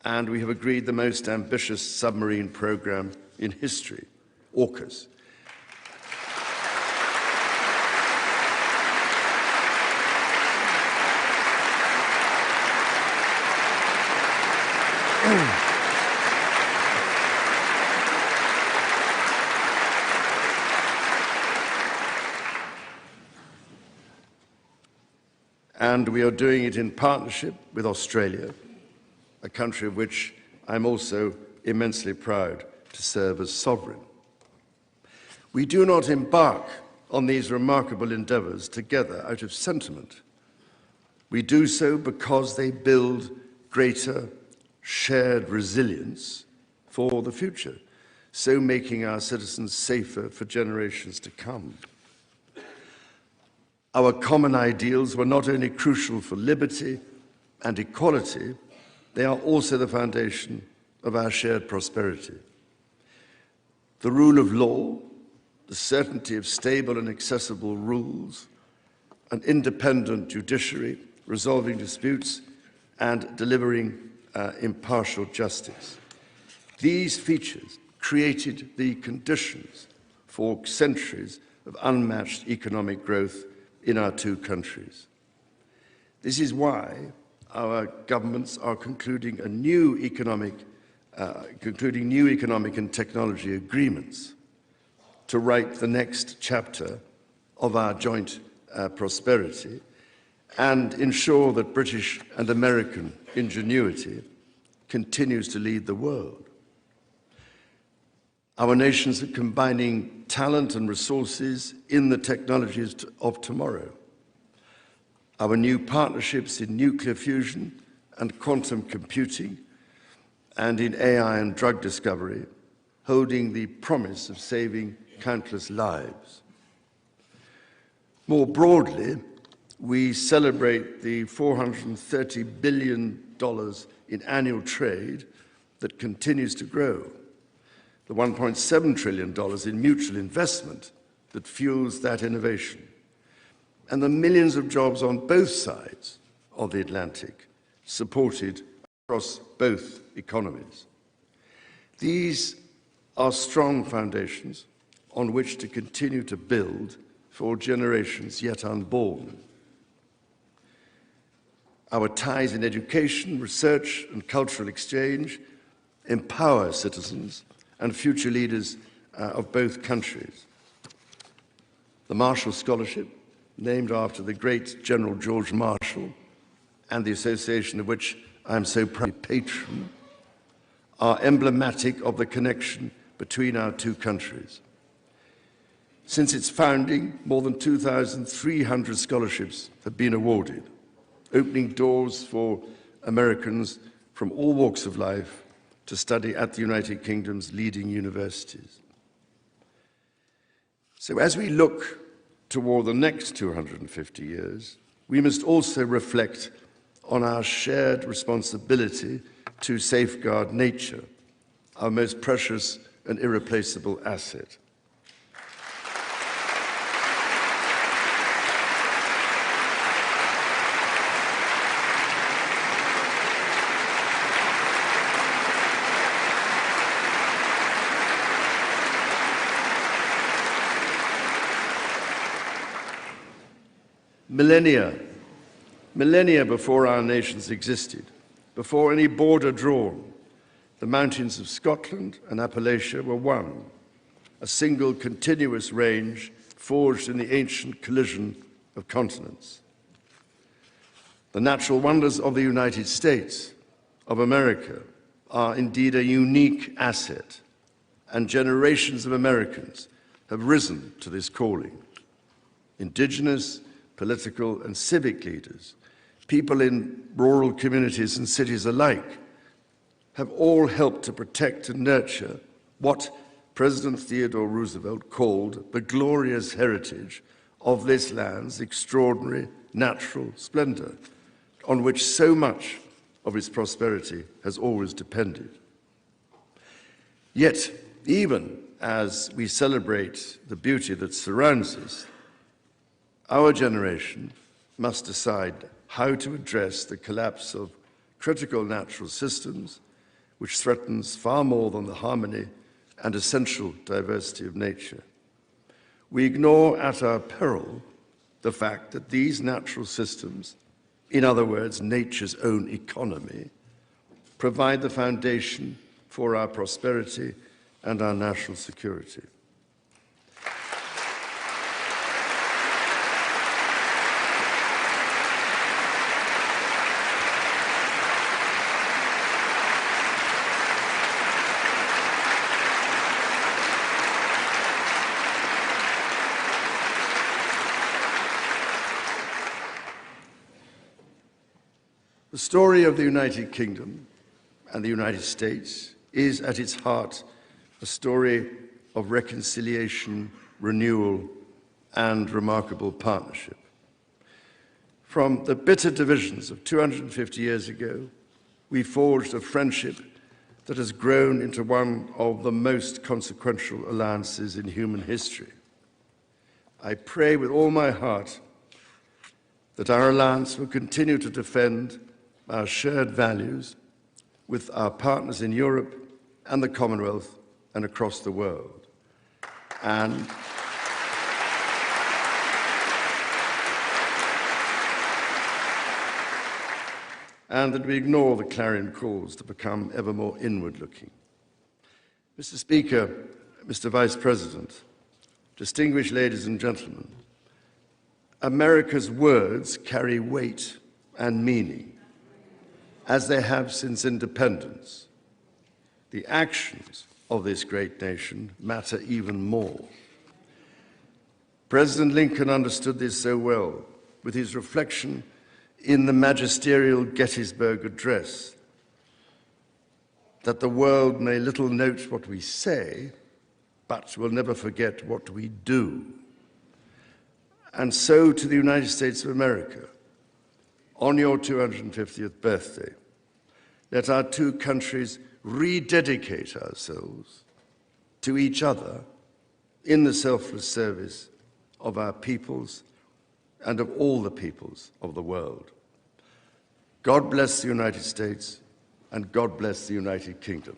and we have agreed the most ambitious submarine program in history, AUKUS. And we are doing it in partnership with Australia, a country of which I'm also immensely proud to serve as sovereign. We do not embark on these remarkable endeavors together out of sentiment. We do so because they build greater shared resilience for the future, so making our citizens safer for generations to come. Our common ideals were not only crucial for liberty and equality, they are also the foundation of our shared prosperity. The rule of law, the certainty of stable and accessible rules, an independent judiciary resolving disputes and delivering impartial justice. These features created the conditions for centuries of unmatched economic growth in our two countries. This is why our governments are concluding new economic and technology agreements to write the next chapter of our joint prosperity and ensure that British and American ingenuity continues to lead the world. Our nations are combining talent and resources in the technologies of tomorrow. Our new partnerships in nuclear fusion and quantum computing and in AI and drug discovery, holding the promise of saving countless lives. More broadly, we celebrate the $430 billion in annual trade that continues to grow, the $1.7 trillion in mutual investment that fuels that innovation, and the millions of jobs on both sides of the Atlantic, supported across both economies. These are strong foundations on which to continue to build for generations yet unborn. Our ties in education, research, and cultural exchange empower citizens and future leaders of both countries. The Marshall Scholarship, named after the great General George Marshall, and the association of which I am so proud patron, are emblematic of the connection between our two countries. Since its founding, more than 2,300 scholarships have been awarded, opening doors for Americans from all walks of life to study at the United Kingdom's leading universities. So as we look toward the next 250 years, we must also reflect on our shared responsibility to safeguard nature, our most precious and irreplaceable asset. Millennia before our nations existed, before any border drawn, the mountains of Scotland and Appalachia were one. a single continuous range forged in the ancient collision of continents. The natural wonders of the United States of America are indeed a unique asset, and generations of Americans have risen to this calling. Indigenous, political, and civic leaders, people in rural communities and cities alike, have all helped to protect and nurture what President Theodore Roosevelt called the glorious heritage of this land's extraordinary natural splendor, on which so much of its prosperity has always depended. Yet, even as we celebrate the beauty that surrounds us, our generation must decide how to address the collapse of critical natural systems, which threatens far more than the harmony and essential diversity of nature. We ignore at our peril the fact that these natural systems, in other words, nature's own economy, provide the foundation for our prosperity and our national security. The story of the United Kingdom and the United States is at its heart a story of reconciliation, renewal, and remarkable partnership. From the bitter divisions of 250 years ago, we forged a friendship that has grown into one of the most consequential alliances in human history. I pray with all my heart that our alliance will continue to defend our shared values with our partners in Europe and the Commonwealth and across the world. And that we ignore the clarion calls to become ever more inward-looking. Mr. Speaker, Mr. Vice President, distinguished ladies and gentlemen, America's words carry weight and meaning, as they have since independence. The actions of this great nation matter even more. President Lincoln understood this so well with his reflection in the magisterial Gettysburg Address, that the world may little note what we say, but will never forget what we do. And so to the United States of America, on your 250th birthday, let our two countries rededicate ourselves to each other in the selfless service of our peoples and of all the peoples of the world. God bless the United States, and God bless the United Kingdom.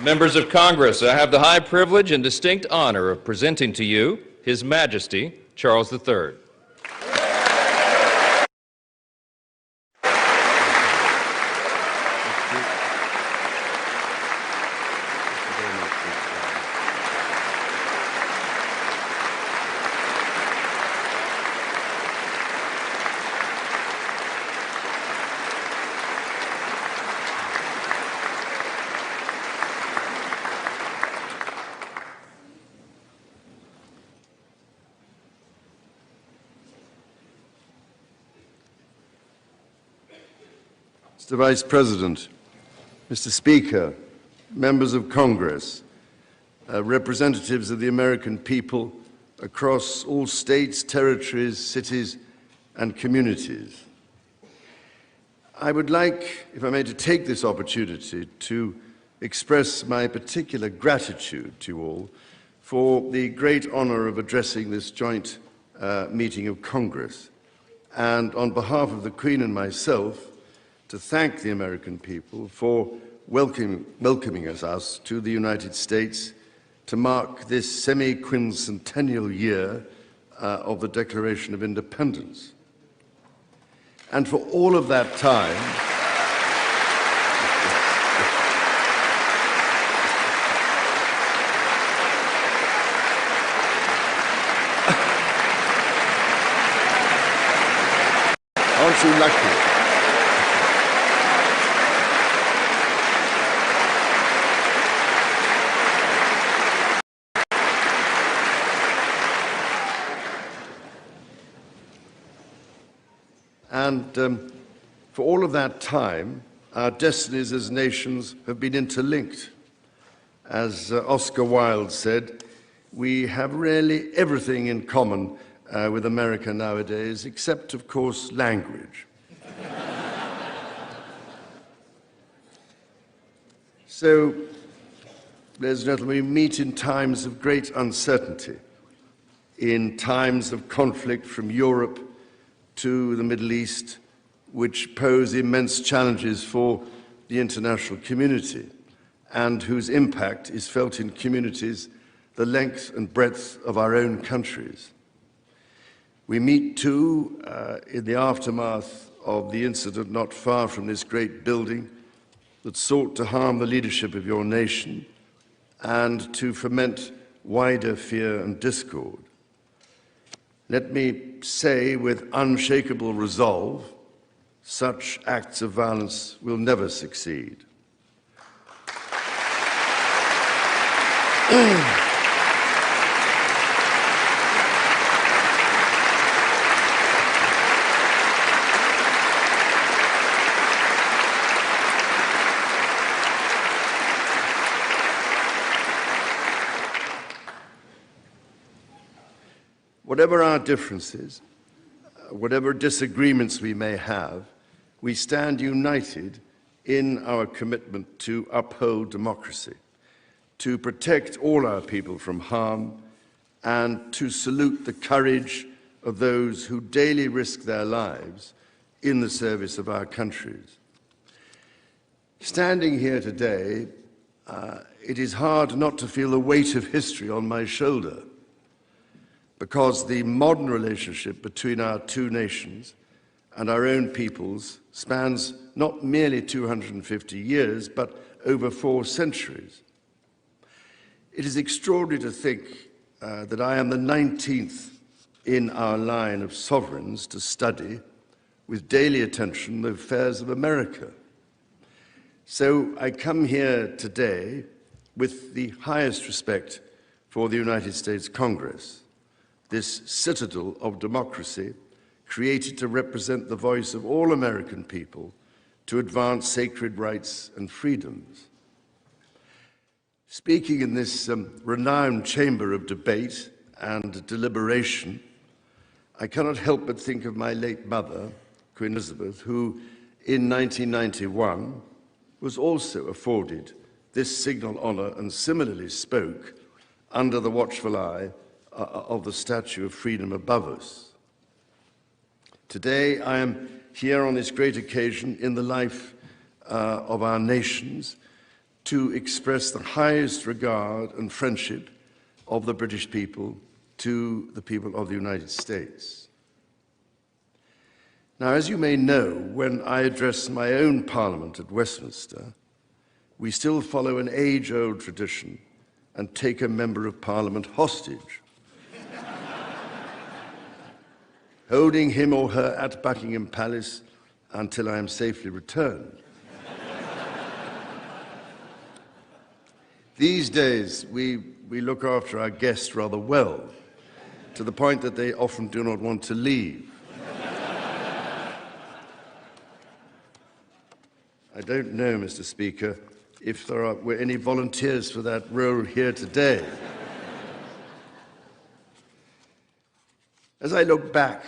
Members of Congress, I have the high privilege and distinct honor of presenting to you His Majesty Charles III. Mr. Vice President, Mr. Speaker, members of Congress, representatives of the American people across all states, territories, cities, and communities. I would like, if I may, to take this opportunity to express my particular gratitude to you all for the great honor of addressing this joint meeting of Congress, and on behalf of the Queen and myself, to thank the American people for welcoming us to the United States to mark this semi-quincentennial year of the Declaration of Independence. And for all of that time, aren't you lucky? And for all of that time, our destinies as nations have been interlinked. As Oscar Wilde said, we have really everything in common with America nowadays, except, of course, language. So, ladies and gentlemen, we meet in times of great uncertainty, in times of conflict from Europe to the Middle East, which pose immense challenges for the international community and whose impact is felt in communities the length and breadth of our own countries. We meet too in the aftermath of the incident not far from this great building that sought to harm the leadership of your nation and to foment wider fear and discord. Let me say with unshakable resolve, such acts of violence will never succeed. Whatever our differences, whatever disagreements we may have, we stand united in our commitment to uphold democracy, to protect all our people from harm, and to salute the courage of those who daily risk their lives in the service of our countries. Standing here today, it is hard not to feel the weight of history on my shoulder, because the modern relationship between our two nations and our own peoples spans not merely 250 years, but over 4 centuries. It is extraordinary to think that I am the 19th in our line of sovereigns to study with daily attention the affairs of America. So I come here today with the highest respect for the United States Congress, this citadel of democracy created to represent the voice of all American people to advance sacred rights and freedoms. Speaking in this renowned chamber of debate and deliberation, I cannot help but think of my late mother, Queen Elizabeth, who in 1991 was also afforded this signal honor and similarly spoke under the watchful eye of the Statue of Freedom above us. Today, I am here on this great occasion in the life of our nations to express the highest regard and friendship of the British people to the people of the United States. Now, as you may know, when I address my own Parliament at Westminster, we still follow an age-old tradition and take a Member of Parliament hostage, holding him or her at Buckingham Palace until I am safely returned. These days, we look after our guests rather well, to the point that they often do not want to leave. I don't know, Mr. Speaker, if there were any volunteers for that role here today. As I look back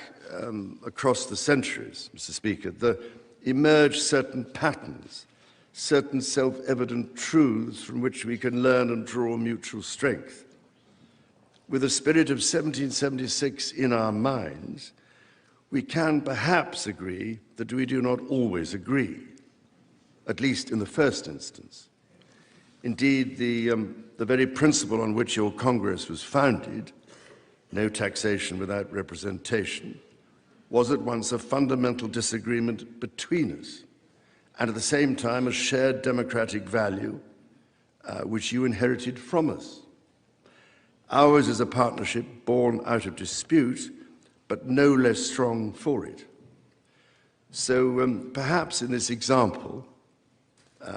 across the centuries, Mr. Speaker, there emerge certain patterns, certain self-evident truths from which we can learn and draw mutual strength. With the spirit of 1776 in our minds, we can perhaps agree that we do not always agree, at least in the first instance. Indeed, the very principle on which your Congress was founded, no taxation without representation, was at once a fundamental disagreement between us, and at the same time a shared democratic value which you inherited from us. Ours is a partnership born out of dispute, but no less strong for it. So perhaps in this example,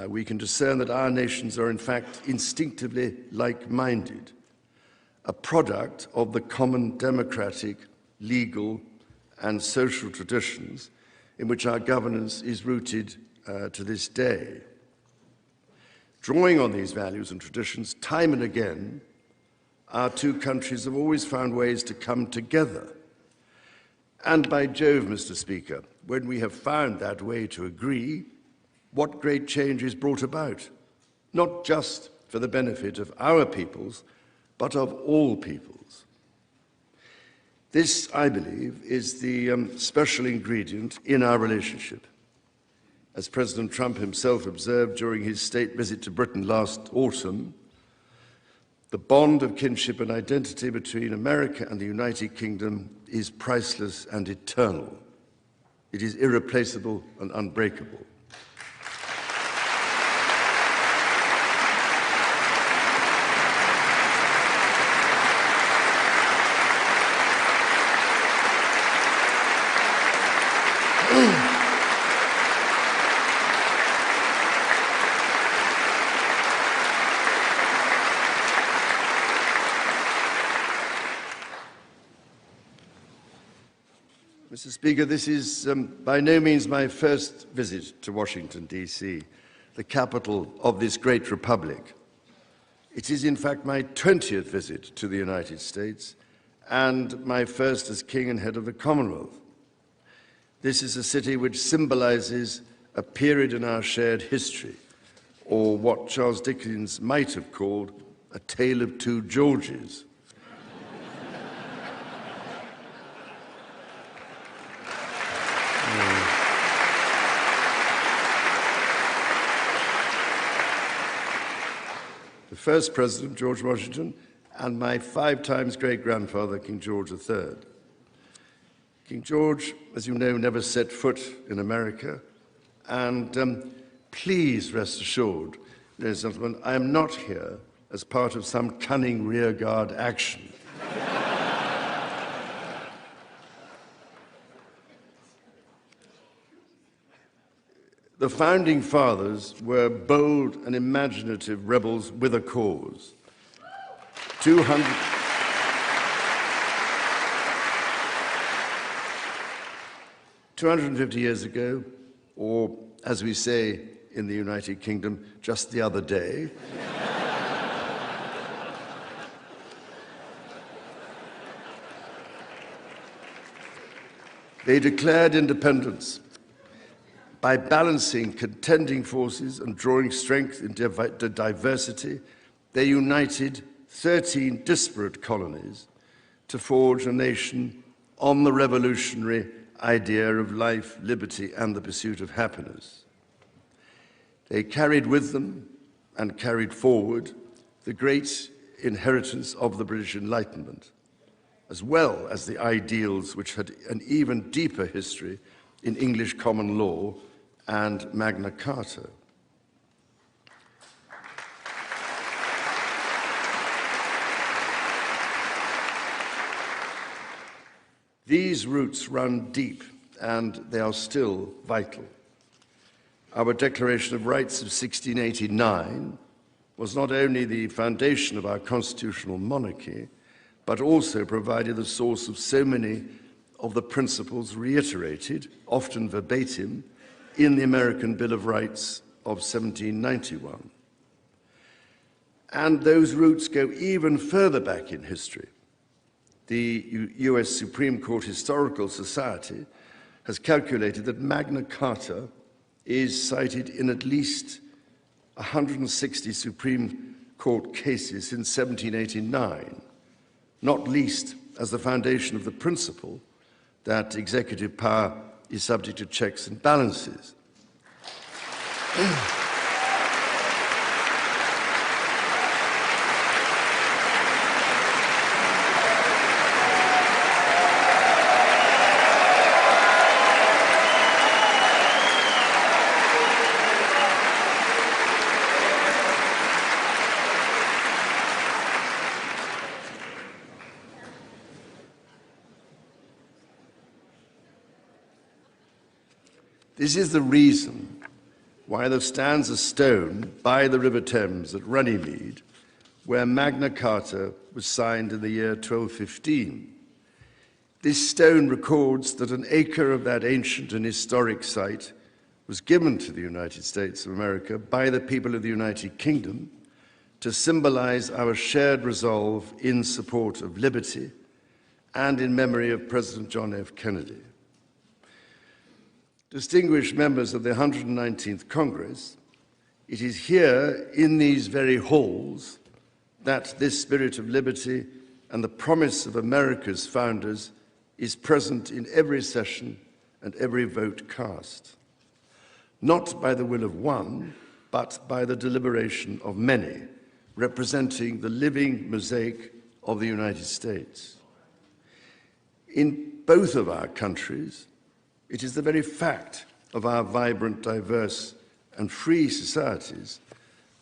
we can discern that our nations are in fact instinctively like-minded, a product of the common democratic, legal, and social traditions in which our governance is rooted to this day. Drawing on these values and traditions, time and again, our two countries have always found ways to come together. And by Jove, Mr. Speaker, when we have found that way to agree, what great change is brought about, not just for the benefit of our peoples, but of all peoples. This, I believe, is the special ingredient in our relationship. As President Trump himself observed during his state visit to Britain last autumn, the bond of kinship and identity between America and the United Kingdom is priceless and eternal. It is irreplaceable and unbreakable. Mr. Speaker, this is by no means my first visit to Washington, D.C., the capital of this great republic. It is, in fact, my 20th visit to the United States and my first as King and head of the Commonwealth. This is a city which symbolizes a period in our shared history, or what Charles Dickens might have called a tale of two Georges. The first president, George Washington, and my 5 times great-grandfather, King George III. King George, as you know, never set foot in America, and please rest assured, ladies and gentlemen, I am not here as part of some cunning rearguard action. The Founding Fathers were bold and imaginative rebels with a cause. 250 years ago, or as we say in the United Kingdom, just the other day, they declared independence. By balancing contending forces and drawing strength in diversity, they united 13 disparate colonies to forge a nation on the revolutionary idea of life, liberty, and the pursuit of happiness. They carried with them and carried forward the great inheritance of the British Enlightenment, as well as the ideals which had an even deeper history in English common law and Magna Carta. These roots run deep, and they are still vital. Our Declaration of Rights of 1689 was not only the foundation of our constitutional monarchy, but also provided the source of so many of the principles reiterated, often verbatim, in the American Bill of Rights of 1791. And those roots go even further back in history. The US Supreme Court Historical Society has calculated that Magna Carta is cited in at least 160 Supreme Court cases since 1789, not least as the foundation of the principle that executive power is subject to checks and balances. This is the reason why there stands a stone by the River Thames at Runnymede, where Magna Carta was signed in the year 1215. This stone records that an acre of that ancient and historic site was given to the United States of America by the people of the United Kingdom to symbolize our shared resolve in support of liberty and in memory of President John F. Kennedy. Distinguished members of the 119th Congress, it is here in these very halls that this spirit of liberty and the promise of America's founders is present in every session and every vote cast, not by the will of one, but by the deliberation of many, representing the living mosaic of the United States. In both of our countries, it is the very fact of our vibrant, diverse, and free societies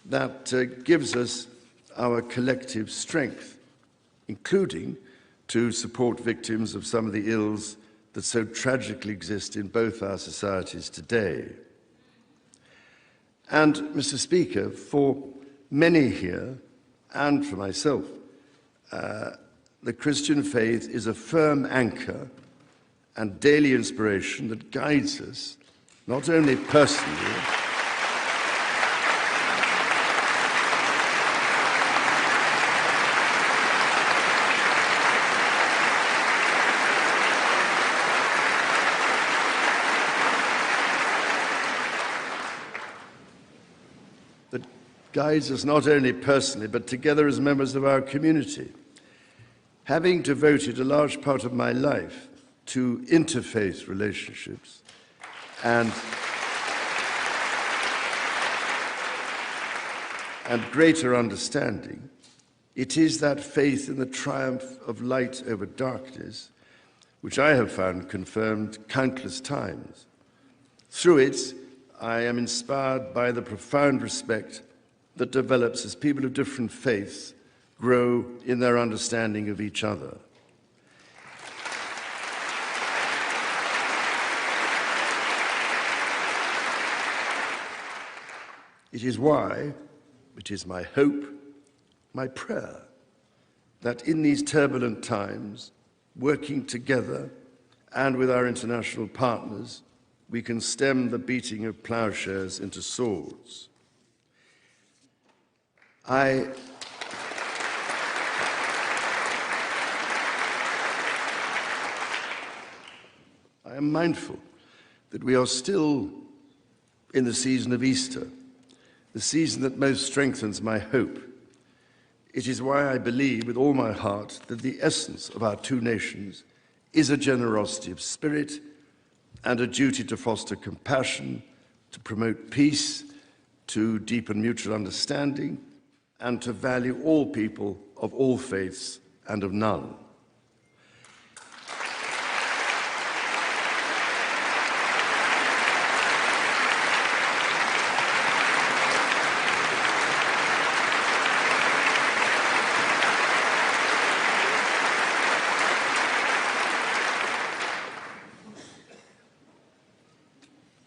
that gives us our collective strength, including to support victims of some of the ills that so tragically exist in both our societies today. And, Mr. Speaker, for many here, and for myself, the Christian faith is a firm anchor and daily inspiration that guides us, not only personally, that guides us not only personally, but together as members of our community. Having devoted a large part of my life to interfaith relationships and greater understanding, it is that faith in the triumph of light over darkness which I have found confirmed countless times. Through it, I am inspired by the profound respect that develops as people of different faiths grow in their understanding of each other. It is why, it is my hope, my prayer, that in these turbulent times, working together and with our international partners, we can stem the beating of plowshares into swords. I am mindful that we are still in the season of Easter, the season that most strengthens my hope. It is why I believe with all my heart that the essence of our two nations is a generosity of spirit and a duty to foster compassion, to promote peace, to deepen mutual understanding, and to value all people of all faiths and of none.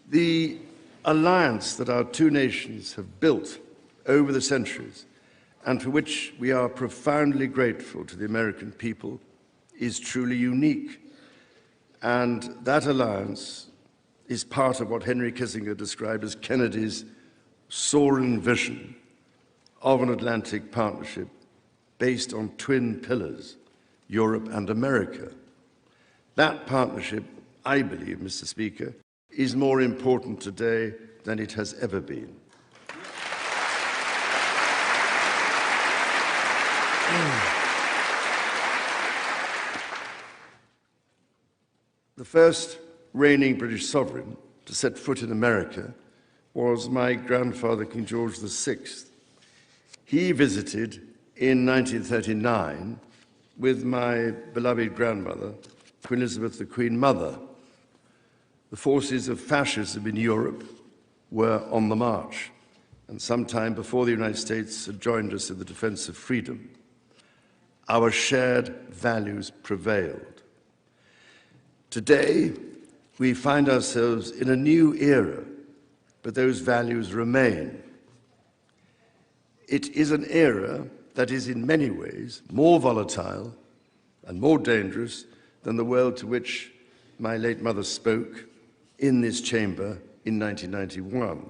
The alliance that our two nations have built over the centuries, and for which we are profoundly grateful to the American people, is truly unique. And that alliance is part of what Henry Kissinger described as Kennedy's soaring vision of an Atlantic partnership based on twin pillars, Europe and America. That partnership, I believe, Mr. Speaker, is more important today than it has ever been. The first reigning British sovereign to set foot in America was my grandfather, King George VI. He visited in 1939 with my beloved grandmother, Queen Elizabeth, the Queen Mother. The forces of fascism in Europe were on the march, and sometime before the United States had joined us in the defense of freedom, our shared values prevailed. Today, we find ourselves in a new era, but those values remain. It is an era that is in many ways more volatile and more dangerous than the world to which my late mother spoke in this chamber in 1991.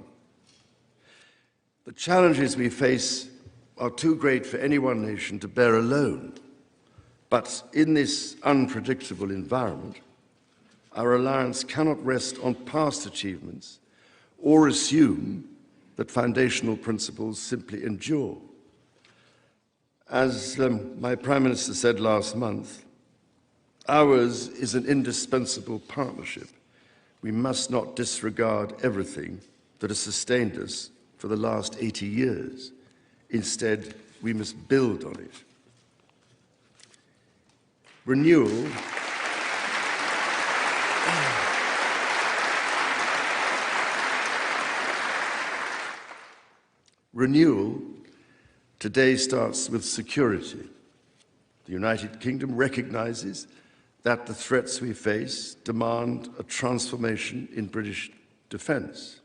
The challenges we face are too great for any one nation to bear alone. But in this unpredictable environment, our alliance cannot rest on past achievements or assume that foundational principles simply endure. As my Prime Minister said last month, ours is an indispensable partnership. We must not disregard everything that has sustained us for the last 80 years. Instead, we must build on it. Renewal today starts with security. The United Kingdom recognizes that the threats we face demand a transformation in British defence.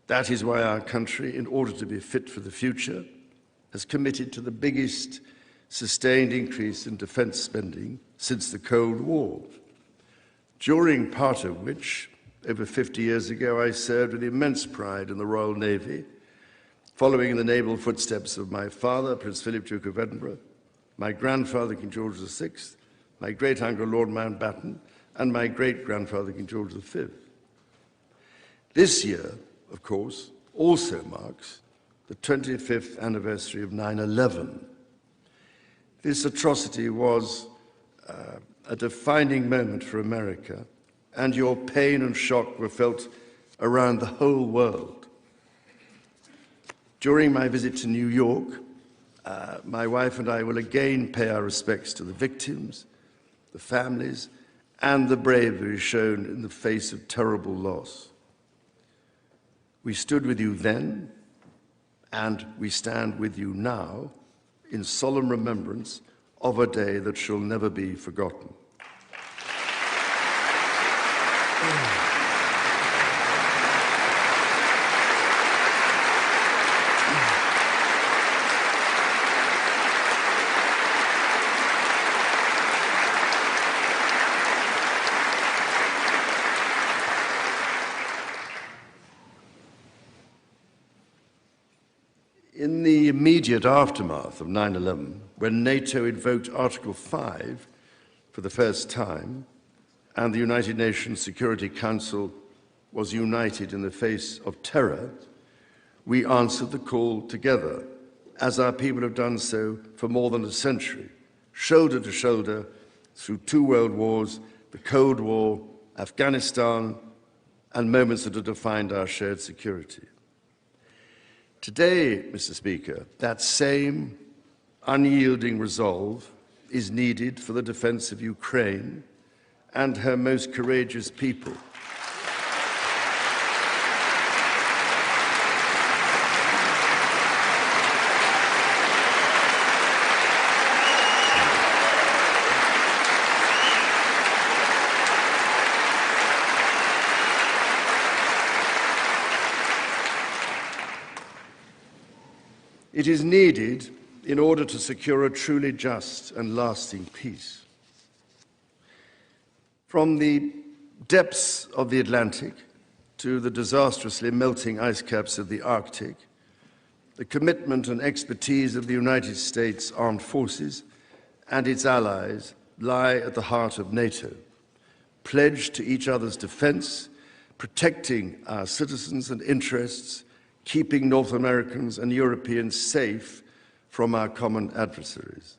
That is why our country, in order to be fit for the future, has committed to the biggest sustained increase in defence spending since the Cold War, during part of which, over 50 years ago, I served with immense pride in the Royal Navy, following in the naval footsteps of my father, Prince Philip, Duke of Edinburgh, my grandfather, King George VI, my great-uncle, Lord Mountbatten, and my great-grandfather, King George V. This year, of course, also marks the 25th anniversary of 9/11. This atrocity was a defining moment for America, and your pain and shock were felt around the whole world. During my visit to New York, my wife and I will again pay our respects to the victims, the families, and the bravery shown in the face of terrible loss. We stood with you then, and we stand with you now in solemn remembrance of a day that shall never be forgotten. In the immediate aftermath of 9/11, when NATO invoked Article 5 for the first time, and the United Nations Security Council was united in the face of terror, we answered the call together, as our people have done so for more than a century, shoulder to shoulder through 2 world wars, the Cold War, Afghanistan, and moments that have defined our shared security. Today, Mr. Speaker, that same unyielding resolve is needed for the defense of Ukraine and her most courageous people. It is needed in order to secure a truly just and lasting peace. From the depths of the Atlantic to the disastrously melting ice caps of the Arctic, the commitment and expertise of the United States Armed Forces and its allies lie at the heart of NATO, pledged to each other's defense, protecting our citizens and interests, keeping North Americans and Europeans safe from our common adversaries.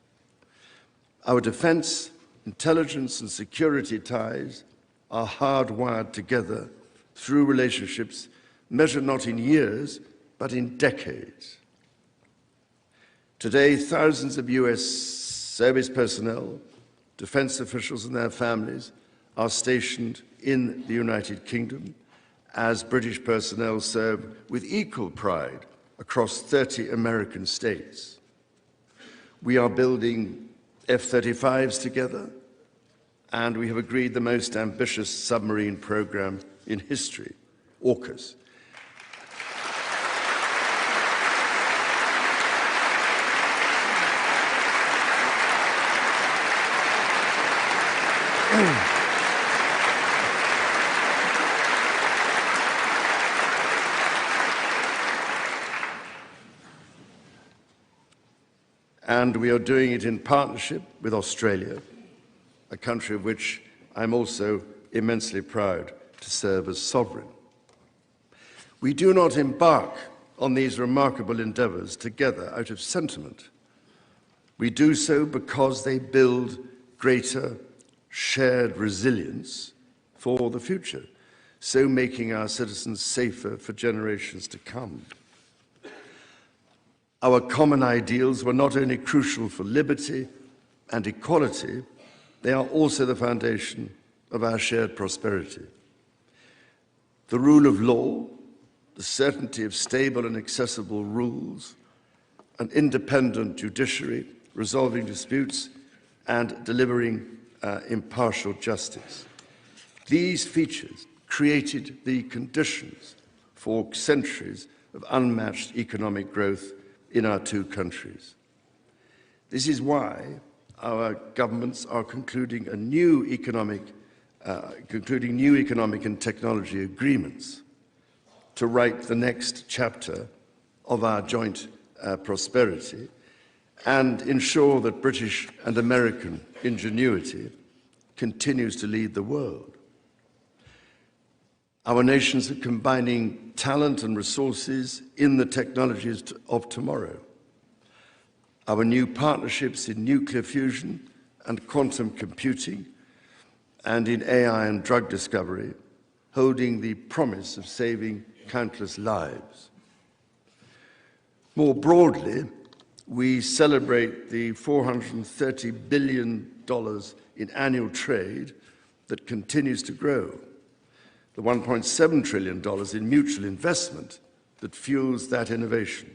Our defense, intelligence, and security ties are hardwired together through relationships measured not in years, but in decades. Today, thousands of US service personnel, defense officials and their families are stationed in the United Kingdom, as British personnel serve with equal pride across 30 American states. We are building F-35s together, and we have agreed the most ambitious submarine program in history, AUKUS. And we are doing it in partnership with Australia, a country of which I'm also immensely proud to serve as sovereign. We do not embark on these remarkable endeavours together out of sentiment. We do so because they build greater shared resilience for the future, so making our citizens safer for generations to come. Our common ideals were not only crucial for liberty and equality, they are also the foundation of our shared prosperity. The rule of law, the certainty of stable and accessible rules, an independent judiciary resolving disputes and delivering impartial justice. These features created the conditions for centuries of unmatched economic growth in our two countries. This is why our governments are concluding new economic and technology agreements to write the next chapter of our joint prosperity and ensure that British and American ingenuity continues to lead the world. Our nations are combining talent and resources in the technologies of tomorrow. Our new partnerships in nuclear fusion and quantum computing and in AI and drug discovery, holding the promise of saving countless lives. More broadly, we celebrate the $430 billion in annual trade that continues to grow, the $1.7 trillion in mutual investment that fuels that innovation,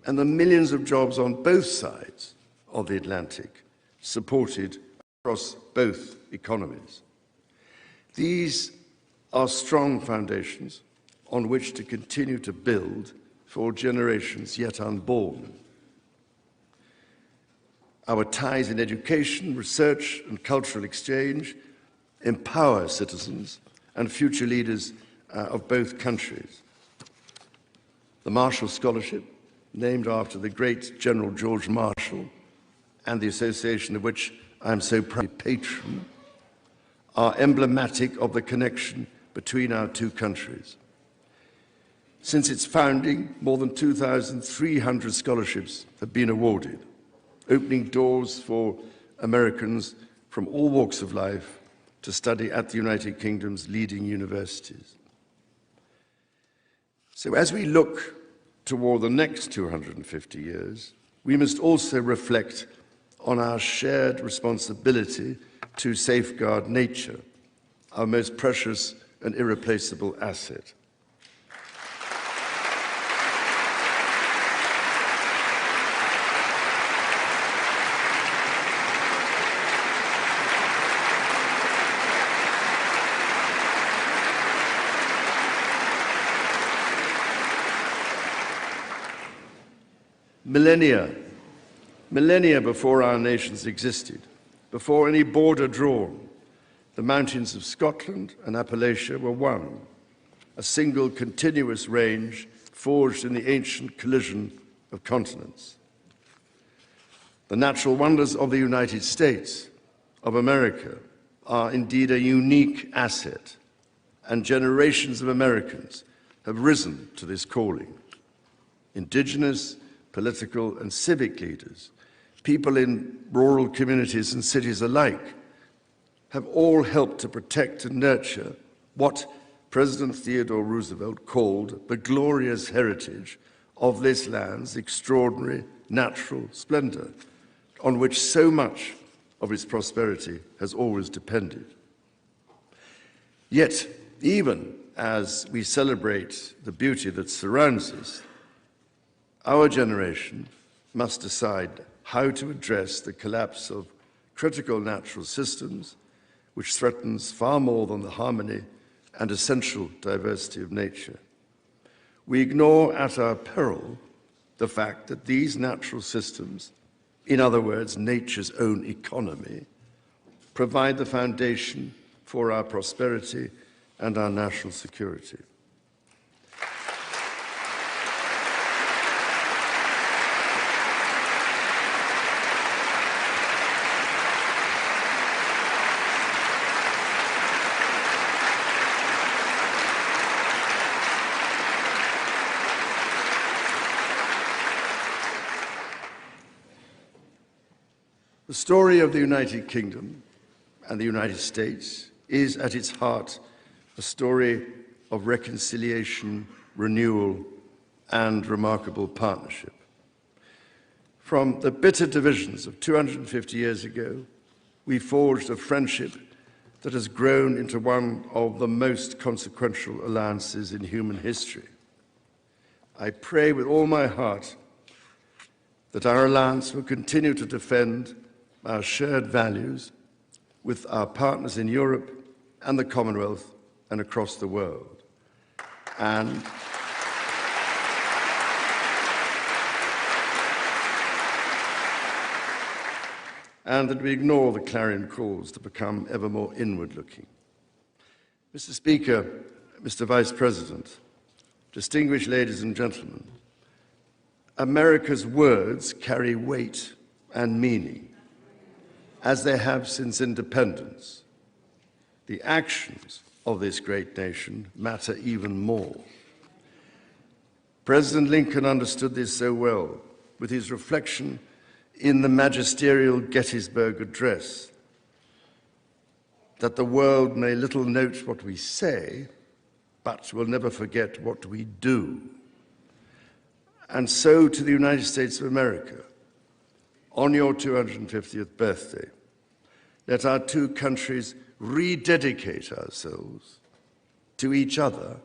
and the millions of jobs on both sides of the Atlantic, supported across both economies. These are strong foundations on which to continue to build for generations yet unborn. Our ties in education, research, and cultural exchange empower citizens and future leaders of both countries. The Marshall Scholarship, named after the great General George Marshall, and the association of which I am so proud patron, are emblematic of the connection between our two countries. Since its founding, more than 2,300 scholarships have been awarded, opening doors for Americans from all walks of life to study at the United Kingdom's leading universities. So as we look toward the next 250 years, we must also reflect on our shared responsibility to safeguard nature, our most precious and irreplaceable asset. Millennia before our nations existed, before any border drawn, the mountains of Scotland and Appalachia were one, a single continuous range forged in the ancient collision of continents. The natural wonders of the United States of America are indeed a unique asset, and generations of Americans have risen to this calling. Indigenous, political and civic leaders, people in rural communities and cities alike, have all helped to protect and nurture what President Theodore Roosevelt called the glorious heritage of this land's extraordinary natural splendor, on which so much of its prosperity has always depended. Yet, even as we celebrate the beauty that surrounds us, our generation must decide how to address the collapse of critical natural systems, which threatens far more than the harmony and essential diversity of nature. We ignore at our peril the fact that these natural systems, in other words, nature's own economy, provide the foundation for our prosperity and our national security. The story of the United Kingdom and the United States is at its heart a story of reconciliation, renewal, and remarkable partnership. From the bitter divisions of 250 years ago, we forged a friendship that has grown into one of the most consequential alliances in human history. I pray with all my heart that our alliance will continue to defend our shared values with our partners in Europe and the Commonwealth and across the world. And that we ignore the clarion calls to become ever more inward-looking. Mr. Speaker, Mr. Vice President, distinguished ladies and gentlemen, America's words carry weight and meaning, as they have since independence. The actions of this great nation matter even more. President Lincoln understood this so well with his reflection in the magisterial Gettysburg Address, that the world may little note what we say, but will never forget what we do. And so to the United States of America, on your 250th birthday, let our two countries rededicate ourselves to each other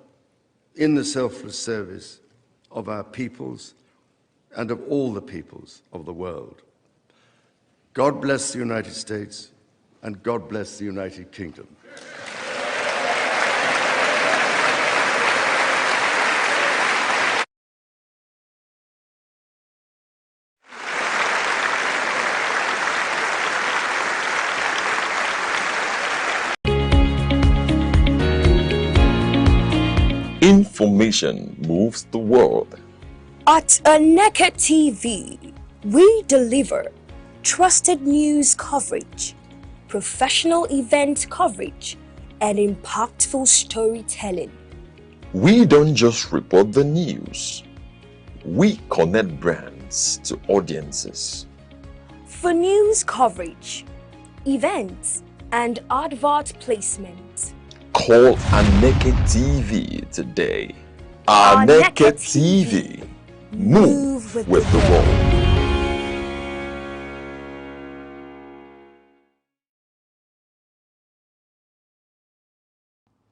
in the selfless service of our peoples and of all the peoples of the world. God bless the United States, and God bless the United Kingdom. Information moves the world. At Aneke TV, we deliver trusted news coverage, professional event coverage, and impactful storytelling. We don't just report the news. We connect brands to audiences. For news coverage, events, and advert placement, call Aneke TV today. Aneke TV. Move with the world.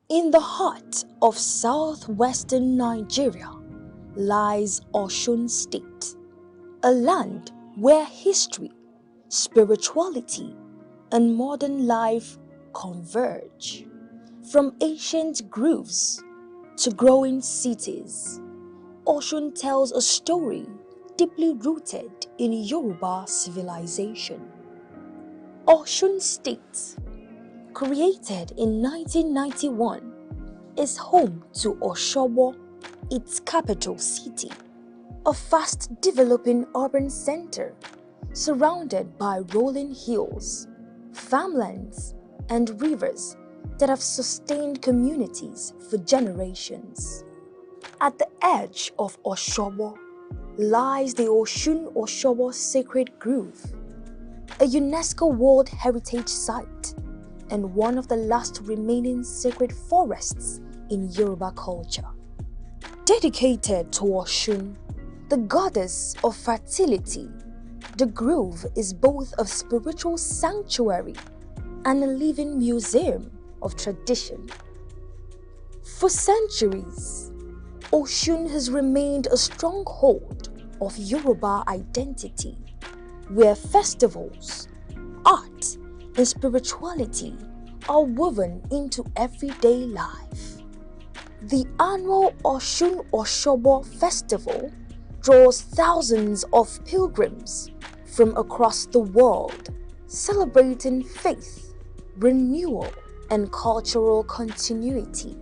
In the heart of southwestern Nigeria lies Osun State, a land where history, spirituality, and modern life converge. From ancient groves to growing cities, Osun tells a story deeply rooted in Yoruba civilization. Osun State, created in 1991, is home to Osogbo, its capital city, a fast-developing urban center surrounded by rolling hills, farmlands, and rivers that have sustained communities for generations. At the edge of Osogbo lies the Osun-Osogbo Sacred Grove, a UNESCO World Heritage Site and one of the last remaining sacred forests in Yoruba culture. Dedicated to Osun, the goddess of fertility, the grove is both a spiritual sanctuary and a living museum of tradition. For centuries, Osun has remained a stronghold of Yoruba identity, where festivals, art, and spirituality are woven into everyday life. The annual Osun-Osogbo festival draws thousands of pilgrims from across the world, celebrating faith, renewal, and cultural continuity.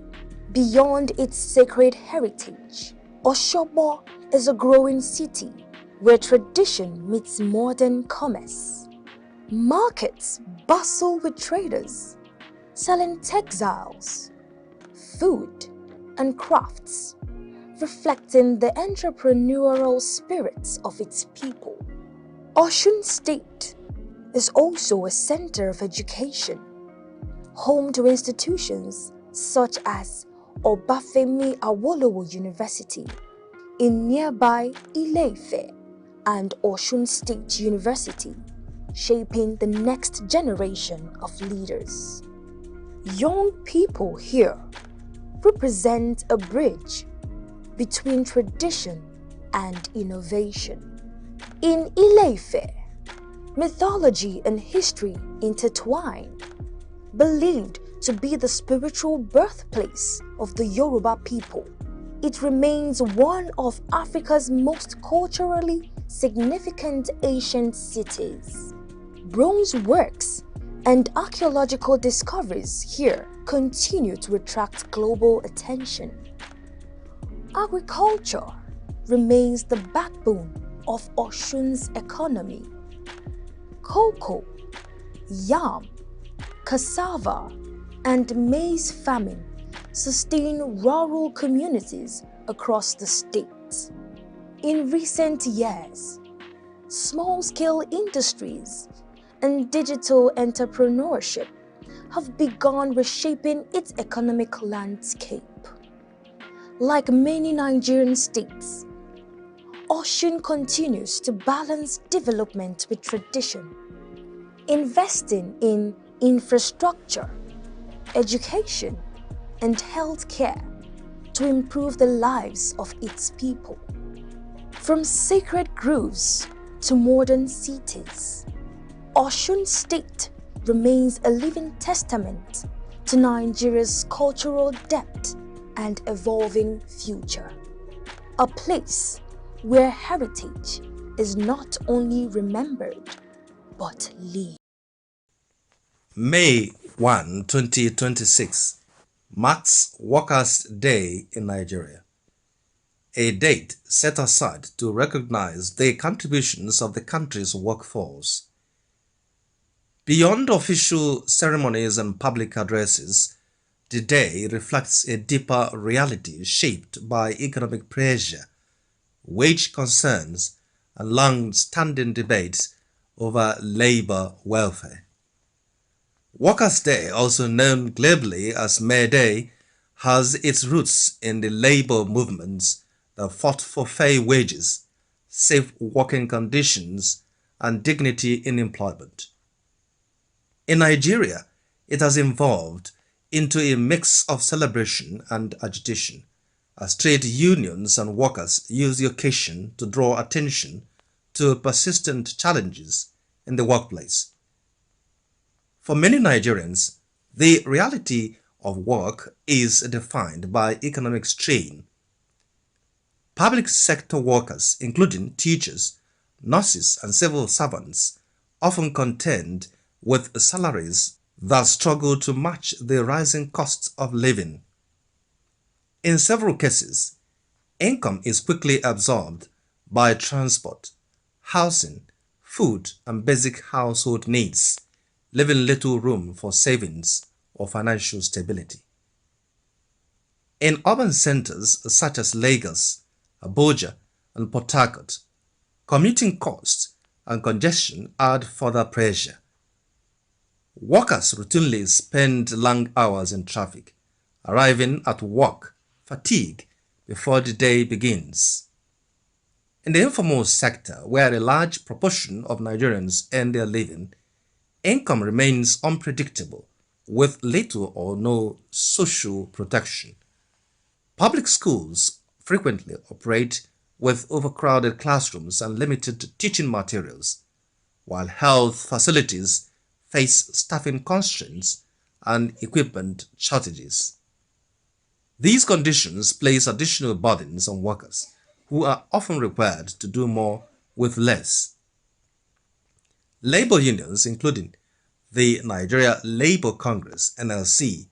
Beyond its sacred heritage, Osogbo is a growing city where tradition meets modern commerce. Markets bustle with traders selling textiles, food, and crafts, reflecting the entrepreneurial spirits of its people. Osun State is also a center of education, home to institutions such as Obafemi Awolowo University in nearby Ile-Ife and Osun State University, shaping the next generation of leaders. Young people here represent a bridge between tradition and innovation. In Ile-Ife, mythology and history intertwine, believed to be the spiritual birthplace of the Yoruba people. It remains one of Africa's most culturally significant ancient cities. Bronze works and archaeological discoveries here continue to attract global attention. Agriculture remains the backbone of Osun's economy. Cocoa, yam, cassava, and maize farming sustain rural communities across the state. In recent years, small-scale industries and digital entrepreneurship have begun reshaping its economic landscape. Like many Nigerian states, Osun continues to balance development with tradition, investing in infrastructure, education, and healthcare to improve the lives of its people. From sacred groves to modern cities, Osun State remains a living testament to Nigeria's cultural depth and evolving future. A place where heritage is not only remembered, but lived. May 1, 2026 marks Workers' Day in Nigeria, a date set aside to recognize the contributions of the country's workforce. Beyond official ceremonies and public addresses, the day reflects a deeper reality shaped by economic pressure, wage concerns, and long-standing debates over labor welfare. Workers' Day, also known globally as May Day, has its roots in the labor movements that fought for fair wages, safe working conditions, and dignity in employment. In Nigeria, it has evolved into a mix of celebration and agitation, as trade unions and workers use the occasion to draw attention to persistent challenges in the workplace. For many Nigerians, the reality of work is defined by economic strain. Public sector workers, including teachers, nurses, and civil servants, often contend with salaries that struggle to match the rising costs of living. In several cases, income is quickly absorbed by transport, housing, food, and basic household needs, leaving little room for savings or financial stability. In urban centers such as Lagos, Abuja, and Port Harcourt, commuting costs and congestion add further pressure. Workers routinely spend long hours in traffic, arriving at work fatigued before the day begins. In the informal sector, where a large proportion of Nigerians earn their living, income remains unpredictable with little or no social protection. Public schools frequently operate with overcrowded classrooms and limited teaching materials, while health facilities face staffing constraints and equipment shortages. These conditions place additional burdens on workers, who are often required to do more with less. Labor unions, including the Nigeria Labour Congress (NLC)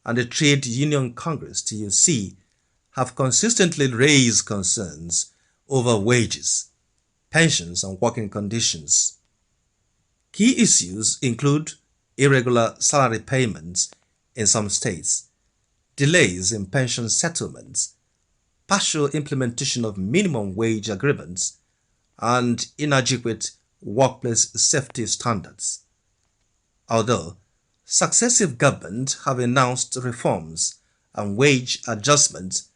and the Trade Union Congress (TUC), have consistently raised concerns over wages, pensions, and working conditions. Key issues include irregular salary payments in some states, delays in pension settlements, partial implementation of minimum wage agreements, and inadequate workplace safety standards. Although successive governments have announced reforms and wage adjustments,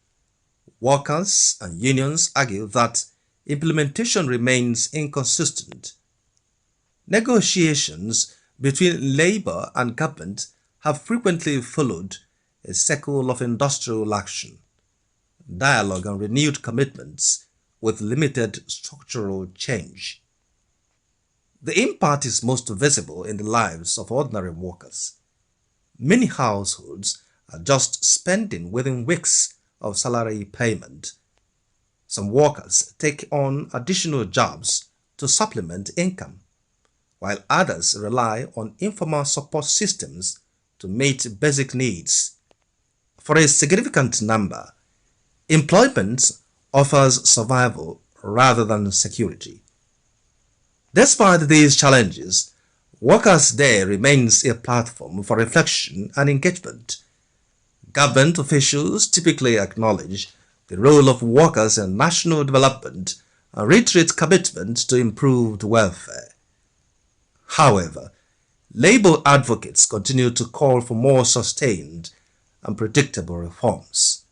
workers and unions argue that implementation remains inconsistent. Negotiations between labor and government have frequently followed a cycle of industrial action, dialogue, and renewed commitments with limited structural change. The impact is most visible in the lives of ordinary workers. Many households are just spending within weeks of salary payment. Some workers take on additional jobs to supplement income, while others rely on informal support systems to meet basic needs. For a significant number, employment offers survival rather than security. Despite these challenges, Workers' Day remains a platform for reflection and engagement. Government officials typically acknowledge the role of workers in national development and reiterate commitment to improved welfare. However, labor advocates continue to call for more sustained and predictable reforms.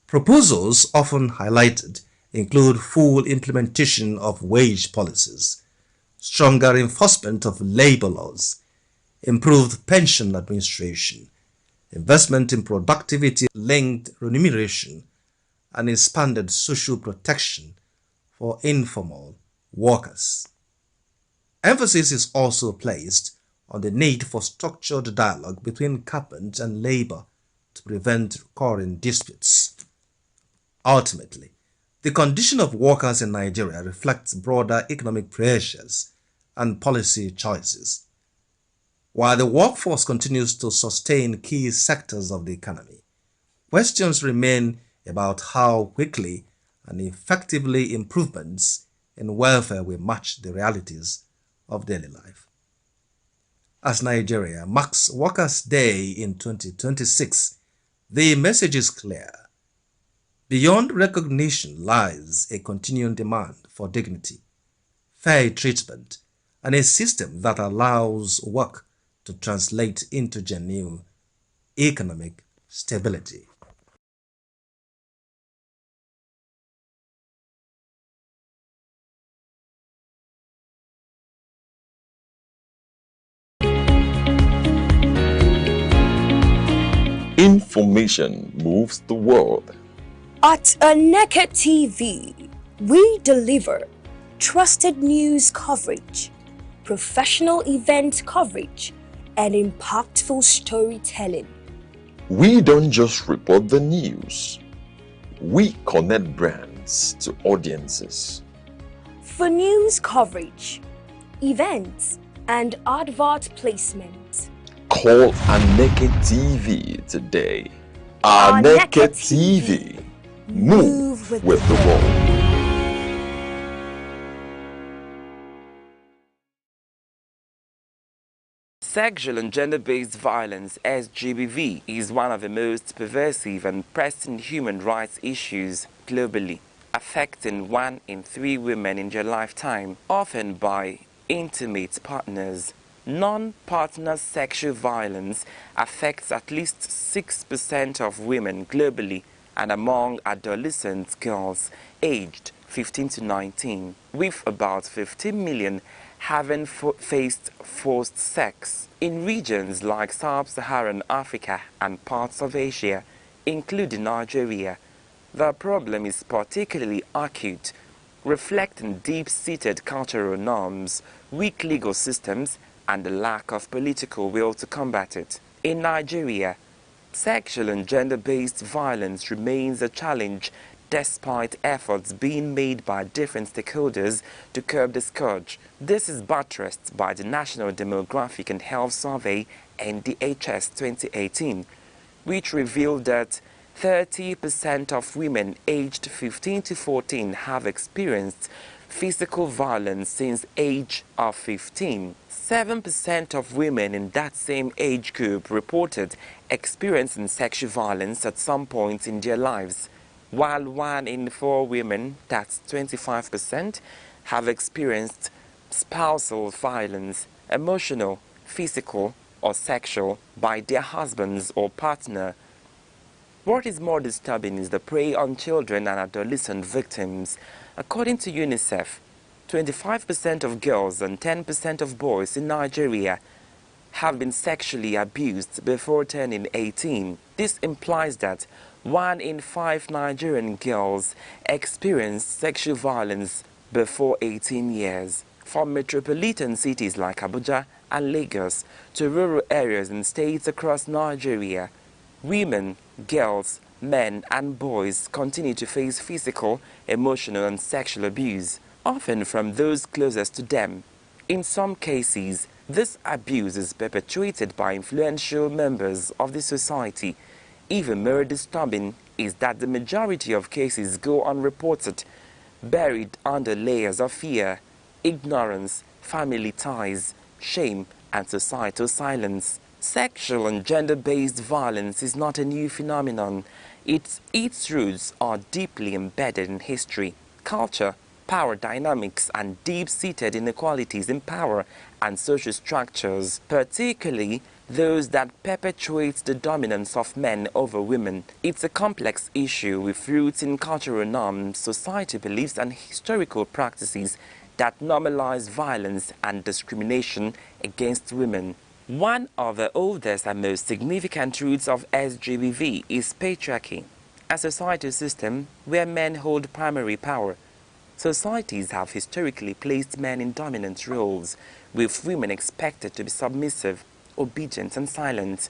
Proposals often highlighted include full implementation of wage policies, stronger enforcement of labor laws, improved pension administration, investment in productivity-linked remuneration, and expanded social protection for informal workers. Emphasis is also placed on the need for structured dialogue between government and labor to prevent recurring disputes. Ultimately, the condition of workers in Nigeria reflects broader economic pressures and policy choices. While the workforce continues to sustain key sectors of the economy, questions remain about how quickly and effectively improvements in welfare will match the realities of daily life. As Nigeria marks Workers' Day in 2026, the message is clear. Beyond recognition lies a continuing demand for dignity, fair treatment, and a system that allows work to translate into genuine economic stability. information moves the world. At Aneke TV, we deliver trusted news coverage, professional event coverage, and impactful storytelling. We don't just report the news. We connect brands to audiences. For news coverage, events, and advert placement, call Aneke TV today. Aneke TV. Move with the world. Sexual and gender-based violence, SGBV, is one of the most pervasive and pressing human rights issues globally, affecting 1 in 3 women in their lifetime, often by intimate partners. Non-partner sexual violence affects at least 6% of women globally and among adolescent girls aged 15 to 19, with about 15 million having faced forced sex in regions like sub-Saharan Africa and parts of Asia, including Nigeria. The problem is particularly acute, reflecting deep-seated cultural norms, weak legal systems, and the lack of political will to combat it. In Nigeria, sexual and gender-based violence remains a challenge despite efforts being made by different stakeholders to curb the scourge. This is buttressed by the National Demographic and Health Survey (NDHS) 2018, which revealed that 30% of women aged 15 to 14 have experienced physical violence since age of 15. 7% of women in that same age group reported experiencing sexual violence at some point in their lives, while 1 in 4 women, that's 25%, have experienced spousal violence, emotional, physical, or sexual, by their husbands or partner. What is more disturbing is the prey on children and adolescent victims. According to UNICEF, 25% of girls and 10% of boys in Nigeria have been sexually abused before turning 18. This implies that 1 in 5 Nigerian girls experience sexual violence before 18 years. From metropolitan cities like Abuja and Lagos to rural areas and states across Nigeria, women, girls, men and boys continue to face physical, emotional and sexual abuse, often from those closest to them. In some cases, this abuse is perpetuated by influential members of the society. Even more disturbing is that the majority of cases go unreported, buried under layers of fear, ignorance, family ties, shame, and societal silence. Sexual and gender-based violence is not a new phenomenon. Its roots are deeply embedded in history, culture, power dynamics, and deep-seated inequalities in power and social structures, particularly those that perpetuate the dominance of men over women. It's a complex issue with roots in cultural norms, society beliefs, and historical practices that normalize violence and discrimination against women. One of the oldest and most significant roots of SGBV is patriarchy, a societal system where men hold primary power. Societies have historically placed men in dominant roles, with women expected to be submissive, obedient and silent.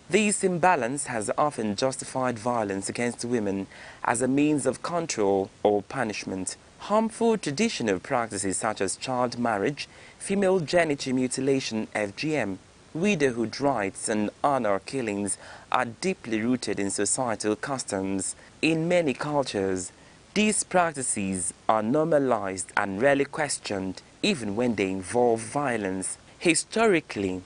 This imbalance has often justified violence against women as a means of control or punishment. Harmful traditional practices such as child marriage, female genital mutilation (FGM), widowhood rights and honor killings are deeply rooted in societal customs. In many cultures, these practices are normalized and rarely questioned, even when they involve violence. Historically,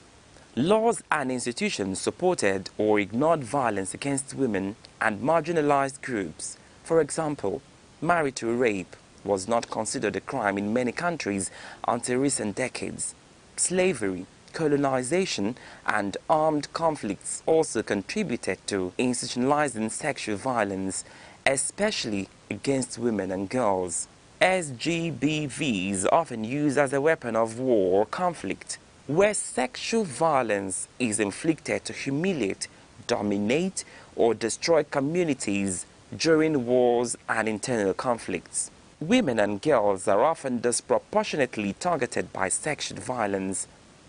laws and institutions supported or ignored violence against women and marginalized groups. For example, marital rape was not considered a crime in many countries until recent decades. Slavery, colonization, and armed conflicts also contributed to institutionalizing sexual violence, especially against women and girls. SGBV is often used as a weapon of war or conflict, where sexual violence is inflicted to humiliate, dominate, or destroy communities during wars and internal conflicts. Women and girls are often disproportionately targeted by sexual violence.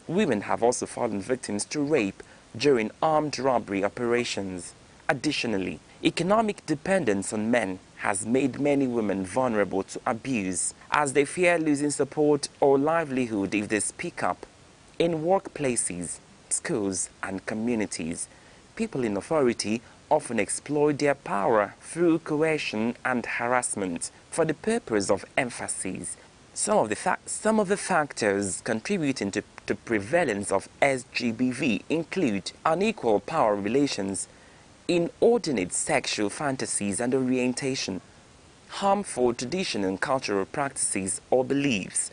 Women have also fallen victims to rape during armed robbery operations. Additionally, economic dependence on men has made many women vulnerable to abuse, as they fear losing support or livelihood if they speak up. In workplaces, schools, and communities, people in authority often exploit their power through coercion and harassment for the purpose of emphasis. Some of the factors contributing to the prevalence of SGBV include unequal power relations, inordinate sexual fantasies and orientation, harmful traditional and cultural practices or beliefs,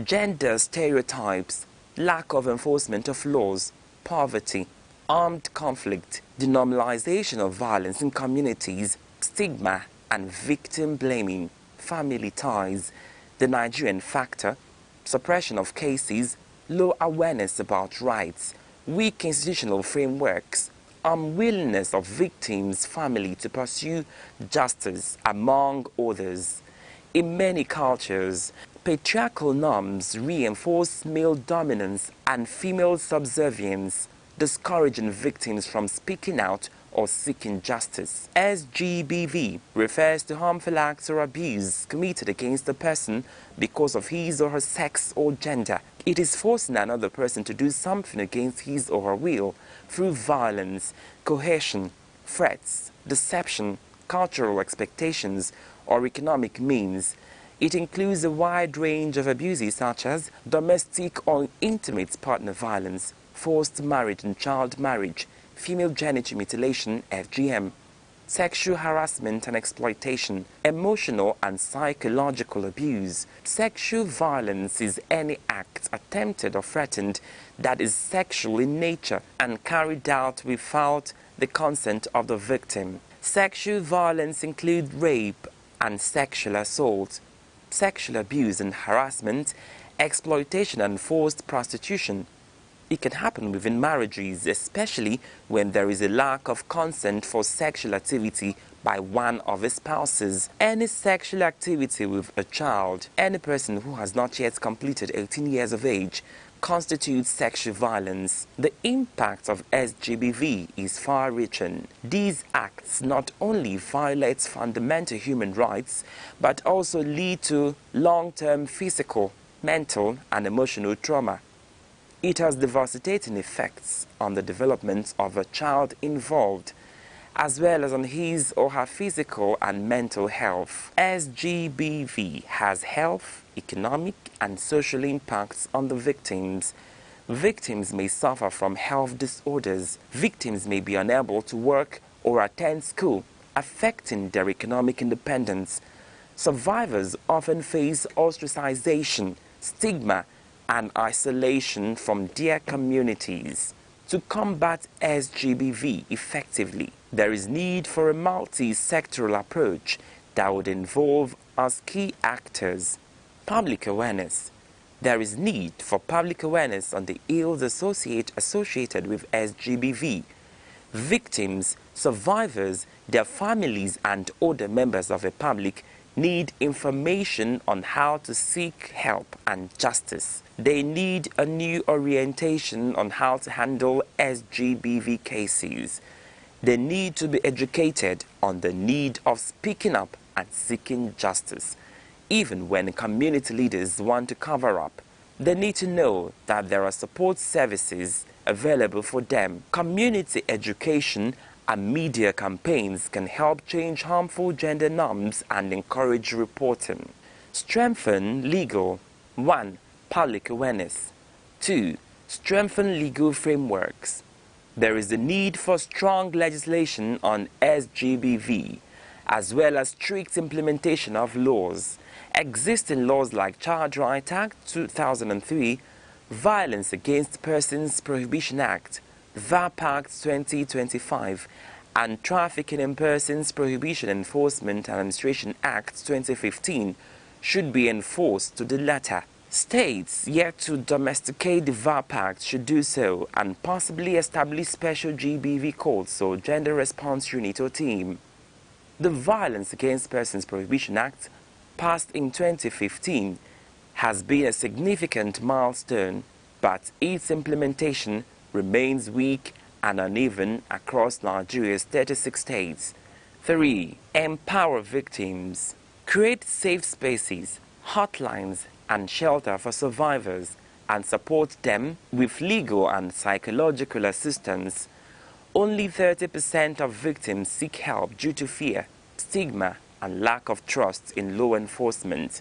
gender stereotypes, lack of enforcement of laws, poverty, armed conflict, denormalization of violence in communities, stigma and victim blaming, family ties, the Nigerian factor, suppression of cases, low awareness about rights, weak institutional frameworks, unwillingness of victims' family to pursue justice, among others. In many cultures, patriarchal norms reinforce male dominance and female subservience, discouraging victims from speaking out or seeking justice. SGBV refers to harmful acts or abuse committed against a person because of his or her sex or gender. It is forcing another person to do something against his or her will through violence, coercion, threats, deception, cultural expectations, or economic means. It includes a wide range of abuses such as domestic or intimate partner violence, forced marriage and child marriage, female genital mutilation (FGM), sexual harassment and exploitation, emotional and psychological abuse. Sexual violence is any act attempted or threatened that is sexual in nature and carried out without the consent of the victim. Sexual violence includes rape and sexual assault, sexual abuse and harassment, exploitation and forced prostitution. It can happen within marriages, especially when there is a lack of consent for sexual activity by one of the spouses. Any sexual activity with a child, any person who has not yet completed 18 years of age, constitutes sexual violence. The impact of SGBV is far-reaching. These acts not only violate fundamental human rights, but also lead to long-term physical, mental, and emotional trauma. It has devastating effects on the development of a child involved, as well as on his or her physical and mental health. SGBV has health, economic, and social impacts on the victims. Victims may suffer from health disorders. Victims may be unable to work or attend school, affecting their economic independence. Survivors often face ostracization, stigma, and isolation from their communities. To combat SGBV effectively, there is need for a multi-sectoral approach that would involve as key actors public awareness. There is need for public awareness on the ills associated with SGBV. Victims, survivors, their families, and other members of the public need information on how to seek help and justice. They need a new orientation on how to handle SGBV cases. They need to be educated on the need of speaking up and seeking justice. Even when community leaders want to cover up, they need to know that there are support services available for them. Community education and media campaigns can help change harmful gender norms and encourage reporting. Strengthen legal. 1. Public awareness. 2. Strengthen legal frameworks. There is a need for strong legislation on SGBV, as well as strict implementation of laws. Existing laws like Child Rights Act 2003, Violence Against Persons Prohibition Act, VAP Act 2025, and Trafficking in Persons Prohibition Enforcement and Administration Act 2015 should be enforced to the letter. States yet to domesticate the VAP Act should do so and possibly establish special GBV courts or gender response unit or team. The Violence Against Persons Prohibition Act, passed in 2015, has been a significant milestone, but its implementation remains weak and uneven across Nigeria's 36 states. 3. Empower victims. Create safe spaces, hotlines, and shelter for survivors and support them with legal and psychological assistance. Only 30% of victims seek help due to fear, stigma, and lack of trust in law enforcement.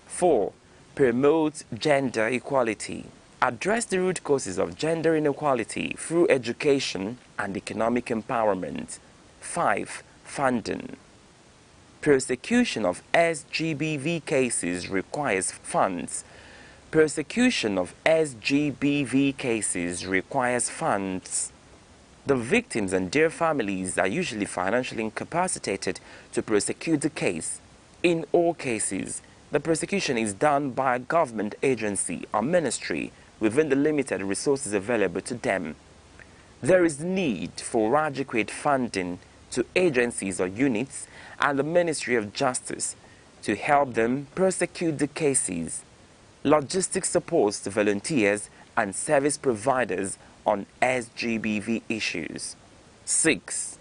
4. Promote gender equality. Address the root causes of gender inequality through education and economic empowerment. 5. Funding. Prosecution of SGBV cases requires funds. Prosecution of SGBV cases requires funds. The victims and their families are usually financially incapacitated to prosecute the case. In all cases, the prosecution is done by a government agency or ministry within the limited resources available to them. There is need for adequate funding to agencies or units and the Ministry of Justice to help them prosecute the cases. Logistic supports to volunteers and service providers on SGBV issues. 6.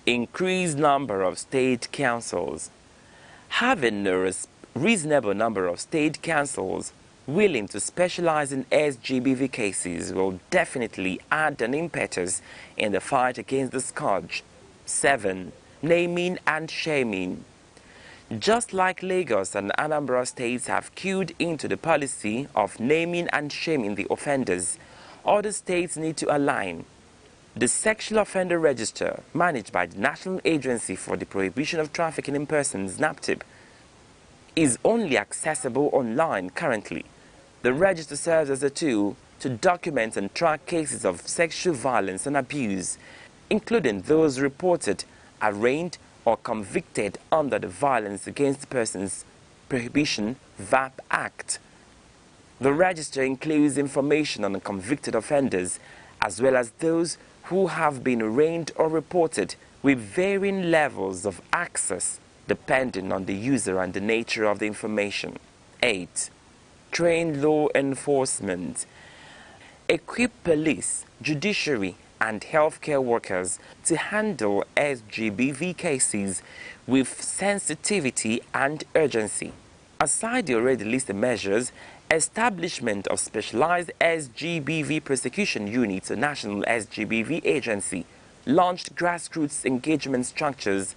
Increased number of state councils. Having a reasonable number of state councils willing to specialize in SGBV cases will definitely add an impetus in the fight against the scourge. 7. Naming and shaming. Just like Lagos and Anambra states have cued into the policy of naming and shaming the offenders, other states need to align. The Sexual Offender Register, managed by the National Agency for the Prohibition of Trafficking in Persons, NAPTIP, is only accessible online currently. The register serves as a tool to document and track cases of sexual violence and abuse, including those reported, arraigned, or convicted under the Violence Against Persons Prohibition (VAP) Act. The register includes information on convicted offenders, as well as those who have been arraigned or reported, with varying levels of access depending on the user and the nature of the information. 8. Train law enforcement. Equip police, judiciary, and healthcare workers to handle SGBV cases with sensitivity and urgency. Aside the already listed measures, establishment of specialized SGBV prosecution units, a national SGBV agency, launched grassroots engagement structures,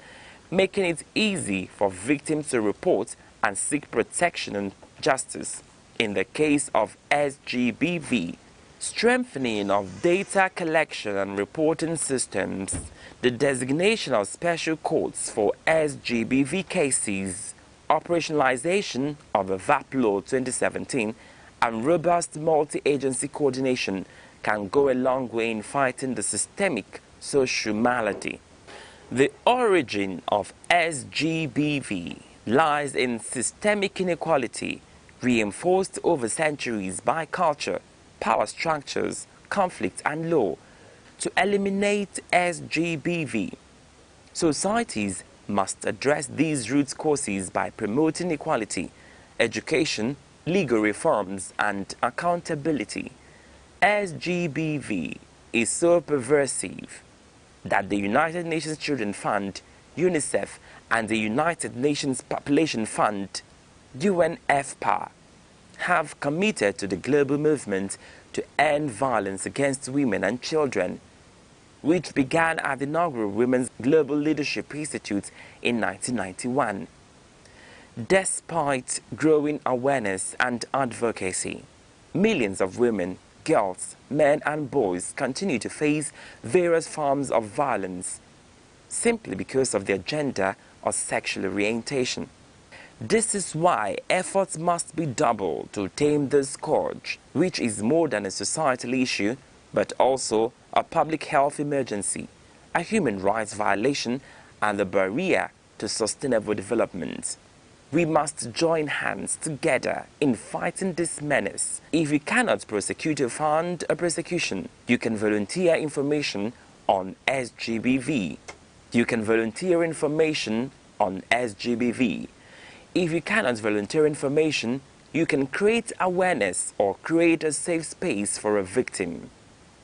making it easy for victims to report and seek protection and justice in the case of SGBV. Strengthening of data collection and reporting systems, the designation of special courts for SGBV cases, operationalization of the VAP Law 2017, and robust multi-agency coordination can go a long way in fighting the systemic social malady. The origin of SGBV lies in systemic inequality, reinforced over centuries by culture, power structures, conflict, and law. To eliminate SGBV, societies must address these root causes by promoting equality, education, legal reforms, and accountability. SGBV is so pervasive that the United Nations Children's Fund, UNICEF, and the United Nations Population Fund, UNFPA, have committed to the global movement to end violence against women and children, which began at the inaugural Women's Global Leadership Institute in 1991. Despite growing awareness and advocacy, millions of women, girls, men and boys continue to face various forms of violence simply because of their gender or sexual orientation. This is why efforts must be doubled to tame the scourge, which is more than a societal issue, but also a public health emergency, a human rights violation, and a barrier to sustainable development. We must join hands together in fighting this menace. If you cannot prosecute or fund a prosecution, you can volunteer information on SGBV. You can volunteer information on SGBV. If you cannot volunteer information, you can create awareness or create a safe space for a victim.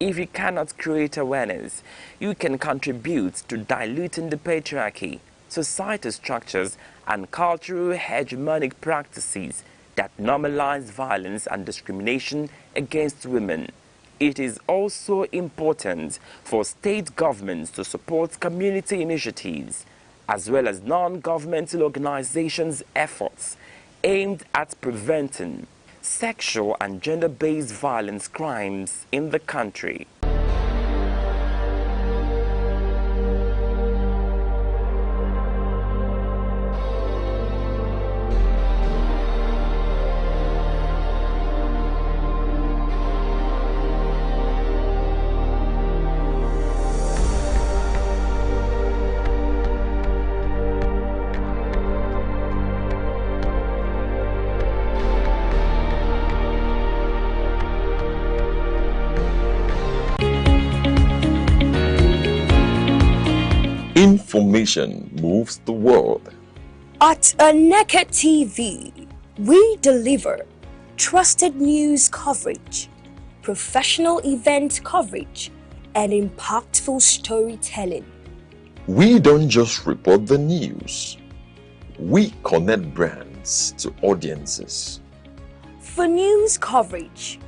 If you cannot create awareness, you can contribute to diluting the patriarchy, societal structures, and cultural hegemonic practices that normalize violence and discrimination against women. It is also important for state governments to support community initiatives, as well as non-governmental organizations' efforts aimed at preventing sexual and gender-based violence crimes in the country. Information moves the world. At Aneke TV, we deliver trusted news coverage, professional event coverage, and impactful storytelling. We don't just report the news. We connect brands to audiences. For news coverage,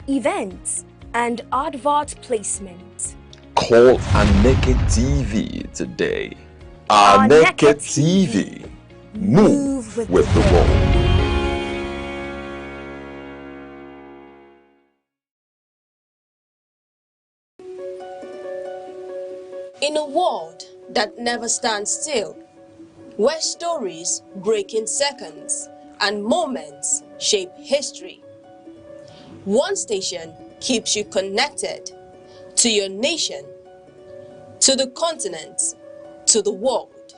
events, and advert placement, call Aneke TV today. Aneke TV. Move with the world. In a world that never stands still, where stories break in seconds and moments shape history, one station keeps you connected to your nation, to the continent, to the world.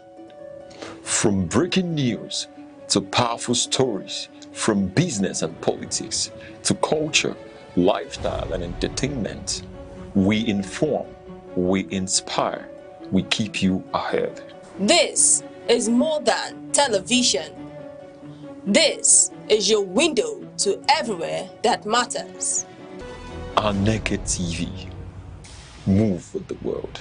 From breaking news to powerful stories, from business and politics to culture, lifestyle and entertainment, we inform, we inspire, we keep you ahead. This is more than television. This is your window to everywhere that matters. Aneke TV. Move with the world.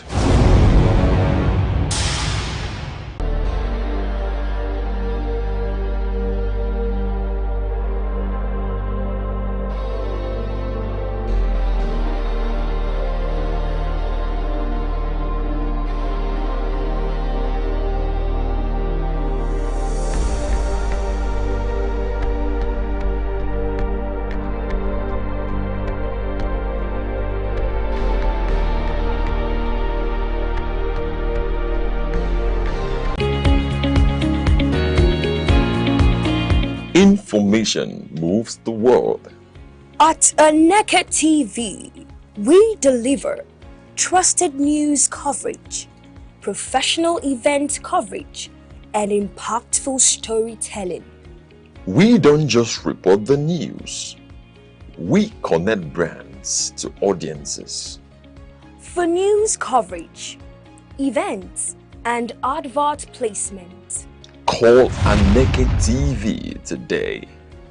Information moves the world. At Aneke TV, we deliver trusted news coverage, professional event coverage, and impactful storytelling. We don't just report the news. We connect brands to audiences. For news coverage, events, and advert placement, call Aneke TV today.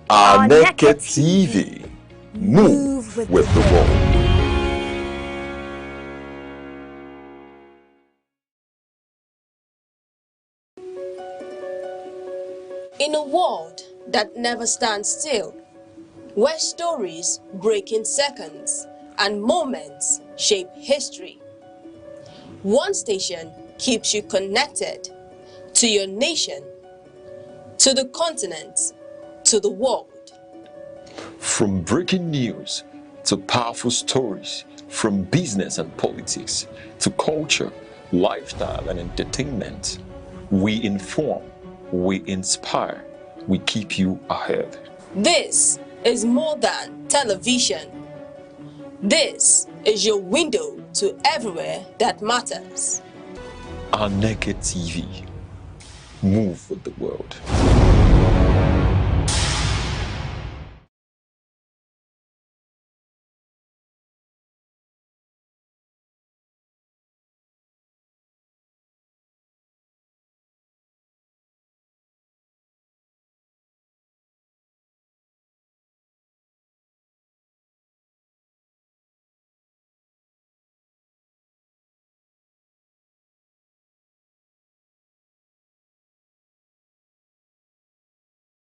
Aneke TV. Move with the world. In a world that never stands still, where stories break in seconds and moments shape history, one station keeps you connected to your nation, to the continent, to the world. From breaking news to powerful stories, from business and politics to culture, lifestyle and entertainment, we inform, we inspire, we keep you ahead. This is more than television. This is your window to everywhere that matters. Aneke TV. Move with the world.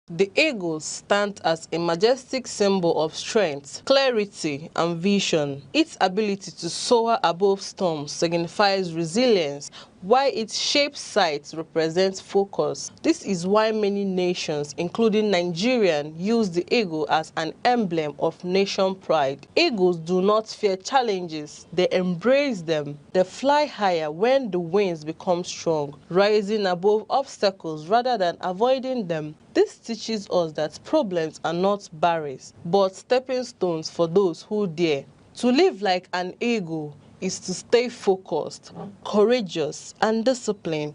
The eagle stands as a majestic symbol of strength, clarity, and vision. Its ability to soar above storms signifies resilience, while its shaped sight represents focus. This is why many nations, including Nigeria, use the eagle as an emblem of nation pride. Eagles do not fear challenges, they embrace them. They fly higher when the winds become strong, rising above obstacles rather than avoiding them. This teaches us that problems are not barriers, but stepping stones for those who dare. To live like an eagle is to stay focused, courageous, and disciplined.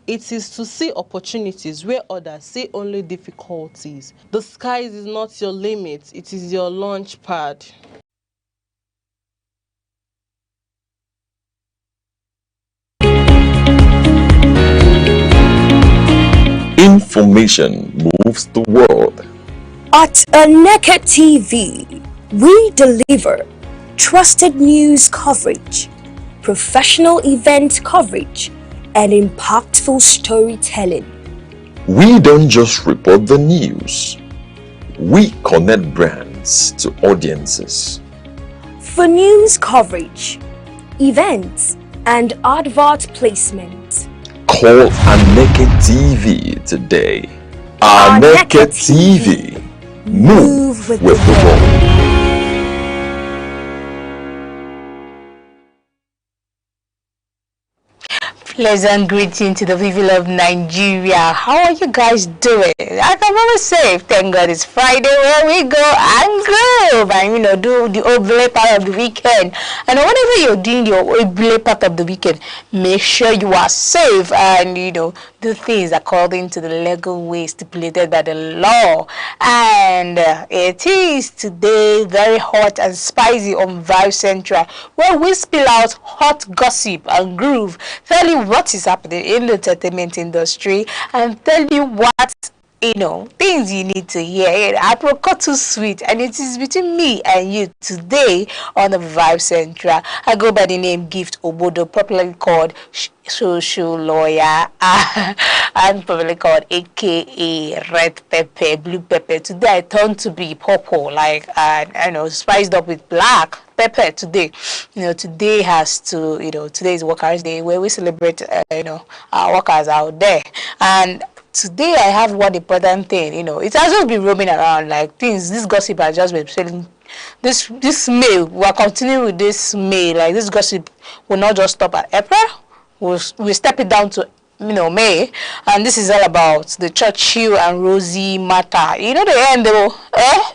It is to see opportunities where others see only difficulties. The sky is not your limit, it is your launch pad. Information moves the world. At Aneke TV, we deliver trusted news coverage, professional event coverage, and impactful storytelling. We don't just report the news. We connect brands to audiences. For news coverage, events, and advert placement, call Aneke TV today. Aneke TV. Move with the world. Pleasant greeting to the people of Nigeria. How are you guys doing? I can always say, thank God it's Friday where we go and groove and, do the oblate part of the weekend. And whenever you're doing your oblate part of the weekend, make sure you are safe and, do things according to the legal way stipulated by the law. And it is today very hot and spicy on Vibe Central, where we spill out hot gossip and groove, tell you what is happening in the entertainment industry and tell you what things you need to hear. Apricot too sweet, and it is between me and you today on the Vibe Central. I go by the name Gift Obodo, popularly called social lawyer, and popularly called AKA Red Pepper, Blue Pepper. Today I turned to be purple, spiced up with black pepper today. Today has to, today is Workers' Day, where we celebrate, our workers out there. And today I have one important thing, it has just been roaming around like things. This gossip has just been selling. This May, we are continuing with this May. Like this gossip will not just stop at April. We'll step it down to May, and this is all about the Churchill and Rosie matter. The end though.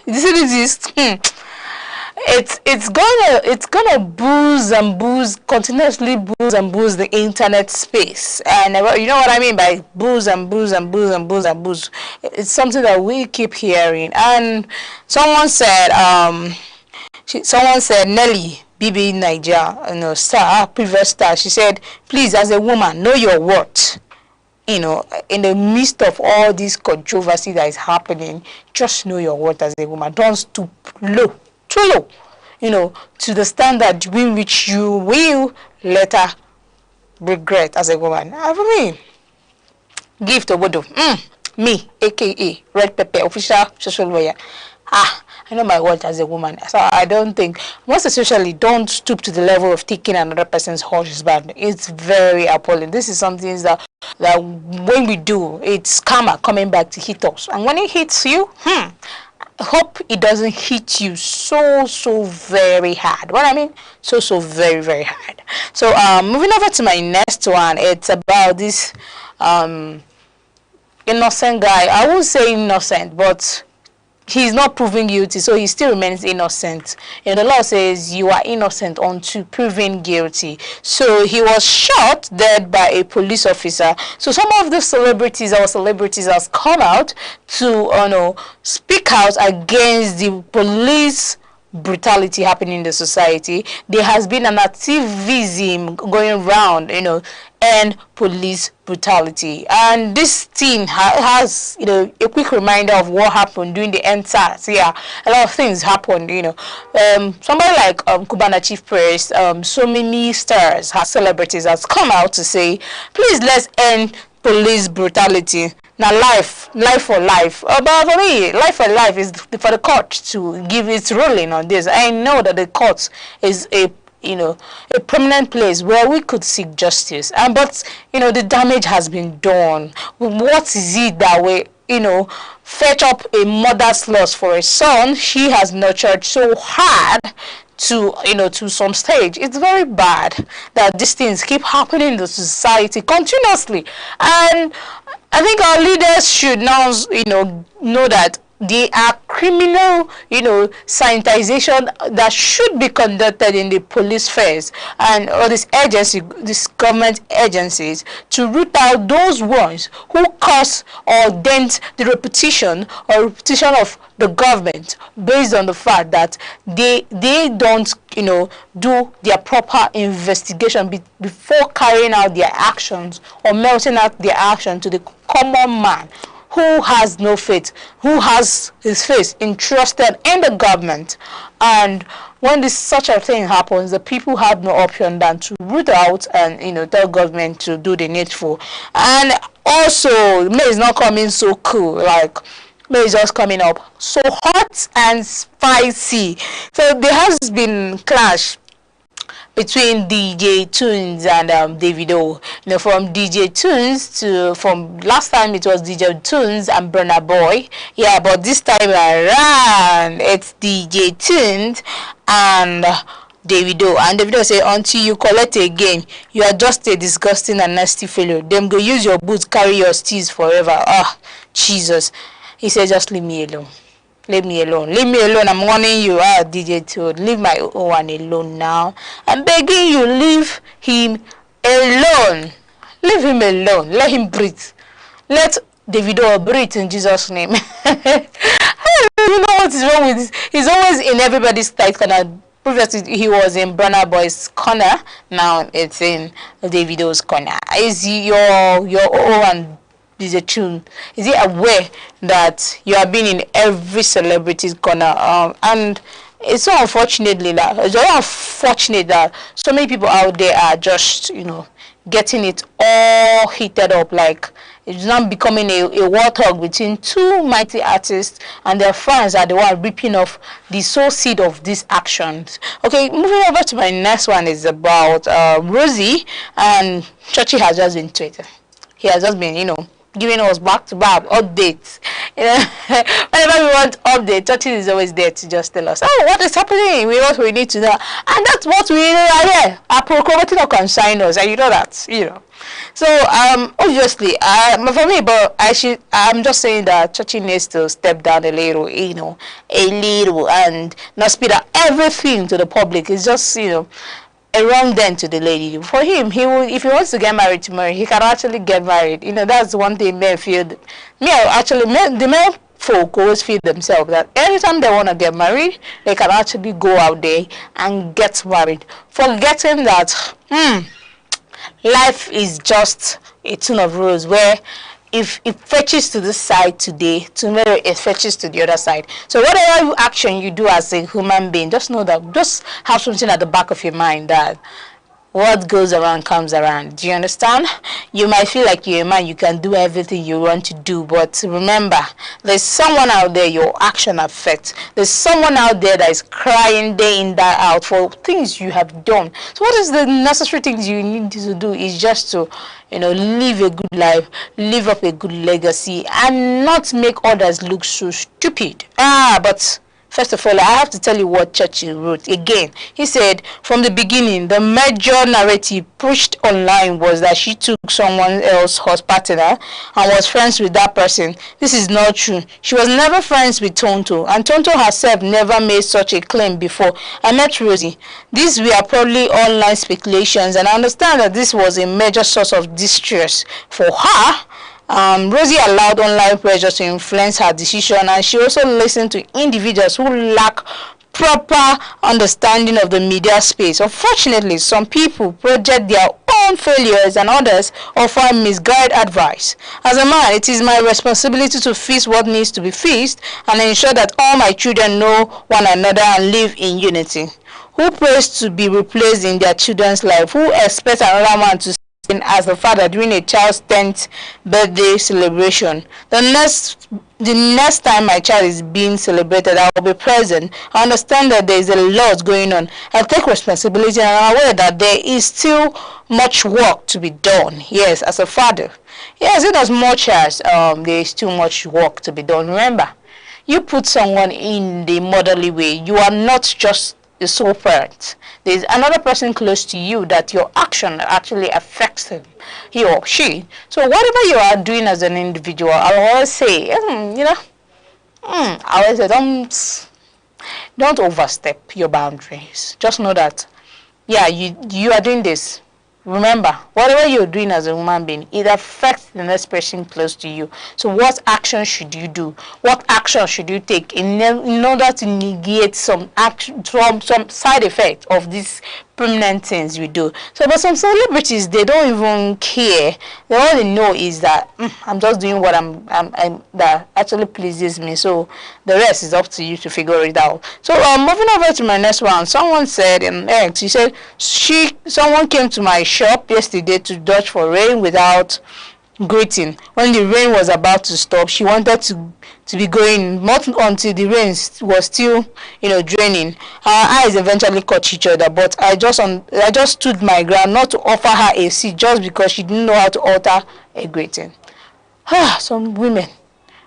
You see this? It's gonna continuously booze the internet space, and you know what I mean by booze. It's something that we keep hearing. And someone said Nelly BB Niger, star, previous star, she said, please, as a woman, know your worth. In the midst of all this controversy that is happening, just know your worth as a woman. Don't stoop low, too low, to the standard in which you will later regret as a woman. Gift Obodo, me, aka Red Pepper, official social lawyer. I know my worth as a woman, so I don't think, most especially, don't stoop to the level of taking another person's husband. It's very appalling. This is something that when we do, it's karma coming back to hit us. And when it hits you, I hope it doesn't hit you so very hard. What I mean? So very, very hard. So moving over to my next one, it's about this innocent guy. I won't say innocent, but he's not proven guilty, so he still remains innocent. And the law says you are innocent until proven guilty. So he was shot dead by a police officer. So some of the celebrities has come out to speak out against the police brutality happening in the society. There has been an activism going around, and police brutality. And this thing has, a quick reminder of what happened during the NSAS. Yeah, a lot of things happened, somebody like Cubana Chief Priest, so many stars, celebrities has come out to say, please let's end police brutality. Now life for life. But for me, life for life is for the court to give its ruling on this. I know that the court is a prominent place where we could seek justice. But the damage has been done. What is it that we fetch up a mother's loss for a son she has nurtured so hard to some stage? It's very bad that these things keep happening in the society continuously. And I think our leaders should now, know that they are criminal, sanitization that should be conducted in the police affairs and all these government agencies to root out those ones who cause or dent the reputation of the government based on the fact that they don't, do their proper investigation before carrying out their actions or melting out their action to the common man who has no faith, who has his faith entrusted in the government. And when such a thing happens, the people have no option than to root out and tell government to do the needful. And also, May is not coming so cool, like May is just coming up so hot and spicy. So there has been clash between DJ Tunes and Davido. From DJ Tunes from last time it was DJ Tunes and Burna Boy. Yeah, but this time around it's DJ Tunes and Davido. And Davido say, until you collect again, you are just a disgusting and nasty fellow. Them go use your boots, carry your steeds forever. Jesus. He said, just leave me alone. Leave me alone. Leave me alone. I'm warning you, DJ Toad. Leave my own one alone now. I'm begging you, leave him alone. Leave him alone. Let him breathe. Let Davido breathe in Jesus' name. You know what is wrong with this? He's always in everybody's tight corner. Previously, he was in Burna Boy's corner. Now it's in Davido's corner. Is your own DJ Tune? Is he aware that you have been in every celebrity's corner? And it's so unfortunate that so many people out there are just, getting it all heated up. Like it's not becoming a war talk between two mighty artists, and their fans are the one ripping off the soul seed of these actions. Okay, moving over to my next one is about Rosie, and Churchy has just been tweeting. He has just been, giving us back-to-back updates. Whenever we want updates, Churchy is always there to just tell us, what is happening? What we need to know. And that's what we are here. Our proclamating or consign us, and you know that, So, obviously, for me, but I'm just saying that Churchy needs to step down a little, and not speed up everything to the public. It's just, a wrong then to the lady. For him, if he wants to get married tomorrow, he can actually get married. That's one thing men feel. The men folk always feel themselves that anytime they want to get married, they can actually go out there and get married, forgetting that life is just a tune of rose where if it fetches to this side today, tomorrow it fetches to the other side. So whatever action you do as a human being, just know that, just have something at the back of your mind that what goes around comes around. Do you understand? You might feel like you're a man, you can do everything you want to do, but remember, there's someone out there your action affects. There's someone out there that is crying day in, day out for things you have done. So what is the necessary things you need to do is just to, live a good life, live up a good legacy, and not make others look so stupid. But First of all, I have to tell you what Churchill wrote. Again, he said, from the beginning, the major narrative pushed online was that she took someone else's partner and was friends with that person. This is not true. She was never friends with Tonto, and Tonto herself never made such a claim before. I met Rosie. These were probably online speculations, and I understand that this was a major source of distress for her. Rosie allowed online pressure to influence her decision, and she also listened to individuals who lack proper understanding of the media space. Unfortunately, some people project their own failures and others offer misguided advice. As a man, it is my responsibility to fix what needs to be fixed and ensure that all my children know one another and live in unity. Who prays to be replaced in their children's life? Who expects another man to as a father during a child's 10th birthday celebration? The next time my child is being celebrated, I will be present. I understand that there is a lot going on. I take responsibility and I'm aware that there is still much work to be done. Yes, as a father. Yes, in as much as there is too much work to be done. Remember, you put someone in the motherly way. You are not just a sole parent. There's another person close to you that your action actually affects him, he or she. So whatever you are doing as an individual, I always say, I always say, don't overstep your boundaries. Just know that, yeah, you are doing this. Remember, whatever you're doing as a human being, it affects the next person close to you. So what action should you do? What action should you take in order to negate some side effect of these permanent things you do? So, but some celebrities, they don't even care. All they know is that I'm just doing what that actually pleases me. So the rest is up to you to figure it out. So moving over to my next one, someone said she said someone came to my shop yesterday to dodge for rain without greeting. When the rain was about to stop, she wanted to be going, not until the rain was still, draining. Our eyes eventually caught each other, but I just stood my ground not to offer her a seat just because she didn't know how to alter a greeting. Some women.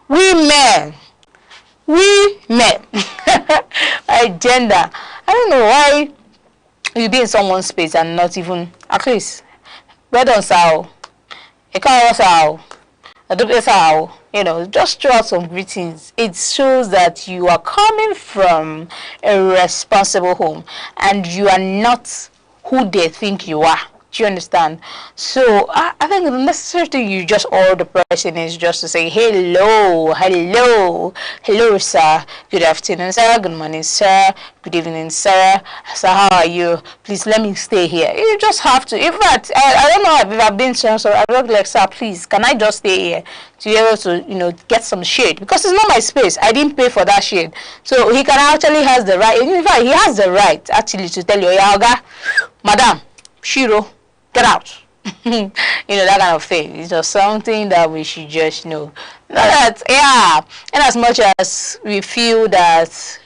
My gender. I don't know why you be in someone's space and not even, at least, well done, Sao. Just throw out some greetings. It shows that you are coming from a responsible home and you are not who they think you are. Do you understand? So I think the necessary thing you just owe the person is just to say hello, sir. Good afternoon, sir. Good morning, sir. Good evening, sir. So how are you? Please let me stay here. You just have to. In fact, I don't know if I've been so I would like, sir, please, can I just stay here to be able to, get some shade? Because it's not my space. I didn't pay for that shade. So he can actually has the right. In fact, he has the right actually to tell you, Yaga, madam, Shiro, get out. That kind of thing. It's just something that we should just know. That, and as much as we feel that,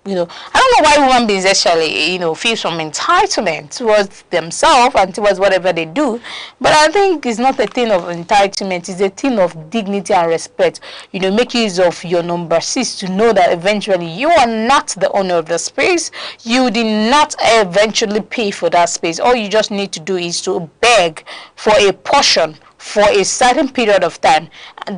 I don't know why human beings actually, feel some entitlement towards themselves and towards whatever they do. But I think it's not a thing of entitlement. It's a thing of dignity and respect. Make use of your number 6 to know that eventually you are not the owner of the space. You did not eventually pay for that space. All you just need to do is to beg for a portion for a certain period of time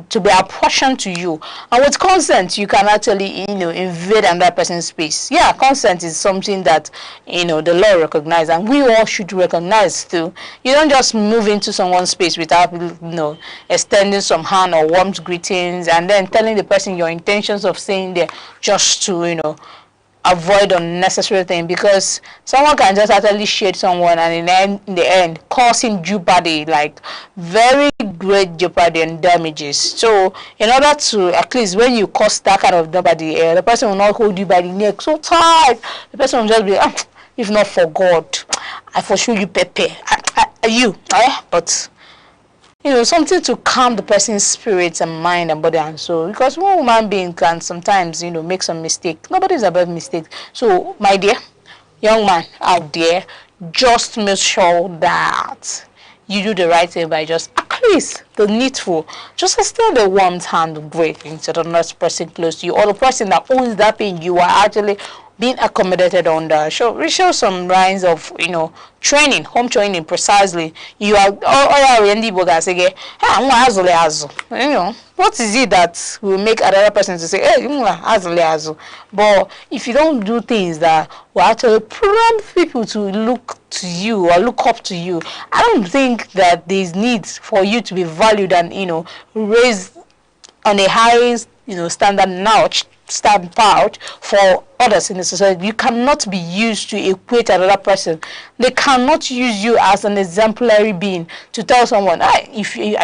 to be apportioned to you, and with consent you can actually invade another person's space. Yeah, consent is something that the law recognizes, and we all should recognize too. You don't just move into someone's space without extending some hand or warm greetings and then telling the person your intentions of staying there just to avoid unnecessary thing, because someone can just actually shade someone and in the end causing jeopardy, like very great jeopardy and damages. So in order to, at least when you cause that kind of jeopardy, the person will not hold you by the neck so tight. The person will just be, if not for God, I for sure you pepper but something to calm the person's spirits and mind and body and soul, because one human being can sometimes, make some mistake. Nobody's above mistakes. So, my dear, young man out there, just make sure that you do the right thing by just least the needful. Just extend a warm hand of greeting to the next person close to you, or the person that owns that thing you are actually being accommodated under. We show some lines of, training, home training precisely. You are all what is it that will make another person to say, hey, but if you don't do things that will actually prompt people to look to you or look up to you, I don't think that there's need for you to be valued and, raised on a high, standard notch, stand out for others in the society. You cannot be used to equate another person. They cannot use you as an exemplary being to tell someone, I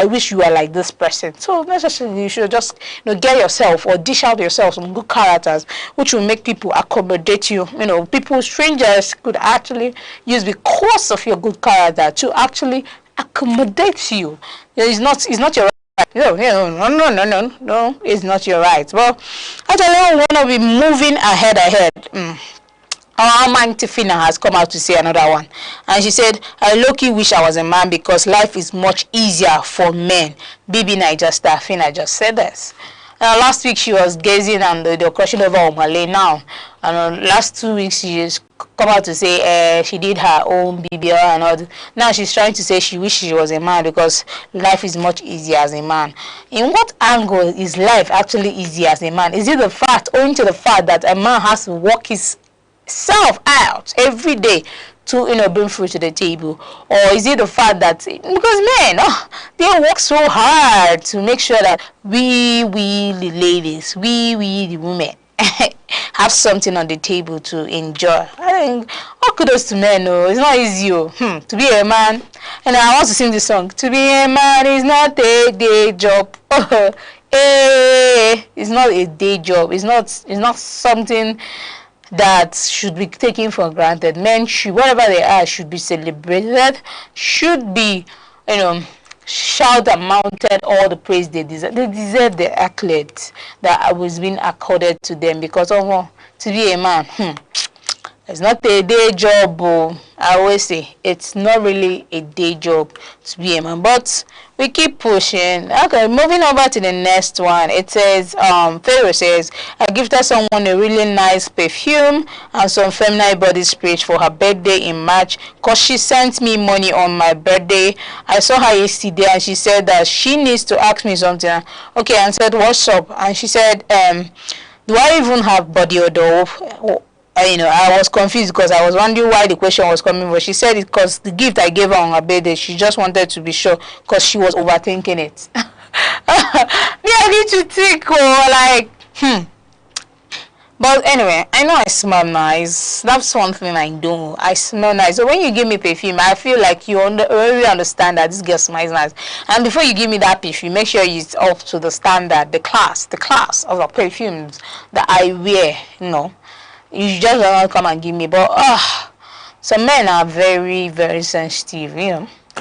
wish you were like this person. So necessarily you should just get yourself or dish out yourself some good characters which will make people accommodate you. People, strangers could actually use because of your good character to actually accommodate you. It's not your No, it's not your right. Well, actually, we want to be moving ahead. Our man Tifina has come out to say another one. And she said, I low-key wish I was a man because life is much easier for men. Bibi Fina just said this. Last week she was gazing on the question over Omale now. And last 2 weeks she just come out to say she did her own BBL and all. Now she's trying to say she wishes she was a man because life is much easier as a man. In what angle is life actually easier as a man? Is it owing to the fact that a man has to work himself out every day to bring food to the table, or is it the fact that because men they work so hard to make sure that we the ladies, we the women have something on the table to enjoy? I think all kudos to men. It's not easy to be a man. And I want to sing this song. To be a man is not a day job. It's not a day job. It's not something that should be taken for granted. Men should, whatever they are, should be celebrated, should be, shout and mounted all the praise they deserve. They deserve the accolades that was being accorded to them because to be a man, it's not a day job. I always say it's not really a day job to be a man, but we keep pushing. Okay, moving over to the next one. It says, Pharaoh says, I gifted someone a really nice perfume and some feminine body spray for her birthday in March because she sent me money on my birthday. I saw her yesterday and she said that she needs to ask me something. Okay, and said, what's up? And she said, do I even have body odor? I was confused because I was wondering why the question was coming, but she said it because the gift I gave her on her birthday, she just wanted to be sure because she was overthinking it. I need to think, But anyway, I know I smell nice. That's one thing I do. I smell nice. So when you give me perfume, I feel like you really understand that this girl smells nice. And before you give me that perfume, make sure it's up to the standard, the class of the perfumes that I wear, You just don't come and give me, but some men are very, very sensitive.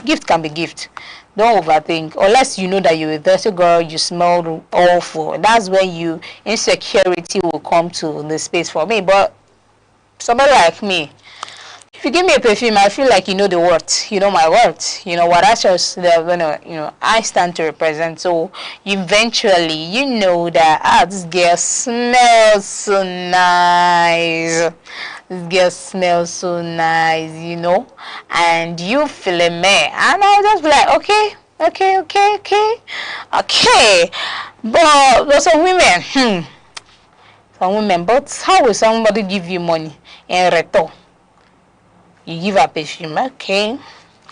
Gift can be gift. Don't overthink. Unless you know that you're a dirty girl, you smell awful. That's when insecurity will come to the space for me. But somebody like me, if you give me a perfume, I feel like you know the worth. You know my worth. You know what I just, I stand to represent. So eventually, you know that this girl smells so nice. This girl smells so nice, and you feel it, man. And I'll just be like, okay. But there's some women, but how will somebody give you money in return? You give a perfume, okay.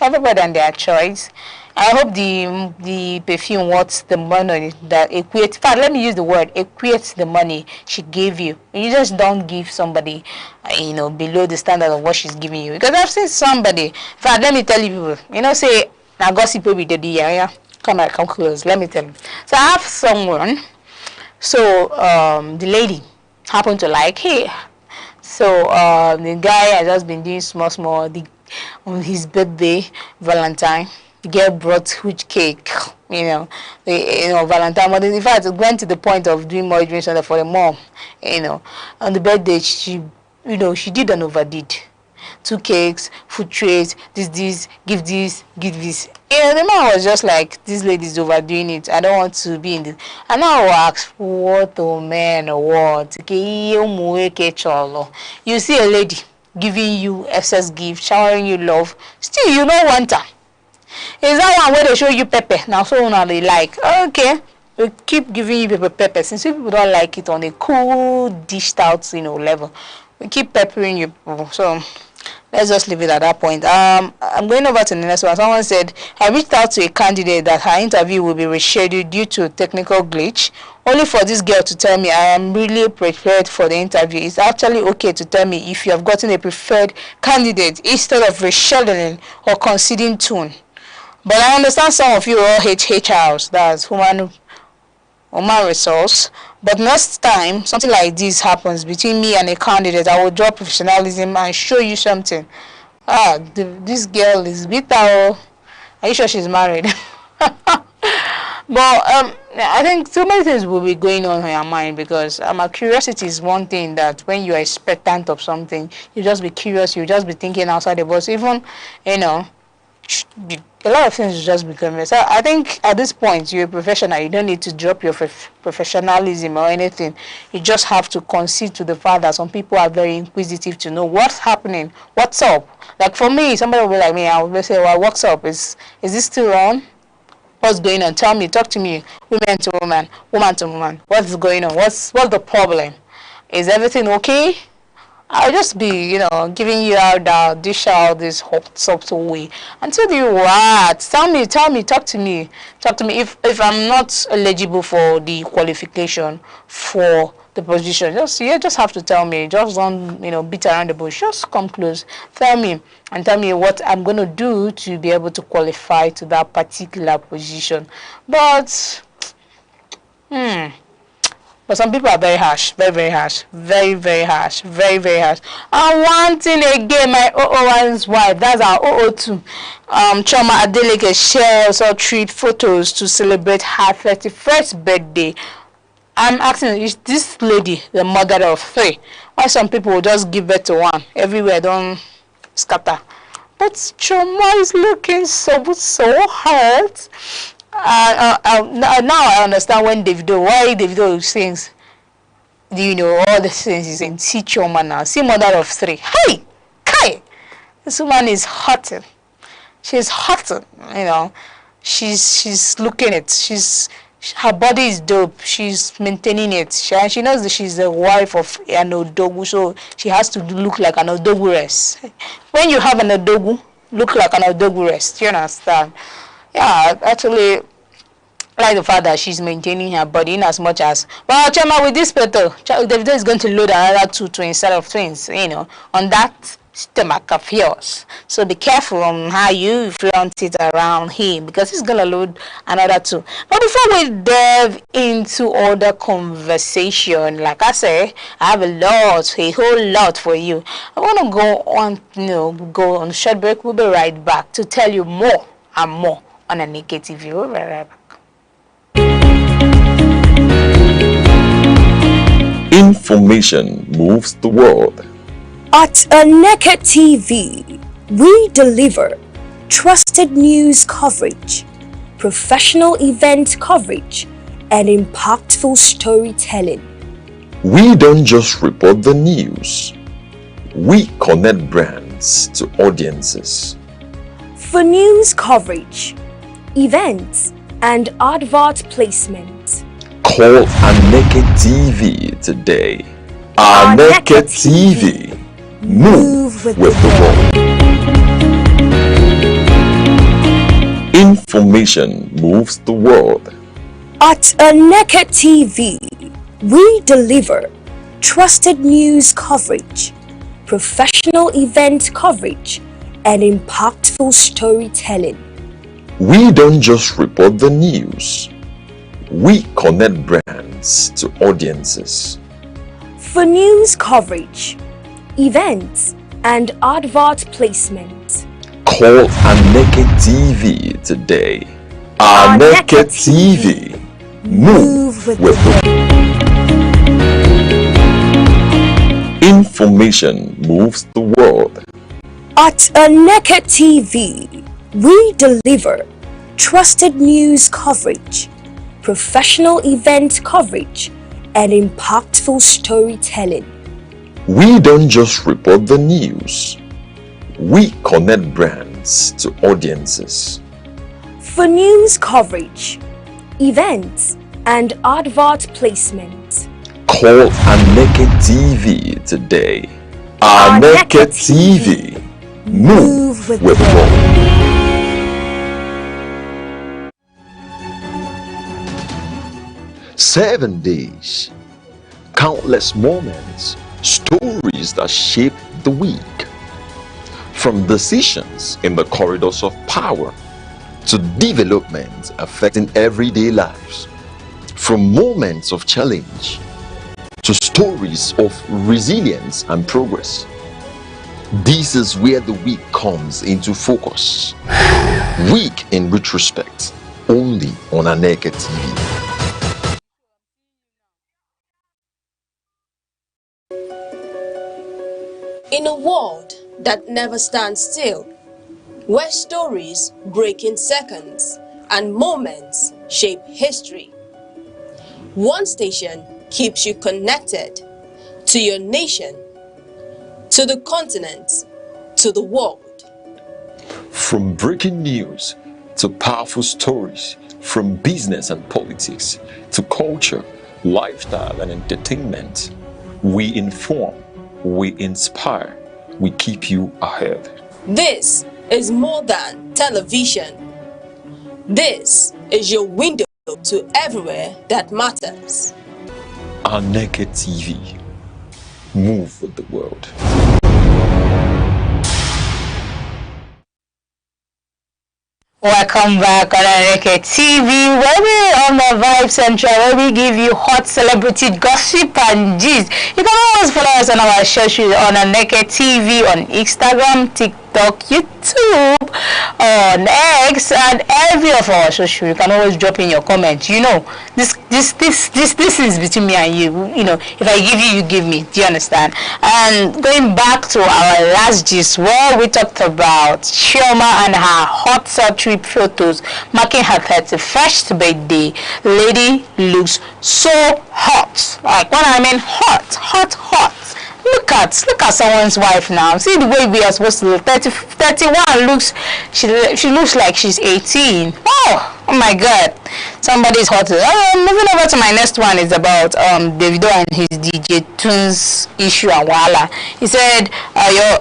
Everybody and their choice. I hope the perfume worth the money that equates. In fact, let me use the word equates the money she gave you. You just don't give somebody, below the standard of what she's giving you. Because I've seen somebody. In fact, let me tell you people. Say now gossip will be the yeah. Come close. Let me tell you. So I have someone. So the lady happened to like hey. So the guy has just been doing small. On his birthday, Valentine. The girl brought huge cake, Valentine. But in fact, it went to the point of doing more drinks for the mom, On the birthday, she did an overdid. 2 cakes, food trays, this, give this, give this. Yeah, the man was just like, this lady's overdoing it. I don't want to be in this. And I will ask, what, oh man, or what? You see a lady giving you excess gift, showering you love, still you don't want her. Is that one where they show you pepper? Now so now they like, okay, we keep giving you pepper. Since people don't like it on a cool, dished out, level, we keep peppering you people. So let's just leave it at that point. I'm going over to the next one. Someone said, I reached out to a candidate that her interview will be rescheduled due to a technical glitch, only for this girl to tell me I am really prepared for the interview. It's actually okay to tell me if you have gotten a preferred candidate instead of rescheduling or conceding tune. But I understand some of you all hate HRs, that's human resource. But next time something like this happens between me and a candidate, I will draw professionalism and show you something. This girl is bitter. Are you sure she's married? But I think so many things will be going on in your mind, because curiosity is one thing that when you are expectant of something, you just be curious, you just be thinking outside the box. Even, a lot of things just become. So I think at this point, you're a professional. You don't need to drop your professionalism or anything. You just have to concede to the fact that some people are very inquisitive to know what's happening, what's up. Like for me, somebody will be like me, I will say, well, what's up? Is this still wrong? What's going on? Tell me, talk to me, woman to woman, woman to woman. What's going on? What's the problem? Is everything okay? I'll just be, giving you out dish out this hot subtle way and tell you what. Tell me, talk to me. If I'm not eligible for the qualification for the position, just have to tell me. Just don't, beat around the bush. Just come close. Tell me what I'm gonna do to be able to qualify to that particular position. But some people are very harsh, very harsh, very harsh. And one thing again, my 001's wife, that's our 002, Choma Adeleke shares or treat photos to celebrate her 31st birthday. I'm asking, is this lady the mother of 3? Why some people will just give birth to 1? Everywhere don't scatter. But Choma is looking so hurt. Now I understand when why Davido sings, all the things he's saying. See Choma now, see mother of 3. Hey, Kai, this woman is hurting. She's hurting, She's looking it. Her body is dope. She's maintaining it. She knows that she's the wife of an Odogu, so she has to look like an Odogu rest. When you have an Odogu, look like an Odogu rest. You understand? Yeah, actually, like the fact that she's maintaining her body in as much as, well, Chema, with this petal, Davido is going to load another 2 instead of twins, on that stomach of yours. So be careful on how you flaunt it around him, because he's going to load another 2. But before we delve into other conversation, like I say, I have a whole lot for you. I want to go on a short break. We'll be right back to tell you more and more on Aneke TV. We'll be right back. Information moves the world. At Aneke TV, we deliver trusted news coverage, professional event coverage, and impactful storytelling. We don't just report the news. We connect brands to audiences. For news coverage, events, and advert placement, call Aneke TV today. Aneke TV. Move with the world. Information moves the world. At Aneke TV, we deliver trusted news coverage, professional event coverage, and impactful storytelling. We don't just report the news. We connect brands to audiences. For news coverage, events, and advert placement, call Aneke TV today. Aneke TV. Move with the world. Information moves the world. At Aneke TV, we deliver trusted news coverage, professional event coverage, and impactful storytelling. We don't just report the news. We connect brands to audiences. For news coverage, events, and advert placement, call Aneke TV today. Aneke TV. Move with the world. 7 days. Countless moments. Stories that shape the week. From decisions in the corridors of power to developments affecting everyday lives. From moments of challenge to stories of resilience and progress. This is where the week comes into focus. Week in retrospect, only on Aneke TV. In a world that never stands still, where stories break in seconds and moments shape history, one station keeps you connected to your nation, to the continent, to the world. From breaking news to powerful stories, from business and politics to culture, lifestyle and entertainment, we inform, we inspire, we keep you ahead. This is more than television. This is your window to everywhere that matters. Aneke TV. Move with the world. Welcome back on Aneke TV, where we on the Vibe Central, where we give you hot celebrity gossip and gist. You can always follow us on our social on Aneke TV on Instagram, TikTok, YouTube, on X, and every of our social. You can always drop in your comment. You know, this is between me and you. You know, if I give you, you give me. Do you understand? And going back to our last gist, where we talked about Chioma and her hot surgery photos marking her 31st birthday. Lady looks so hot. Like when I mean hot. Look at someone's wife now. See the way we are supposed to look. 31 looks, she looks like she's 18. Oh my God, somebody's hot. Moving over to my next one is about Davido and his DJ Tunes issue and Wala. He said, you're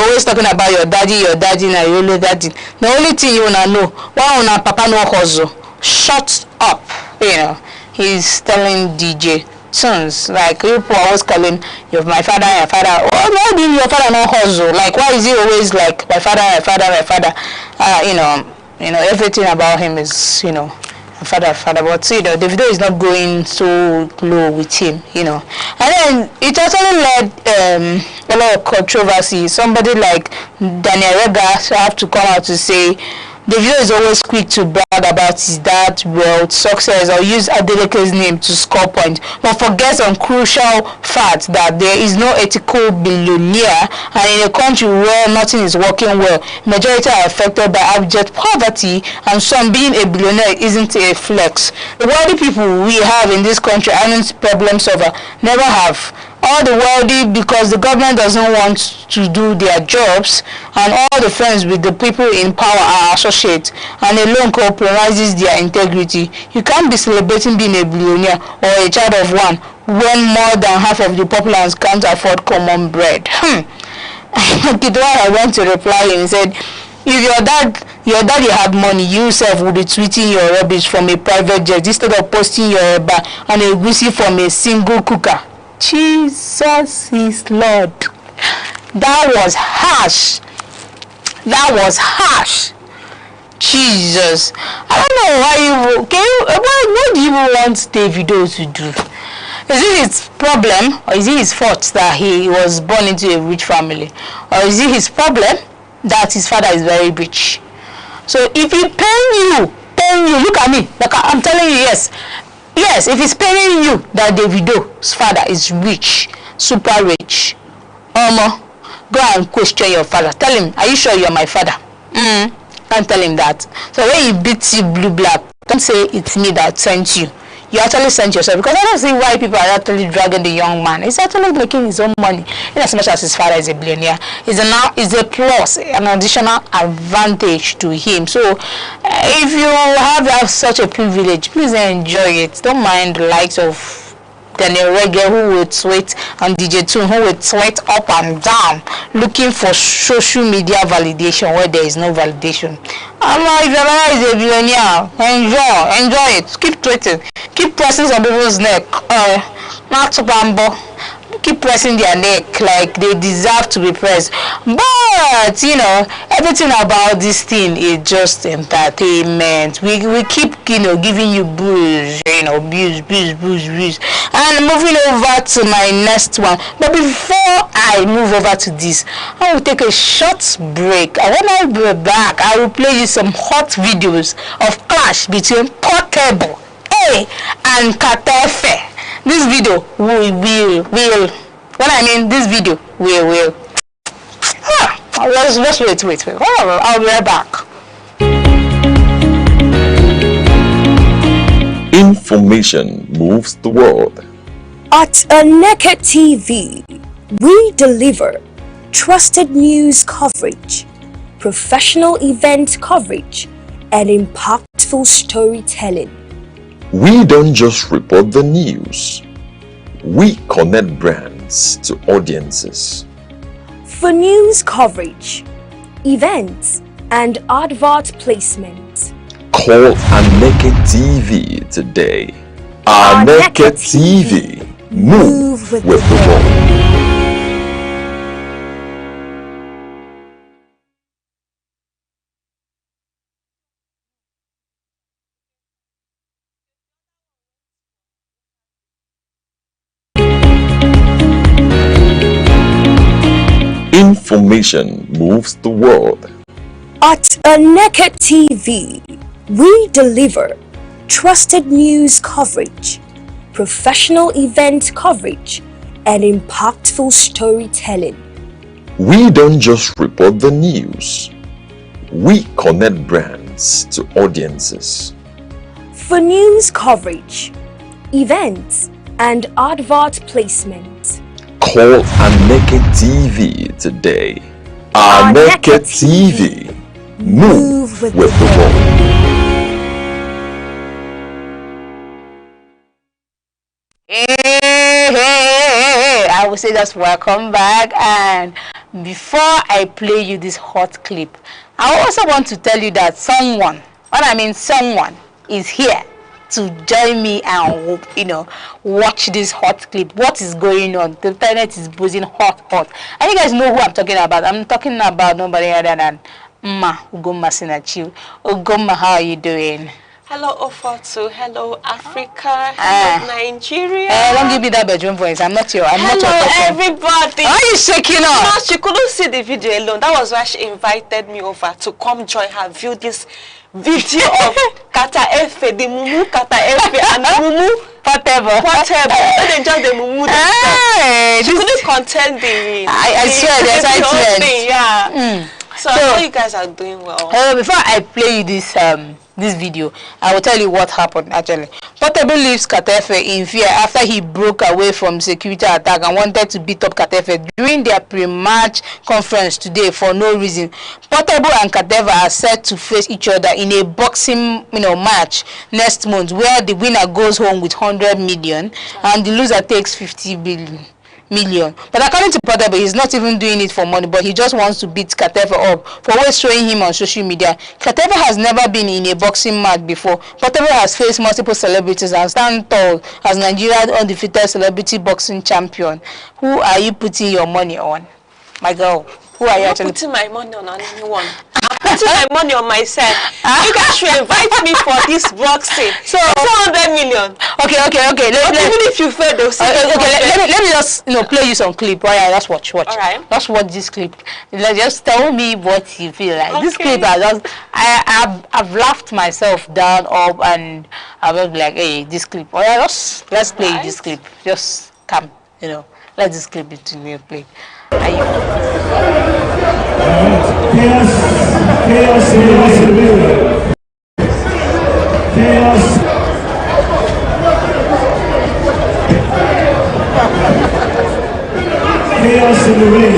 always talking about your daddy, now you know daddy. The only thing you wanna know, why una papa no hustle? Shut up. You know, he's telling DJ Tunes, like people always calling my father, your father. Why do your father not hustle? Like, why is he always like my father? You know, everything about him is, you know, father. But you know, Davido is not going so low with him, you know. And then it also led a lot of controversy. Somebody like Daniel Rega have to come out to say Davido is always quick to brag about his dad's wealth, success, or use Adeleke's name to score points, but forgets on crucial fact that there is no ethical billionaire, and in a country where nothing is working well, majority are affected by abject poverty, and some being a billionaire isn't a flex. The wealthy people we have in this country aren't problem solver, never have. All the wealthy, because the government doesn't want to do their jobs, and all the friends with the people in power are associates, and alone compromises their integrity. You can't be celebrating being a billionaire or a child of one when more than half of the populace can't afford common bread. I went to reply him and said, if your daddy had money, you yourself would be tweeting your rubbish from a private jet instead of posting your eba and a goosey from a single cooker. Jesus is Lord. That was harsh. Jesus. I don't know what do you want Davido to do? Is it his problem, or is it his fault that he was born into a rich family? Or is it his problem that his father is very rich? So if he paying you, look at me, like I'm telling you, yes, if he's paying you that Davido's father is rich, super rich, go and question your father. Tell him, are you sure you're my father? Can't tell him that. So when he beats you blue black, don't say it's me that sent you. You actually sent yourself, because I don't see why people are actually dragging the young man. He's actually making his own money, in as much as his father is a billionaire. It's a plus, an additional advantage to him. So if you have such a privilege, please enjoy it. Don't mind the likes of Daniel Reggae, who would sweat, and DJ Tune, who would sweat up and down looking for social media validation where there is no validation. If your father is a billionaire, enjoy it. Keep tweeting, keep pressing some people's neck. Not to bambo. Keep pressing their neck like they deserve to be pressed. But you know, everything about this thing is just entertainment. We keep giving you booze, booze. And moving over to my next one. But before I move over to this, I will take a short break. And when I be back, I will play you some hot videos of clash between Portable and Katefe. This video will. When I mean this video will. Let's wait. I'll be right back. Information moves the world. At Aneke TV, we deliver trusted news coverage, professional event coverage, and impactful storytelling. We don't just report the news. We connect brands to audiences. For news coverage, events, and advert placements, call Aneke TV today. Aneke TV. Move with the world. Information moves the world. At Aneke TV, we deliver trusted news coverage, professional event coverage, and impactful storytelling. We don't just report the news. We connect brands to audiences. For news coverage, events, and advert placements, call Aneke TV today. Aneke TV. Move with the world. Hey, I will say just welcome back. And before I play you this hot clip, I also want to tell you that someone is here to join me and watch this hot clip. What is going on? The internet is buzzing hot. And you guys know who I'm talking about. I'm talking about nobody other than Ugomma Sinachi. Ugomma, how are you doing? Hello, Ofotu. Hello, Africa. Hello, Nigeria. Don't give me that bedroom voice. I'm not your. Hello, everybody. Why are you shaking up? No, she couldn't see the video alone. That was why she invited me over to come join her, view this video of Kata Efe, the Mumu Kata Efe, and the Mumu Portable. Not just the Mumu. She couldn't contend the. I swear, there's excitement. Yeah. So I know you guys are doing well. Before I play you this video, I will tell you what happened actually. Portable leaves Katefe in fear after he broke away from security attack and wanted to beat up Katefe during their pre-match conference today for no reason. Portable and Katefe are set to face each other in a boxing match next month where the winner goes home with 100 million and the loser takes 50 million. But according to Portable, he's not even doing it for money, but he just wants to beat Katefe up for always showing him on social media. Katefe has never been in a boxing match before. Portable has faced multiple celebrities and stand tall as Nigeria's undefeated celebrity boxing champion. Who are you putting your money on? My girl, who are you actually putting my money on anyone? I'm putting my money on myself. You guys should invite me for this boxing. So 400 million. Okay. Even if you fail, they'll say let me just play you some clip. Right, let's watch. All right. Let's watch this clip. Just tell me what you feel like. Okay. This clip, I've laughed myself down up, and I was like, hey, this clip. All right, let's play this clip. Just come, let this clip into me play. Chaos in the ring. Chaos in the ring.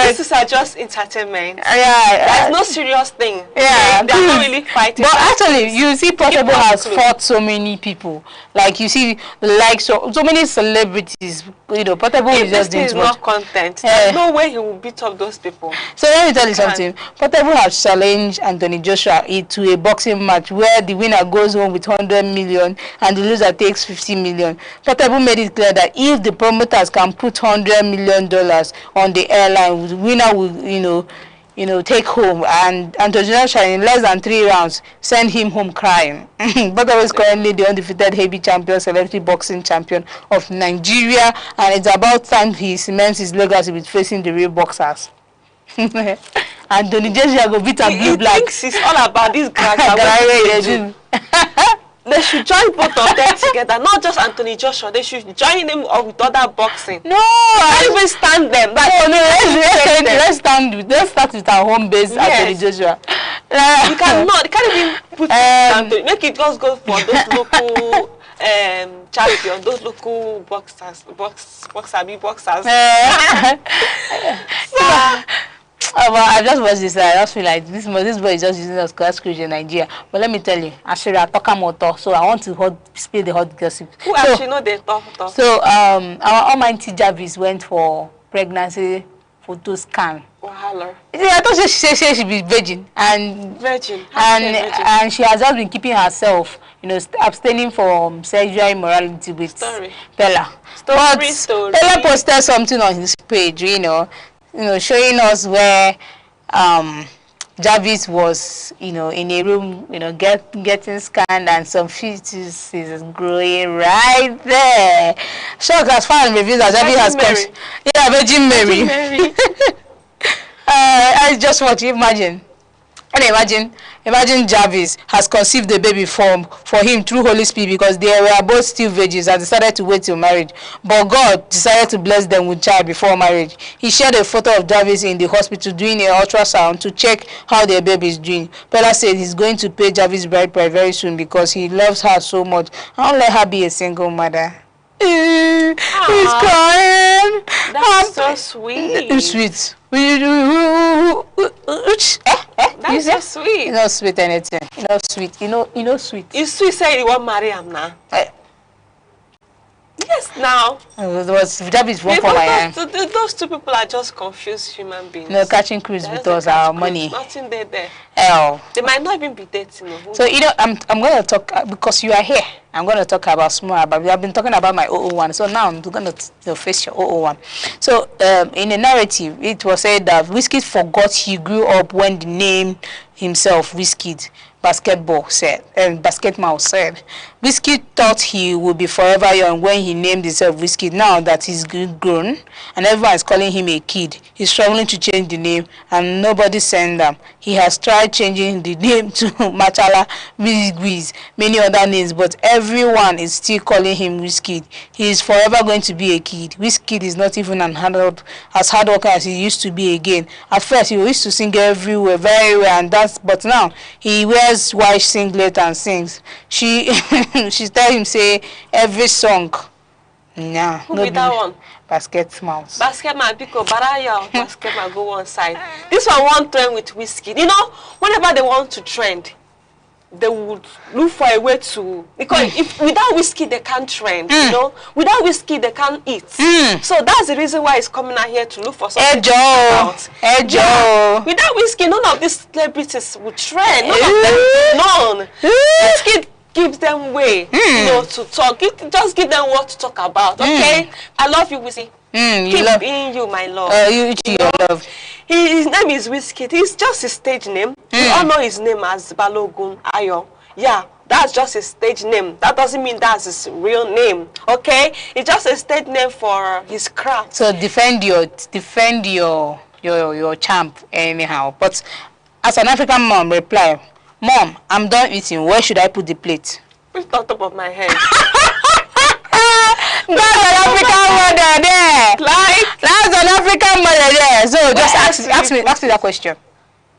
These are just entertainment. There's no serious thing. They're not really fighting. But actually, you see, Portable has fought so many people. Like you see, like so many celebrities. You know, Portable is just doing too much. Not content. There's no way he will beat up those people. So let me tell you something. Portable has challenged Anthony Joshua to a boxing match where the winner goes home with 100 million and the loser takes 50 million. Portable made it clear that if the promoters can put $100 million on the airline, the winner will, take home, and Anthony Joshua in less than 3 rounds send him home crying. Portable is currently the undefeated heavy champion, celebrity boxing champion of Nigeria, and it's about time he cements his legacy with facing the real boxers. Anthony Joshua go beat and blue black. It's all about this guy. They should join both of them together, not just Anthony Joshua. They should join him with other boxing. No, I can't even stand them. Let's start with our home base, Anthony Joshua. You cannot. You can't even put Anthony. Make it just go for those local champions, those local boxers. Well, I just watched this. I just feel like this boy is just using us class cruise in Nigeria. But let me tell you, actually, I talk about so I want to spill the hot gossip. Who actually know they talk? So, our almighty Jarvis went for pregnancy photo scan. Wahala. I thought she said she be virgin and she has just been keeping herself, abstaining from sexual immorality with Bella. Bella posted something on his page, showing us where Jarvis was, in a room, getting scanned, and some fetus is growing right there. Shocked as far as reviews as Jarvis has come. Yeah, Virgin Mary. I just want to imagine. And imagine Jarvis has conceived the baby for him through Holy Spirit, because they were both still virgins and decided to wait till marriage. But God decided to bless them with child before marriage. He shared a photo of Jarvis in the hospital doing an ultrasound to check how their baby is doing. Bella said he's going to pay Jarvis' bride price very soon because he loves her so much. I won't let her be a single mother. He's crying. That's so sweet. Sweet. That's so sweet. You know sweet anything. You know sweet. You know sweet. It's sweet say you want to marry him now. Yes, now. Jarvis one for my hand. Those two people are just confused human beings. No, catching cruise with us, our money. Nothing there. Oh. They might not even be dating. So I'm going to talk, because you are here, I'm going to talk about small, but we have been talking about my 001. So now I'm going to face your 001. So in the narrative, it was said that Wizkid forgot he grew up when the name himself, Wizkid, by basketball said, and Basketmouth said, Wizkid thought he would be forever young when he named himself Wizkid. Now that he's grown and everyone is calling him a kid, he's struggling to change the name and nobody sent them. He has tried changing the name to Machala, Wizgwiz, many other names, but everyone is still calling him Wizkid. He is forever going to be a kid. Wizkid is not even as hard worker as he used to be again. At first, he used to sing everywhere, very well, and that's, but now he wears white singlet and sings. She tell him say every song. Nah, who be that one? Basketmouth. Basketman, because Baraya Basketman go one side. This one trend with Wizkid. You know, whenever they want to trend, they would look for a way to, because if without Wizkid they can't trend, you know, without Wizkid they can't eat. So that's the reason why he's coming out here to look for something to talk about. Yeah. Without Wizkid, none of these celebrities would trend. None. Wizkid gives them way, you know, to talk. Just give them what to talk about. Okay, I love you, Wizzy. Keep being you, my love. Your love. His name is Wizkid. It's just his stage name. We all know his name as Balogun Ayo. Yeah, that's just his stage name. That doesn't mean that's his real name. Okay, it's just a stage name for his craft. So defend your champ anyhow. But as an African mom, reply, Mom, I'm done eating. Where should I put the plate? It's on top of my head. That's an African mother there. That's an African mother there. So just ask me that question.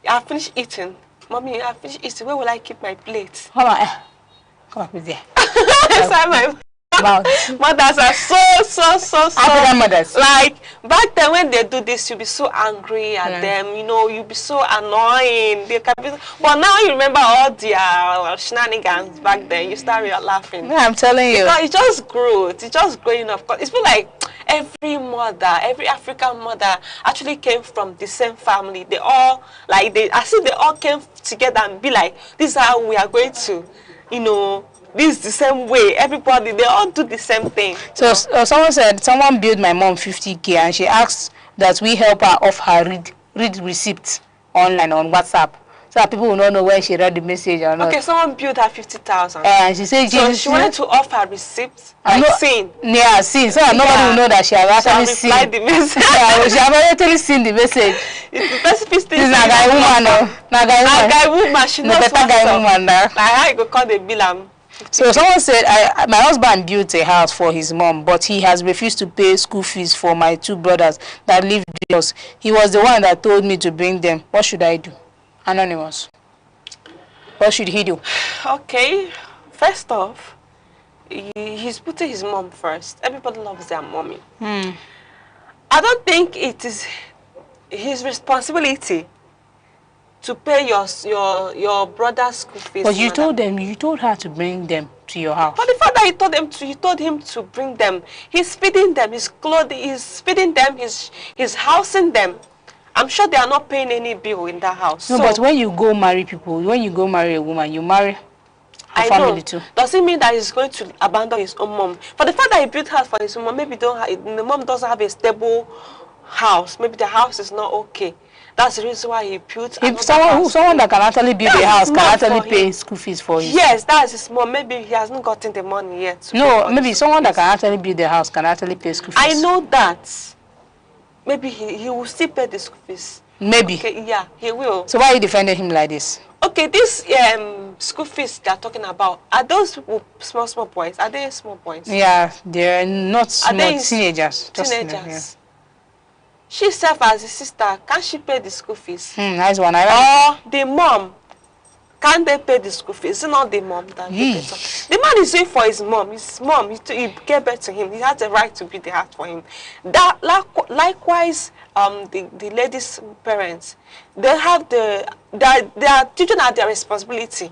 I finished eating. Mommy, I finished eating. Where will I keep my plate? Hold on. Come up with there. Mothers are so African mothers. Like back then when they do this, you'll be so angry at them, you know, you'll be so annoying. They can be, but now you remember all their shenanigans back then, you start laughing. Yeah, I'm telling you. Because it just grew. It's just growing up. It's been like every mother, every African mother actually came from the same family. They all like I see they all came together and be like, this is how we are going to, you know, this is the same way. Everybody, they all do the same thing. So someone said, someone billed my mom 50K and she asked that we help her off her read receipts online on WhatsApp. So that people will not know where she read the message or not. Okay, someone billed her 50,000. And she said she wanted to off her receipts. Seen. Yeah, seen. So that nobody will know that she has actually seen the message. She has actually seen the message. It's the best piece. This is a guy woman. Guy woman. She knows what's guy woman now. Like how you go call the bill. So someone said, my husband built a house for his mom, but he has refused to pay school fees for my two brothers that live with us. He was the one that told me to bring them. What should I do? Anonymous. What should he do? Okay, first off, he's putting his mom first. Everybody loves their mommy. I don't think it is his responsibility to pay your brother's school fees. But you told her to bring them to your house. But the fact that you told him to bring them, he's feeding them, he's clothing, he's feeding them, he's housing them. I'm sure they are not paying any bill in that house. No, so, but when you go marry people, when you go marry a woman, you marry a family too. Does it mean that he's going to abandon his own mom? For the fact that he built house for his own mom, maybe the mom doesn't have a stable house. Maybe the house is not okay. That's the reason why he built. If someone that can actually build a house can actually pay school fees for you. Yes, that's his mom. Maybe he hasn't gotten the money yet. No, maybe someone that can actually build a house can actually pay school fees. I know that. Maybe he will still pay the school fees. Maybe. Okay, yeah, he will. So why are you defending him like this? Okay, this school fees they are talking about, are those small boys? Are they small boys? Yeah, they're not small, teenagers. Teenagers. Yeah. She serves as a sister. Can she pay the school fees? Nice one. Or the mom. Can they pay the school fees? It's not the mom that pays. The man is doing for his mom. His mom, he gave birth to him. He has the right to be the heart for him. That likewise, the lady's parents, they have their children are their responsibility,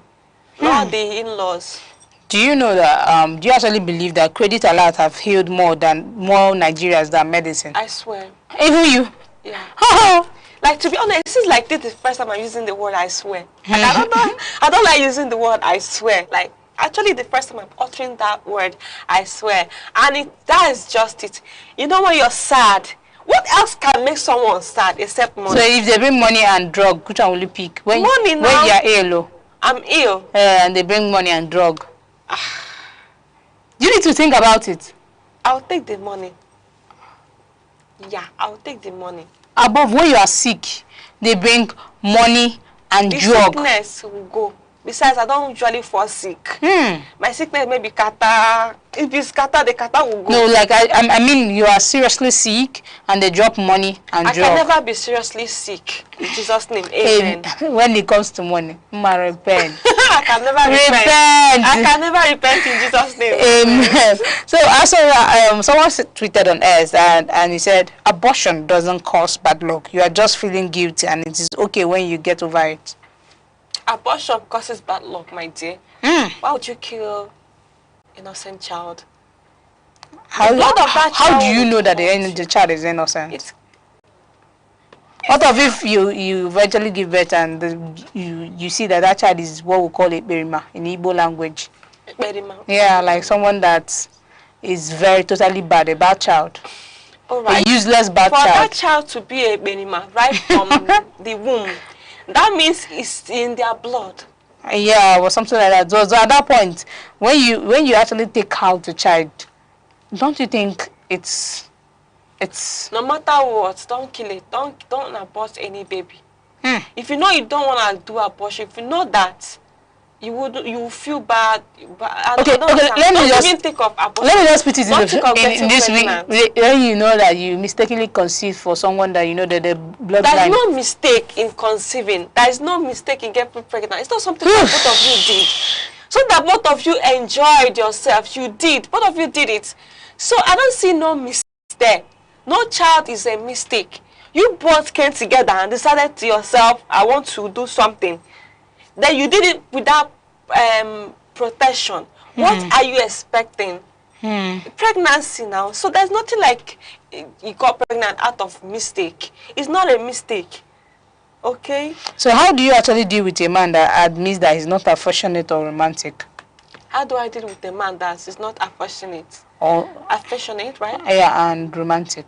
not the in-laws. Do you know that? Do you actually believe that credit alert have healed more Nigerians than medicine? I swear. Even you? Yeah. Like, to be honest, this is like this is the first time I'm using the word I swear. Like, I don't like using the word I swear. Like, actually the first time I'm uttering that word, I swear. And that is just it. You know when you're sad, what else can make someone sad except money? So if they bring money and drug, which one will you pick? Money now. When you're low. I'm ill. And they bring money and drug. You need to think about it. I'll take the money. Yeah, I'll take the money. Above, when you are sick, they bring money and the drug. The sickness will go. Besides, I don't usually fall sick. My sickness may be kata. If it's kata, the kata will go. No, like I mean, you are seriously sick and they drop money and drug. I can never be seriously sick. In Jesus' name, amen. When it comes to money, repent. I can never repent. I can never repent in Jesus' name. Amen. So also, someone tweeted on us and he said, abortion doesn't cause bad luck. You are just feeling guilty and it is okay when you get over it. Abortion causes bad luck, my dear. Why would you kill innocent child? How do you know that the child is innocent? What of if you eventually give birth and you see that child is what we call a petermbah in Igbo language? Petermbah. Yeah, like someone that is totally bad, a bad child. All right. A useless bad child. For that child to be a petermbah right from the womb, that means it's in their blood. Yeah, or something like that. So at that point, when you actually take out the child, don't you think it's no matter what, don't kill it. Don't abort any baby. If you know you don't want to do abortion, if you know that you feel bad. Okay, let me just put it in this way. When you know that you mistakenly conceived for someone that you know that the bloodline. There's no mistake in conceiving. There is no mistake in getting pregnant. It's not something that both of you did. So that both of you enjoyed yourself. You did. Both of you did it. So I don't see no mistake there. No child is a mistake. You both came together and decided to yourself, I want to do something. Then you did it without protection. What are you expecting? Pregnancy now. So there's nothing like you got pregnant out of mistake. It's not a mistake. Okay? So how do you actually deal with a man that admits that he's not affectionate or romantic? How do I deal with a man that is not affectionate? Or affectionate, right? Yeah, and romantic.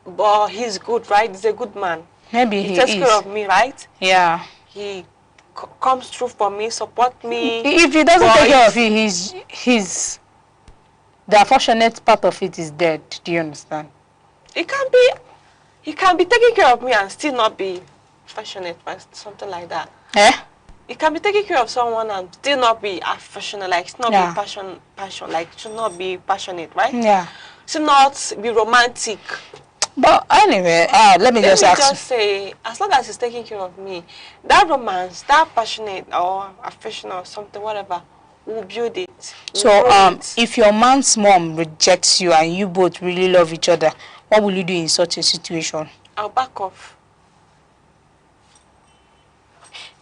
But he's good, right? He's a good man. Maybe he takes care of me, right? Yeah. He comes through for me, support me. If he doesn't take care of you, he's the affectionate part of it is dead. Do you understand? He can be taking care of me and still not be affectionate, something like that. He can be taking care of someone and still not be affectionate, like not be passion, like should not be passionate, right? Yeah. Should not be romantic. But anyway, let me just say, as long as he's taking care of me, that romance, that passionate or affectionate or something, whatever, we'll build it. If your man's mom rejects you and you both really love each other, what will you do in such a situation? I'll back off.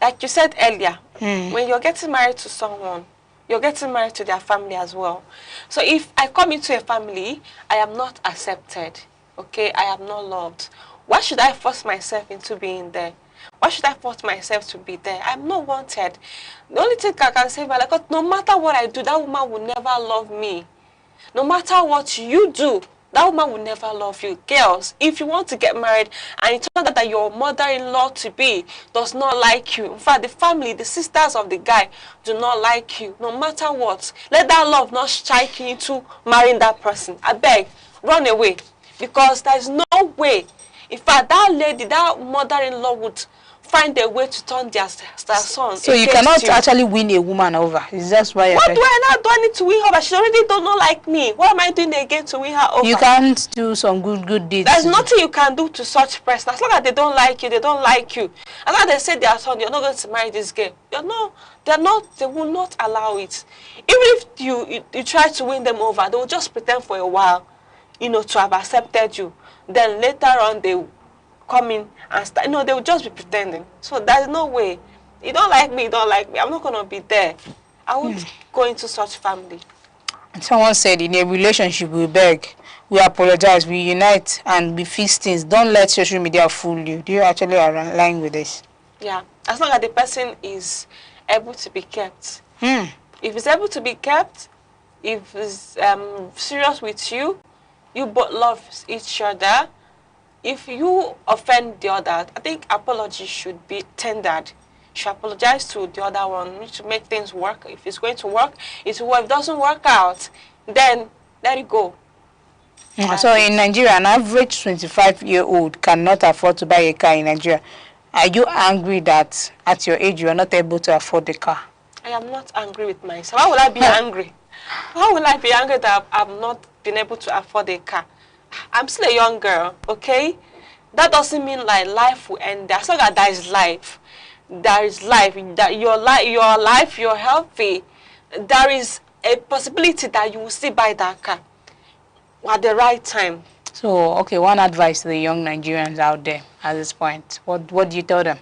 Like you said earlier, when you're getting married to someone, you're getting married to their family as well. So if I come into a family, I am not accepted. Okay, I am not loved. Why should I force myself into being there? Why should I force myself to be there? I'm not wanted. The only thing I can say, like, no matter what I do, that woman will never love me. No matter what you do, that woman will never love you. Girls, if you want to get married and it turns out that your mother-in-law to be does not like you, in fact, the family, the sisters of the guy do not like you, no matter what, let that love not strike you into marrying that person. I beg, run away. Because there's no way, in fact, that lady, that mother-in-law would find a way to turn their son. So you cannot actually win a woman over. Is that why? What do I now do? I need to win her over. She already don't know like me. What am I doing again to win her over? You can't do some good deeds. There's nothing you can do to such person. As long as they don't like you, they don't like you. As long as they say their son, you're not going to marry this girl. They will not allow it. Even if you try to win them over, they will just pretend for a while, to have accepted you. Then later on, they will come in and start, they will just be pretending. So there's no way. You don't like me, you don't like me. I'm not going to be there. I won't go into such family. Someone said, in a relationship, we beg, we apologize, we unite, and we fix things. Don't let social media fool you. Do you actually align with this? Yeah. As long as the person is able to be kept. If it's able to be kept, if it's serious with you, you both love each other. If you offend the other, I think apology should be tendered. should apologize to the other one. We should make things work. If it's going to work, it will work. If it doesn't work out, then let it go. So in Nigeria, an average 25-year-old cannot afford to buy a car in Nigeria. Are you angry that at your age you are not able to afford the car? I am not angry with myself. Why will I be angry? Why will I be angry that I've not been able to afford a car? I'm still a young girl, okay? That doesn't mean like life will end there. As long as there is life, there is life. That you're alive, you're healthy. There is a possibility that you will still buy that car at the right time. So, okay, one advice to the young Nigerians out there at this point. What do you tell them?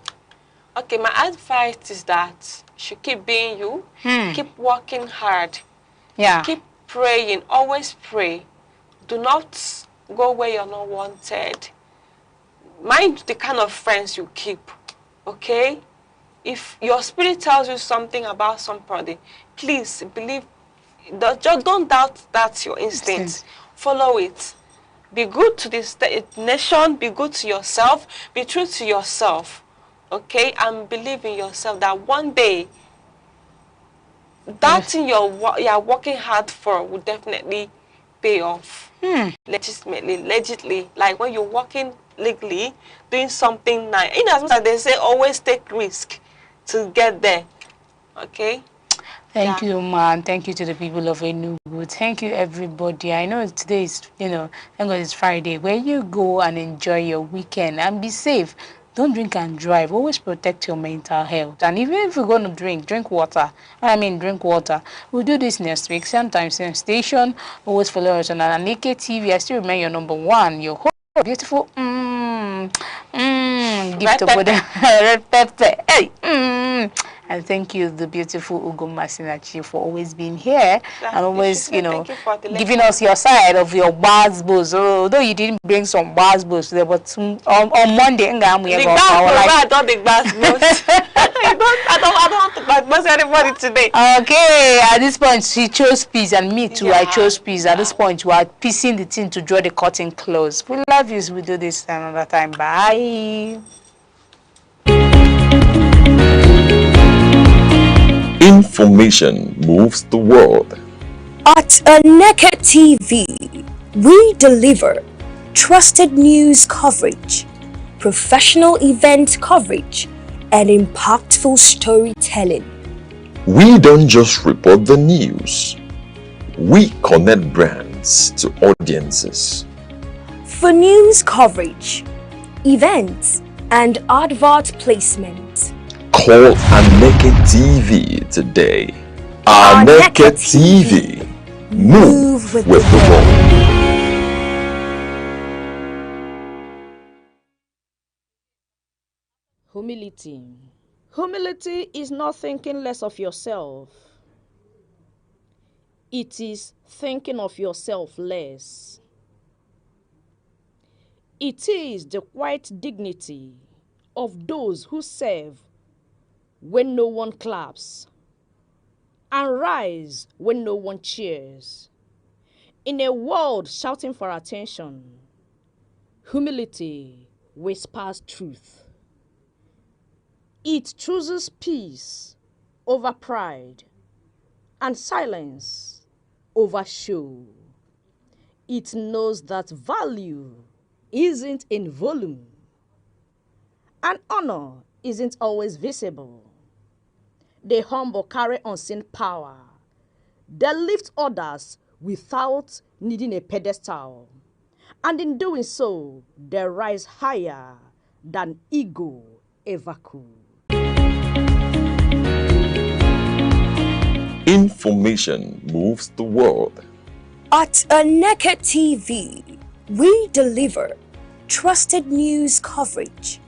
Okay, my advice is that you should keep being you, keep working hard, keep praying, always pray. Do not go where you're not wanted. Mind the kind of friends you keep, okay? If your spirit tells you something about somebody, please believe, just don't doubt that's your instinct. Follow it. Be good to this nation, be good to yourself, be true to yourself, okay? And believe in yourself that one day, that thing you're working hard for will definitely pay off. Legitimately, like when you're working legally, doing something nice. In as much as they say, always take risk to get there, okay? Thank you, man. Thank you to the people of Enugu. Thank you, everybody. I know today is, thank God it's Friday, where you go and enjoy your weekend and be safe. Don't drink and drive. Always protect your mental health. And even if you're going to drink water. Drink water. We'll do this next week. Sometime same station. Always follow us on Aneke TV. I still remain your number one. Your whole beautiful gift of red pepper. Hey, And thank you, the beautiful Ugo Masinachi, for always being here and always, giving us your side of your basbos. Although you didn't bring some basbos today, but on Monday, I don't big basbos. I don't want to basbos anybody today. Okay, at this point, she chose peace, and me too. I chose peace. At this point, we are piecing the thing to draw the curtain close. We love you. We do this another time. Bye. Information moves the world. At Aneke TV, we deliver trusted news coverage, professional event coverage, and impactful storytelling. We don't just report the news. We connect brands to audiences. For news coverage, events, and advert placement, call Aneke TV today. Aneke TV. Move with the world. Humility. Humility is not thinking less of yourself. It is thinking of yourself less. It is the quiet dignity of those who serve when no one claps and rise when no one cheers. In a world shouting for attention, humility whispers truth. It chooses peace over pride and silence over show. It knows that value isn't in volume and honor isn't always visible. The humble carry unseen power. They lift others without needing a pedestal. And in doing so, they rise higher than ego ever could. Information moves the world. At Aneke TV, we deliver trusted news coverage,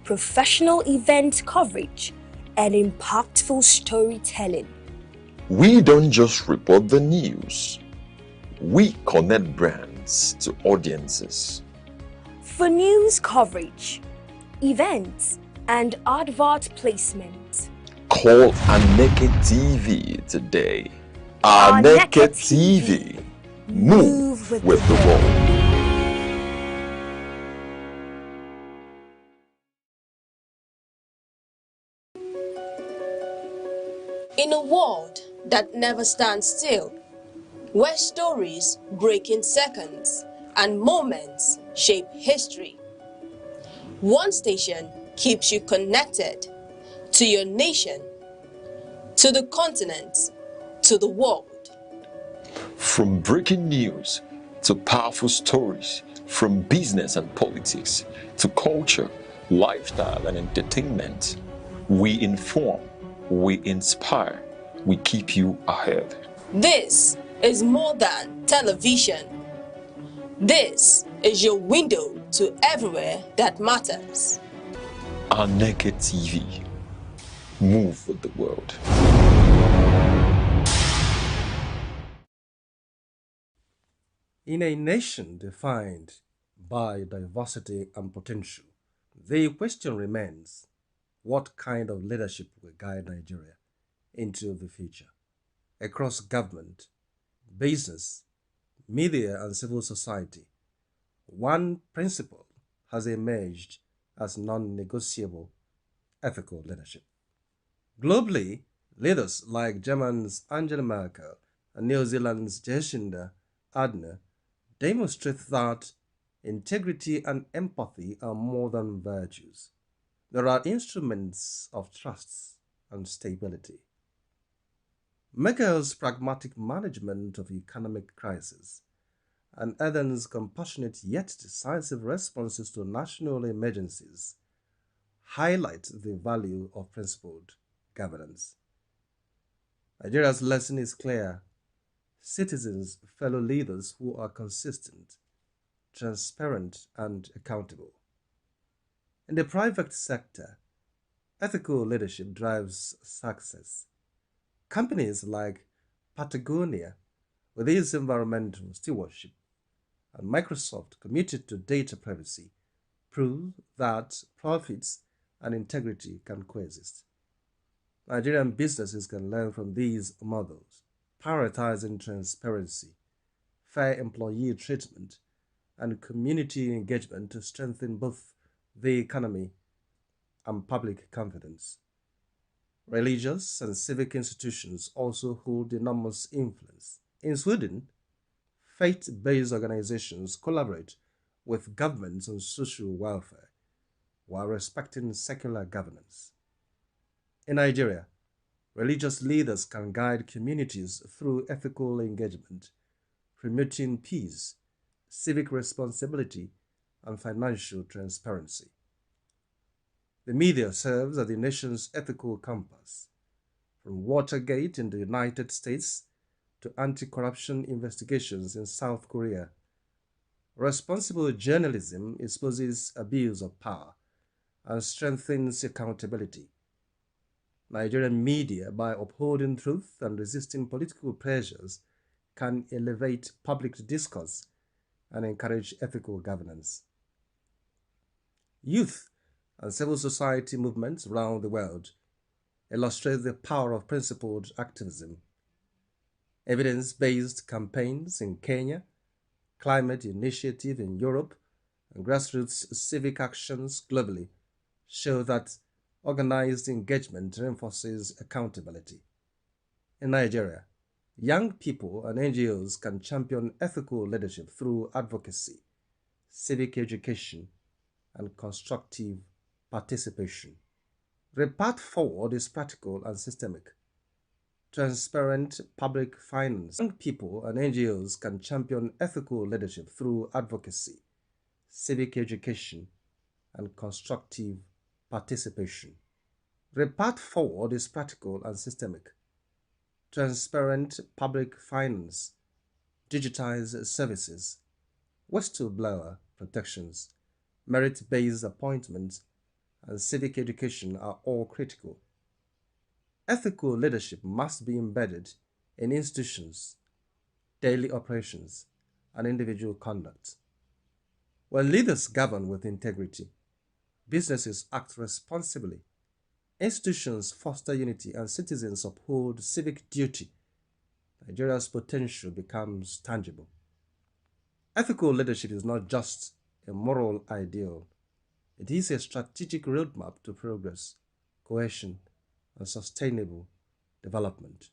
professional event coverage, and impactful storytelling. We don't just report the news. We connect brands to audiences. For news coverage, events, and advert placement, call Aneke TV today. Aneke TV. Move with the world. In a world that never stands still, where stories break in seconds and moments shape history, one station keeps you connected to your nation, to the continent, to the world. From breaking news to powerful stories, from business and politics to culture, lifestyle and entertainment, we inform, we inspire, we keep you ahead. This is more than television. This is your window to everywhere that matters. Aneke TV. Move with the world. In a nation defined by diversity and potential, the question remains, what kind of leadership will guide Nigeria into the future? Across government, business, media and civil society, one principle has emerged as non-negotiable: ethical leadership. Globally, leaders like Germany's Angela Merkel and New Zealand's Jacinda Ardern demonstrate that integrity and empathy are more than virtues. They are instruments of trust and stability. Merkel's pragmatic management of economic crisis and Ardern's compassionate yet decisive responses to national emergencies highlight the value of principled governance. Nigeria's lesson is clear: citizens, fellow leaders who are consistent, transparent, and accountable. In the private sector, ethical leadership drives success. Companies like Patagonia, with its environmental stewardship, and Microsoft, committed to data privacy, prove that profits and integrity can coexist. Nigerian businesses can learn from these models, prioritizing transparency, fair employee treatment, and community engagement to strengthen both the economy and public confidence. Religious and civic institutions also hold enormous influence. In Sweden, faith-based organizations collaborate with governments on social welfare while respecting secular governance. In Nigeria, religious leaders can guide communities through ethical engagement, promoting peace, civic responsibility, and financial transparency. The media serves as the nation's ethical compass, from Watergate in the United States to anti-corruption investigations in South Korea. Responsible journalism exposes abuse of power and strengthens accountability. Nigerian media, by upholding truth and resisting political pressures, can elevate public discourse and encourage ethical governance. Youth and civil society movements around the world illustrate the power of principled activism. Evidence-based campaigns in Kenya, climate initiative in Europe, and grassroots civic actions globally show that organized engagement reinforces accountability. In Nigeria, young people and NGOs can champion ethical leadership through advocacy, civic education, and constructive participation. The path forward is practical and systemic. Transparent public finance. Young people and NGOs can champion ethical leadership through advocacy, civic education, and constructive participation. The path forward is practical and systemic. Transparent public finance, digitized services, whistleblower protections, merit-based appointments, and civic education are all critical. Ethical leadership must be embedded in institutions, daily operations, and individual conduct. When leaders govern with integrity, businesses act responsibly, institutions foster unity, and citizens uphold civic duty, Nigeria's potential becomes tangible. Ethical leadership is not just a moral ideal. It is a strategic roadmap to progress, cohesion, and sustainable development.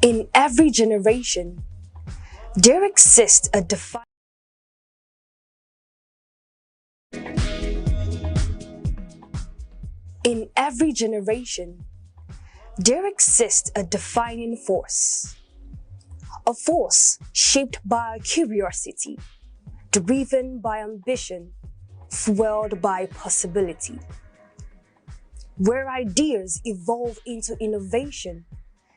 In every generation, there exists a defining force. A force shaped by curiosity, driven by ambition, fueled by possibility. Where ideas evolve into innovation,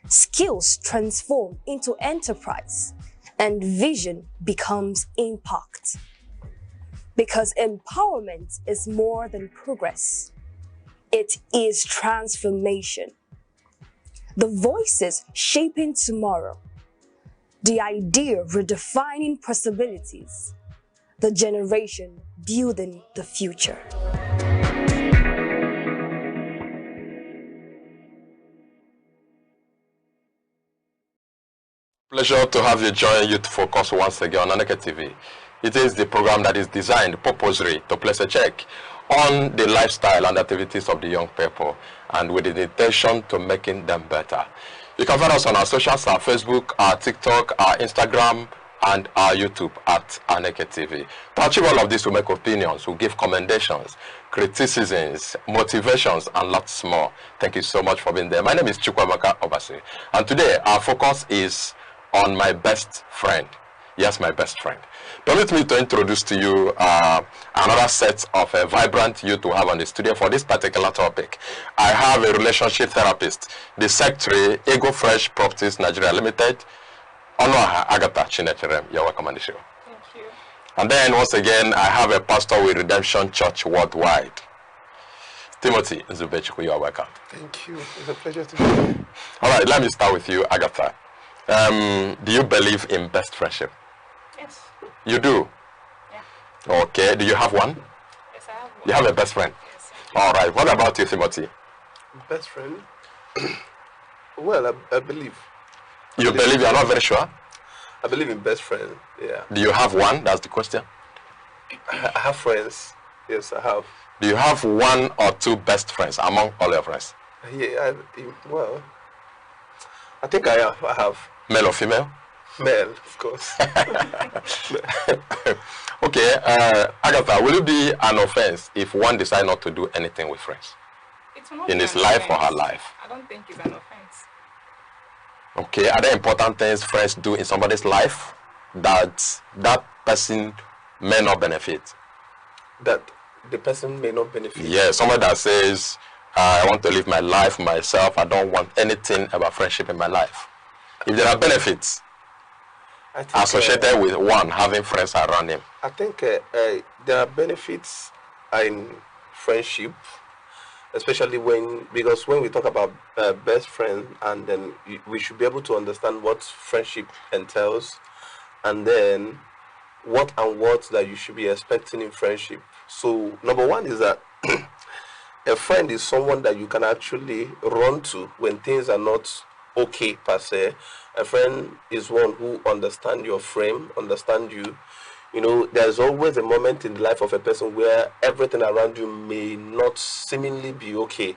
skills transform into enterprise, and vision becomes impact. Because empowerment is more than progress. It is transformation. The voices shaping tomorrow. The idea redefining possibilities. The generation building the future. Pleasure to have you join Youth Focus once again on Aneke TV. It is the program that is designed purposely to place a check on the lifestyle and activities of the young people, and with the intention to making them better. You can find us on our socials, our Facebook, our TikTok, our Instagram, and our YouTube at Aneke TV. To achieve all of this, we make opinions, we give commendations, criticisms, motivations, and lots more. Thank you so much for being there. My name is Chukwamaka Obasi, and today our focus is on my best friend. Yes, my best friend. Permit me to introduce to you another set of vibrant youth to have on the studio for this particular topic. I have a relationship therapist, the secretary, Ego Fresh Properties Nigeria Limited, Onoha Agatha Chinecherem. You're welcome on the show. Thank you. And then once again, I have a pastor with Redemption Church Worldwide, Timothy Nzubechiku. You are welcome. Thank you. It's a pleasure to be here. All right, let me start with you, Agatha. Do you believe in best friendship? Yes. You do? Yeah. Okay. Do you have one? Yes, I have one. You have a best friend? Yes. All right. What about you, Timothy? Best friend? Well, I believe. You believe? You are not very sure? I believe in best friend, yeah. Do you have one? That's the question. I have friends. Yes, I have. Do you have one or two best friends among all your friends? Yeah, well, I think I have. Male or female? Male, of course. Okay, Agatha, will it be an offense if one decides not to do anything with friends? It will not in be his an life offense. or her life? I don't think it's an offense. Okay, are there important things friends do in somebody's life that that person may not benefit? That the person may not benefit? Yeah, somebody that says, I want to live my life myself, I don't want anything about friendship in my life. If there are benefits associated with one having friends around him. I think there are benefits in friendship, especially because when we talk about best friend, and then we should be able to understand what friendship entails, and then what that you should be expecting in friendship. So number one is that a friend is someone that you can actually run to when things are not okay per se. A friend is one who understands your frame, understands you. You know, there's always a moment in the life of a person where everything around you may not seemingly be okay.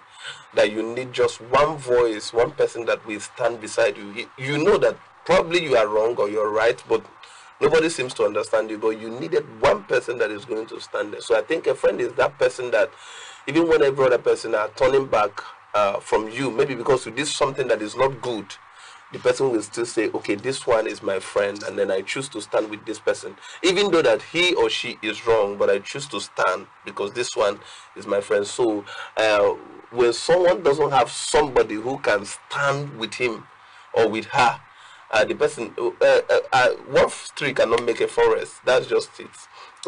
that you need just one voice, one person that will stand beside you. You know that probably you are wrong or you're right, but nobody seems to understand you, but you needed one person that is going to stand there. So I think a friend is that person that even when every other person are turning back from you, maybe because you did something that is not good, the person will still say, okay, this one is my friend, and then I choose to stand with this person. Even though that he or she is wrong, but I choose to stand because this one is my friend. So when someone doesn't have somebody who can stand with him or with her, the person, one tree cannot make a forest. That's just it.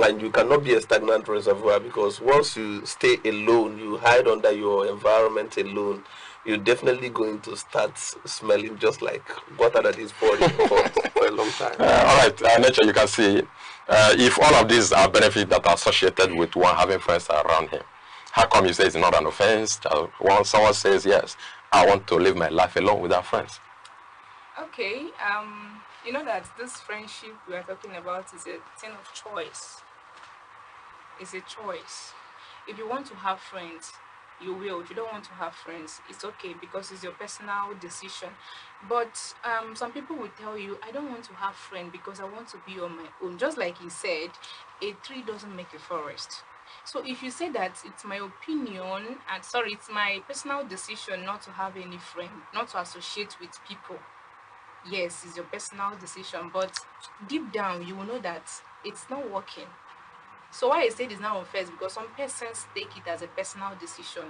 And you cannot be a stagnant reservoir, because once you stay alone, you hide under your environment alone, you're definitely going to start smelling just like water that is poured in for a long time. All right, nature, you can see if all of these are benefits that are associated with one having friends around him, how come you say it's not an offense? When someone says, yes, I want to live my life alone without friends. Okay, you know that this friendship we are talking about is a thing of choice. It's a choice. If you want to have friends, you will. If you don't want to have friends, it's okay, because it's your personal decision. But some people will tell you, I don't want to have friends because I want to be on my own. Just like he said, a tree doesn't make a forest. So if you say that it's my opinion, and sorry, it's my personal decision not to have any friend, not to associate with people, yes, it's your personal decision, but deep down you will know that it's not working. So why I said it's not unfair is because some persons take it as a personal decision.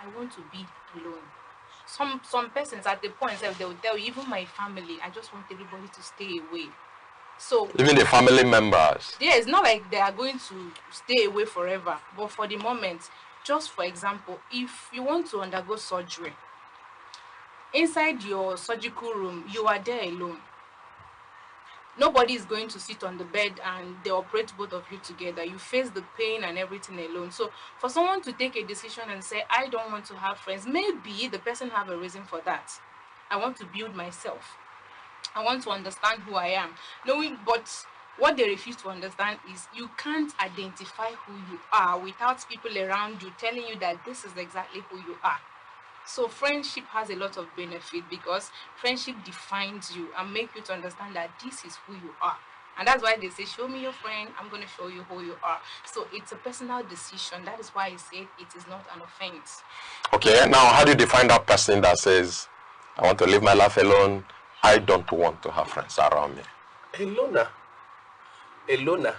I want to be alone. Some persons at the point they will tell you, even my family, I just want everybody to stay away. So even the family members. Yeah, it's not like they are going to stay away forever, but for the moment, just for example, if you want to undergo surgery, inside your surgical room, you are there alone. Nobody is going to sit on the bed and they operate both of you together. You face the pain and everything alone. So for someone to take a decision and say, I don't want to have friends, maybe the person have a reason for that. I want to build myself. I want to understand who I am. But what they refuse to understand is you can't identify who you are without people around you telling you that this is exactly who you are. So friendship has a lot of benefit, because friendship defines you and make you to understand that this is who you are. And that's why they say, show me your friend, I'm going to show you who you are. So it's a personal decision. That is why I said it is not an offense. Okay, now how do you define that person that says, I want to live my life alone, I don't want to have friends around me? A loner. A loner.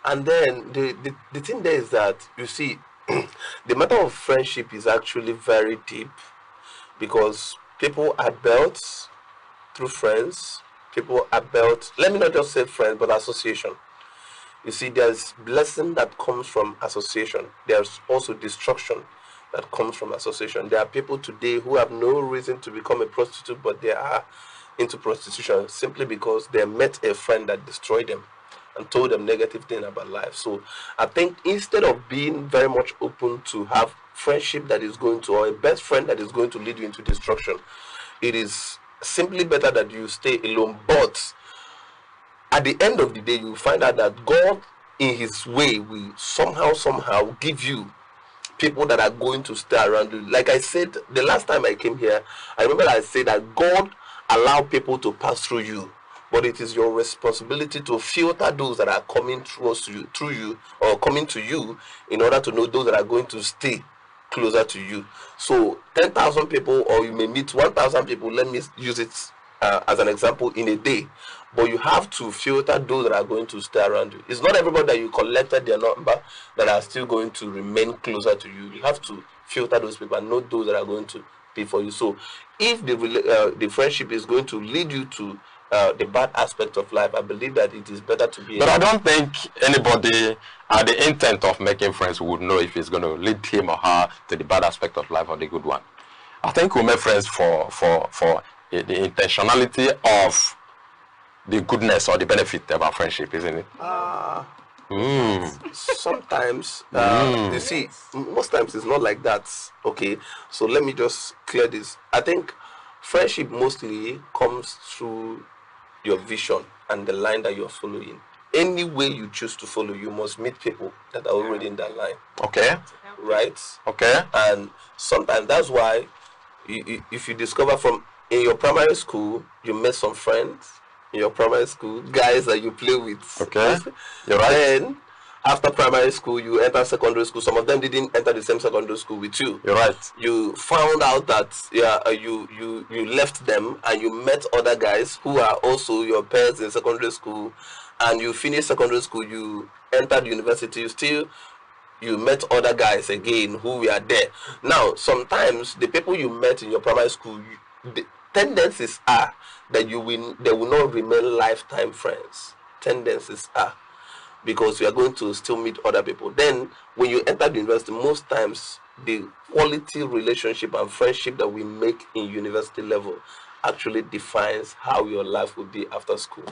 And then the thing there is that, you see, the matter of friendship is actually very deep, because people are built through friends. People are built, let me not just say friends, but association. You see, there's blessing that comes from association. There's also destruction that comes from association. There are people today who have no reason to become a prostitute, but they are into prostitution simply because they met a friend that destroyed them and told them negative things about life. So I think instead of being very much open to have friendship that is going to, or a best friend that is going to lead you into destruction, it is simply better that you stay alone. But at the end of the day, you find out that God in his way will somehow give you people that are going to stay around you. Like I said the last time I came here, I remember I said that God allow people to pass through you, but it is your responsibility to filter those that are coming through you, or coming to you, in order to know those that are going to stay closer to you. So 10,000 people, or you may meet 1,000 people, let me use it as an example, in a day, but you have to filter those that are going to stay around you. It's not everybody that you collected their number that are still going to remain closer to you. You have to filter those people and know those that are going to be for you. So if the friendship is going to lead you to the bad aspect of life, I believe that it is better to be. But I don't think anybody at the intent of making friends would know if it's going to lead him or her to the bad aspect of life or the good one. I think we make friends for the intentionality of the goodness or the benefit of our friendship, isn't it? Sometimes, you see, most times it's not like that. Okay, so let me just clear this. I think friendship mostly comes through your vision and the line that you're following. any way you choose to follow, you must meet people that are already in that line. Okay. Right? Okay. And sometimes that's why if you discover from in your primary school, you met some friends in your primary school, guys that you play with. Okay. You're right. Then after primary school, you enter secondary school. Some of them didn't enter the same secondary school with you. You're right. You found out that you left them and you met other guys who are also your peers in secondary school, and you finish secondary school, you entered university, you met other guys again who were there. Now, sometimes the people you met in your primary school, the tendencies are that they will not remain lifetime friends. Tendencies are, because you are going to still meet other people. Then, when you enter the university, most times the quality relationship and friendship that we make in university level actually defines how your life will be after school.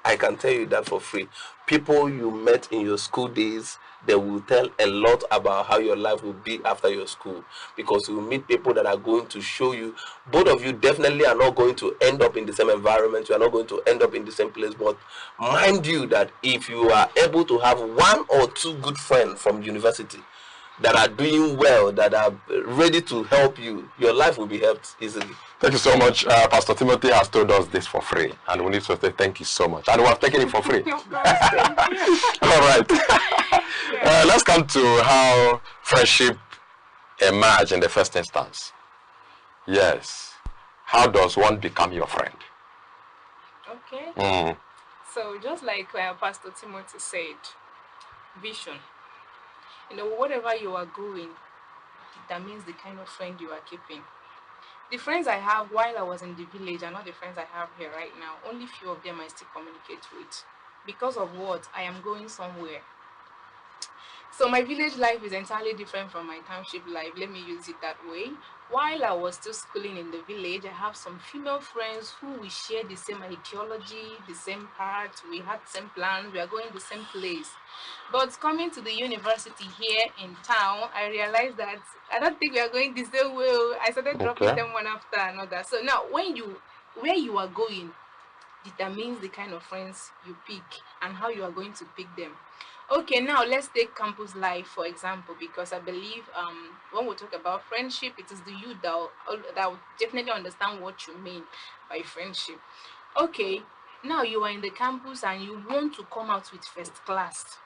I can tell you that for free. People you met in your school days, they will tell a lot about how your life will be after your school, because you will meet people that are going to show you. Both of you definitely are not going to end up in the same environment. You are not going to end up in the same place. But mind you that if you are able to have one or two good friends from university that are doing well, that are ready to help you, your life will be helped easily. Thank you so much. Pastor Timothy has told us this for free, and we need to say thank you so much. And we have taken it for free. All right. Let's come to how friendship emerge in the first instance. Yes. How does one become your friend? Okay. So just like Pastor Timothy said, vision. You know, whatever you are going, that means the kind of friend you are keeping. The friends I have while I was in the village are not the friends I have here right now. Only few of them I still communicate with. Because of what? I am going somewhere. So my village life is entirely different from my township life. Let me use it that way. While I was still schooling in the village, I have some female friends who we share the same ideology, the same path, we had the same plans, we are going the same place. But coming to the university here in town, I realized that I don't think we are going the same way. I started dropping them one after another. So now, where you are going determines the kind of friends you pick and how you are going to pick them. Okay, now let's take campus life for example, because I believe when we talk about friendship, it is the youth that will definitely understand what you mean by friendship. Okay, now you are in the campus and you want to come out with first class.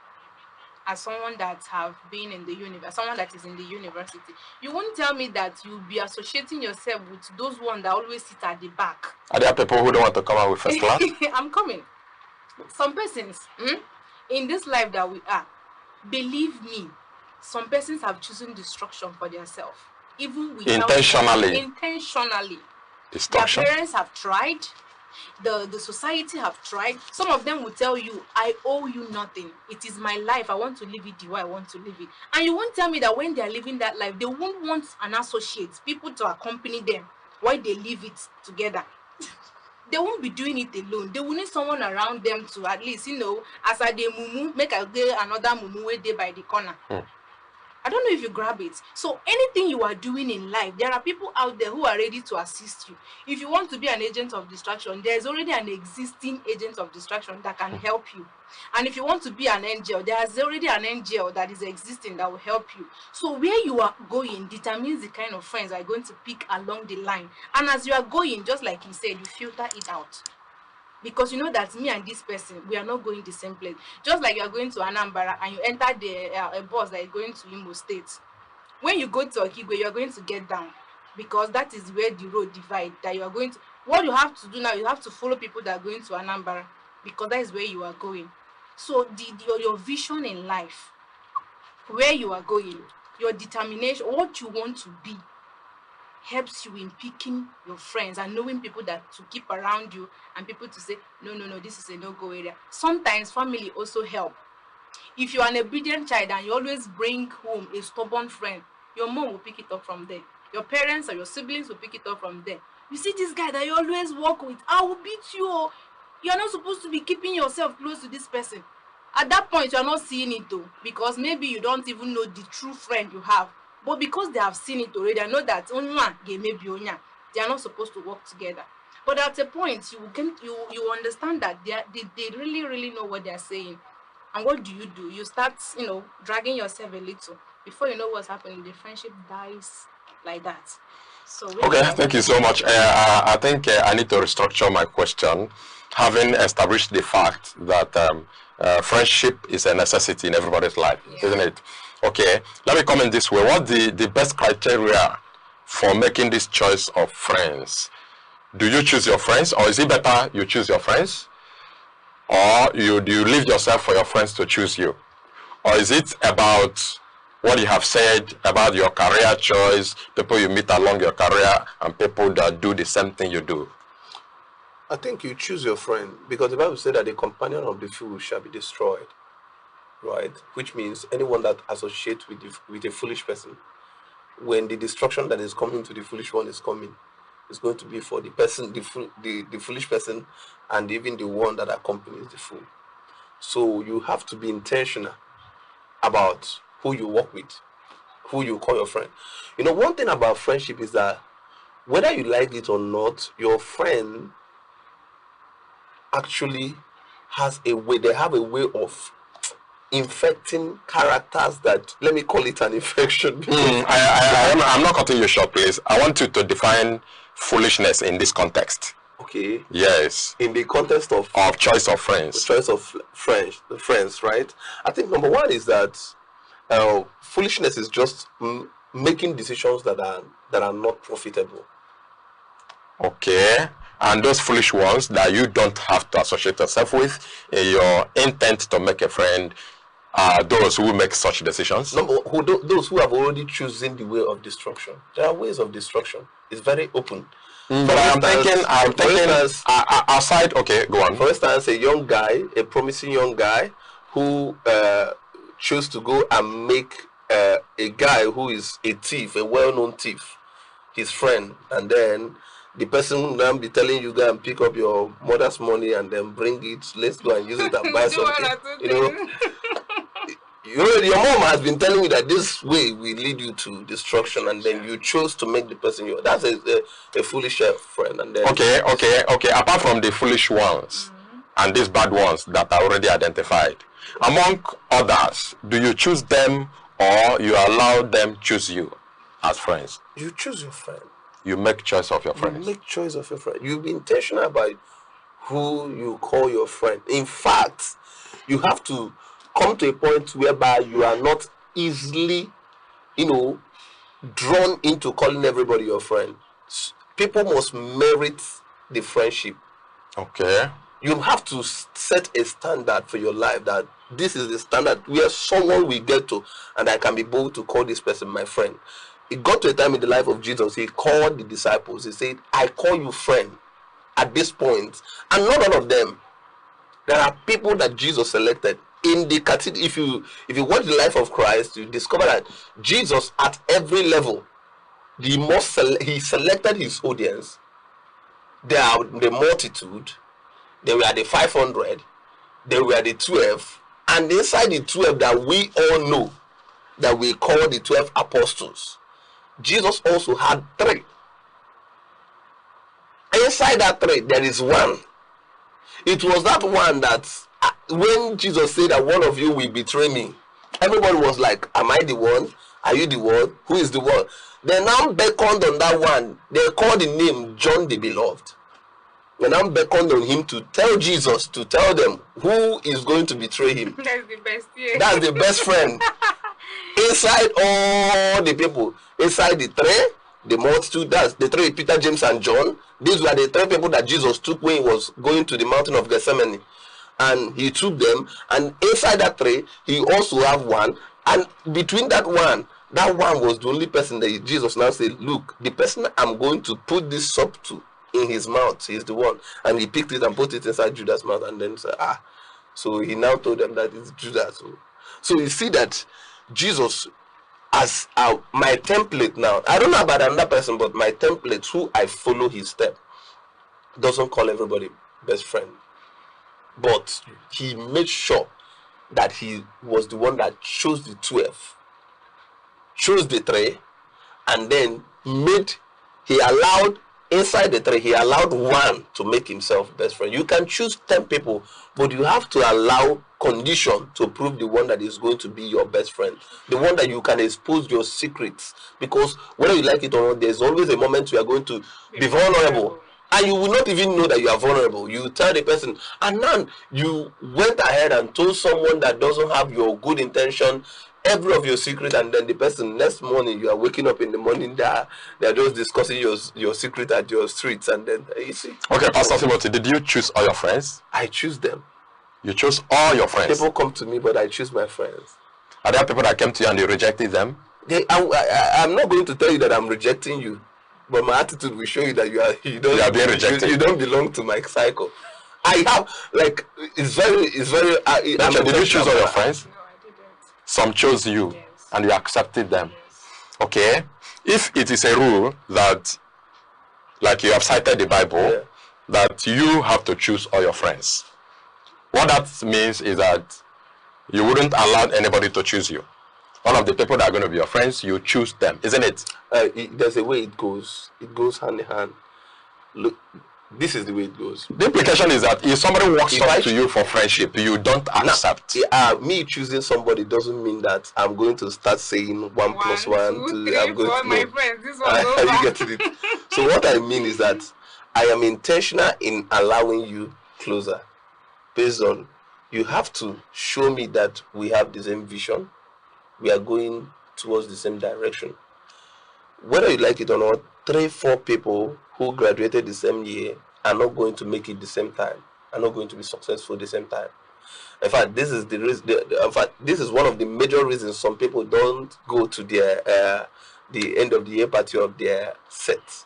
As someone that have been in the someone that is in the university, you won't tell me that you'll be associating yourself with those ones that always sit at the back. Are there people who don't want to come out with first class? I'm coming. Some persons, in this life that we are, believe me, some persons have chosen destruction for themselves, even without intentionally. Destruction. Their parents have tried, the society have tried. Some of them will tell you, I owe you nothing. It is my life. I want to live it the way I want to live it. And you won't tell me that when they are living that life, they won't want an associate, people to accompany them while they live it together. They won't be doing it alone. They will need someone around them to at least, as I dey mumu, make I get another mumu way there by the corner. I don't know if you grab it. So anything you are doing in life, there are people out there who are ready to assist you. If you want to be an agent of distraction, there's already an existing agent of distraction that can help you. And if you want to be an angel, there's already an angel that is existing that will help you. So where you are going determines the kind of friends are going to pick along the line. And as you are going, just like he said, you filter it out. Because you know that me and this person, we are not going the same place. Just like you are going to Anambra and you enter a bus that is going to Imo State. When you go to Okigwe, you are going to get down. Because that is where the road divides. That you are going to. What you have to do now, you have to follow people that are going to Anambra. Because that is where you are going. So your vision in life, where you are going, your determination, what you want to be, helps you in picking your friends and knowing people that to keep around you and people to say, no, this is a no-go area. Sometimes family also help. If you are an obedient child and you always bring home a stubborn friend, your mom will pick it up from there. Your parents or your siblings will pick it up from there. You see this guy that you always walk with, I will beat you. You are not supposed to be keeping yourself close to this person. At that point, you are not seeing it though, because maybe you don't even know the true friend you have. But because they have seen it already, I know that they are not supposed to work together. But at a point, you understand that they really know what they're saying. And what do? You start, dragging yourself a little. Before you know what's happening, the friendship dies like that. So okay, thank you so much. I think I need to restructure my question, having established the fact that friendship is a necessity in everybody's life, isn't it? Okay, let me comment this way. What's the best criteria for making this choice of friends? Do you choose your friends, or is it better you choose your friends? Or do you leave yourself for your friends to choose you? Or is it about what you have said about your career choice, people you meet along your career, and people that do the same thing you do? I think you choose your friend, because the Bible said that the companion of the fool shall be destroyed, right? Which means anyone that associates with a foolish person, when the destruction that is coming to the foolish one is coming, it's going to be for the person, the foolish person, and even the one that accompanies the fool. So you have to be intentional about who you work with, who you call your friend. One thing about friendship is that whether you like it or not, your friend actually has a way, they have a way of infecting characters that, let me call it an infection. I'm not cutting you short, please. I want you to define foolishness in this context. Okay. Yes. In the context of choice of friends. Choice of friends, right? I think number one is that foolishness is just making decisions that are not profitable. Okay. And those foolish ones that you don't have to associate yourself with, your intent to make a friend, are those who make such decisions? Those who have already chosen the way of destruction. There are ways of destruction. It's very open. But I'm thinking aside. Okay, go on. For instance, a promising young guy, who chose to go and make a guy who is a thief, a well-known thief, his friend, and then the person will now be telling you, go and pick up your mother's money and then bring it. Let's go and use it and buy something. Your mom has been telling you that this way will lead you to destruction, and then you chose to make the person your. That's a foolish friend. And then okay. Apart from the foolish ones and these bad ones that are already identified, among others, do you choose them or you allow them choose you as friends? You choose your friend. You make choice of your friends. You make choice of your friend. You be intentional about who you call your friend. In fact, you have to come to a point whereby you are not easily, drawn into calling everybody your friend. People must merit the friendship. Okay. You have to set a standard for your life, that this is the standard where someone will get to, and I can be bold to call this person my friend. It got to a time in the life of Jesus, he called the disciples. He said, I call you friend at this point. And not all of them. There are people that Jesus selected. In the category, if you watch the life of Christ, you discover that Jesus at every level, he selected his audience. They are the multitude. They were the 500. They were the 12. And inside the 12 that we all know, that we call the 12 apostles, Jesus also had 3. Inside that 3, there is one. It was that one that when Jesus said that one of you will betray me, everybody was like, am I the one? Are you the one? Who is the one? They now beckoned on that one. They called the name John the Beloved. They now beckoned on him to tell Jesus, to tell them who is going to betray him. That's the best. Yeah. That's the best friend. Inside all the people, inside the 3, the multitude, that's the 3, Peter, James, and John. These were the 3 people that Jesus took when he was going to the mountain of Gethsemane. And he took them, and inside that 3, he also have one. And between that one was the only person that Jesus now said, look, the person I'm going to put this soap to in his mouth, he's the one. And he picked it and put it inside Judas' mouth, and then said, So he now told them that it's Judas. So you see that Jesus, as my template now, I don't know about another person, but my template, who I follow his step, doesn't call everybody best friend. But he made sure that he was the one that chose the 12, chose the 3, and then he allowed inside the 3, he allowed 1 to make himself best friend. You can choose 10 people, but you have to allow condition to prove the one that is going to be your best friend, the one that you can expose your secrets, because whether you like it or not, there's always a moment you are going to be vulnerable, and you will not even know that you are vulnerable. You tell the person, and now you went ahead and told someone that doesn't have your good intention every of your secret, and then the person next morning, you are waking up in the morning, they're just discussing your secret at your streets, and then you see. Okay, Pastor Timothy, did you choose all your friends? I choose them. You chose all your friends? People come to me, but I choose my friends. Are there people that came to you and you rejected them? I'm not going to tell you that I'm rejecting you, but my attitude will show you that you are being rejected. You don't belong to my cycle. I have, like, it's very did you choose all your friends? Some chose you, and you accepted them. Okay, if it is a rule that, like you have cited the Bible, that you have to choose all your friends, what that means is that you wouldn't allow anybody to choose you. All of the people that are going to be your friends, you choose them, isn't it? There's a way it goes. It goes hand in hand. Look, this is the way it goes. The implication is that if somebody walks up to you for friendship, you don't accept. Me choosing somebody doesn't mean that I'm going to start saying 1 + 1, 2. I'm going to my friends. This one's over. You get it. So what I mean is that I am intentional in allowing you closer, based on you have to show me that we have the same vision. We are going towards the same direction. Whether you like it or not, 3, 4 people who graduated the same year are not going to make it the same time, are not going to be successful the same time. In fact, this is this is one of the major reasons some people don't go to their the end of the year party of their set.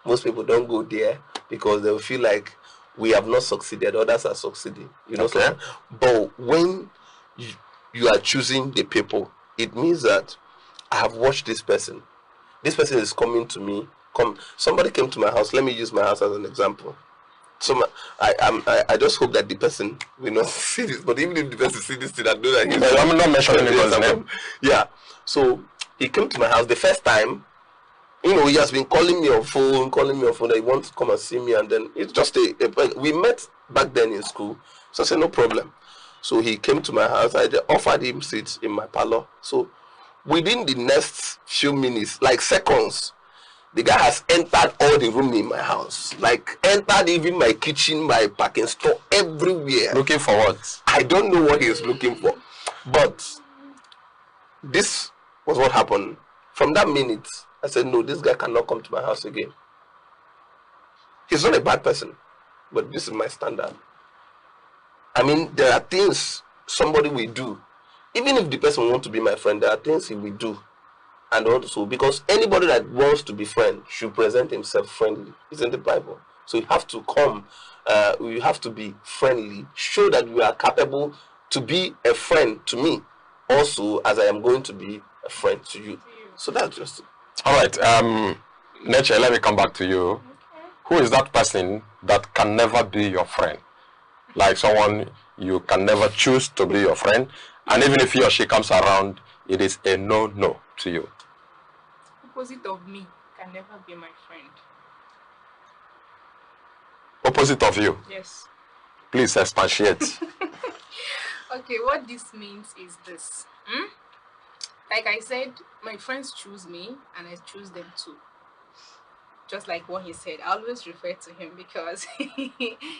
Most people don't go there because they will feel like we have not succeeded, others are succeeding. You know, okay. But when you are choosing the people, it means that I have watched this person. This person is coming to me. Somebody came to my house. Let me use my house as an example. So I just hope that the person will not see this. But even if the person sees this thing, I know that he's I'm not mentioning anyone's name. Yeah. So he came to my house the first time. You know, he has been calling me on phone that he wants to come and see me, and then it's just we met back then in school. So I said no problem. So he came to my house. I offered him seats in my parlor. So within the next few minutes, like seconds, the guy has entered all the room in my house. Like entered even my kitchen, my parking store, everywhere. Looking for what? I don't know what he's looking for. But this was what happened. From that minute, I said, no, this guy cannot come to my house again. He's not a bad person, but this is my standard. I mean, there are things somebody will do. Even if the person wants to be my friend, there are things he will do. And also, because anybody that wants to be friend should present himself friendly. It's in the Bible. So you have to come, you have to be friendly. Show that you are capable to be a friend to me, also as I am going to be a friend to you. So that's just it. All right, Neche, let me come back to you. Okay. Who is that person that can never be your friend? Like someone you can never choose to be your friend, and even if he or she comes around, it is a no-no to you. Opposite of me can never be my friend. Opposite of you? Yes. Please expatiate. Okay, what this means is this. Like I said, my friends choose me and I choose them too. Just like what he said, I always refer to him because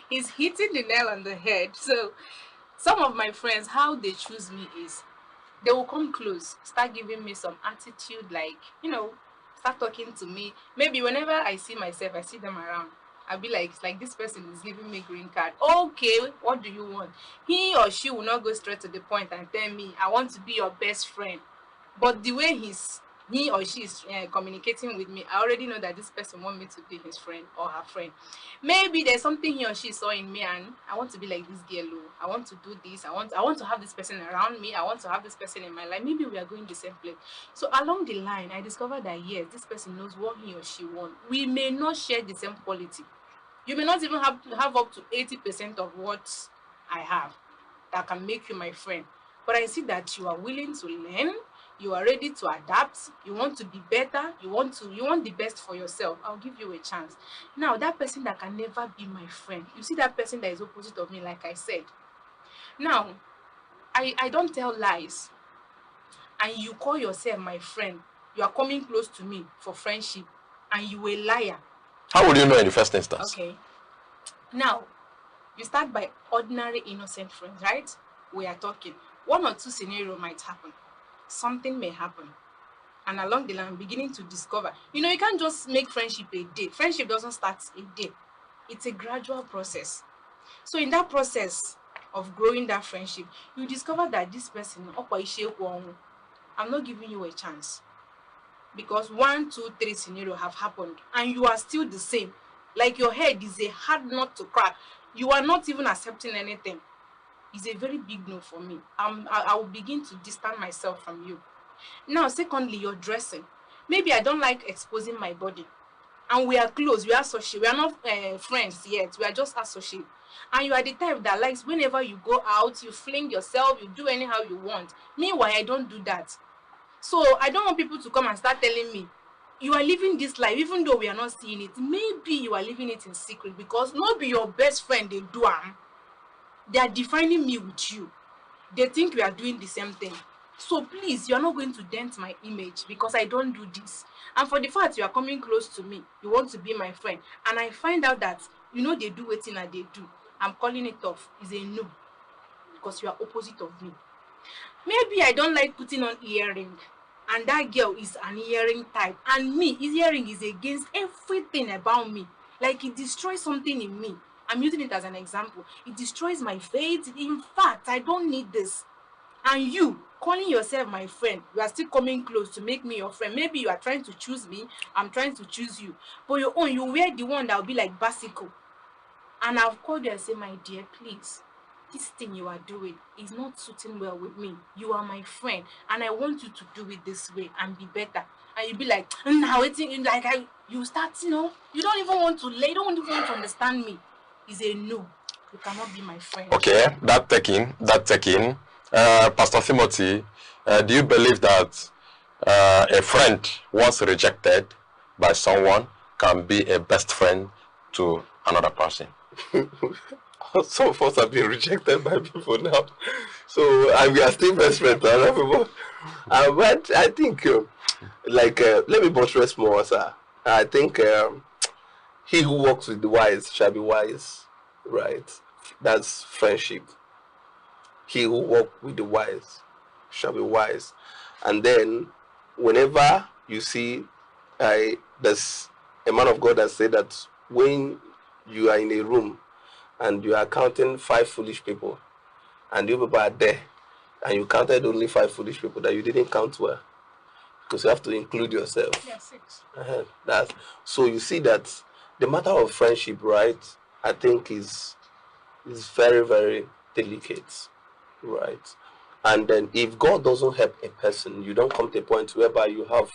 he's hitting the nail on the head. So some of my friends, how they choose me is they will come close, start giving me some attitude, like, you know, start talking to me. Maybe whenever I see myself, I see them around, I'll be like, it's like this person is giving me green card. Okay, what do you want? He or she will not go straight to the point and tell me, I want to be your best friend. But the way he or she is communicating with me, I already know that this person wants me to be his friend or her friend. Maybe there's something he or she saw in me and I want to be like this girl. I want to do this. I want to have this person around me. I want to have this person in my life. Maybe we are going the same place. So along the line, I discovered that yes, this person knows what he or she wants. We may not share the same quality. You may not even have up to 80% of what I have that can make you my friend. But I see that you are willing to learn. you are ready to adapt, you want to be better, you want the best for yourself, I'll give you a chance. Now, that person that can never be my friend, you see that person that is opposite of me, like I said. Now, I don't tell lies, and you call yourself my friend, you are coming close to me for friendship, and you a liar. How would you know in the first instance? Okay. Now, you start by ordinary innocent friends, right? We are talking. 1 or 2 scenarios might happen. Something may happen. And along the line, I'm beginning to discover. You know, you can't just make friendship a day. Friendship doesn't start a day. It's a gradual process. So in that process of growing that friendship, you discover that this person, I'm not giving you a chance. Because 1, 2, 3 scenarios have happened. And you are still the same. Like your head is a hard nut to crack. You are not even accepting anything. It's a very big no for me. I will begin to distance myself from you. Now, secondly, your dressing. Maybe I don't like exposing my body. And we are close, we are associates. We are not friends yet. We are just associates. And you are the type that likes whenever you go out, you fling yourself, you do anyhow you want. Meanwhile, I don't do that. So I don't want people to come and start telling me, you are living this life, even though we are not seeing it. Maybe you are living it in secret because not be your best friend, they do. They are defining me with you. They think we are doing the same thing. So please, you are not going to dent my image because I don't do this. And for the fact you are coming close to me, you want to be my friend, and I find out that, you know, they do what they do. I'm calling it off. It's a no. Because you are opposite of me. Maybe I don't like putting on earring. And that girl is an earring type. And me, his earring is against everything about me. Like it destroys something in me. I'm using it as an example. It destroys my faith. In fact, I don't need this. And you, calling yourself my friend, you are still coming close to make me your friend. Maybe you are trying to choose me. I'm trying to choose you. But your own, you wear the one that will be like basico. And I've called you and said, my dear, please, this thing you are doing is not suiting well with me. You are my friend, and I want you to do it this way and be better. And you be like, now waiting, like you start, you know, you don't even want to lay, you don't even want to understand me. It's a no. You cannot be my friend. Okay, that taking. Pastor Timothy, do you believe that a friend once rejected by someone can be a best friend to another person? Some of us have been rejected by people now, so we are still best friends to other people. But I think, let me buttress more, sir. I think he who walks with the wise shall be wise, right? That's friendship. He who walks with the wise shall be wise. And then, whenever you see, there's a man of God that said that when you are in a room and you are counting 5 foolish people, and you people are there, and you counted only 5 foolish people, that you didn't count well, because you have to include yourself. Yeah, 6. So you see that the matter of friendship, right, I think is very, very delicate, right? And then if God doesn't help a person, you don't come to a point whereby you have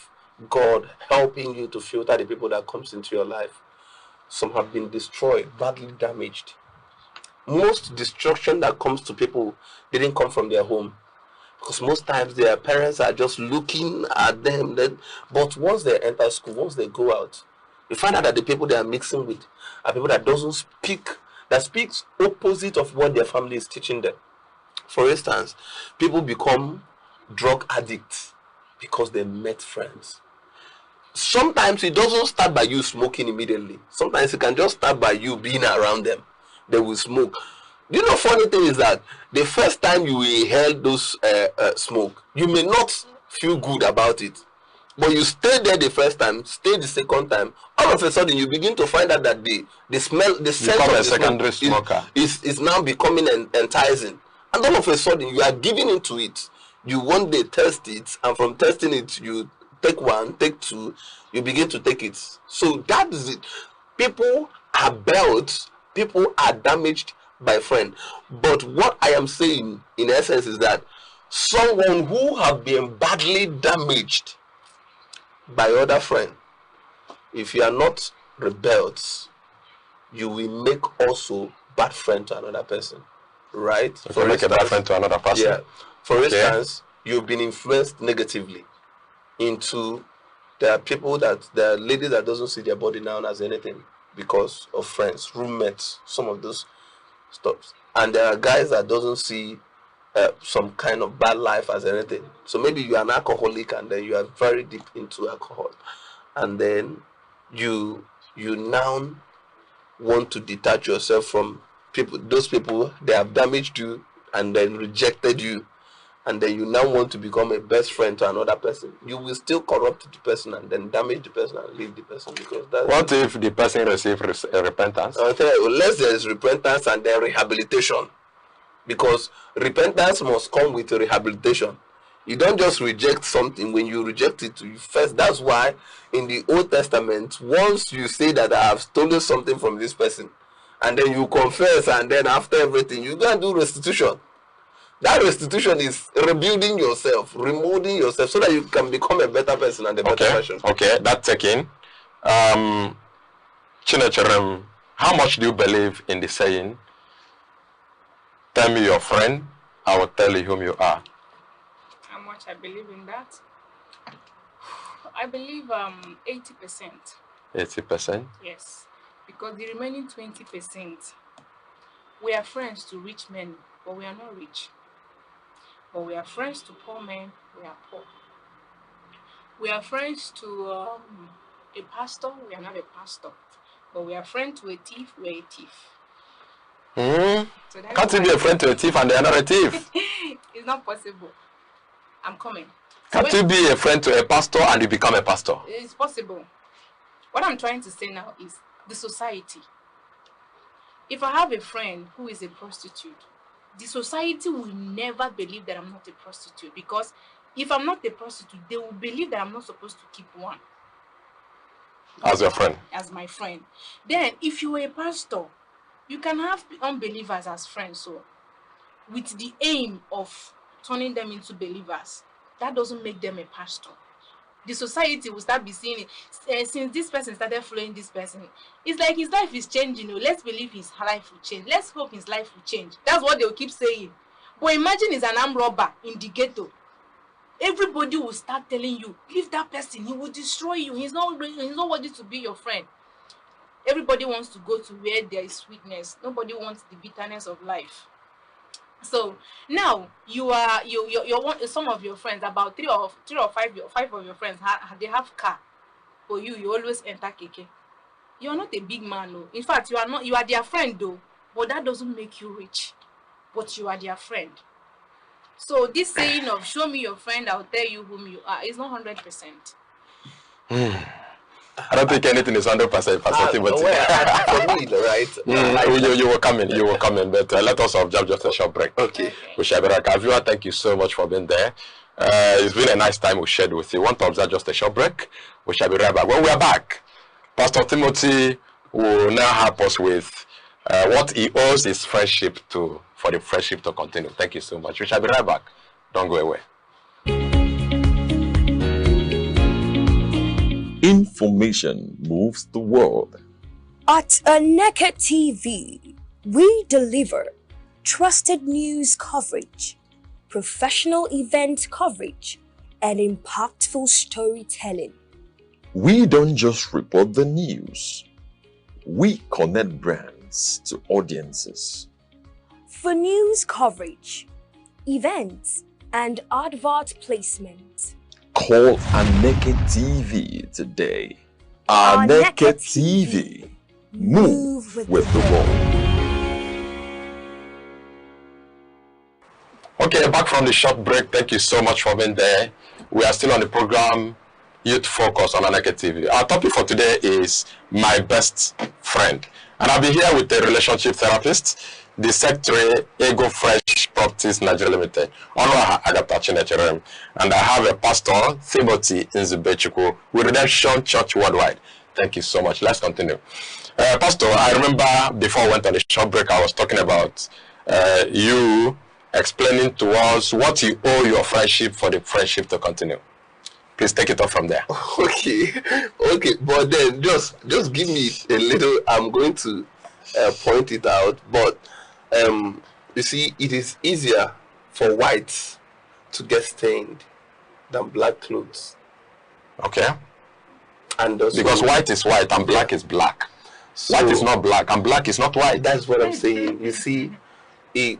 God helping you to filter the people that comes into your life. Some have been destroyed, badly damaged. Most destruction that comes to people didn't come from their home, because most times their parents are just looking at them. But once they enter school, once they go out, you find out that the people they are mixing with are people that speaks opposite of what their family is teaching them. For instance, people become drug addicts because they met friends. Sometimes it doesn't start by you smoking immediately. Sometimes it can just start by you being around them. They will smoke. You know, funny thing is that the first time you inhale those smoke, you may not feel good about it. But you stay there the first time, stay the second time, all of a sudden you begin to find out that the smell, the scent of the secondary smoke smoker is now becoming enticing. And all of a sudden you are giving into it. You one day test it, and from testing it, you take 1, take 2, you begin to take it. So that is it. People are built, people are damaged by friend. But what I am saying in essence is that someone who have been badly damaged by other friend, if you are not rebels, you will make also bad friend to another person, right? If you make a bad friend to another person. Yeah. For instance, you've been influenced negatively into, there are people that, there are ladies that doesn't see their body now as anything because of friends, roommates, some of those stuff. And there are guys that doesn't see some kind of bad life as anything. So maybe you are an alcoholic and then you are very deep into alcohol. And then you now want to detach yourself from people, those people, they have damaged you and then rejected you. And then you now want to become a best friend to another person. You will still corrupt the person and then damage the person and leave the person, because that's... What if the person receives repentance? I'll tell you, unless there is repentance and then rehabilitation. Because repentance must come with rehabilitation. You don't just reject something. When you reject it, you first. That's why in the Old Testament, once you say that I have stolen something from this person, and then you confess, and then after everything, you go and do restitution. That restitution is rebuilding yourself, remolding yourself, so that you can become a better person and a better version. Okay, that's taken. Chinecherem, how much do you believe in the saying, tell me your friend, I will tell you whom you are? How much I believe in that? I believe 80%. 80%? Yes, because the remaining 20%, we are friends to rich men, but we are not rich. But we are friends to poor men, we are poor. We are friends to a pastor, we are not a pastor. But we are friends to a thief, we are a thief. So can't you be a friend to a thief and they are not a thief? It's not possible. I'm coming. Can't you be a friend to a pastor and you become a pastor? It's possible. What I'm trying to say now is the society. If I have a friend who is a prostitute, the society will never believe that I'm not a prostitute, because if I'm not a prostitute, they will believe that I'm not supposed to keep one. As your friend? As my friend. Then, if you are a pastor, you can have unbelievers as friends, so with the aim of turning them into believers. That doesn't make them a pastor. The society will start be seeing it. Since this person started following this person, it's like his life is changing. Let's believe his life will change. Let's hope his life will change. That's what they'll keep saying. But imagine he's an armed robber in the ghetto. Everybody will start telling you, leave that person, he will destroy you. He's not worthy to be your friend. Everybody wants to go to where there is sweetness. Nobody wants the bitterness of life. So now you want some of your friends, about three or five of your friends, they have car, but you always enter keke. You are not a big man, though. In fact, you are their friend though, but that doesn't make you rich. But you are their friend. So this saying of show me your friend, I'll tell you whom you are, is not 100%. I don't think anything is 100%. For me, right? You will come in, but let us observe just a short break. Okay. Viewer, thank you so much for being there. It's been a nice time we shared with you. Want to observe just a short break? We shall be right back. When we are back, Pastor Timothy will now help us with what he owes his friendship to, for the friendship to continue. Thank you so much. We shall be right back. Don't go away. Information moves the world. At Aneke TV, we deliver trusted news coverage, professional event coverage, and impactful storytelling. We don't just report the news. We connect brands to audiences. For news coverage, events, and advert placement, call Aneke TV today. Aneke TV. Move with the world. Okay, back from the short break. Thank you so much for being there. We are still on the program Youth Focus on Aneke TV. Our topic for today is my best friend. And I'll be here with a relationship therapist, the secretary, Ego Fresh Properties Nigeria Limited, and I have a pastor, Timothy Nzubechuku, with Redemption Church Worldwide. Thank you so much. Let's continue. Pastor, I remember before I went on the short break, I was talking about you explaining to us what you owe your friendship for the friendship to continue. Please take it off from there. Okay, but then just give me a little. I'm going to point it out, but you see, it is easier for whites to get stained than black clothes. Okay. And also, because white is white and black is black. So white is not black and black is not white. That's what I'm saying. You see,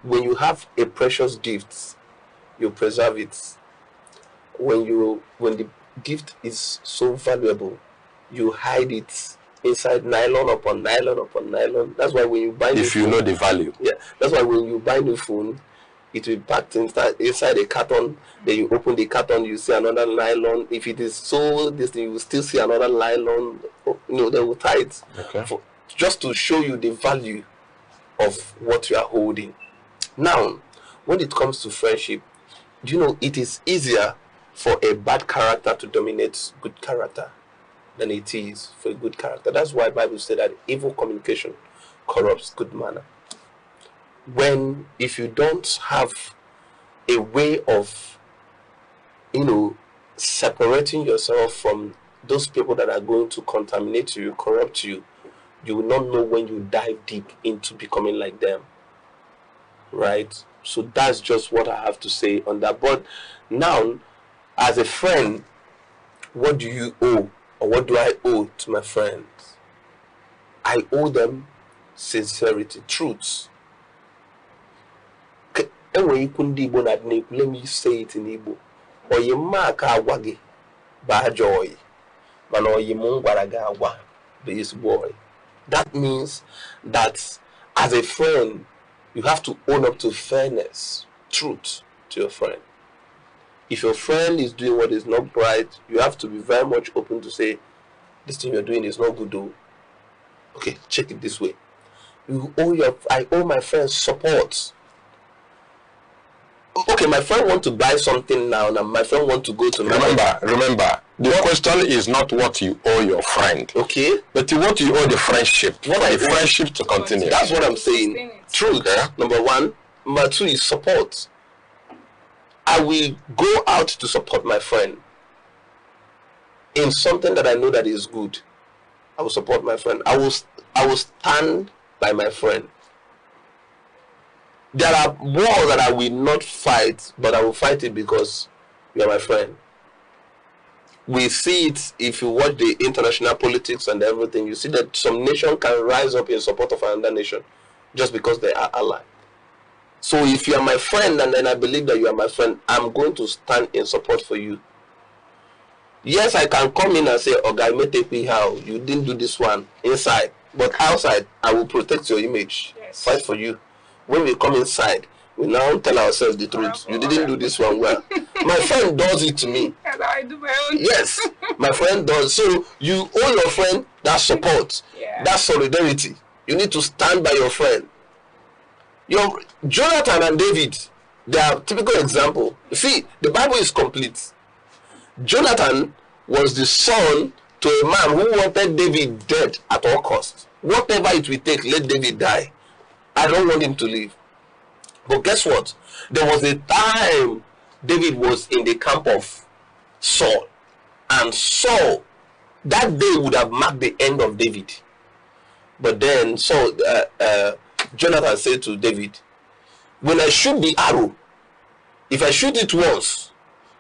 when you have a precious gift, you preserve it. When the gift is so valuable, you hide it inside nylon upon nylon upon nylon. That's why when you buy if you know the value. Yeah. That's why when you buy new phone, it will be packed inside a carton. Then you open the carton, you see another nylon. If it is so this thing, you will still see another nylon. They will tie it. Okay. Just to show you the value of what you are holding. Now, when it comes to friendship, it is easier for a bad character to dominate good character than it is for a good character. That's why the Bible said that evil communication corrupts good manner. If you don't have a way of, separating yourself from those people that are going to contaminate you, corrupt you, you will not know when you dive deep into becoming like them. Right? So that's just what I have to say on that. But now, as a friend, what do you owe? Or what do I owe to my friends? I owe them sincerity, truth. Let me say it in Igbo. Oyema ka wage ba joy. Mano oyemo gwaraga wa this boy. That means that as a friend, you have to own up to fairness, truth to your friend. If your friend is doing what is not right, you have to be very much open to say, this thing you're doing is not good though. Okay, check it this way. I owe my friend support. Okay, my friend want to buy something now, and my friend want to go to Remember, the question is not what you owe your friend. Okay. But what you owe the friendship. The friendship to continue. That's what I'm saying. Truth, number one. Number two is support. I will go out to support my friend in something that I know that is good. I will support my friend. I will stand by my friend. There are wars that I will not fight, but I will fight it because you are my friend. We see it if you watch the international politics and everything. You see that some nation can rise up in support of another nation just because they are allied. So if you are my friend and then I believe that you are my friend, I'm going to stand in support for you. Yes, I can come in and say, oh, guy, may take me how you didn't do this one inside, but outside, I will protect your image, fight for you. When we come inside, we now tell ourselves the truth. You didn't do this one well. My friend does it to me. I do my own. Yes, my friend does. So you owe your friend that support, that solidarity. You need to stand by your friend. Jonathan and David, they are a typical example. You see, the Bible is complete. Jonathan was the son to a man who wanted David dead at all costs. Whatever it will take, let David die. I don't want him to live. But guess what? There was a time David was in the camp of Saul. And Saul, that day would have marked the end of David. But then Saul, Jonathan said to David, when I shoot the arrow, if I shoot it once,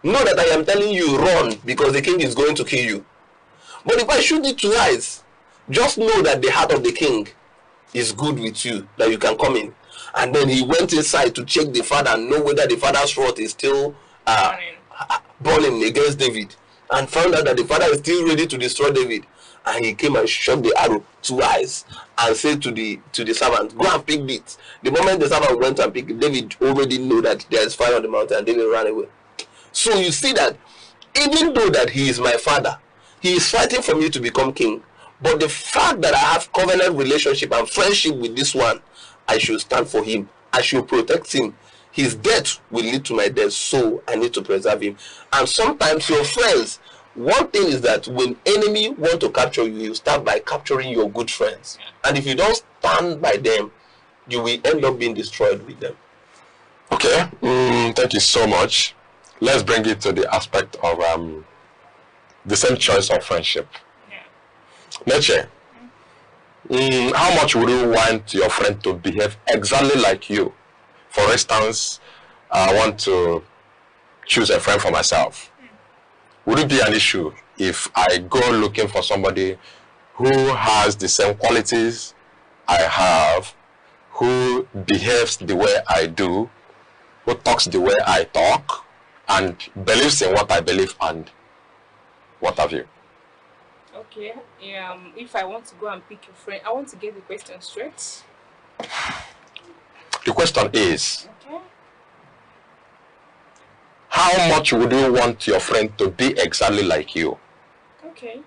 know that I am telling you run because the king is going to kill you. But if I shoot it twice, just know that the heart of the king is good with you, that you can come in. And then he went inside to check the father and know whether the father's wrath is still burning against David, and found out that the father is still ready to destroy David. And he came and shot the arrow twice and said to the servant, go and pick it. The moment the servant went and picked it, David already knew that there is fire on the mountain, and David ran away. So you see that even though that he is my father, he is fighting for me to become king. But the fact that I have covenant relationship and friendship with this one, I should stand for him. I should protect him. His death will lead to my death, so I need to preserve him. And sometimes your friends, one thing is that when enemy want to capture you, you start by capturing your good friends. And if you don't stand by them, you will end up being destroyed with them. Okay, thank you so much. Let's bring it to the aspect of the same choice of friendship. Neche, how much would you want your friend to behave exactly like you? For instance, I want to choose a friend for myself, would it be an issue if I go looking for somebody who has the same qualities I have, who behaves the way I do, who talks the way I talk, and believes in what I believe and what have you? Okay, if I want to go and pick a friend, I want to get the question straight. The question is, Okay. how much would you want your friend to be exactly like you? Okay.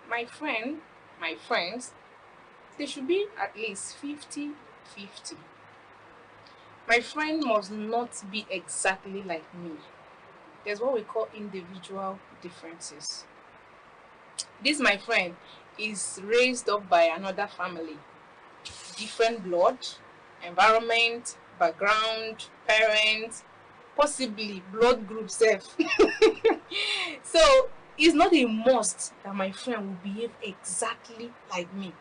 My friends, they should be at least 50-50. My friend must not be exactly like me. There's what we call individual differences. This, my friend, is raised up by another family. Different blood, environment, background, parents, possibly blood group self. So it's not a must that my friend will behave exactly like me.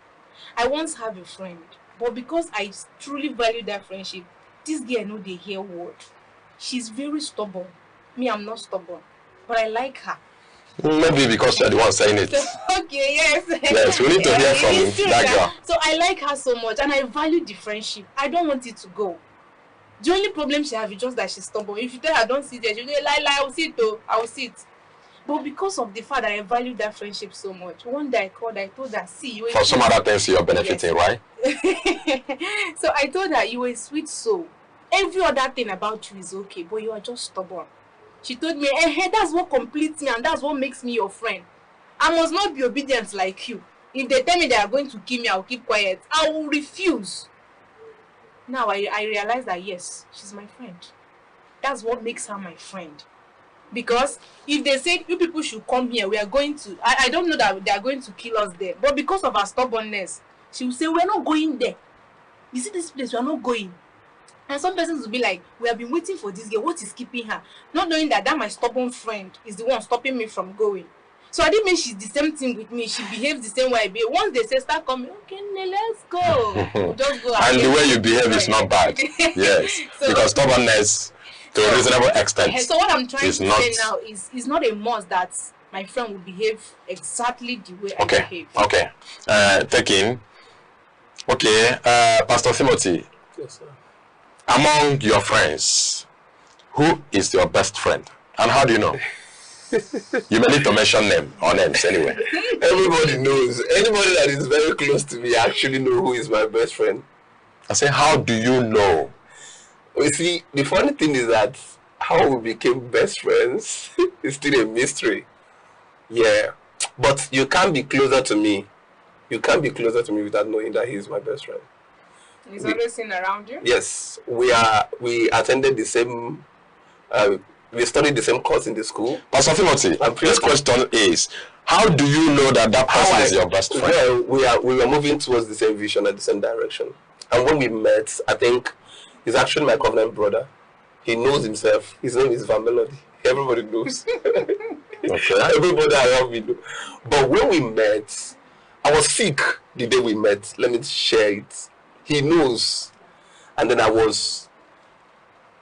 I once have a friend, but because I truly value that friendship, this girl know they hear word. She's very stubborn. Me, I'm not stubborn, but I like her. Maybe because you're the one saying it. Okay, yes. Yes, we need to hear from that girl. So I like her so much, and I value the friendship. I don't want it to go. The only problem she has is just that she's stubborn. If you tell her don't sit there, she'll say, lie, I will sit though. I will sit. But because of the fact that I value that friendship so much, one day I called her, I told her, see, you For some other things you're benefiting, yes. right? So I told her, you were a sweet soul. Every other thing about you is okay, but you are just stubborn. She told me, hey, that's what completes me and that's what makes me your friend. I must not be obedient like you. If they tell me they are going to kill me, I'll keep quiet. I will refuse. Now I realize that yes, she's my friend. That's what makes her my friend. Because if they said you people should come here, we are going to, I don't know that they are going to kill us there. But because of her stubbornness, she will say, we're not going there. You see this place, we are not going. And some persons will be like, we have been waiting for this girl. What is keeping her? Not knowing that my stubborn friend is the one stopping me from going. So I didn't mean she's the same thing with me. She behaves the same way I behave. Once they say start coming, okay, let's go. We'll just go. And the way you behave is not bad. Yes. So, because stubbornness to a reasonable extent. So what I'm trying to say now is it's not a must that my friend will behave exactly the way I behave. Okay. Taking. Okay. Pastor Timothy. Yes, sir. Among your friends, who is your best friend? And how do you know? You may need to mention name or names anyway. Everybody knows. Anybody that is very close to me actually know who is my best friend. I say, how do you know? You see, the funny thing is that how we became best friends is still a mystery. Yeah. But you can't be closer to me. You can't be closer to me without knowing that he is my best friend. He's always seen around you? Yes. We attended the same we studied the same course in the school. Pastor Timothy, this question is, how do you know that person is your best friend? Well, we were moving towards the same vision and the same direction. And when we met, I think he's actually my covenant brother. He knows himself. His name is Van Melody. Everybody knows. Okay. Everybody around me knows. But when we met, I was sick the day we met. Let me share it. He knows. And then I was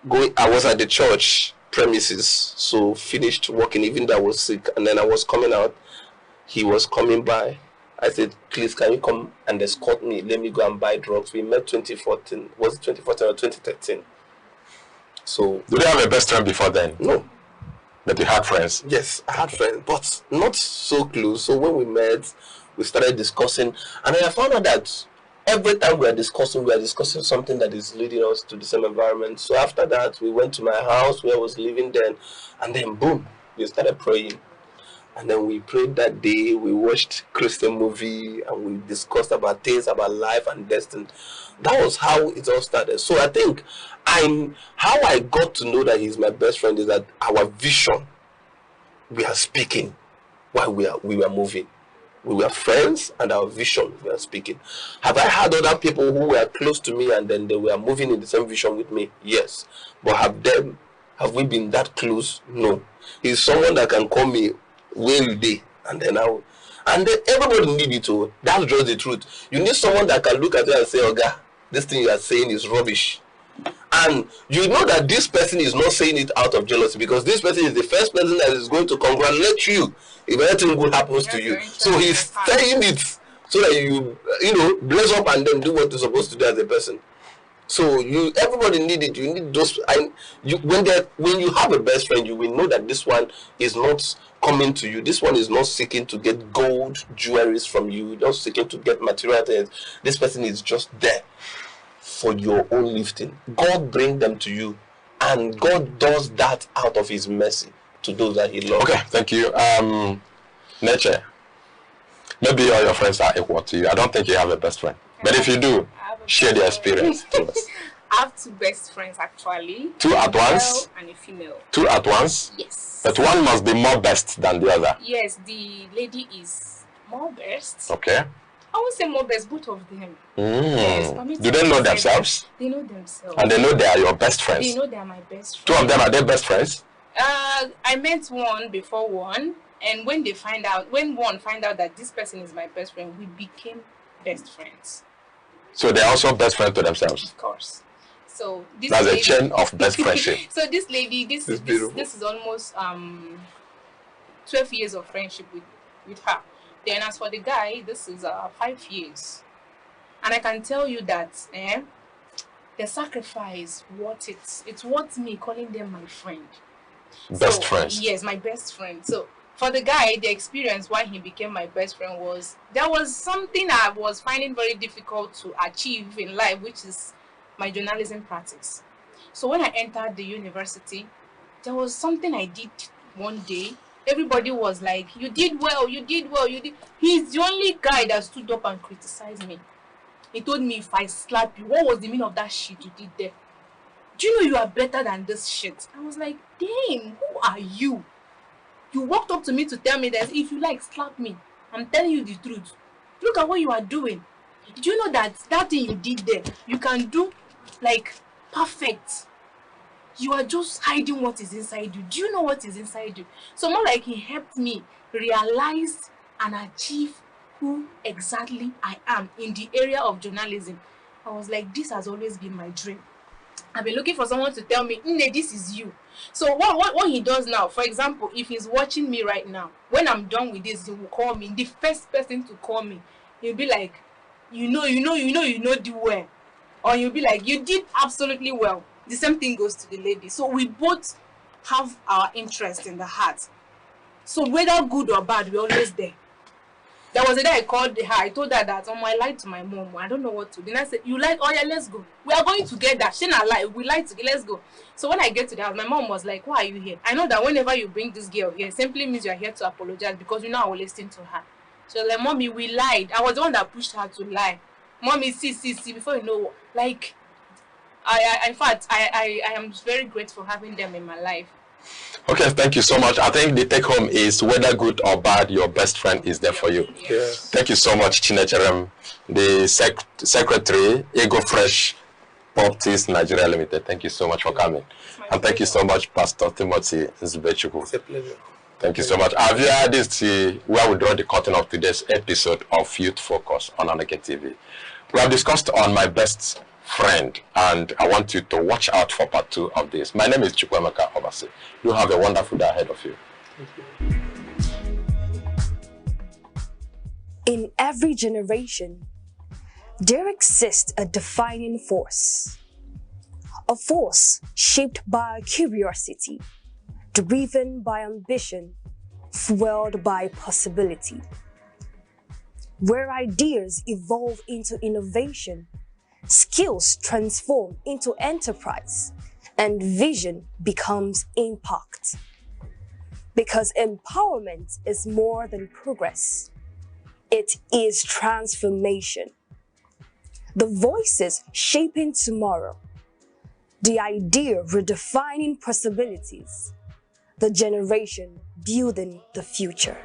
at the church premises, so finished working even though I was sick, and then I was coming out. He was coming by. I said, please, can you come and escort me? Let me go and buy drugs. We met 2014. Was it 2014 or 2013? So did you have a best friend before then? No. But you had friends? Yes, I had friends, but not so close. So when we met, we started discussing, and then I found out that every time we are discussing something that is leading us to the same environment. So after that, we went to my house where I was living then, and then boom, we started praying. And then we prayed that day, we watched Christian movie, and we discussed about things, about life and destiny. That was how it all started. So I think how I got to know that he's my best friend is that our vision, we are speaking while we were moving. We were friends, and our vision, we are speaking. Have I had other people who were close to me and then they were moving in the same vision with me? Yes. But have we been that close? No. He's someone that can call me, where you dey? And then everybody need it to. That's just the truth. You need someone that can look at you and say, Oga, this thing you are saying is rubbish. And you know that this person is not saying it out of jealousy, because this person is the first person that is going to congratulate you if anything good happens to you. So he's saying it so that you know, blaze up and then do what you're supposed to do as a person. So everybody need it. You need those. When you have a best friend, you will know that this one is not coming to you. This one is not seeking to get gold jewelries from you. Not seeking to get material things. This person is just there for your own lifting. God bring them to you, and God does that out of His mercy to those that He loves. Okay, thank you. Nature. Maybe all your friends are equal to you. I don't think you have a best friend, but if you do, share the experience to us. I have two best friends actually. Two at once? And a female. Two at once? Yes. But one must be more best than the other. Yes, the lady is more best. Okay. I won't say more best, both of them. Yes, do they know themselves? They know themselves. And they know they are your best friends? They know they are my best friends. Two of them, are they best friends? I met one before one, and when one find out that this person is my best friend, we became best friends. So they're also best friends to themselves? Of course. So this that's lady, a chain of best friendship. So this lady, this is almost 12 years of friendship with her. Then as for the guy, this is 5 years. And I can tell you that the sacrifice worth it. It's worth me calling them my friend. Best friends. Yes, my best friend. So for the guy, the experience why he became my best friend was there was something I was finding very difficult to achieve in life, which is my journalism practice. So when I entered the university, there was something I did one day. Everybody was like, you did well, you did well, you did. He's the only guy that stood up and criticized me. He told me, if I slap you, what was the meaning of that shit you did there? Do you know you are better than this shit? I was like, damn, who are you? You walked up to me to tell me that if you like, slap me. I'm telling you the truth. Look at what you are doing. Do you know that that thing you did there, you can do like perfect. You are just hiding what is inside you. Do you know what is inside you? So more like he helped me realize and achieve who exactly I am in the area of journalism. I was like, this has always been my dream. I've been looking for someone to tell me, Nne, this is you. So what he does now, for example, if he's watching me right now, when I'm done with this, he will call me. The first person to call me, he'll be like, you do well. Or you'll be like, you did absolutely well. The same thing goes to the lady. So we both have our interest in the heart. So whether good or bad, we're always there. There was a day I called her. I told her that I lied to my mom. I don't know what to do. Then I said, you lied? Oh yeah, let's go. We are going together. She and I lie. We lied together. Let's go. So when I get to the house, my mom was like, why are you here? I know that whenever you bring this girl here, simply means you are here to apologize because you know I will listen to her. So like, mommy, we lied. I was the one that pushed her to lie. Mommy, see, before you know, like, in fact, I am very grateful having them in my life. Okay, thank you so much. I think the take home is whether good or bad, your best friend is there for you. Yes. Thank you so much, Chinecherem, the secretary, Ego Fresh Properties Nigeria Limited. Thank you so much for coming. And thank you so much, Pastor Timothy Nzbechuku. It's a pleasure. Thank you so much. This is where we draw the curtain of today's episode of Youth Focus on Aneke TV. We have discussed on my best friend, and I want you to watch out for part 2 of this. My name is Chukwemeka Obasi. You have a wonderful day ahead of you. In every generation, there exists a defining force. A force shaped by curiosity, driven by ambition, fueled by possibility. Where ideas evolve into innovation, skills transform into enterprise, and vision becomes impact. Because empowerment is more than progress. It is transformation. The voices shaping tomorrow. The idea redefining possibilities. The generation building the future.